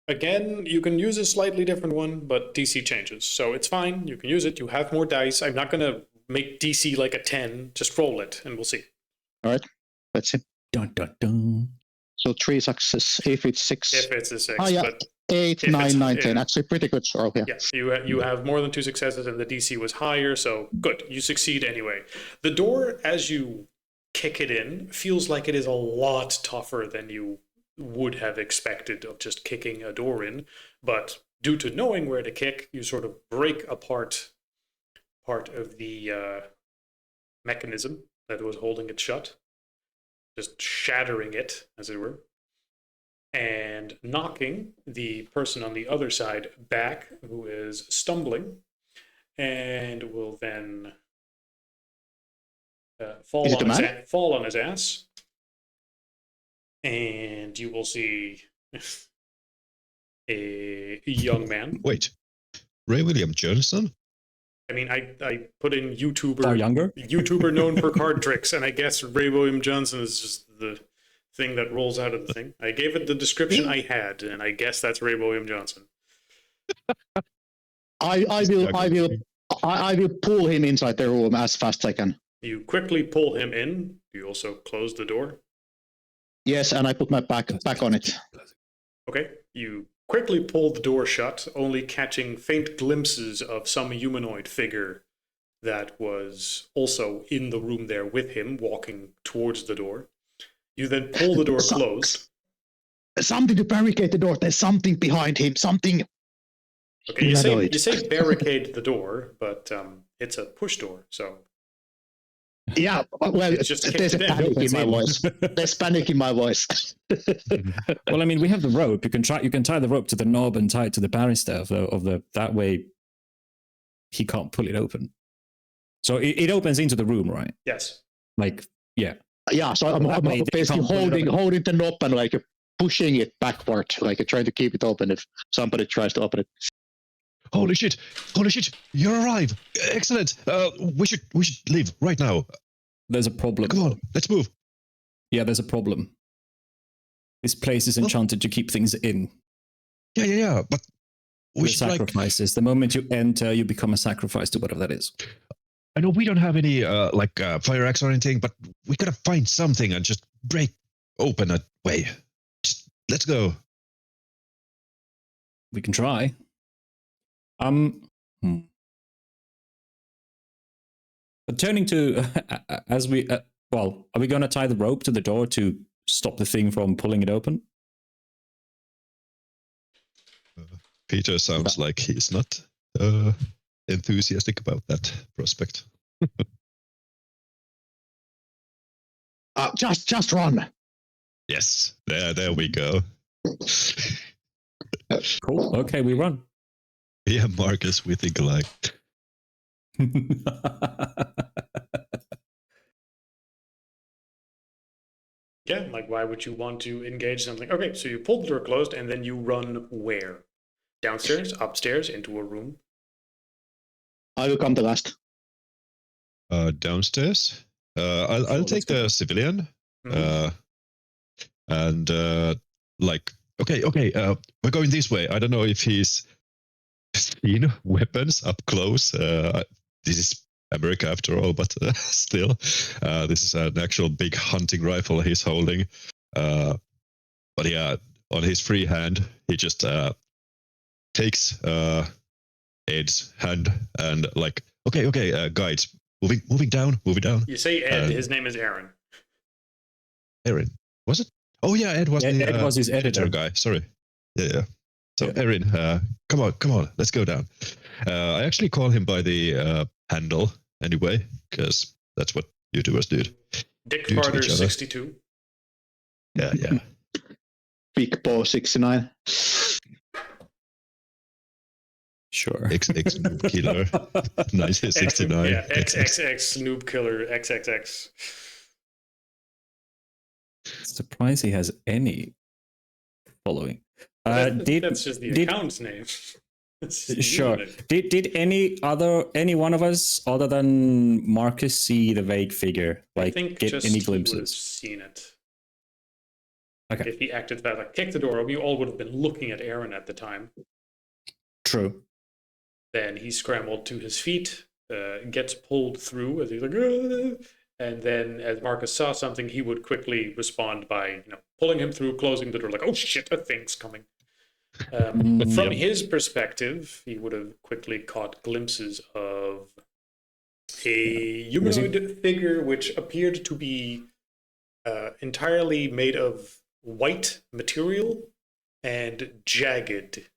Again, you can use a slightly different one, but DC changes. So it's fine. You can use it. You have more dice. I'm not going to make DC like a 10. Just roll it, and we'll see. All right, let's see. Dun, dun, dun. So 3 success if it's 6. If it's a 6. Oh, yeah. But 8, if 9, it's- 9, if- 10. Actually, pretty good roll here. yeah, you have more than 2 successes, and the DC was higher, so good. You succeed anyway. The door, as you kick it in, feels like it is a lot tougher than you would have expected of just kicking a door in, but due to knowing where to kick, you sort of break apart part of the mechanism that was holding it shut, just shattering it, as it were, and knocking the person on the other side back, who is stumbling, and will then fall on his ass. And you will see a young man. Wait, Ray William Johnson? I mean, I put in YouTuber. Far younger? YouTuber known for card tricks, and I guess Ray William Johnson is just the thing that rolls out of the thing. I gave it the description I had, and I guess that's Ray William Johnson. I will pull him inside the room as fast as I can. You quickly pull him in. You also close the door. Yes, and I put my back on it. Okay. You quickly pull the door shut, only catching faint glimpses of some humanoid figure that was also in the room there with him, walking towards the door. You then pull the door closed. Something to barricade the door. There's something behind him. Something. Okay, you say barricade the door, but it's a push door, so. Yeah, well, just there's a panic in my voice. There's panic in my voice. Well, I mean, we have the rope. You can tie the rope to the knob and tie it to the banister of the that way he can't pull it open. So it opens into the room, right? Yes. Like, yeah. Yeah, so I'm basically holding the knob and like pushing it backward, like trying to keep it open if somebody tries to open it. Holy shit! You arrive! Excellent! We should leave right now. There's a problem. Come on, let's move. Yeah, there's a problem. This place is enchanted to keep things in. Yeah, but we should sacrifices. The moment you enter, you become a sacrifice to whatever that is. I know we don't have any fire axe or anything, but we gotta find something and just break open a way. Just, let's go. We can try. But turning to as we are we going to tie the rope to the door to stop the thing from pulling it open? Peter sounds like he's not enthusiastic about that prospect. Just run. Yes, there we go. Cool. Okay, we run. Yeah, Marcus, we think alike. Yeah, like why would you want to engage something? Okay, so you pull the door closed and then you run where? Downstairs, upstairs, into a room? I will come the last. Downstairs. I'll take the civilian. Mhm. And okay. We're going this way. I don't know if he's seen weapons up close. This is America after all, but still, this is an actual big hunting rifle he's holding. But yeah, on his free hand, he just takes Ed's hand and like, okay, guides, moving down. You say Ed, his name is Aaron. Aaron, was it? Oh yeah, Ed was Ed was his editor guy. Sorry. Yeah. So Aaron, come on, let's go down. I actually call him by the handle anyway, because that's what YouTubers do. Dick Carter 62. Yeah. Big Paw 69. Sure. XX Noob Killer 1969. Yeah, XXX Noob Killer XXX. Surprised he has any following. That's just the account's name. Sure. Did any one of us other than Marcus see the vague figure? Like, I think get just any he would have glimpses? seen it. Okay. If he acted that, like kick the door open, you all would have been looking at Aaron at the time. True. Then he scrambled to his feet gets pulled through as he's like, "Ah!" And then as Marcus saw something, he would quickly respond by pulling him through, closing the door, like, oh shit, a thing's coming. From his perspective, he would have quickly caught glimpses of a humanoid figure which appeared to be entirely made of white material and jagged.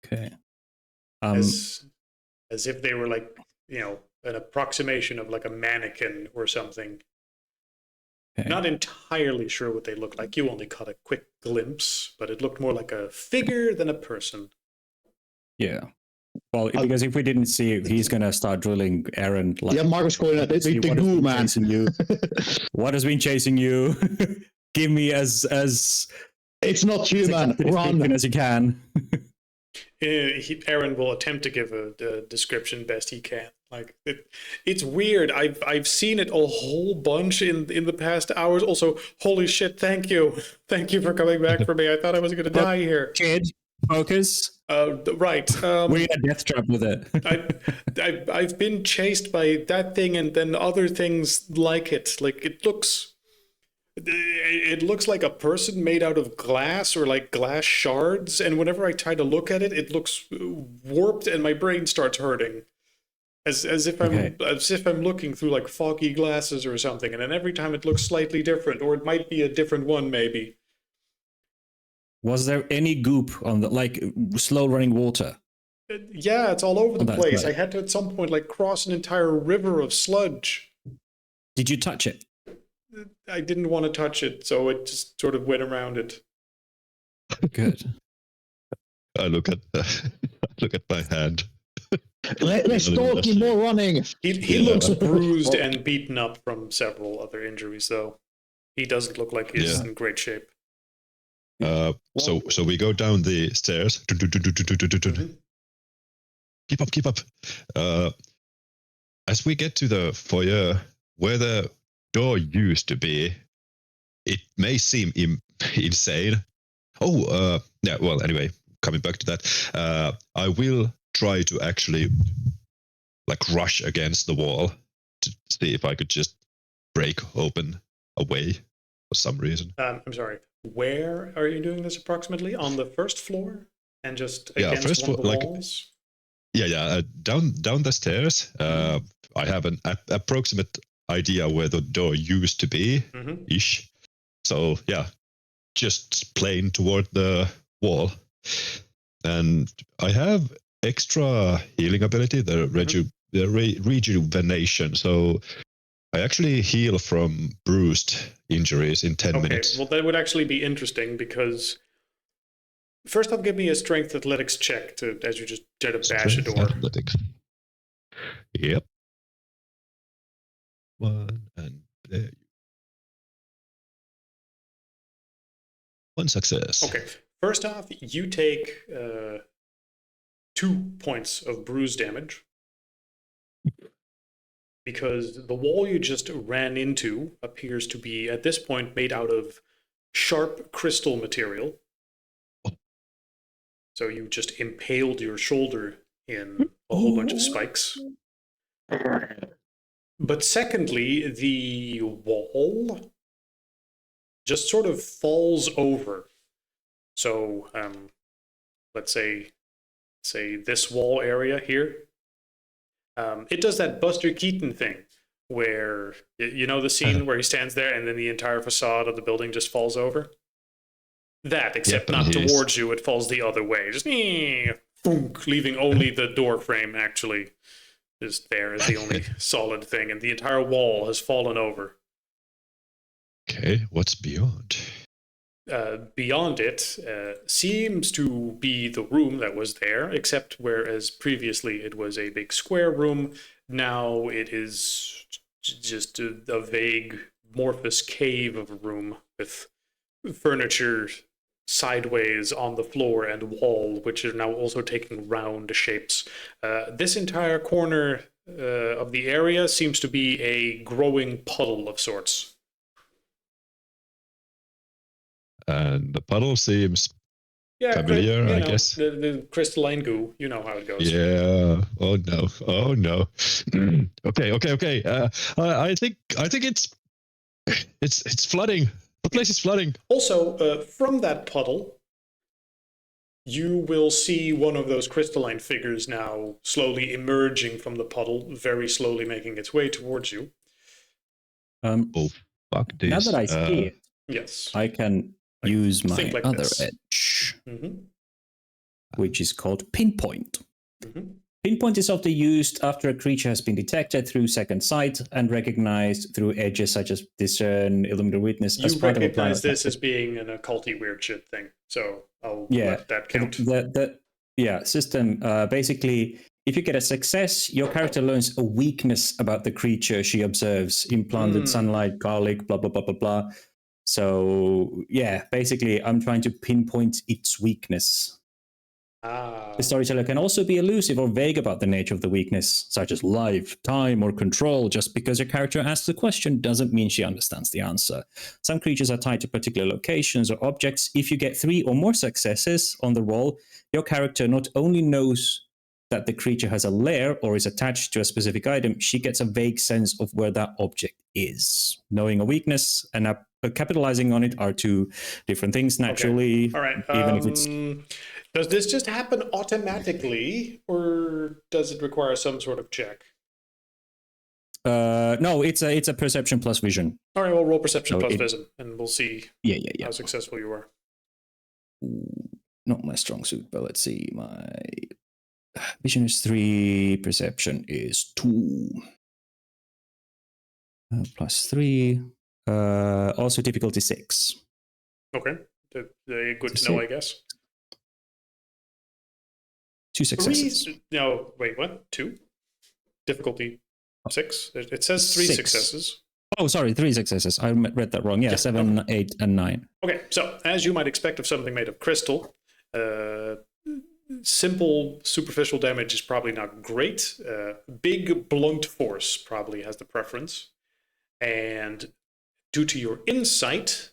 Okay. As if they were like, an approximation of like a mannequin or something. Okay. Not entirely sure what they look like. You only caught a quick glimpse, but it looked more like a figure than a person. Yeah. Well, because if we didn't see it, he's going to start drilling Aaron. Like, yeah, Marcus going at the ghoul man. You? What has been chasing you? Give me as it's not human. Run as you can. Aaron will attempt to give a description best he can. Like it's weird. I've seen it a whole bunch in the past hours. Also, holy shit! Thank you for coming back for me. I thought I was going to die here. Kid, focus. Right. We're in a death trap with it. I've been chased by that thing and then other things like it. Like it looks like a person made out of glass or like glass shards, and whenever I try to look at it, it looks warped and my brain starts hurting. As if I'm looking through like foggy glasses or something, and then every time it looks slightly different, or it might be a different one maybe. Was there any goop on the like slow running water? Yeah, it's all over the place. Right. I had to at some point like cross an entire river of sludge. Did you touch it? I didn't want to touch it, so it just sort of went around it. Good. I look at my hand. Let's talk. Keep more running. He looks bruised and beaten up from several other injuries, though. He doesn't look like he's in great shape. So we go down the stairs. Mm-hmm. Keep up. As we get to the foyer where the door used to be, it may seem insane. Well, anyway, coming back to that, I will try to actually like rush against the wall to see if I could just break open a way for some reason. I'm sorry. Where are you doing this approximately? On the first floor? And just against one of the walls? Down the stairs. I have an approximate idea where the door used to be, ish. So just plain toward the wall. And I have extra healing ability, the rejuvenation. So I actually heal from bruised injuries in 10 minutes. Well, that would actually be interesting because first off, give me a strength athletics check as you just try to bash a door. Athletics. Yep. One, and there. One success. Okay. First off, you take 2 points of bruise damage because the wall you just ran into appears to be, at this point, made out of sharp crystal material. So you just impaled your shoulder in a whole bunch of spikes. But secondly, the wall just sort of falls over. So let's say this wall area here. It does that Buster Keaton thing where, you know the scene where he stands there and then the entire facade of the building just falls over? That, except not towards you, it falls the other way. Just leaving only the door frame actually is there as the only solid thing, and the entire wall has fallen over. Okay, what's beyond? Beyond it seems to be the room that was there, except whereas previously it was a big square room, now it is just a vague amorphous cave of a room with furniture sideways on the floor and wall, which are now also taking round shapes. This entire corner of the area seems to be a growing puddle of sorts. And the puddle seems familiar, I guess. The crystalline goo. You know how it goes. Yeah. Oh no. Oh no. Okay. I think it's flooding. The place is flooding. Also, from that puddle, you will see one of those crystalline figures now slowly emerging from the puddle, very slowly making its way towards you. Oh fuck this! Now that I see it, yes, I can use my like other this. edge, Mm-hmm. which is called pinpoint. Mm-hmm. Pinpoint is often used after a creature has been detected through second sight and recognized through edges such as discern, illuminate, witness. You recognize this as being an occulty weird shit thing, so I'll let that count. The system basically, if you get a success, your character learns a weakness about the creature she observes: implanted sunlight, garlic, blah blah blah blah blah. So yeah, basically, I'm trying to pinpoint its weakness. The storyteller can also be elusive or vague about the nature of the weakness, such as life, time, or control. Just because your character asks a question doesn't mean she understands the answer. Some creatures are tied to particular locations or objects. If you get 3 or more successes on the roll, your character not only knows that the creature has a lair or is attached to a specific item, she gets a vague sense of where that object is. Knowing a weakness and capitalizing on it are 2 different things, naturally. Okay. All right. Even if it's... Does this just happen automatically, or does it require some sort of check? No, it's a perception plus vision. All right, well, roll perception plus vision, and we'll see how successful you are. Not my strong suit, but let's see. My vision is 3, perception is 2. Plus 3. Also difficulty 6. Okay, good to know, I guess. 2 successes. 3, no, wait, what? 2? Difficulty 6? It says 3 successes. Oh, sorry, 3 successes. I read that wrong. Yeah, 7, 8, and 9. Okay, so as you might expect of something made of crystal, simple superficial damage is probably not great. Big blunt force probably has the preference. And due to your insight,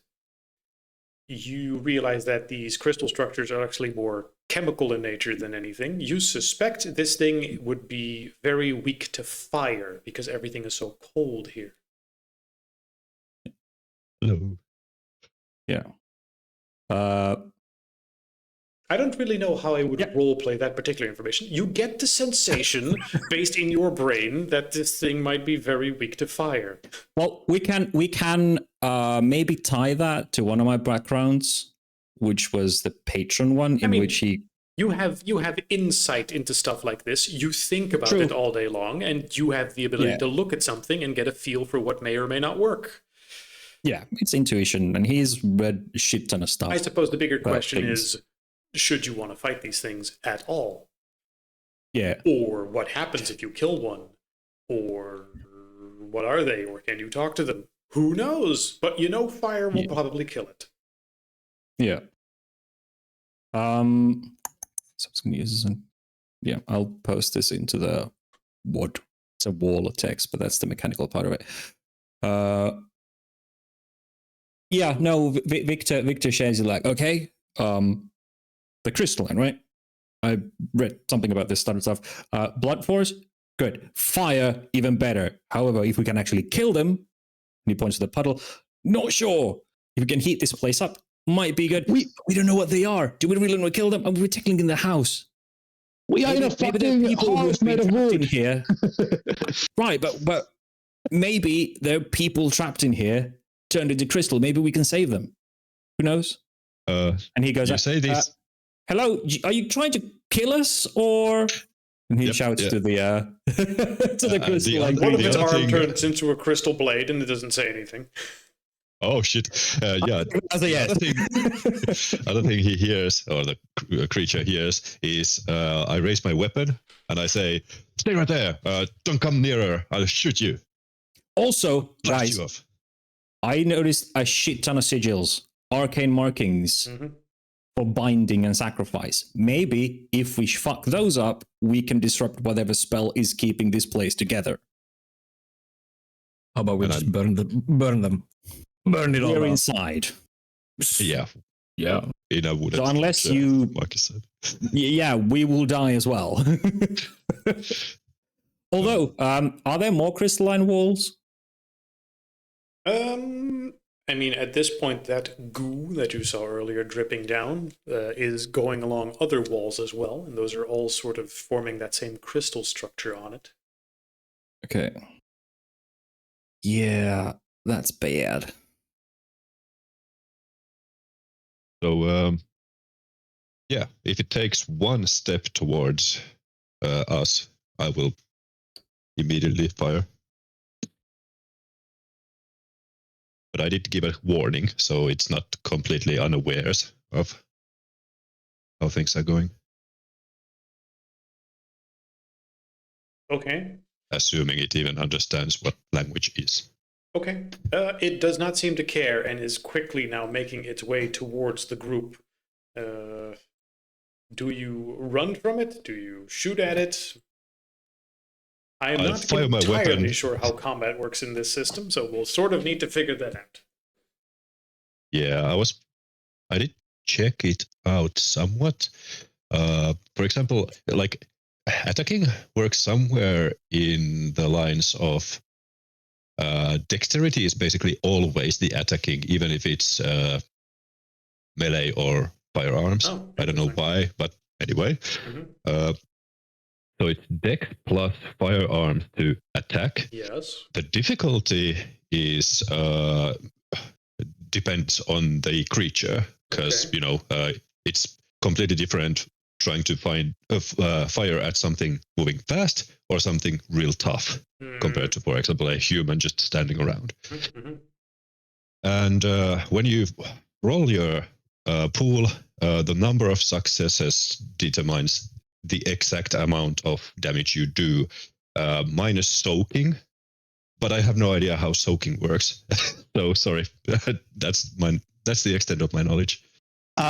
you realize that these crystal structures are actually more chemical in nature than anything. You suspect this thing would be very weak to fire because everything is so cold here. Hello. Yeah. I don't really know how I would role play that particular information. You get the sensation based in your brain that this thing might be very weak to fire. Well, we can maybe tie that to one of my backgrounds, which was the patron one, which he... You have insight into stuff like this. You think about it all day long, and you have the ability to look at something and get a feel for what may or may not work. Yeah, it's intuition, and he's read a shit ton of stuff. I suppose the bigger question is, should you want to fight these things at all? Yeah. Or what happens if you kill one? Or what are they? Or can you talk to them? Who knows? But fire will probably kill it. Yeah. So I'm just gonna use this. Yeah, I'll post this into the WOD. It's a wall of text, but that's the mechanical part of it. Yeah, no, Victor shares it like, okay, the crystalline, right? I read something about this stuff. Blood force, good. Fire, even better. However, if we can actually kill them, and he points to the puddle, not sure. If we can heat this place up, might be good. We don't know what they are. Do we really want to kill them? And we're tackling in the house. We are in a fucking house made of wood here. Right, but maybe there are people trapped in here, turned into crystal. Maybe we can save them. Who knows? And he goes, you say this. Hello, are you trying to kill us, or? And he shouts to the to the crystal. One of his arm turns into a crystal blade, and it doesn't say anything. Oh shit! Yeah. Other thing he hears, or the creature hears, is I raise my weapon and I say, "Stay right there! Don't come nearer! I'll shoot you." Also, guys, you off. I noticed a shit ton of sigils, arcane markings for binding and sacrifice. Maybe if we fuck those up, we can disrupt whatever spell is keeping this place together. How about we just burn them? Burn it all We're up. inside. Yeah. Yeah. in a wooden. So unless you, Marcus said. Yeah, we will die as well. Although, are there more crystalline walls? I mean, at this point, that goo that you saw earlier dripping down is going along other walls as well, and those are all sort of forming that same crystal structure on it. Okay. Yeah, that's bad. So, yeah, if it takes one step towards us, I will immediately fire. But I did give a warning, so it's not completely unawares of how things are going. Okay. Assuming it even understands what language is. Okay. It does not seem to care and is quickly now making its way towards the group. Do you run from it? Do you shoot at it? I am not entirely sure how combat works in this system, so we'll sort of need to figure that out. Yeah, I did check it out somewhat. For example, like attacking works somewhere in the lines of dexterity is basically always the attacking, even if it's melee or firearms. Oh, I don't know why, but anyway. So it's dex plus firearms to attack. Yes. The difficulty is depends on the creature, because you know it's completely different trying to find fire at something moving fast or something real tough compared to, for example, a human just standing around. And when you roll your pool, the number of successes determines the exact amount of damage you do, minus soaking. But I have no idea how soaking works. So sorry, that's the extent of my knowledge.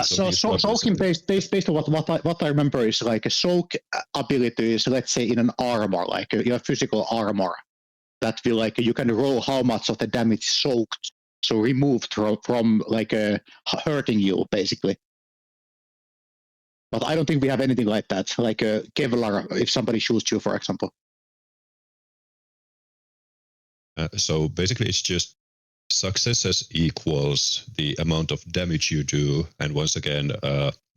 So soaking based on what I remember is like a soak ability is, let's say, in an armor, like your physical armor, that will like you can roll how much of the damage soaked, so removed from like hurting you basically. But I don't think we have anything like that, like a Kevlar if somebody shoots you, for example. So basically it's just successes equals the amount of damage you do, and once again,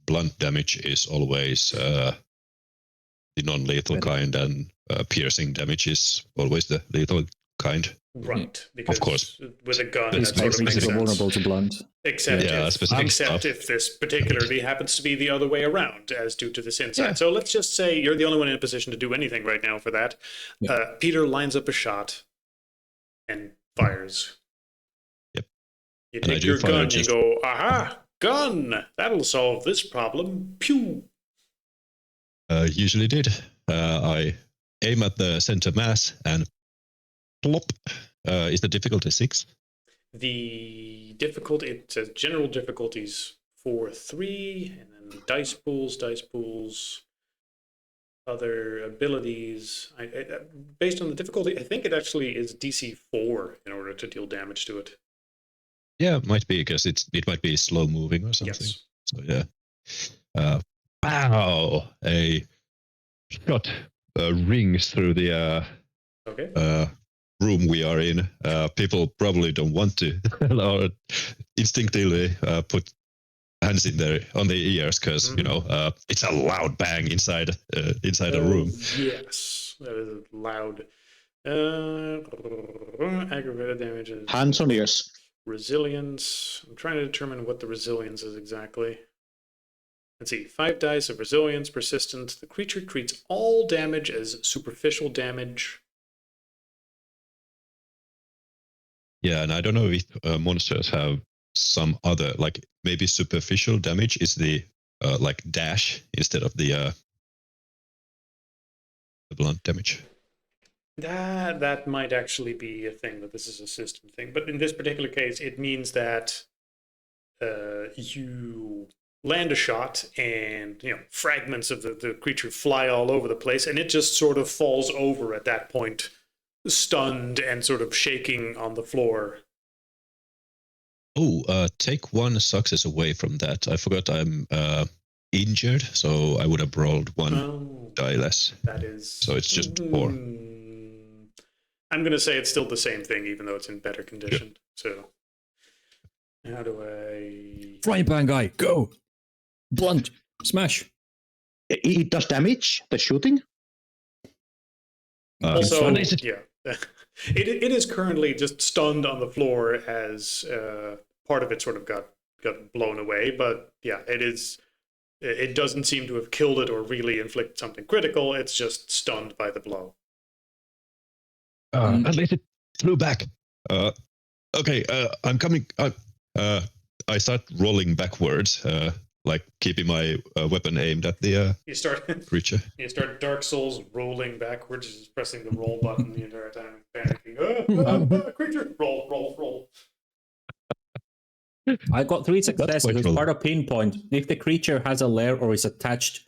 blunt damage is always the non-lethal kind, and piercing damage is always the lethal kind. Right, because of course, with a gun, it's that sort of makes sense. Vulnerable to blunt. Except, if this particularly happens to be the other way around, as due to this insight. Yeah. So let's just say you're the only one in a position to do anything right now for that. Yeah. Peter lines up a shot and fires. Yep. You take your gun and you go, aha, gun! That'll solve this problem. Pew! Usually did. I aim at the center mass and plop. Is the difficulty 6? The difficulty, it says general difficulties for 3, and then dice pools, other abilities. Based on the difficulty, I think it actually is DC 4 in order to deal damage to it. Yeah, it might be, because it might be slow moving or something. Yes. So yeah. Pow! A shot rings through the room we are in. People probably don't want to or instinctively put hands in on the ears, because you know it's a loud bang inside a room. Yes, that is loud. Aggravated damages. Hands on ears. Resilience. I'm trying to determine what the resilience is exactly. Let's see. 5 dice of resilience, persistent. The creature treats all damage as superficial damage. Yeah, and I don't know if monsters have some other, like maybe superficial damage is the like dash instead of the blunt damage. That might actually be a thing, that this is a system thing. But in this particular case, it means that you land a shot and fragments of the creature fly all over the place, and it just sort of falls over at that point, stunned and sort of shaking on the floor. Take one success away from that. I forgot I'm injured, so I would have rolled one die less. That is. So it's just 4. I'm going to say it's still the same thing, even though it's in better condition. Yeah. So, how do I... Frying pan guy, go! Blunt, smash. It does damage, the shooting? Also, yeah. It is currently just stunned on the floor as part of it sort of got blown away. But yeah, it doesn't seem to have killed it or really inflicted something critical. It's just stunned by the blow. At least it flew back. Okay, I'm coming. I start rolling backwards, like keeping my weapon aimed at the creature. You start Dark Souls rolling backwards, just pressing the roll button the entire time, panicking. Creature, roll. I got 3 successes. It's part of pinpoint. If the creature has a lair or is attached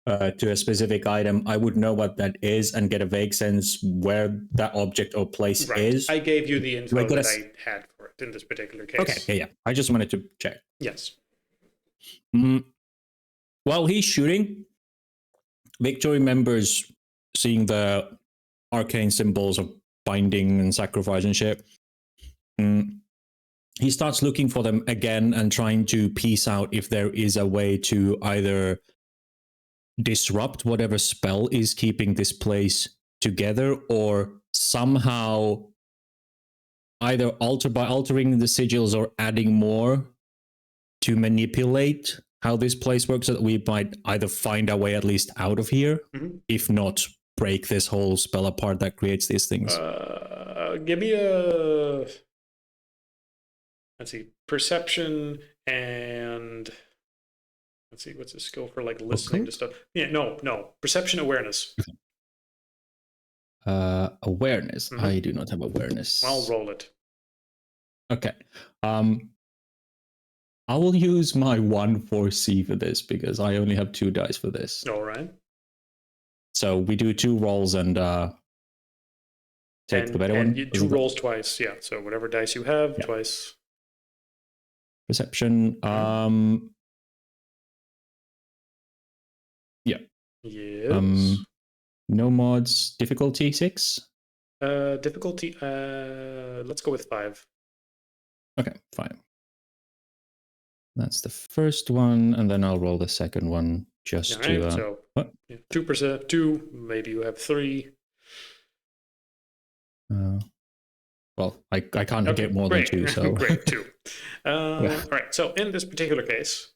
to a specific item, I would know what that is and get a vague sense where that object or place is. I gave you the info that I had for it in this particular case. Okay, yeah. I just wanted to check. Yes. While he's shooting, Victor remembers seeing the arcane symbols of binding and sacrifice and shit. He starts looking for them again and trying to piece out if there is a way to either disrupt whatever spell is keeping this place together, or somehow either altering the sigils or adding more to manipulate how this place works, so that we might either find a way at least out of here, if not break this whole spell apart that creates these things. Give me a... Let's see, perception and... Let's see, what's a skill for like listening to stuff? Yeah, no. Perception awareness. Awareness. I do not have awareness. I'll roll it. Okay. I will use my 1/4C for this because I only have 2 dice for this. All right. So we do 2 rolls and take the better one. And 2 rolls twice, yeah. So whatever dice you have, twice. Perception. Yeah. Yes. No mods. Difficulty 6. Difficulty. Let's go with 5. Okay, fine. That's the first one, and then I'll roll the second one just to. So 2%, 2. Maybe you have 3. Well, I can't get more than 2. So great, 2. All right. So in this particular case,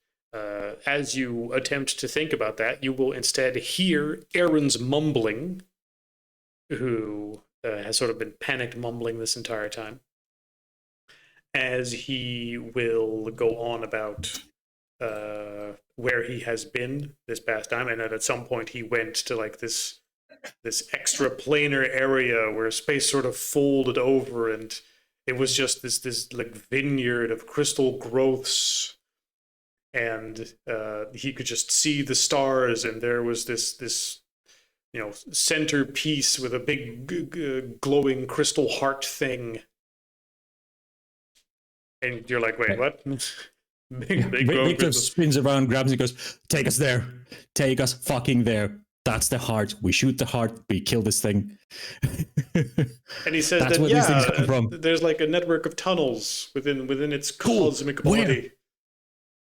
as you attempt to think about that, you will instead hear Aaron's mumbling, who has sort of been panicked mumbling this entire time, as he will go on about where he has been this past time, and that at some point he went to like this extra planar area where space sort of folded over, and it was just this like vineyard of crystal growths, and he could just see the stars, and there was this centerpiece with a big glowing crystal heart thing. And you're like, wait, what? Victor spins around, grabs it, goes, take us there. Take us fucking there. That's the heart. We shoot the heart. We kill this thing. And he says that's where these things come from. There's like a network of tunnels within its cosmic body.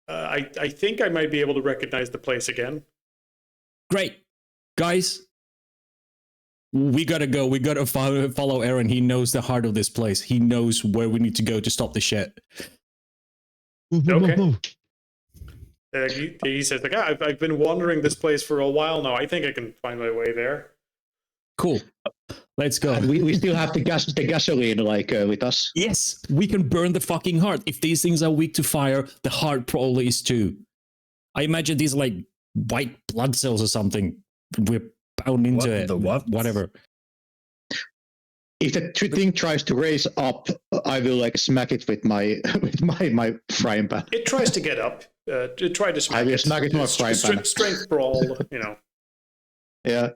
I think I might be able to recognize the place again. Great. Guys, we gotta go. We gotta follow Aaron. He knows the heart of this place. He knows where we need to go to stop the shit. Okay. He says, like, I've been wandering this place for a while now. I think I can find my way there. Cool. Let's go. We still have the gasoline with us. Yes, we can burn the fucking heart. If these things are weak to fire, the heart probably is too. I imagine these are like white blood cells or something. We're bound into it. The what? Whatever. If the thing tries to raise up, I will like smack it with my my frying pan. It tries to get up. It tried to smack I will smack it with my frying pan. Strength brawl, Yeah.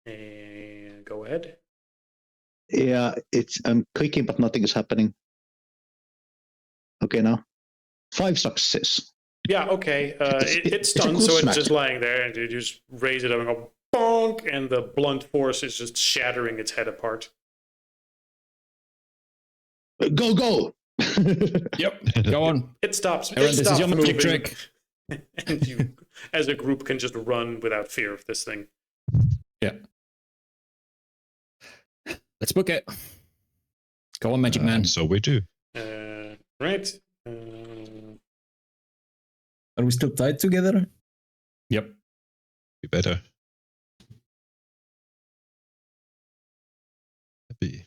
And go ahead. Yeah, I'm clicking, but nothing is happening. Okay, now 5 success. Yeah, okay. It's stunned, so it's just lying there, and you just raise it up and go bonk, and the blunt force is just shattering its head apart. Go! Yep, go on. It stops. Aaron, this is your moving, magic trick. And you, as a group, can just run without fear of this thing. Yeah. Let's book it. Go on, Magic Man. So we do. Right. Are we still tied together? Yep. You better. Happy.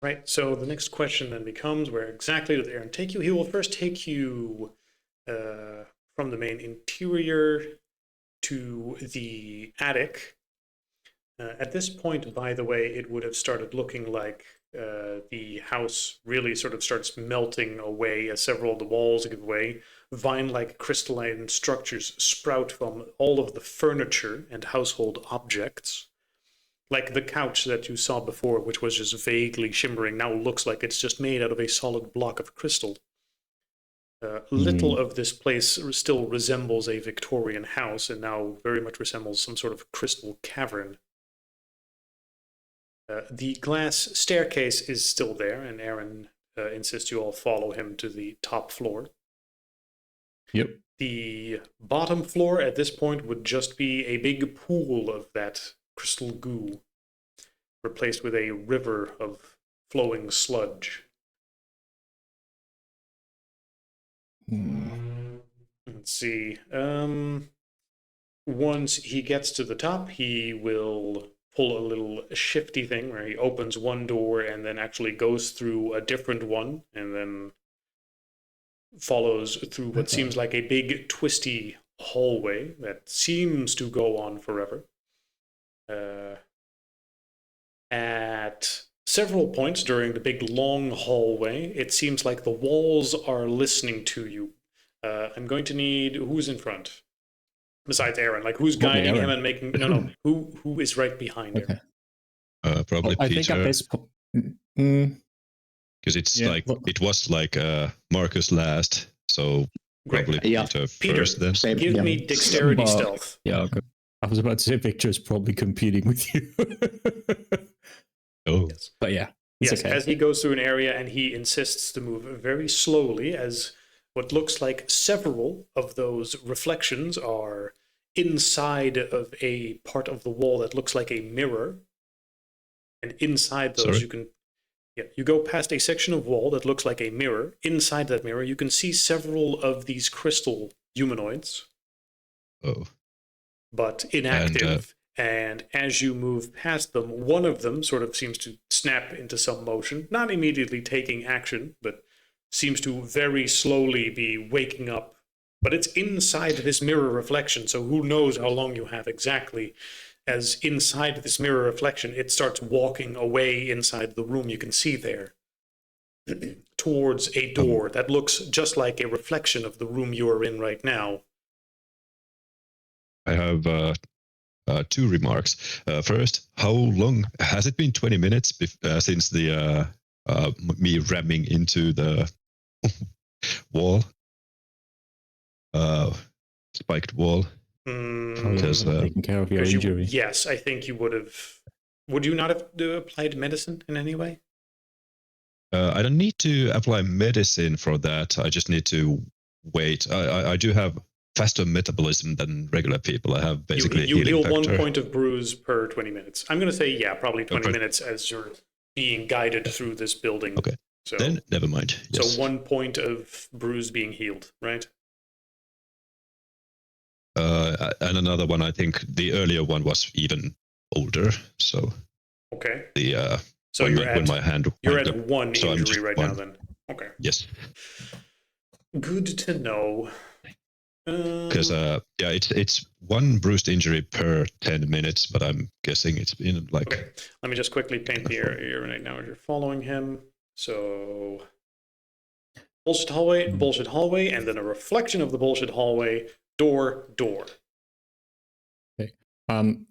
Right. So the next question then becomes, where exactly does Aaron take you? He will first take you from the main interior to the attic. At this point, by the way, it would have started looking like the house really sort of starts melting away as several of the walls give way. Vine-like crystalline structures sprout from all of the furniture and household objects. Like the couch that you saw before, which was just vaguely shimmering, now looks like it's just made out of a solid block of crystal. Little of this place still resembles a Victorian house, and now very much resembles some sort of crystal cavern. The glass staircase is still there, and Aaron insists you all follow him to the top floor. Yep. The bottom floor at this point would just be a big pool of that crystal goo, replaced with a river of flowing sludge. Let's see. Once he gets to the top, he will pull a little shifty thing where he opens one door and then actually goes through a different one and then follows through what seems like a big twisty hallway that seems to go on forever. At several points during the big long hallway, it seems like the walls are listening to you. I'm going to need who's in front besides Aaron, like who's guiding him and making who is right behind him. Probably I Peter. think at this point, because it's like it was like Marcus last, so probably Peter first. Then give me dexterity stealth. Yeah, okay. I was about to say Victor's probably competing with you. Oh, yes. But yeah, yes. Okay. As he goes through an area and he insists to move very slowly, as what looks like several of those reflections are inside of a part of the wall that looks like a mirror. And inside those, you go past a section of wall that looks like a mirror. Inside that mirror, you can see several of these crystal humanoids. Oh. But inactive. And as you move past them, one of them sort of seems to snap into some motion, not immediately taking action, but seems to very slowly be waking up. But it's inside this mirror reflection, so who knows how long you have exactly. As inside this mirror reflection, it starts walking away inside the room you can see there, towards a door that looks just like a reflection of the room you are in right now. I have 2 remarks. First, how long has it been? 20 minutes since the me ramming into the wall, spiked wall. Because taking care of your injury. Yes, I think you would have. Would you not have applied medicine in any way? I don't need to apply medicine for that. I just need to wait. I do have faster metabolism than regular people. I have basically you heal factor. 1 point of bruise per 20 minutes. I'm going to say, probably 20 minutes as you're being guided through this building. Okay. So then, never mind. Yes. So 1 point of bruise being healed, right? And another one, I think the earlier one was even older. So okay. The so when my hand you're at 1 injury right now then. Okay. Yes. Good to know. Because it's 1 bruised injury per 10 minutes, but I'm guessing it's been like. Okay. Let me just quickly paint the area right now as you're following him. So bullshit hallway, and then a reflection of the bullshit hallway. Door. Okay.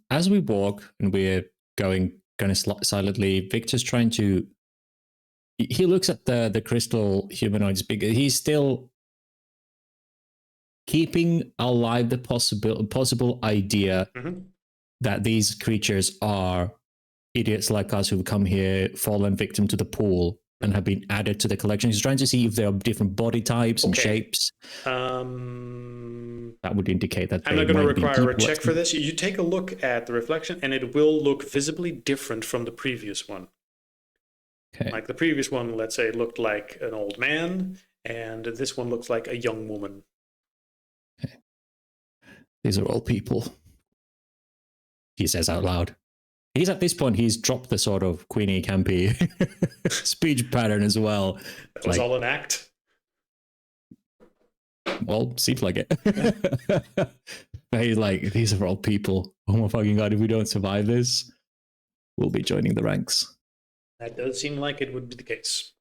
As we walk and we're going kind of silently. Victor's trying to. He looks at the crystal humanoids bigger. He's still keeping alive the possible idea that these creatures are idiots like us who've come here, fallen victim to the pool, and have been added to the collection. He's trying to see if there are different body types and shapes. That would indicate that I'm not going to require a check for this. You take a look at the reflection, and it will look visibly different from the previous one. Okay. Like the previous one, let's say, looked like an old man, and this one looks like a young woman. Okay. These are all people, he says out loud. He's at this point, he's dropped the sort of Queenie Campy speech pattern as well. That was all an act. Well, seems like it. He's like, these are all people. Oh my fucking god, if we don't survive this, we'll be joining the ranks. That does seem like it would be the case.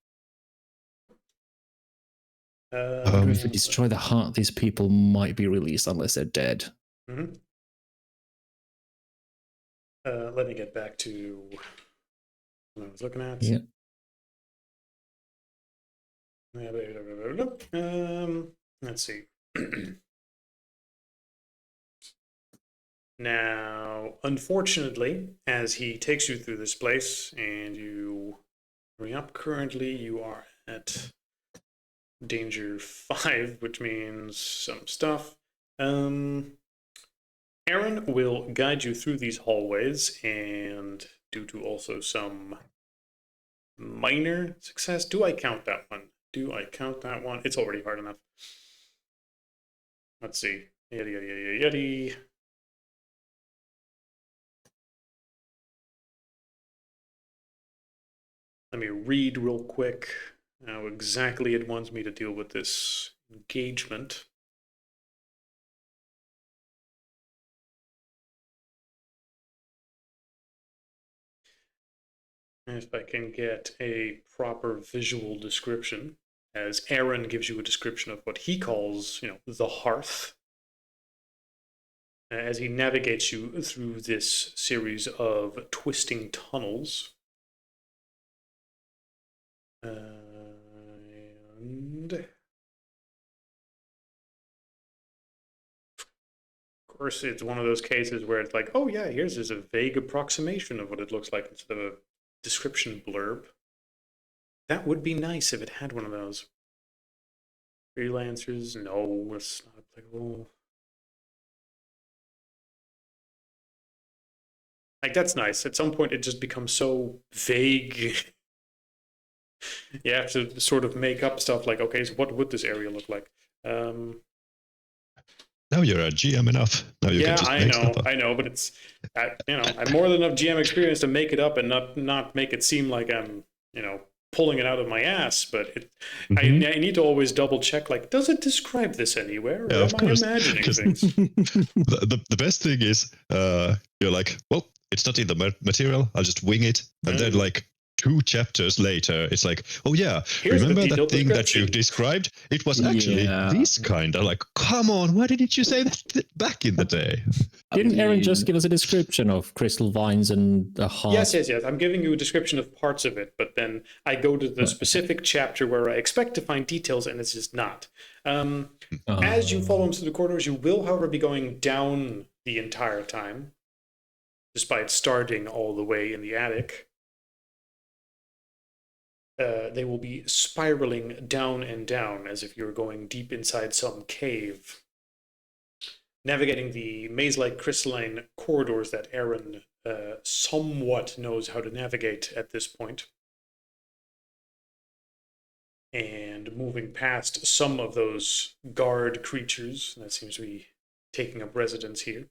If we destroy the heart, these people might be released unless they're dead. Mm-hmm. Let me get back to what I was looking at. Yeah. Let's see. Now, unfortunately, as he takes you through this place and you hurry up, currently you are at danger 5, which means some stuff. Aaron will guide you through these hallways, and due to also some minor success, do I count that one? Do I count that one? It's already hard enough. Let's see. Yeti, yeti, yeti, yeti. Let me read real quick how exactly it wants me to deal with this engagement. If I can get a proper visual description, as Aaron gives you a description of what he calls, the hearth, as he navigates you through this series of twisting tunnels. And of course, it's one of those cases where it's like, oh yeah, here's just a vague approximation of what it looks like instead of a description blurb. That would be nice if it had one of those. Freelancers, no, it's not applicable. Like, that's nice. At some point, it just becomes so vague. You have to sort of make up stuff like, okay, so what would this area look like? Now you're a GM enough. Now you can just make stuff up. I know, but it's, I'm more than enough GM experience to make it up and not make it seem like I'm, pulling it out of my ass. But I need to always double check, like, does it describe this anywhere? Or am I imagining things? The best thing is, you're like, well, it's not in the material. I'll just wing it. And then, like, 2 chapters later, it's like, oh yeah, remember that thing that you described? It was actually this kind of like, come on, why didn't you say that back in the day? Didn't Aaron just give us a description of crystal vines and the heart? Yes. I'm giving you a description of parts of it, but then I go to the specific chapter where I expect to find details, and it's just not. As you follow him through the corridors, you will, however, be going down the entire time, despite starting all the way in the attic. They will be spiraling down and down as if you're going deep inside some cave. Navigating the maze-like crystalline corridors that Aaron somewhat knows how to navigate at this point. And moving past some of those guard creatures that seems to be taking up residence here.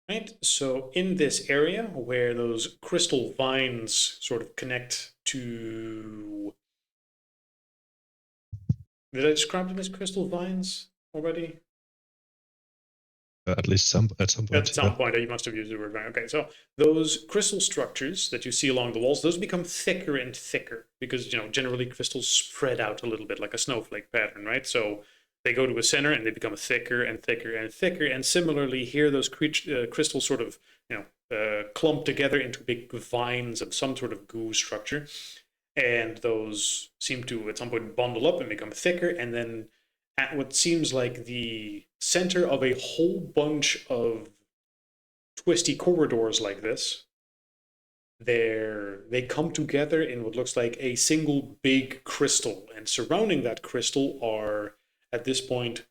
Right, so in this area where those crystal vines sort of connect to... Did I describe them as crystal vines already? At least at some point. At some point, you must have used the word vine. Okay, so those crystal structures that you see along the walls, those become thicker and thicker because, generally crystals spread out a little bit like a snowflake pattern, right? So they go to a center and they become thicker and thicker and thicker. And similarly, here those crystals sort of clump together into big vines of some sort of goo structure, and those seem to at some point bundle up and become thicker, and then at what seems like the center of a whole bunch of twisty corridors like this, they come together in what looks like a single big crystal, and surrounding that crystal are at this point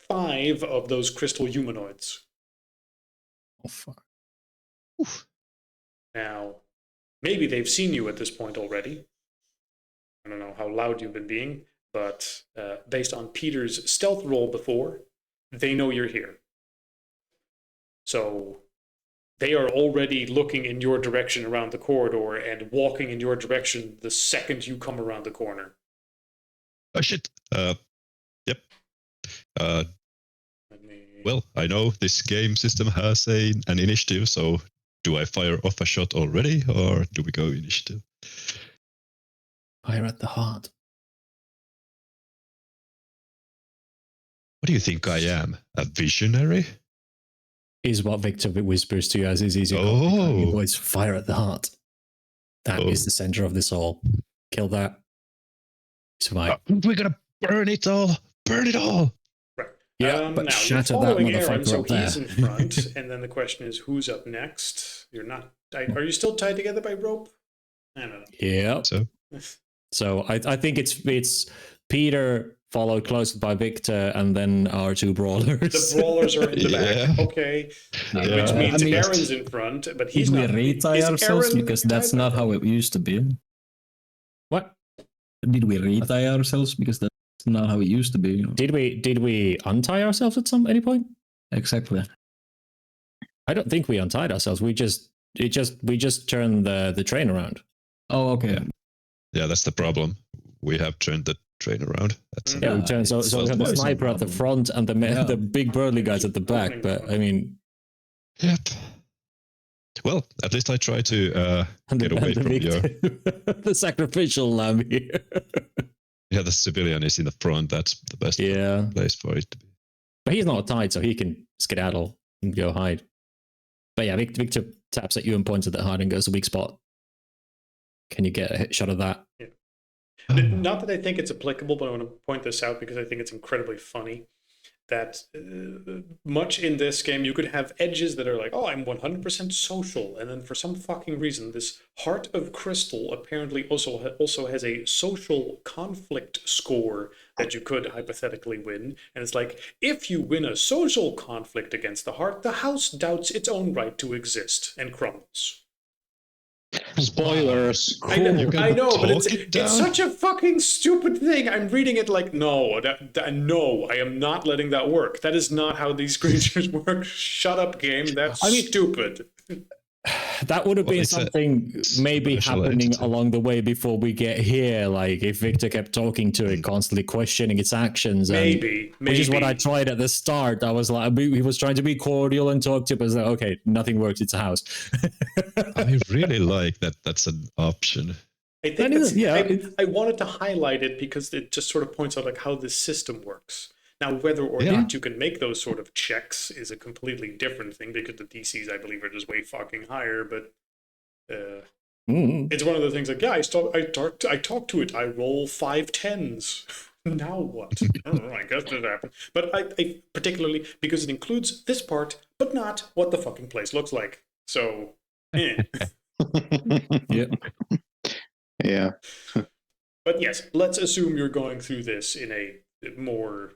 5 of those crystal humanoids. Oh fuck. Oof. Now, maybe they've seen you at this point already. I don't know how loud you've been being, but based on Peter's stealth roll before, they know you're here. So they are already looking in your direction around the corridor and walking in your direction the second you come around the corner. Oh shit. Yep. Well, I know this game system has an initiative, so do I fire off a shot already, or do we go initiative? Fire at the heart. What do you think I am? A visionary? Is what Victor whispers to you as is easy. Oh. Voice, fire at the heart. That is the center of this all. Kill that. Survive. We're gonna burn it all. Burn it all. Right. Yeah, but now shatter you're that following motherfucker Aaron, so up there. he's in front, and then the question is, who's up next? You're not. Are you still tied together by rope? I don't know. Yeah. So I think it's Peter followed close by Victor, and then our 2 brawlers. The brawlers are in the back. Okay. Which means Aaron's in front, but he's not. Did we retie ourselves? Because that's not how it used to be. What? Did we retie ourselves? Because that's not how it used to be. Did we untie ourselves at any point? Exactly. I don't think we untied ourselves. We just turned the train around. Oh, okay. Yeah, that's the problem. We have turned the train around. Yeah, we turned. So we have the sniper at the front and the big burly guys at the back. But I mean, yep. Well, at least I try to get away from your... the sacrificial lamb here. Yeah, the civilian is in the front. That's the best place for it to be. But he's not tied, so he can skedaddle and go hide. But yeah, Victor taps at you and points at the heart and goes, a weak spot. Can you get a hit shot of that? Yeah. Not that I think it's applicable, but I want to point this out because I think it's incredibly funny that much in this game you could have edges that are like, oh, I'm 100% social, and then for some fucking reason this Heart of Crystal apparently also has a social conflict score that you could hypothetically win, and it's like, if you win a social conflict against the heart, the house doubts its own right to exist and crumbles. Spoilers. I know, but it's such a fucking stupid thing. I'm reading it like, no, no, I am not letting that work. That is not how these creatures work. Shut up, game. That's stupid. That would have been something maybe happening along the way before we get here. Like if Victor kept talking to it, constantly questioning its actions. Maybe. Which is what I tried at the start. I was like, he was trying to be cordial and talk to it, but I was like, okay, nothing works. It's a house. I really like that. That's an option. I think I wanted to highlight it because it just sort of points out like how this system works. Now, whether or not you can make those sort of checks is a completely different thing because the DCs, I believe, are just way fucking higher. But it's one of the things like, yeah, I talk to it. I roll 5 10s. Now what? I don't know. I guess that happened. But I particularly because it includes this part, but not what the fucking place looks like. So, Yeah. Yeah. But yes, let's assume you're going through this in a more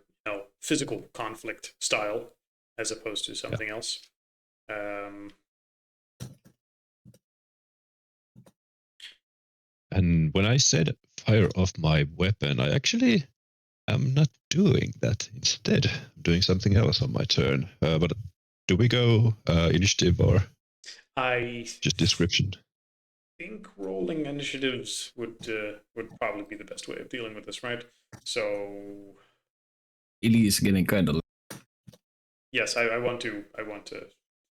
physical conflict style as opposed to something else. And when I said fire off my weapon, I actually am not doing that. Instead, I'm doing something else on my turn. But do we go initiative or just description? I think rolling initiatives would probably be the best way of dealing with this, right? So Elise getting kind of. Yes, I want to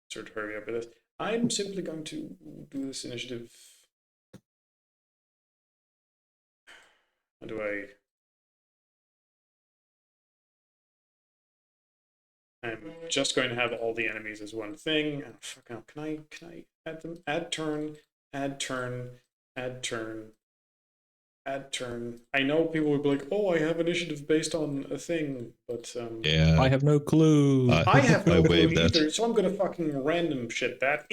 sort of hurry up with this. I'm simply going to do this initiative. How do I? I'm just going to have all the enemies as one thing. Oh, fuck now. Can I add them? Add turn, add turn, add turn, add turn. I know people would be like, "Oh, I have initiative based on a thing," but Yeah. I have no clue. I have no clue waived that. either. So I'm gonna fucking random shit that.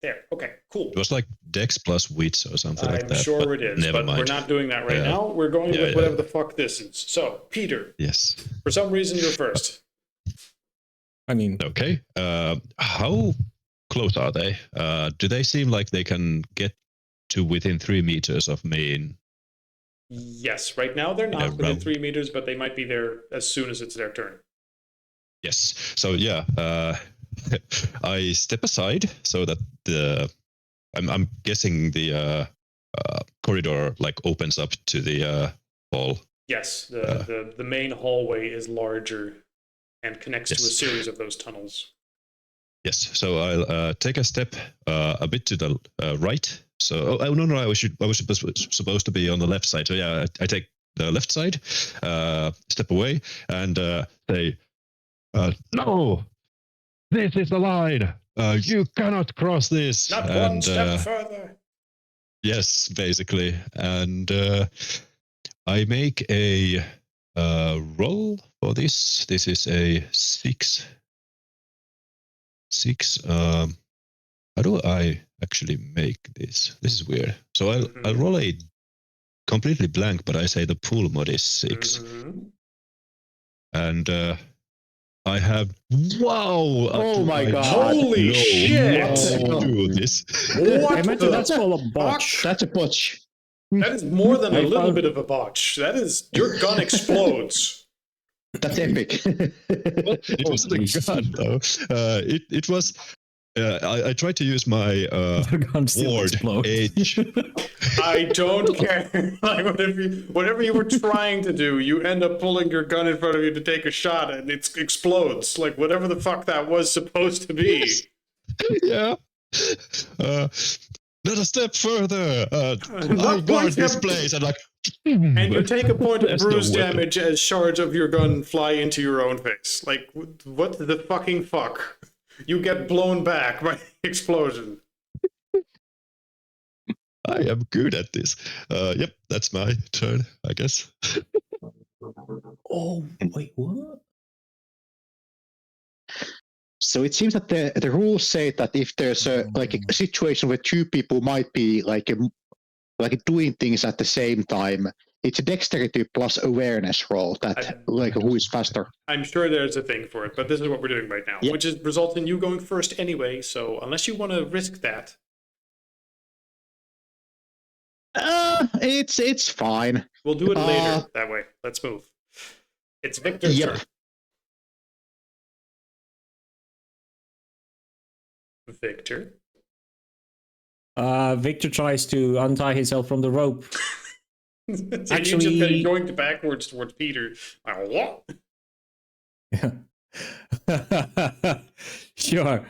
There. Okay. Cool. It was like Dex plus Wits or something like I'm that. sure it is, never but mind. we're not doing that right Yeah. now. We're going Yeah, with yeah, whatever yeah. the fuck this is. So, Peter, Yes. for some reason, you're first. I mean, Okay. How close are they? Do they seem like they can get to within 3 meters of me? Yes, right now they're not within Around. 3 meters, but they might be there as soon as it's their turn. Yes. So yeah, I step aside so that I'm guessing the corridor like opens up to the hall. Yes, the main hallway is larger and connects to a series of those tunnels. Yes. So I'll take a step a bit to the right. So no, I was supposed to be on the left side. So yeah, I take the left side, step away, and say, "No, this is the line. You cannot cross this." Not and, one step further. Yes, basically, and I make a roll for this. This is a 6. How do I actually make this? This is weird. So I'll roll a completely blank, but I say the pool mod is 6. And I have Oh my god! Holy shit! How to do this? What the that's all a botch. That's a botch. That is more than a little bit of a botch. That is, your gun explodes. That's epic. It wasn't a gun though. It was. I tried to use my ward H. I don't care. Like whatever you were trying to do, you end up pulling your gun in front of you to take a shot, and it explodes. Like whatever the fuck that was supposed to be. Yeah. Not a step further. I guard this place, and like. And you take a point of There's bruise no weapon. damage as shards of your gun fly into your own face. Like what the fucking fuck? You get blown back by the explosion. I am good at this. Yep, that's my turn, I guess. Oh, wait, what? So it seems that the rules say that if there's a situation where two people might be like doing things at the same time, it's a dexterity plus awareness roll that who is faster. I'm sure there's a thing for it, but this is what we're doing right now, which is results in you going first anyway. So unless you want to risk that, it's fine. We'll do it later that way. Let's move. It's Victor's turn. Victor. Victor tries to untie himself from the rope. So Actually, you just going backwards towards Peter. Yeah. Sure.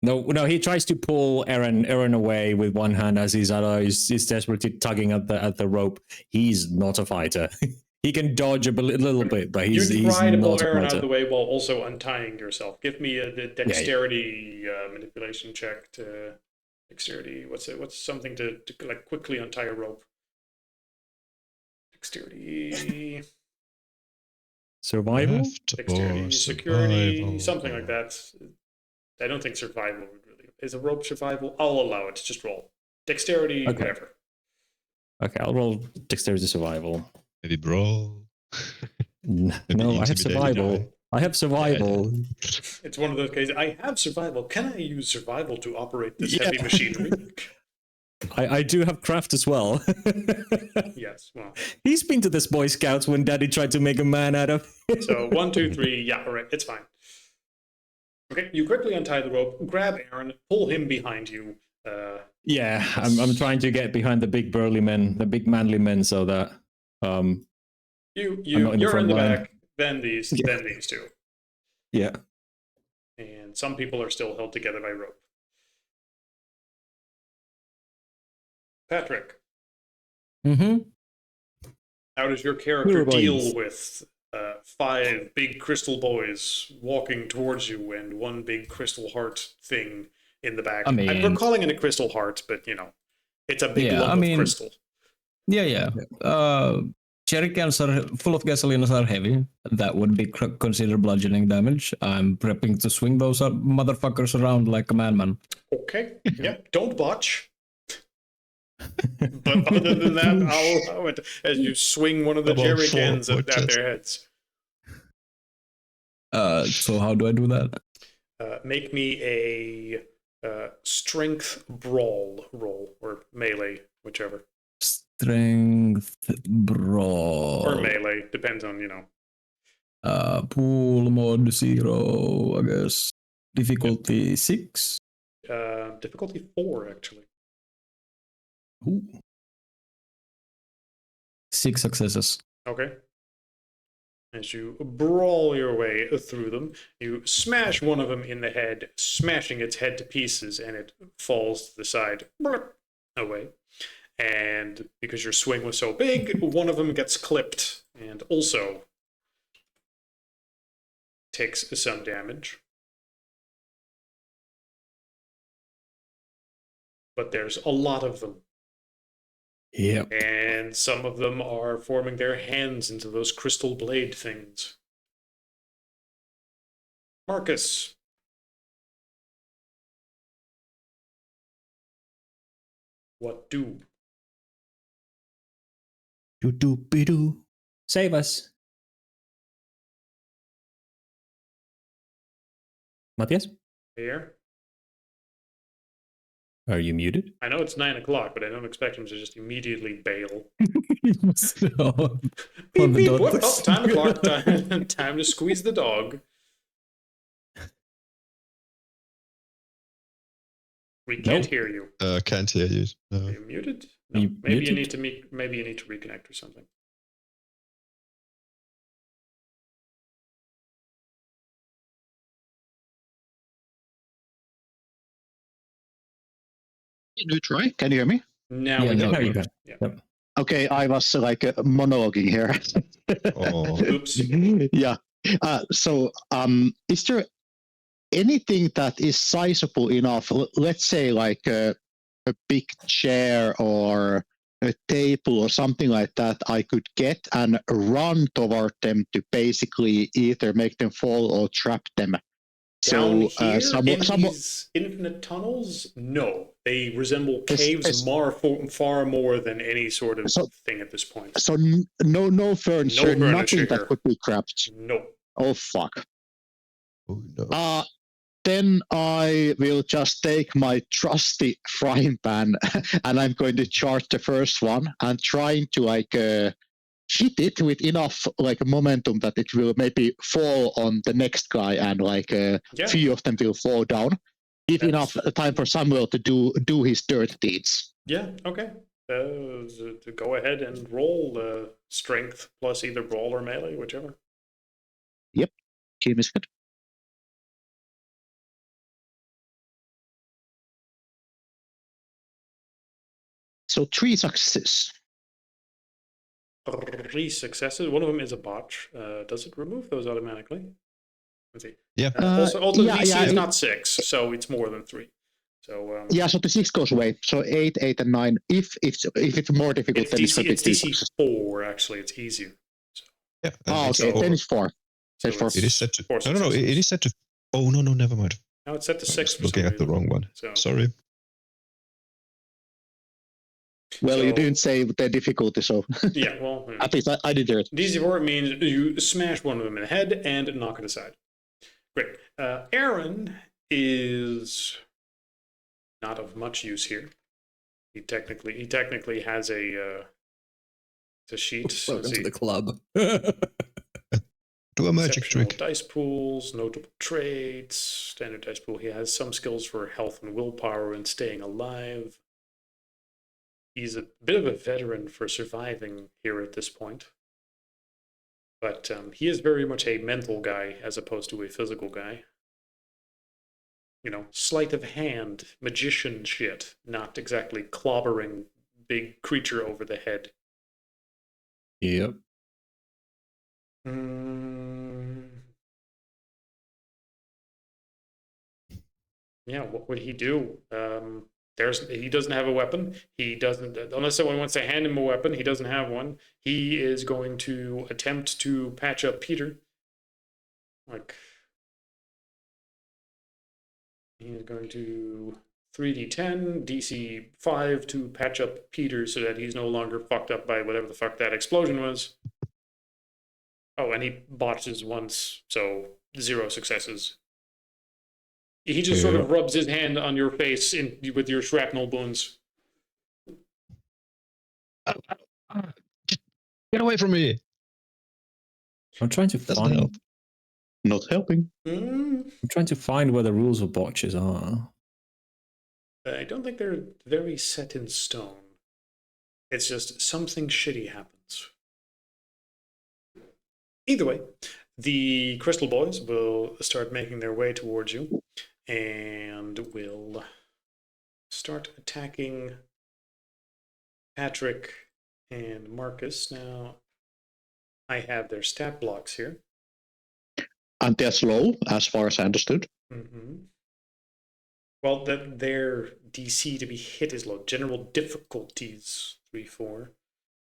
No, he tries to pull Aaron away with one hand as his other is desperately tugging at the rope. He's not a fighter. He can dodge a little bit, but he's try to pull not a Aaron out fighter. of the way while also untying yourself. Give me a dexterity manipulation check to dexterity. What's something to like quickly untie a rope? Dexterity. Survival? Dexterity, security, something like that. I don't think survival would really. Is a rope survival? I'll allow it. Just roll. Dexterity, whatever. Okay, I'll roll dexterity survival. Maybe brawl. No, I have survival. I have survival. It's one of those cases. I have survival. Can I use survival to operate this heavy machinery? I do have craft as well. Yes, well. He's been to this Boy Scouts when Daddy tried to make a man out of him. So 1, 2, 3. Yeah, all right. It's fine. Okay, you quickly untie the rope, grab Aaron, pull him behind you. Yeah, I'm trying to get behind the big burly men, the big manly men, so that you're in the back. Then these two. Yeah. And some people are still held together by rope. Patrick. Mm-hmm. How does your character deal with 5 big crystal boys walking towards you, and 1 big crystal heart thing in the back. We're calling it a crystal heart, but it's a big lump of crystal. Yeah. Jerry cans are full of gasoline are heavy. That would be considered bludgeoning damage. I'm prepping to swing those motherfuckers around like a madman. Okay. Yep. Don't botch. But other than that, I'll allow it as you swing one of the jerry cans at their heads. So how do I do that? Make me a strength brawl roll, or melee, whichever. Strength brawl. Or melee, depends on, Pool mode 0, I guess. Difficulty 6? Difficulty 4, actually. Ooh. 6 successes. Okay. As you brawl your way through them, you smash one of them in the head, smashing its head to pieces, and it falls to the side, away. And because your swing was so big, one of them gets clipped and also takes some damage. But there's a lot of them. Yep. And some of them are forming their hands into those crystal blade things. Marcus. What do? Do. Save us. Matthias? Here? Are you muted? I know it's 9 o'clock, but I don't expect him to just immediately bail. Beep, beep. Oh, time o'clock. Time to squeeze the dog. We can't hear you. Can't hear you. No. Are you muted? No. Maybe you need to reconnect or something. Can you try? Can you hear me? Now you can. Yeah. Yep. Okay, I was monologuing here. Oops. Yeah. So, is there anything that is sizable enough? Let's say like a big chair or a table or something like that I could get and run toward them to basically either make them fall or trap them. Down here in these infinite tunnels, no. They resemble caves far more than any sort of thing at this point. So no furniture, nothing here. that could be grabbed. No. Oh fuck. Oh, no. Then I will just take my trusty frying pan and I'm going to charge the first one and trying to hit it with enough momentum that it will maybe fall on the next guy and few of them will fall down. Give enough time for Samuel to do his dirty deeds. Yeah, okay. To go ahead and roll strength plus either brawl or melee, whichever. Yep. Give me a second. So 3 successes. 3 successes. One of them is a botch. Does it remove those automatically? Let's see. Yeah. Also, the DC is not 6, so it's more than 3. So so the 6 goes away. So 8, 8, and 9. If it's more difficult, then it's DC 4. Actually, it's easier. So. Yeah. Okay. Then it's 4. So it is set to. No. It is set to. Oh no, never mind. No, it's set to 6. Looking at the wrong one. So. Sorry. Well, you didn't say the difficulty, so yeah. Well, at least I did it. DC4 means you smash one of them in the head and knock it aside. Great. Aaron is not of much use here. He technically has a sheet. Welcome to the club. Do a magic trick. Dice pools, notable traits, standard dice pool. He has some skills for health and willpower and staying alive. He's a bit of a veteran for surviving here at this point. But he is very much a mental guy as opposed to a physical guy. Sleight of hand, magician shit, not exactly clobbering big creature over the head. Yep. Yeah, what would he do? He doesn't have a weapon. He doesn't, unless someone wants to hand him a weapon, he doesn't have one. He is going to attempt to patch up Peter. Like, he is going to 3d10, DC 5 to patch up Peter so that he's no longer fucked up by whatever the fuck that explosion was. Oh, and he botches once, so 0 successes. He just sort of rubs his hand on your face with your shrapnel wounds. Get away from me! I'm trying to find. Help. Not helping. I'm trying to find where the rules of botches are. I don't think they're very set in stone. It's just something shitty happens. Either way, the Crystal Boys will start making their way towards you and will start attacking Patrick and Marcus. Now, I have their stat blocks here. And they're slow, as far as I understood. Well, their DC to be hit is low. General difficulties 3, 4.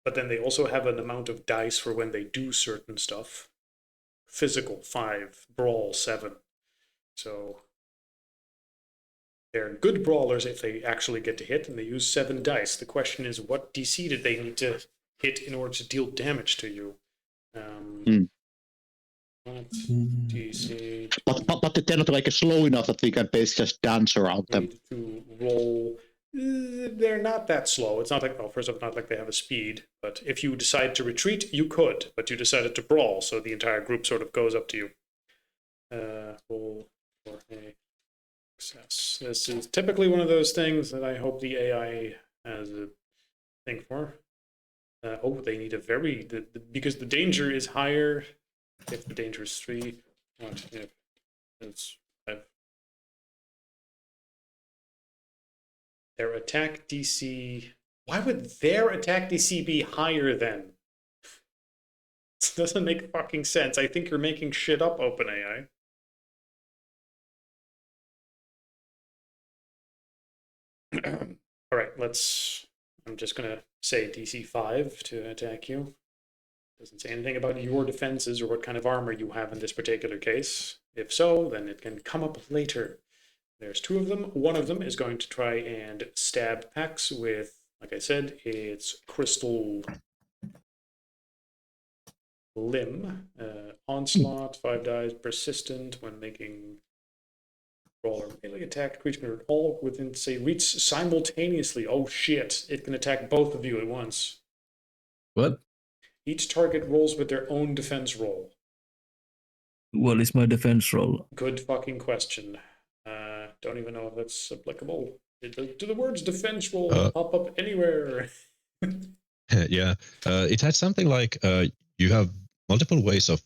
But then they also have an amount of dice for when they do certain stuff. Physical 5, brawl 7. So they're good brawlers if they actually get to hit, and they use 7 dice. The question is, what DC did they need to hit in order to deal damage to you? DC. But they're not like slow enough that we can basically just dance around them. To roll. They're not that slow. It's not like, first off, not like they have a speed, but if you decide to retreat, you could, but you decided to brawl, so the entire group sort of goes up to you. Roll for a success. This is typically one of those things that I hope the AI has a thing for. They need a because the danger is higher if the danger is 3. What if it's 5? Their attack DC. Why would their attack DC be higher than? This doesn't make fucking sense. I think you're making shit up, OpenAI. All right, I'm just gonna say DC 5 to attack you. Doesn't say anything about your defenses or what kind of armor you have in this particular case. If so, then it can come up later. There's 2 of them. One of them is going to try and stab Pax with, like I said, its crystal limb. Onslaught, 5 dice, persistent when making roll or melee attack. Creature all within, say, reach simultaneously. Oh shit, it can attack both of you at once. What? Each target rolls with their own defense roll. What is my defense roll? Good fucking question. Don't even know if that's applicable. Do the words defense roll pop up anywhere? Yeah, it had something like you have multiple ways of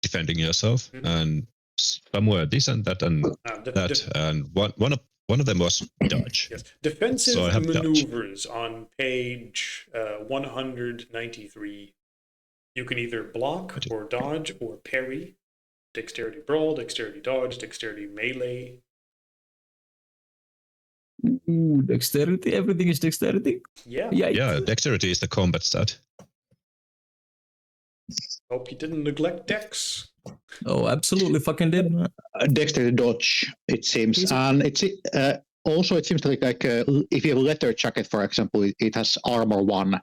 defending yourself, and somewhere this and that and that, and one of them was dodge. Yes, defensive so maneuvers dodge. On page 193. You can either block or dodge or parry. Dexterity brawl, dexterity dodge, dexterity melee. Ooh, dexterity. Everything is dexterity. Yeah. Yeah, dexterity is the combat stat. Hope you didn't neglect dex. Oh, absolutely fucking did. Dexterity dodge, it seems. And it's also, it seems like if you have a leather jacket, for example, it has armor 1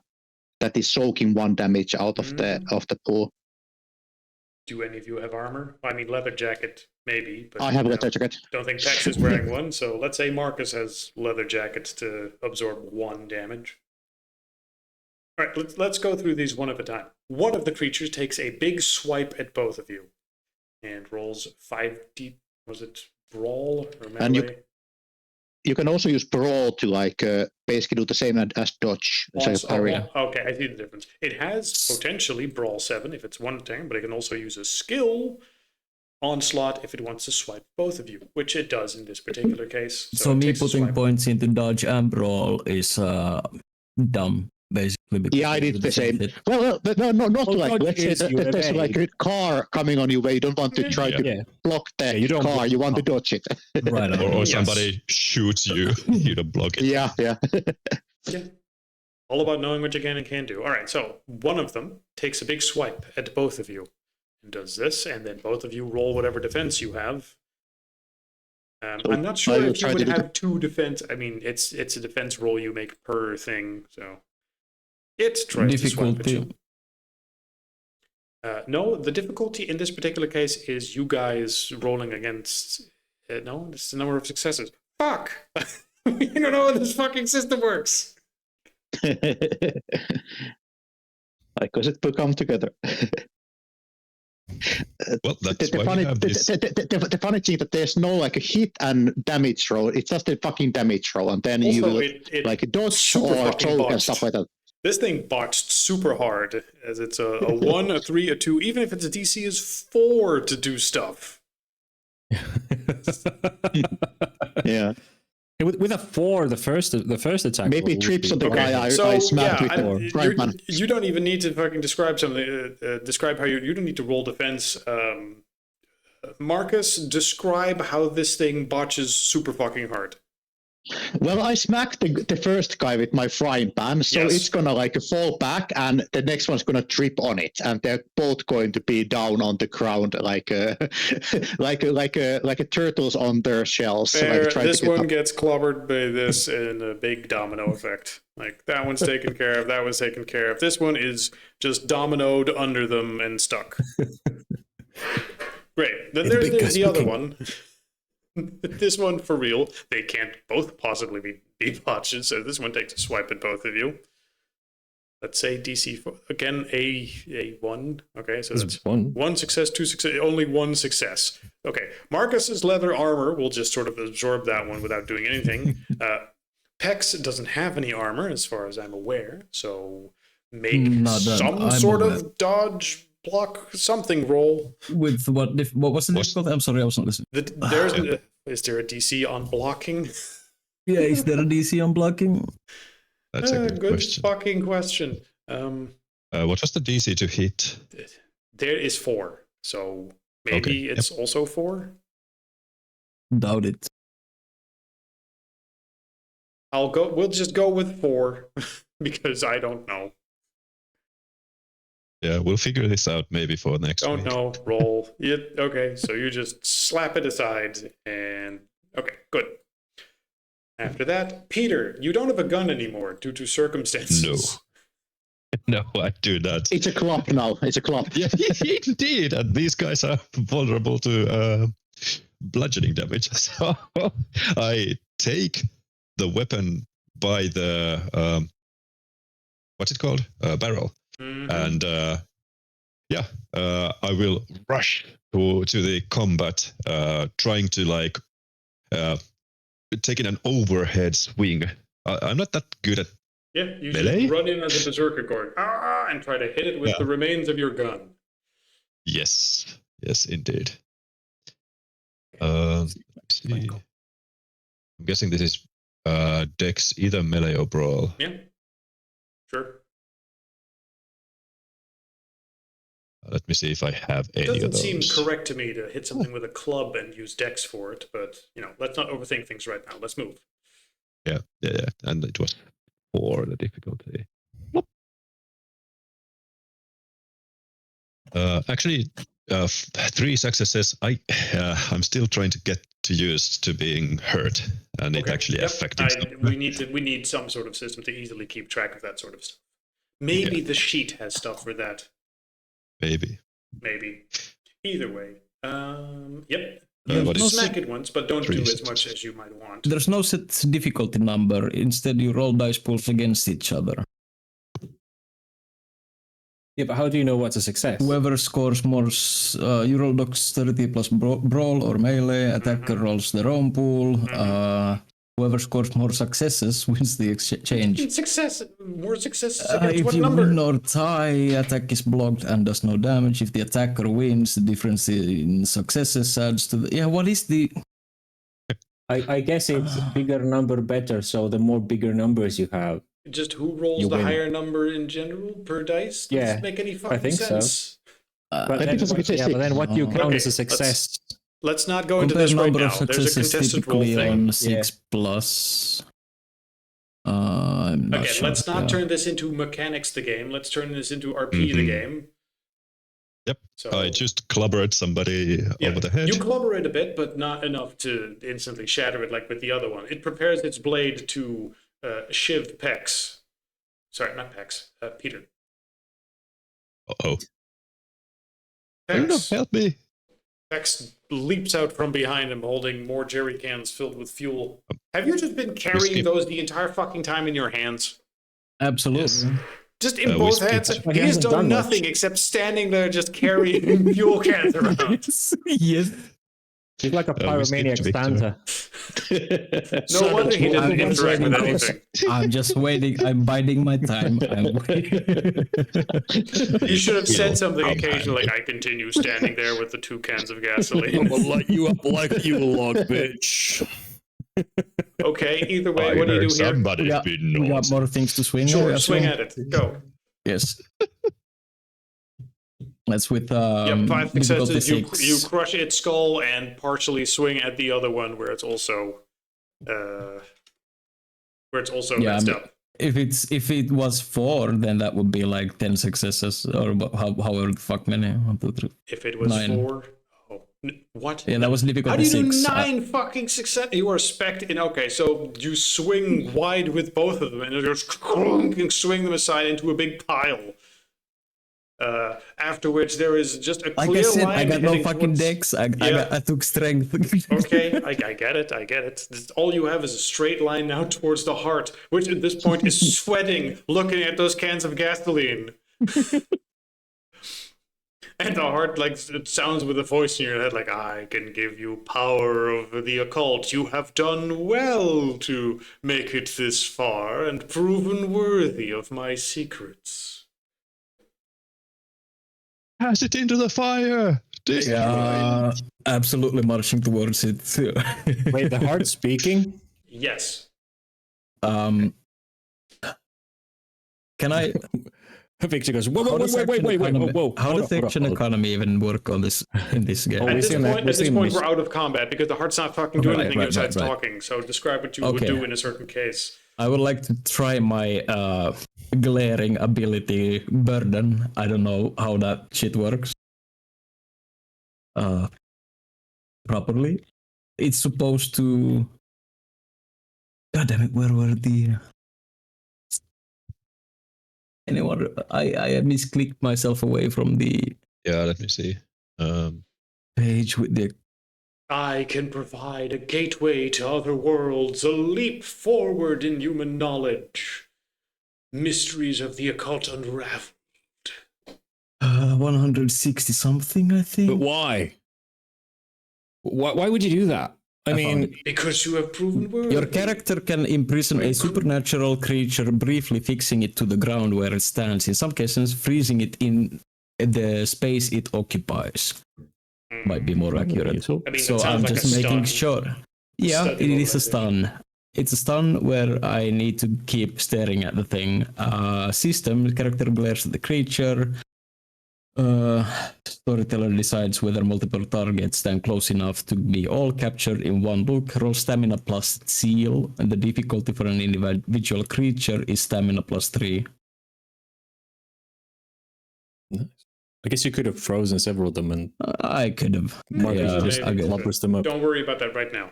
that is soaking 1 damage out of the pool. Do any of you have armor? I mean, leather jacket, maybe. But I have a leather jacket. Don't think Tex is wearing one, so let's say Marcus has leather jackets to absorb 1 damage. All right, let's go through these one at a time. One of the creatures takes a big swipe at both of you and rolls 5d. Was it brawl or melee? And you can also use brawl to basically do the same as dodge. Okay, I see the difference. It has potentially brawl 7 if it's 1 turn, but it can also use a skill onslaught if it wants to swipe both of you, which it does in this particular case. So me putting points into dodge and brawl is dumb. basically. Yeah, I did the same. Well, no, not like, let's say that there's like a car coming on your way. You don't want to try to block the car. You want to dodge it. Right. Or somebody shoots you. You don't block it. Yeah. Yeah. All about knowing what you can and can't do. All right, so one of them takes a big swipe at both of you and does this, and then both of you roll whatever defense you have. I'm not sure if you would have 2 defense. I mean, it's a defense roll you make per thing, so it tries to swipe at you. No, the difficulty in this particular case is you guys rolling against. No, it's the number of successes. Fuck! You don't know how this fucking system works. Because it will come together. Well, that's why we have this. The funny thing that there's no like a hit and damage roll. It's just a fucking damage roll, and then also, you will like dodge or choke and stuff like that. This thing botched super hard, as it's a 1, a 3, a 2. Even if its DC is 4 to do stuff. Yeah. With a 4, the first attack. Maybe trips on the guy I smacked with the you don't even need to fucking describe something. Describe how you don't need to roll defense. Marcus, describe how this thing botches super fucking hard. Well, I smacked the first guy with my frying pan, so it's gonna like fall back, and the next one's gonna trip on it, and they're both going to be down on the ground like a turtles on their shells. Like this one gets clobbered by this in a big domino effect. Like that one's taken care of, that was taken care of. This one is just dominoed under them and stuck. Great. Then there's the other one. This one, for real, they can't both possibly be botches, so this one takes a swipe at both of you. Let's say DC, again, a 1. Okay, so that's 1 success, 2 success, only 1 success. Okay, Marcus's leather armor will just sort of absorb that one without doing anything. Pex doesn't have any armor, as far as I'm aware, so make some sort of dodge, block, something roll. With what was the difficulty? I'm sorry, I wasn't listening. Is there a DC on blocking? Yeah, is there a DC on blocking? That's a good question. Fucking question. What was the DC to hit? There is 4, so maybe it's also 4. Doubt it. We'll just go with 4 because I don't know. Yeah, we'll figure this out maybe for next week. Don't know. Roll. Okay, so you just slap it aside and... Okay, good. After that, Peter, you don't have a gun anymore due to circumstances. No, I do not. It's a club now. It's a club. Yeah, indeed. And these guys are vulnerable to bludgeoning damage. So I take the weapon by the... what's it called? Barrel. Mm-hmm. And I will rush to the combat, trying to like taking an overhead swing. I'm not that good at you melee. Just run in as a berserker guard and try to hit it with the remains of your gun. Yes, indeed. Let's see. I'm guessing this is Dex, either melee or brawl. Yeah, sure. Let me see if I have any of those. It doesn't seem correct to me to hit something with a club and use Dex for it, but, let's not overthink things right now. Let's move. Yeah. And it was 4, the difficulty. Actually, 3 successes. I'm still trying to get used to being hurt, and it actually affecting. We need some sort of system to easily keep track of that sort of stuff. Maybe the sheet has stuff for that. Maybe. Either way. Smack it once, but don't do as much as you might want. There's no set difficulty number. Instead, you roll dice pools against each other. Yeah, but how do you know what's a success? Whoever scores more, you roll dexterity plus brawl or melee. Attacker rolls their own pool. Whoever scores more successes wins the exchange. More successes against if what you number? win or tie, attack is blocked and does no damage. If the attacker wins, the difference in successes adds to the... Yeah, what is the... I guess it's bigger number better, so the more bigger numbers you have, just who rolls the higher number in general per dice? Doesn't make any fucking sense. So. But then what you count as a success? Let's not go into this right now. There's a contested roll thing. On 6+. Again, let's not turn this into mechanics the game. Let's turn this into RP the game. Yep. So, I just clobbered somebody over the head. You clobber it a bit, but not enough to instantly shatter it like with the other one. It prepares its blade to shiv Pex. Sorry, not Pex. Peter. Uh-oh. Pex. Help me. Pex leaps out from behind him holding more jerry cans filled with fuel. Have you just been carrying those the entire fucking time in your hands? Absolutely. Yes. Just in both hands. He has done nothing except standing there just carrying fuel cans around. Yes. He's like a pyromaniac Santa. No wonder he didn't interact with anything. I'm just waiting. I'm biding my time. You should have said something occasionally like, I continue standing there with the 2 cans of gasoline. I'm gonna light you up like you log, bitch. Okay, either way, what do you do here? We got more things to swing. Sure, swing at it. Go. Yes. That's with 5 successes. You crush its skull and partially swing at the other one where it's also messed up. If it was 4, then that would be like 10 successes or however the fuck many. 1, 2, 3. If it was 9. 4, what? Yeah, that was difficult. How do you do 9 fucking success? You are okay, so you swing wide with both of them and you just swing them aside into a big pile. After which there is just a clear line. I got no fucking decks. I took strength. Okay, I get it. All you have is a straight line now towards the heart, which at this point is sweating, looking at those cans of gasoline. And the heart, it sounds with a voice in your head, like, I can give you power over the occult. You have done well to make it this far and proven worthy of my secrets. Pass it into the fire! Yeah, absolutely marching towards it. Wait, the heart speaking? Yes. Can I... Victor goes, whoa. How does the action economy even work on this in this game? At this point, we're out of combat because the heart's not fucking doing anything besides talking. So describe what you would do in a certain case. I would like to try my glaring ability burden. I don't know how that shit works. Properly. It's supposed to... God damn it, where were the... Anyone? I misclicked myself away from the... Yeah, let me see. Page with the... I can provide a gateway to other worlds, a leap forward in human knowledge. Mysteries of the occult unraveled. 160 something, I think. But why? Why would you do that? I mean, because you have proven worthy. Your character can imprison a supernatural creature, briefly fixing it to the ground where it stands. In some cases, freezing it in the space it occupies. Might be more accurate. I mean, so I'm like just making sure. Yeah, it is a stun. It's a stun where I need to keep staring at the thing. System, character glares at the creature. Storyteller decides whether multiple targets stand close enough to be all captured in one look. Roll stamina plus seal, and the difficulty for an individual creature is stamina plus 3. Nice. I guess you could have frozen several of them and I could have. Loppers them up. Don't worry about that right now.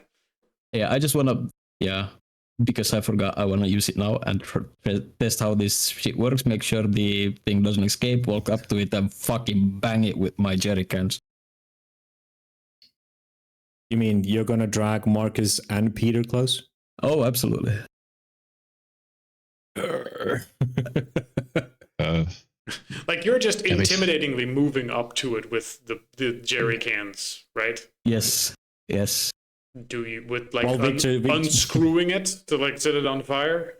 Yeah, I just want to, because I forgot, I want to use it now and test how this shit works, make sure the thing doesn't escape, walk up to it and fucking bang it with my jerry cans. You mean you're going to drag Marcus and Peter close? Oh, absolutely. Like you're just intimidatingly moving up to it with the jerry cans, right? Yes. Do you with like unscrewing it to like set it on fire?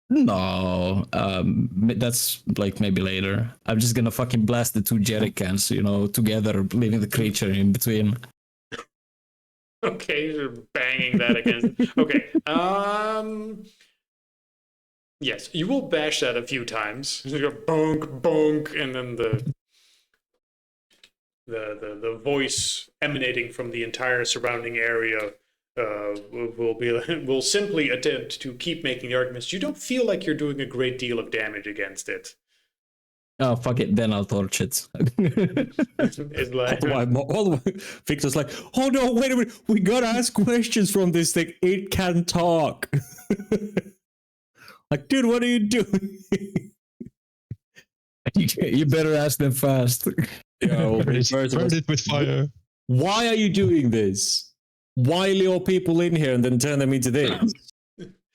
No, that's like maybe later. I'm just gonna fucking blast the 2 jerry cans, together, leaving the creature in between. Okay, you're banging that against. Okay, Yes, you will bash that a few times. You go bonk, bonk, and then the voice emanating from the entire surrounding area will simply attempt to keep making the arguments. You don't feel like you're doing a great deal of damage against it. Oh, fuck it, then I'll torch it. It's like, Victor's like, oh no, wait a minute, we gotta ask questions from this thing. It can talk. Like, dude, what are you doing? You better ask them fast. Yo, Burn it with fire. Why are you doing this? Why lure people in here and then turn them into this?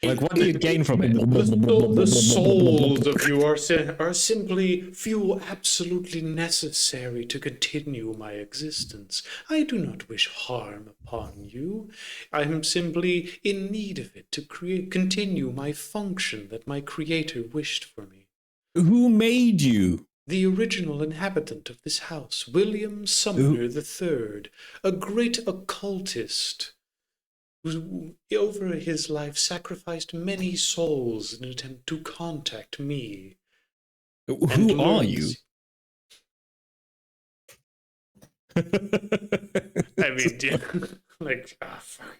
Like, what do you gain from it? the souls of you are simply fuel absolutely necessary to continue my existence. I do not wish harm upon you. I am simply in need of it to continue my function that my creator wished for me. Who made you? The original inhabitant of this house, William Sumner III, a great occultist, who over his life sacrificed many souls in an attempt to contact me. Who are you? I mean, like, fuck,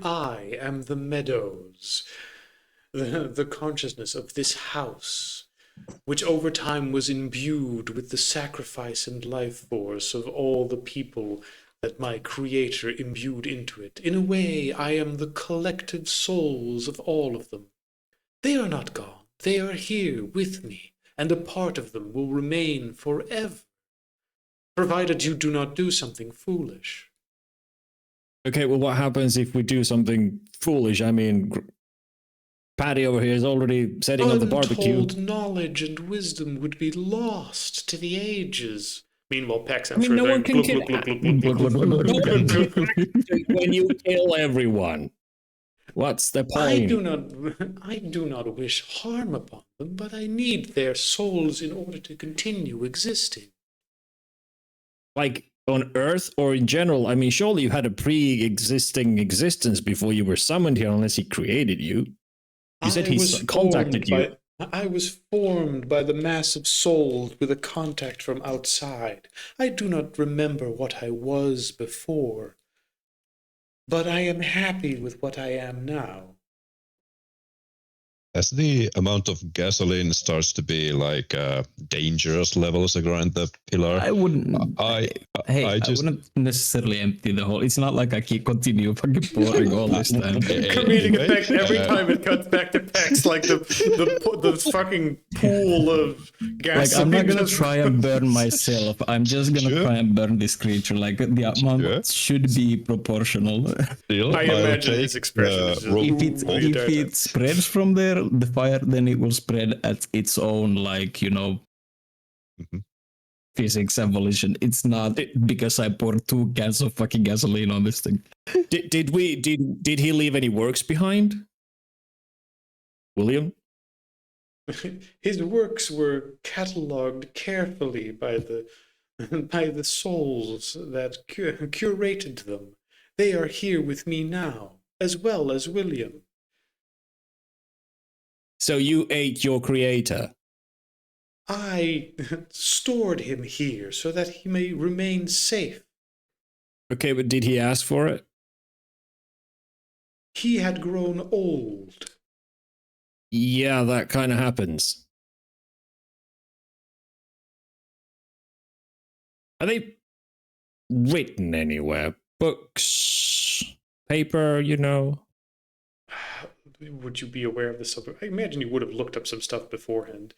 I am the meadows, the consciousness of this house, which over time was imbued with the sacrifice and life force of all the people that my creator imbued into it. In a way, I am the collective souls of all of them. They are not gone. They are here with me, and a part of them will remain forever, provided you do not do something foolish. Okay, well, what happens if we do something foolish? I mean, Patty over here is already setting up the barbecue. Untold knowledge and wisdom would be lost to the ages. Meanwhile, Pex, I'm I mean, sure no they're one can kill when you kill everyone. What's the point? I do not wish harm upon them, but I need their souls in order to continue existing. Like on Earth or in general? I mean, surely you had a pre-existing existence before you were summoned here, unless he created you. You said he contacted you. I was formed by the mass of souls with a contact from outside. I do not remember what I was before, but I am happy with what I am now. As the amount of gasoline starts to be like dangerous levels around the pillar, I wouldn't. I wouldn't necessarily empty the whole. It's not like I keep continue fucking pouring all this time. Comedic effect every time it cuts back to Pex, like the fucking pool of gas. Like, I'm not gonna try and burn myself. I'm just gonna try and burn this creature. Like, the amount should be proportional. I imagine his expression. If it spreads from there, the fire, then it will spread at its own, like, physics evolution. It's not because I poured 2 cans of fucking gasoline on this thing. Did he leave any works behind, William? His works were catalogued carefully by the souls that curated them. They are here with me now, as well as William. So you ate your creator? I stored him here so that he may remain safe. Okay, but did he ask for it? He had grown old. Yeah, that kind of happens. Are they written anywhere? Books? Paper, Would you be aware of this? I imagine you would have looked up some stuff beforehand.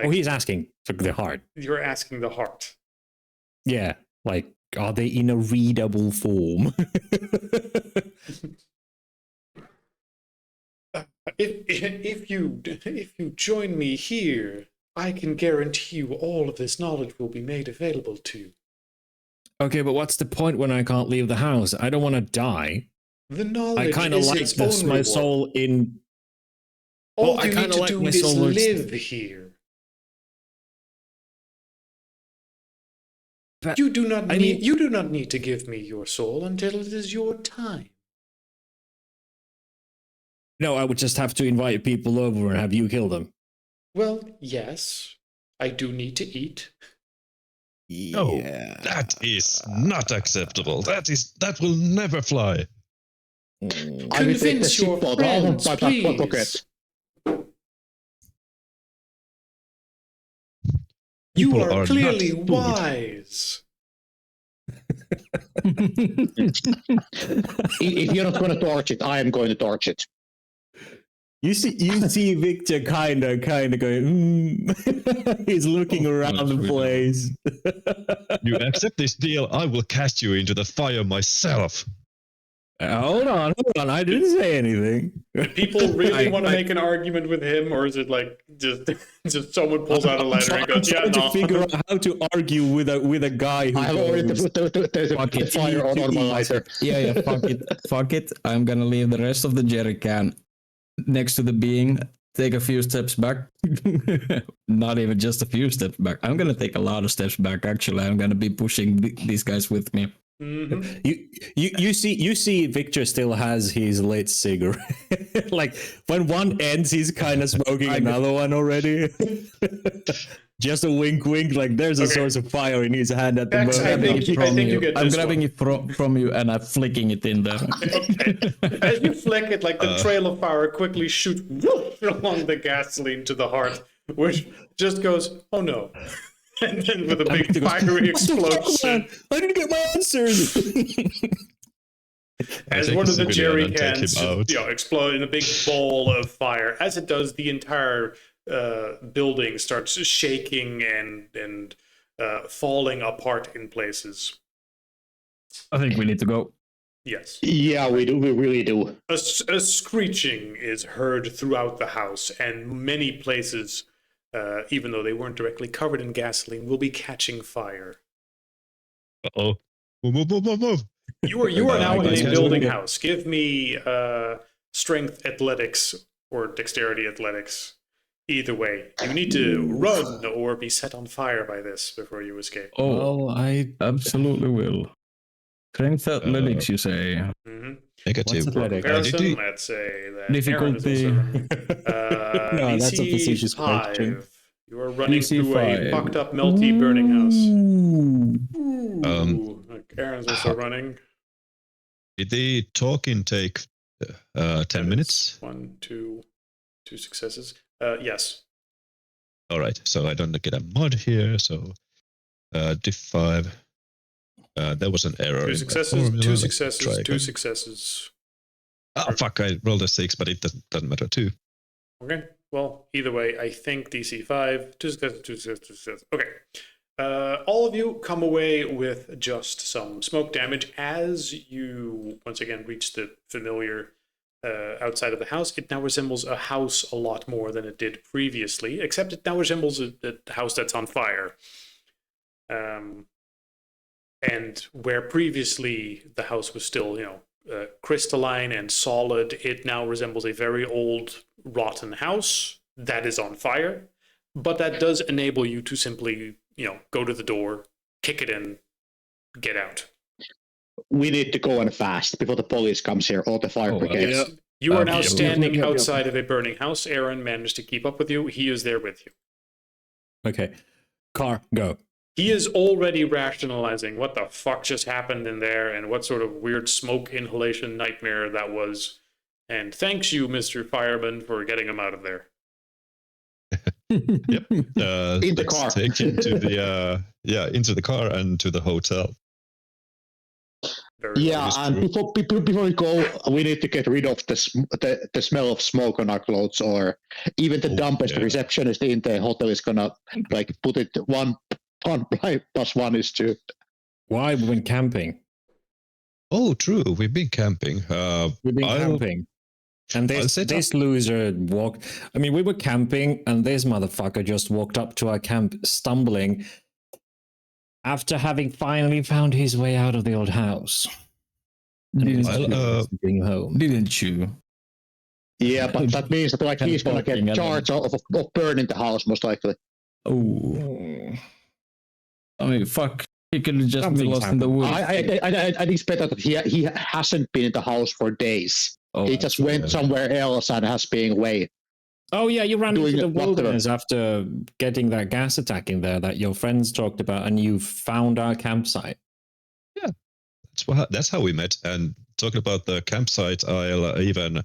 He's asking for the heart. You're asking the heart. Yeah, like, are they in a readable form? If you join me here, I can guarantee you all of this knowledge will be made available to you. Okay, but what's the point when I can't leave the house? I don't want to die. The knowledge I kind of like this, my soul in. All you need to do is live here. But you do not need to give me your soul until it is your time. No, I would just have to invite people over and have you kill them. Well, yes, I do need to eat. No, that is not acceptable. That will never fly. I will take the Convince your ship friends, out of my back pocket. please. You People are are clearly not food. wise. If you're not going to torch it, I am going to torch it. You see Victor kind of going, he's looking around the place. You accept this deal, I will cast you into the fire myself. Hold on. I didn't say anything. Do people really want to make an argument with him, or is it like just someone pulls out a letter and goes, "Yeah, I'm no." trying to figure out how to argue with a guy who I have already goes, put the fire on my lighter. Yeah, fuck it. I'm gonna leave the rest of the jerry can next to the being, take a few steps back. Not even just a few steps back. I'm gonna take a lot of steps back, actually. I'm gonna be pushing these guys with me. Mm-hmm. You see Victor still has his lit cigarette. Like when one ends, he's kind of smoking another one already. Just a wink, like there's a source of fire in his hand at the Bex, moment. I think you get this. I'm grabbing it from you and I'm flicking it in there. Okay. As you flick it, like the trail of fire quickly shoots along the gasoline to the heart, which just goes, "Oh no." And then with a big fiery explosion. I didn't get my answers. As one of the jerry cans explode in a big ball of fire. As it does, the entire building starts shaking and falling apart in places. I think we need to go. Yes. Yeah, we do. We really do. A screeching is heard throughout the house, and many places, even though they weren't directly covered in gasoline, will be catching fire. Uh-oh. Move. You are now in a building house. Give me strength athletics or dexterity athletics. Either way, you need to run or be set on fire by this before you escape. Oh, I absolutely will. Strength athletics, you say? Mm-hmm. Negative. Comparison, let's say that difficulty. No, that's a facetious question. You are running through a fucked up, melty, burning house. Look, Aaron's also running. Did the talking take 10 minutes? 1, 2 successes. Yes. All right, so I don't get a mod here. So diff 5. There was an error. 2 successes. 2 successes. 2 successes. Oh fuck! I rolled a 6, but it doesn't matter too. Okay. Well, either way, I think DC 5. 2 successes. 2 successes. 2 successes. Okay. All of you come away with just some smoke damage as you once again reach the familiar outside of the house. It now resembles a house a lot more than it did previously, except it now resembles a house that's on fire. And where previously the house was still, crystalline and solid, it now resembles a very old, rotten house that is on fire. But that does enable you to simply, go to the door, kick it in, get out. We need to go on fast before the police comes here or the fire brigade. Yes. You are now standing outside of a burning house. Aaron managed to keep up with you. He is there with you. Okay. Car, go. He is already rationalizing what the fuck just happened in there and what sort of weird smoke inhalation nightmare that was. And thanks you, Mr. Fireman, for getting him out of there. Yep. In the car. Take him to the into the car and to the hotel. And before we go, we need to get rid of the smell of smoke on our clothes, or even the dumbest receptionist in the hotel is gonna put it 1 plus 1 is 2. Why we went camping? Oh, true. We've been camping. We've been camping. And this loser walked. I mean, we were camping, and this motherfucker just walked up to our camp, stumbling, after having finally found his way out of the old house. Didn't home. Didn't you? Yeah, but that means that he's gonna get charged of burning the house most likely. Oh, I mean, fuck. He could have just been lost in the woods. I think it's better that he hasn't been in the house for days. he just went somewhere else and has been away. Oh yeah, you ran into the wilderness after getting that gas attack in there that your friends talked about, and you found our campsite. Yeah, that's how we met. And talking about the campsite, I'll even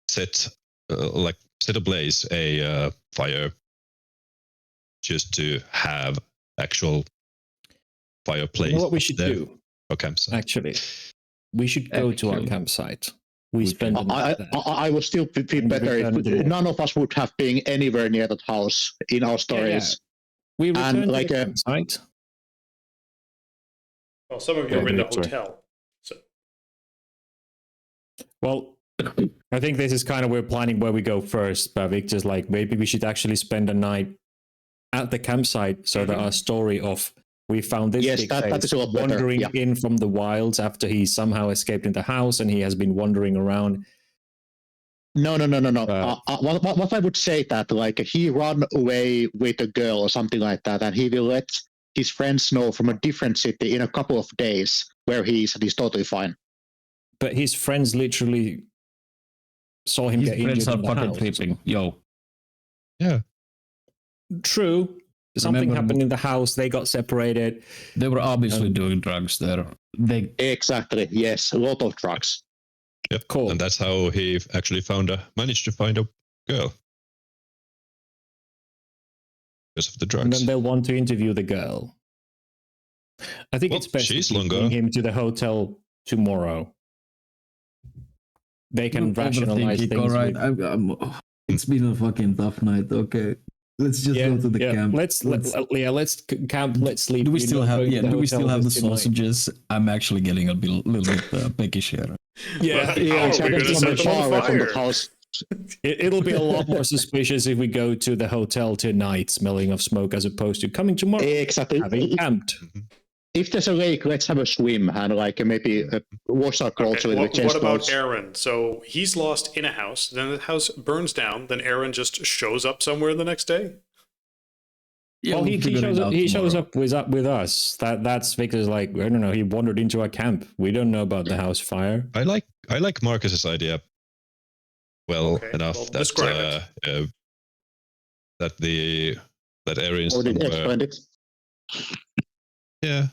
set ablaze a fire just to have actual fireplace. You know what we should do? Or campsite. Actually, we should go to our campsite. We spend the night there. I would still feel better if none of us would have been anywhere near that house in our stories. Yeah. We return to the campsite. Well, some of you were in the hotel. So. Well, I think this is kind of we're planning where we go first, but Victor's like, maybe we should actually spend a night at the campsite so that our story of we found this big face wandering in from the wilds after he somehow escaped in the house and he has been wandering around. No. What I would say that like he ran away with a girl or something like that, and he will let his friends know from a different city in a couple of days where he is, and he's totally fine. But his friends literally saw him get injured in the house. Sleeping. Yo. Yeah. True. Something happened in the house. They got separated. They were obviously doing drugs there. Exactly. Yes, a lot of drugs. Yep. Cool. And that's how he actually managed to find a girl. Because of the drugs. And then they'll want to interview the girl. I think it's best to bring him to the hotel tomorrow. They can rationalize things. All right. It's been a fucking tough night. Okay. Let's just go to the camp. Let's camp. Let's sleep. Do we still have? Do we still have the sausages? I'm actually getting a little bit peckish here. Yeah, It'll be a lot more suspicious if we go to the hotel tonight, smelling of smoke, as opposed to coming tomorrow. Exactly. Having camped. If there's a lake, let's have a swim and like maybe wash our clothes a little bit. What about Aaron? So he's lost in a house, then the house burns down, then Aaron just shows up somewhere the next day? Yeah, well, he shows up with us. That's Victor's like, I don't know, he wandered into our camp. We don't know about the house fire. I like Marcus's idea enough that Aaron's explained it. Yeah.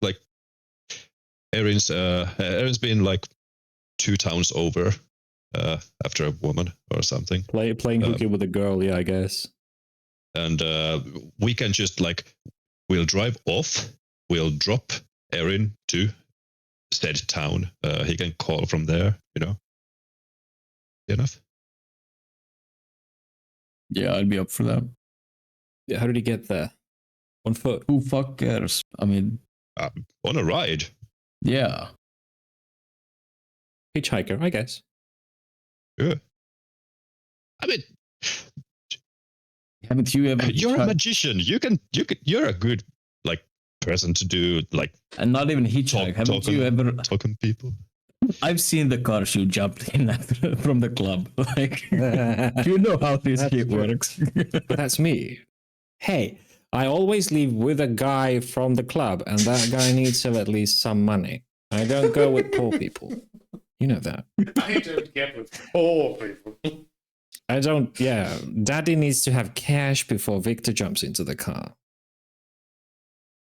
Like Aaron's been like 2 towns over after a woman or something. Playing hooky with a girl, yeah, I guess. And we can just we'll drive off, we'll drop Aaron to said town. He can call from there, Enough? Yeah, I'd be up for that. Yeah, how did he get there? On foot? Who fuck cares? I mean... on a ride. Yeah. Hitchhiker, I guess. Yeah. I mean... Haven't you ever... You're a magician. You're a good, person to do, And not even hitchhike. Haven't you ever... Talking people. I've seen the cars you jumped in from the club. You know how this shit works. But that's me. Hey... I always leave with a guy from the club, and that guy needs to have at least some money. I don't go with poor people. You know that. I don't get with poor people. I don't, Daddy needs to have cash before Victor jumps into the car.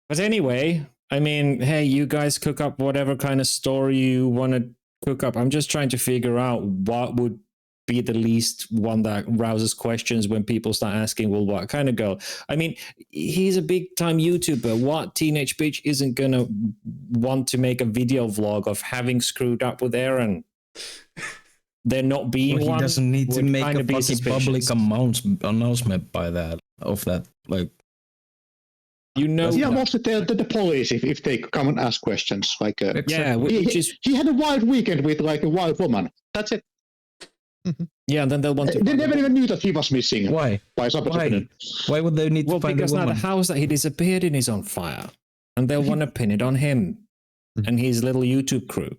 But anyway, I mean, hey, you guys cook up whatever kind of story you want to cook up. I'm just trying to figure out what would be the least one that rouses questions when people start asking, well, what kind of girl? I mean, he's a big time YouTuber. What teenage bitch isn't going to want to make a video vlog of having screwed up with Aaron? There not being one. He doesn't need to make a fucking public announcement by that, of that, You know, yeah, mostly the police if they come and ask questions. He had a wild weekend with a wild woman. That's it. Yeah, and then they'll want to. They never even knew that he was missing. Why? Why would they need to find because the woman? Now the house that he disappeared in is on fire, and they'll want to pin it on him and his little YouTube crew.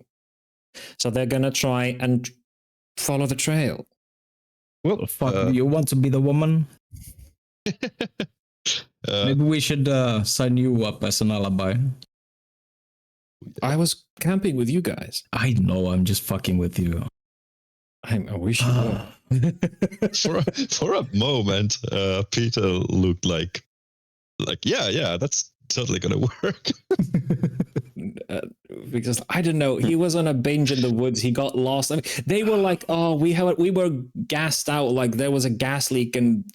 So they're gonna try and follow the trail. Well, fuck, you want to be the woman? Maybe we should sign you up as an alibi. I was camping with you guys. I know, I'm just fucking with you. I wish you would. For a moment, Peter looked like yeah, that's totally gonna work. Because I don't know, he was on a binge in the woods. He got lost. I mean, they were like, "Oh, we were gassed out. Like there was a gas leak, and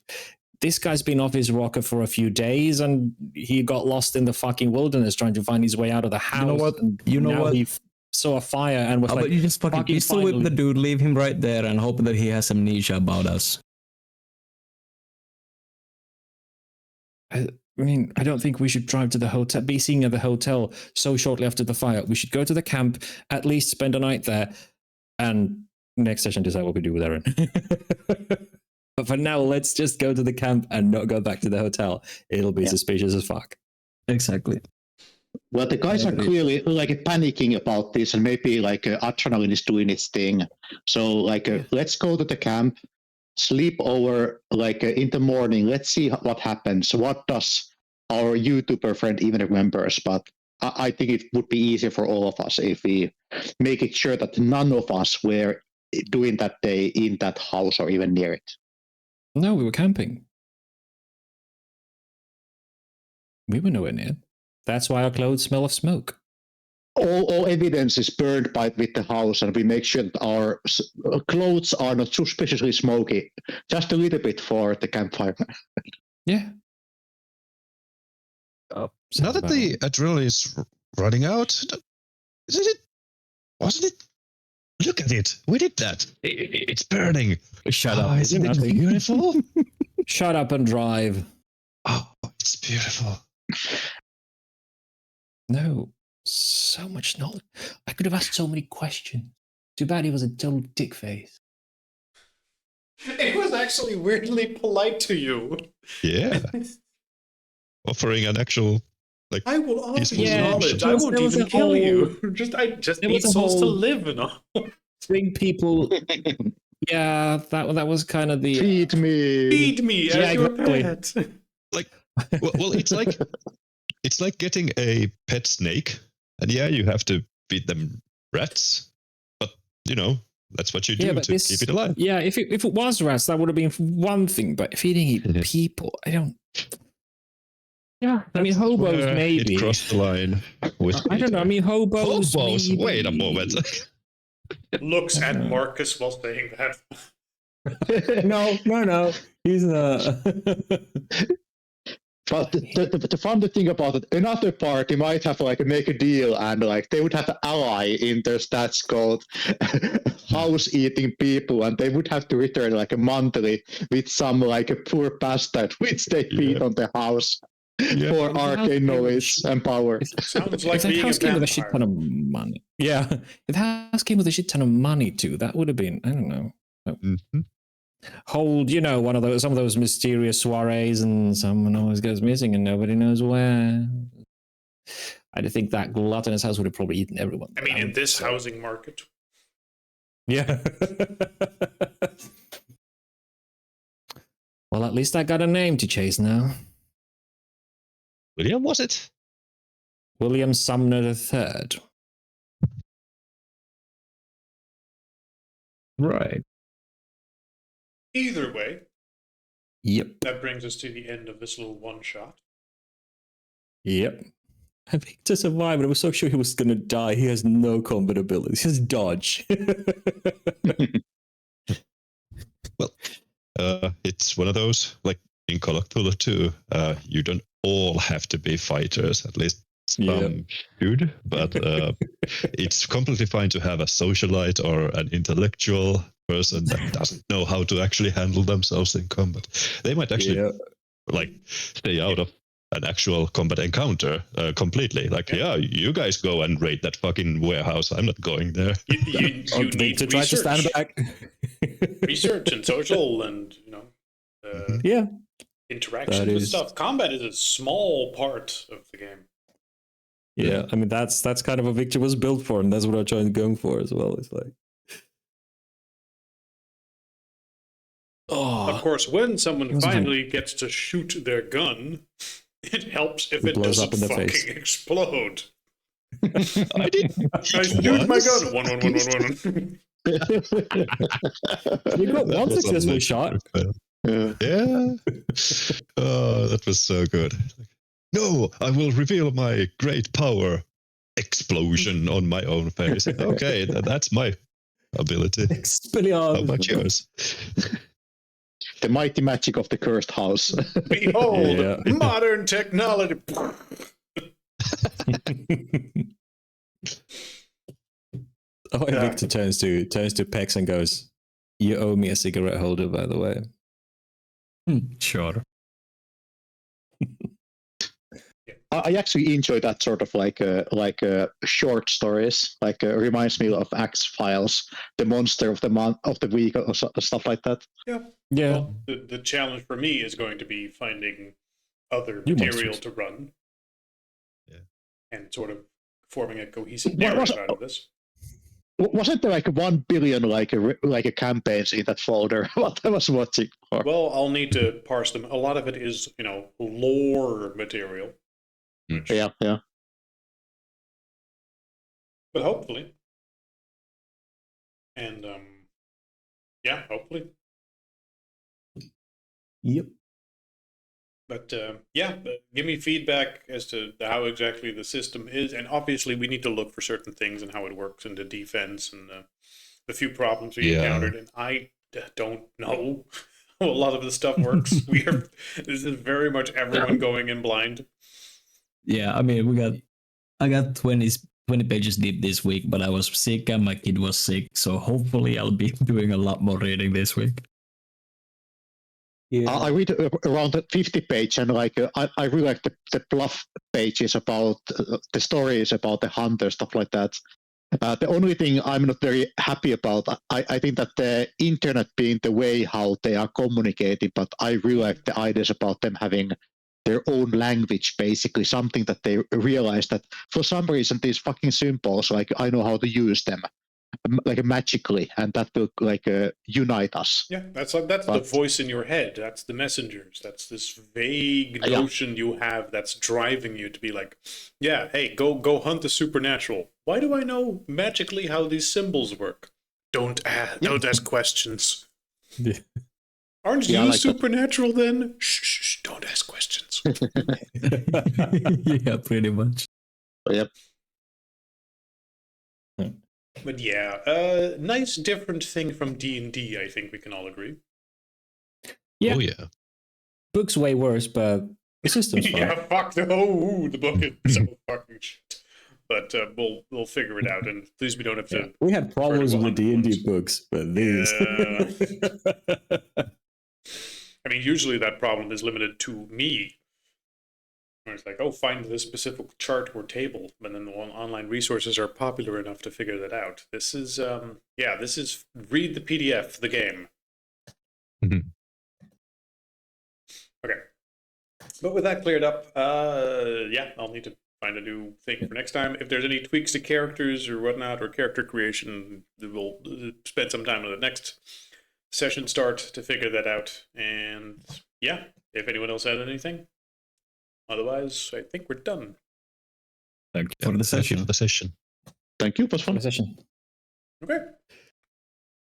this guy's been off his rocker for a few days, and he got lost in the fucking wilderness trying to find his way out of the house. You know what? You know what? He saw a fire and was like, but you just fucking pistol whip the dude, leave him right there, and hope that he has amnesia about us." I mean, I don't think we should drive to the hotel, be seen at the hotel so shortly after the fire. We should go to the camp, at least spend a night there, and next session decide what we do with Aaron. But for now, let's just go to the camp and not go back to the hotel. It'll be suspicious as fuck. Exactly. Well, the guys are clearly like panicking about this, and maybe like adrenaline is doing its thing. So like, let's go to the camp, sleep over like in the morning. Let's see what happens. What does our YouTuber friend even remembers? But I think it would be easier for all of us if we make it sure that none of us were doing that day in that house or even near it. No, we were camping. We were nowhere near. That's why our clothes smell of smoke. All evidence is burned with the house, and we make sure that our clothes are not suspiciously smoky, just a little bit for the campfire. Yeah. Now that the adrenaline is running out, wasn't it? Look at it. We did that. It's burning. Shut up. Isn't it beautiful? Shut up and drive. Oh, it's beautiful. No. So much knowledge. I could have asked so many questions. Too bad he was a total dick face. It was actually weirdly polite to you. Yeah. Offering an actual, like, I will offer you Yeah, knowledge. I won't even kill you. I just need souls to live and all. Bring people. Yeah, that was kind of the Feed me. Feed me as your pet. Like, well, it's like getting a pet snake, and yeah, you have to feed them rats, but you know that's what you do to keep it alive. Yeah, if it was rats, that would have been one thing, but feeding people, I don't. Yeah, I mean hobos maybe. It crossed the line. I don't know. I mean hobos. Maybe. Wait a moment. Looks at Marcus while saying that. No. He's But the fun thing about it, another party might have like make a deal, and like they would have an ally in their stats called house eating people, and they would have to return like a monthly with some like a poor bastard which they feed on the house for arcane knowledge and power. Sounds like if the house came with a shit ton of money. Yeah, if the house came with a shit ton of money too, that would have been, I don't know. Mm-hmm. Hold, some of those mysterious soirees, and someone always goes missing and nobody knows where. I think that gluttonous house would have probably eaten everyone. I mean, in this housing market. Yeah. Well, at least I got a name to chase now. William, was it? William Sumner III. Right. Either way. Yep. That brings us to the end of this little one shot. Yep. I think to survive, but I was so sure he was going to die. He has no combat abilities. He has dodge. Well, it's one of those, like in Call of Cthulhu 2, you don't all have to be fighters, at least some should, but it's completely fine to have a socialite or an intellectual person that doesn't know how to actually handle themselves in combat. They might actually like stay out of an actual combat encounter completely. Like, you guys go and raid that fucking warehouse. I'm not going there. You need to try to stand back. Research and social and interaction with stuff. Combat is a small part of the game. Yeah, I mean that's kind of what Victor was built for, and that's what I'm trying to go for as well. It's like, of course, when someone finally gets to shoot their gun, it helps if it doesn't fucking explode. I did. I shoot my gun. One. You got one successful shot. Yeah. Oh, that was so good. No, I will reveal my great power. Explosion on my own face. Okay, that's my ability. How about yours? The mighty magic of the cursed house. Behold, modern technology. Oh, and Victor turns to Pex and goes, "You owe me a cigarette holder, by the way." Sure. I actually enjoy that sort of like short stories. Reminds me of X-Files, the monster of the month of the week, or stuff like that. Yeah. Well, the challenge for me is going to be finding other material to run, and sort of forming a cohesive narrative out of this. Wasn't there like 1 billion like a campaigns in that folder? What I was watching for. Well, I'll need to parse them. A lot of it is, lore material. Yeah. But hopefully. And hopefully. Yep. But give me feedback as to how exactly the system is, and obviously we need to look for certain things and how it works into defense and the few problems we encountered. And I don't know how a lot of the stuff works. This is very much everyone going in blind. Yeah, I mean, I got 20 pages deep this week, but I was sick and my kid was sick, so hopefully I'll be doing a lot more reading this week. Yeah. I read around the 50 page, and I really like the bluff pages about the stories about the hunter, stuff like that. The only thing I'm not very happy about, I think that the internet being the way how they are communicating, but I really like the ideas about them having their own language, basically something that they realize that for some reason these fucking symbols, like I know how to use them, like magically, and that will like unite us. Yeah, that's the voice in your head. That's the messengers. That's this vague notion you have that's driving you to be like, yeah, hey, go hunt the supernatural. Why do I know magically how these symbols work? Don't ask questions. Yeah. Aren't you like supernatural then? Shh, don't ask questions. Yeah, pretty much. Yep. But yeah, nice different thing from D&D, I think we can all agree. Yeah. Oh yeah. Book's way worse, but the system's fine. Yeah, fuck the book is so fucking shit. But we'll figure it out, and at least we don't have to. We had problems with the D&D books, but these. I mean, usually that problem is limited to me. Where it's like, find this specific chart or table, and then the online resources are popular enough to figure that out. This is, this is read the PDF, the game. Mm-hmm. Okay. But with that cleared up, I'll need to find a new thing for next time. If there's any tweaks to characters or whatnot, or character creation, we'll spend some time on the next session start to figure that out. And yeah, if anyone else had anything. Otherwise, I think we're done. Thank you for the session. Thank you. It was fun. Session. Okay.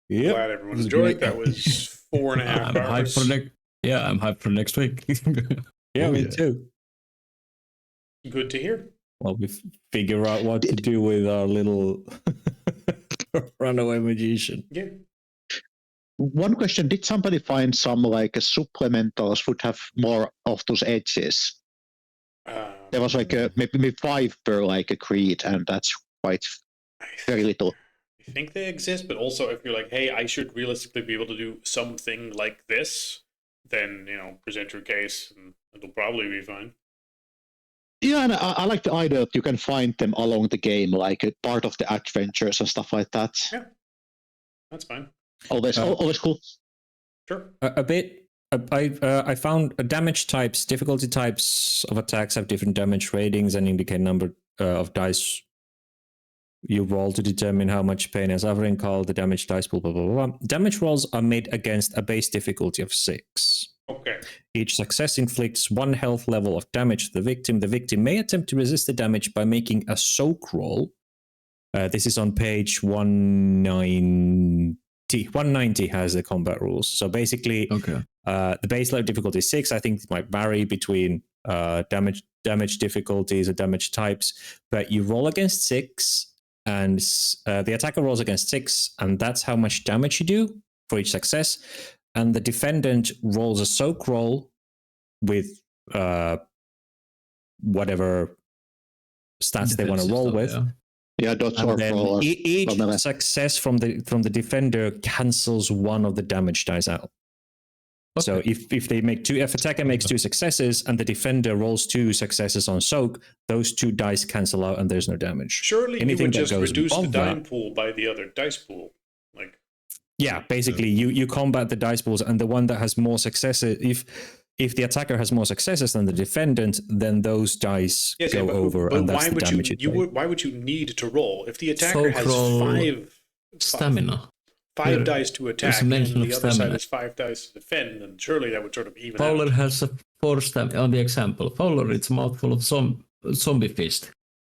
Yep. Glad everyone enjoyed. That was 4.5 hours. I'm hyped for next week. Me too. Good to hear. Well, we figure out what to do with our little runaway magician. Yeah. One question: did somebody find some like supplementals would have more of those edges? There was like maybe 5 per like a creed, and that's quite very little. I think they exist, but also if you're like, hey, I should realistically be able to do something like this, then present your case, and it'll probably be fine. Yeah, and I like the idea that you can find them along the game, like a part of the adventures and stuff like that. Yeah, that's fine. Always cool. Sure. A bit. I found damage types, difficulty types of attacks have different damage ratings and indicate number of dice you roll to determine how much pain and suffering called the damage dice. Blah blah blah blah. Damage rolls are made against a base difficulty of 6. Okay. Each success inflicts 1 health level of damage to the victim. The victim may attempt to resist the damage by making a soak roll, This is on page 190. 190 has the combat rules. So basically, the base level difficulty is 6. I think it might vary between damage difficulties or damage types, but you roll against 6, and the attacker rolls against 6, and that's how much damage you do for each success. And the defendant rolls a soak roll with whatever stats they want to roll with. Dodge or roll. Each success from the defender cancels one of the damage dice out. Okay. So if they make if attacker makes 2 successes and the defender rolls 2 successes on soak, those 2 dice cancel out and there's no damage. Surely you would just reduce the die pool by the other dice pool, like. Yeah, basically you combat the dice pools, and the one that has more successes, if the attacker has more successes than the defendant, then those dice go over, and that's the damage why would you need to roll if the attacker has 5 stamina? 5 dice to attack, and the other side has 5 dice to defend, and surely that would sort of even Fowler out. has a 4 stamina. On the example, Fowler, it's a mouthful of zombie fist.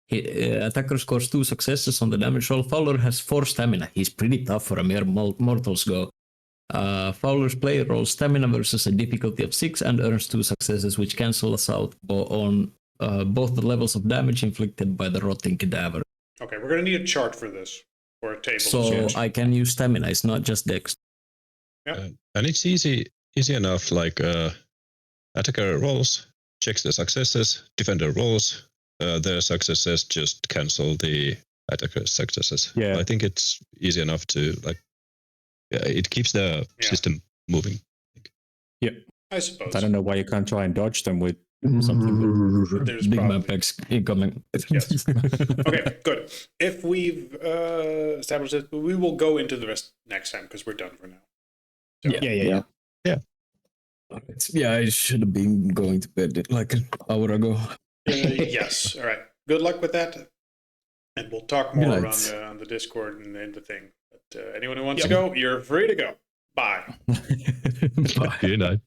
Attacker scores 2 successes on the damage roll. Fowler has 4 stamina. He's pretty tough for a mere mortal's go. Fowler's player rolls stamina versus a difficulty of 6 and earns 2 successes, which cancel us out on both the levels of damage inflicted by the rotting cadaver. Okay, we're going to need a chart for this, or a table. So I can use stamina, it's not just dex. Yep. And it's easy enough, like attacker rolls, checks the successes, defender rolls, their successes just cancel the attacker's successes. Yeah. I think it's easy enough to, like, it keeps the system moving. Yeah. I suppose. I don't know why you can't try and dodge them with something. There's big map X incoming. Yes. Okay, good. If we've established it, we will go into the rest next time because we're done for now. So. Yeah. Yeah, I should have been going to bed like an hour ago. Yes. All right. Good luck with that. And we'll talk more on the Discord and the thing. But anyone who wants to go, you're free to go. Bye. Bye. Good night.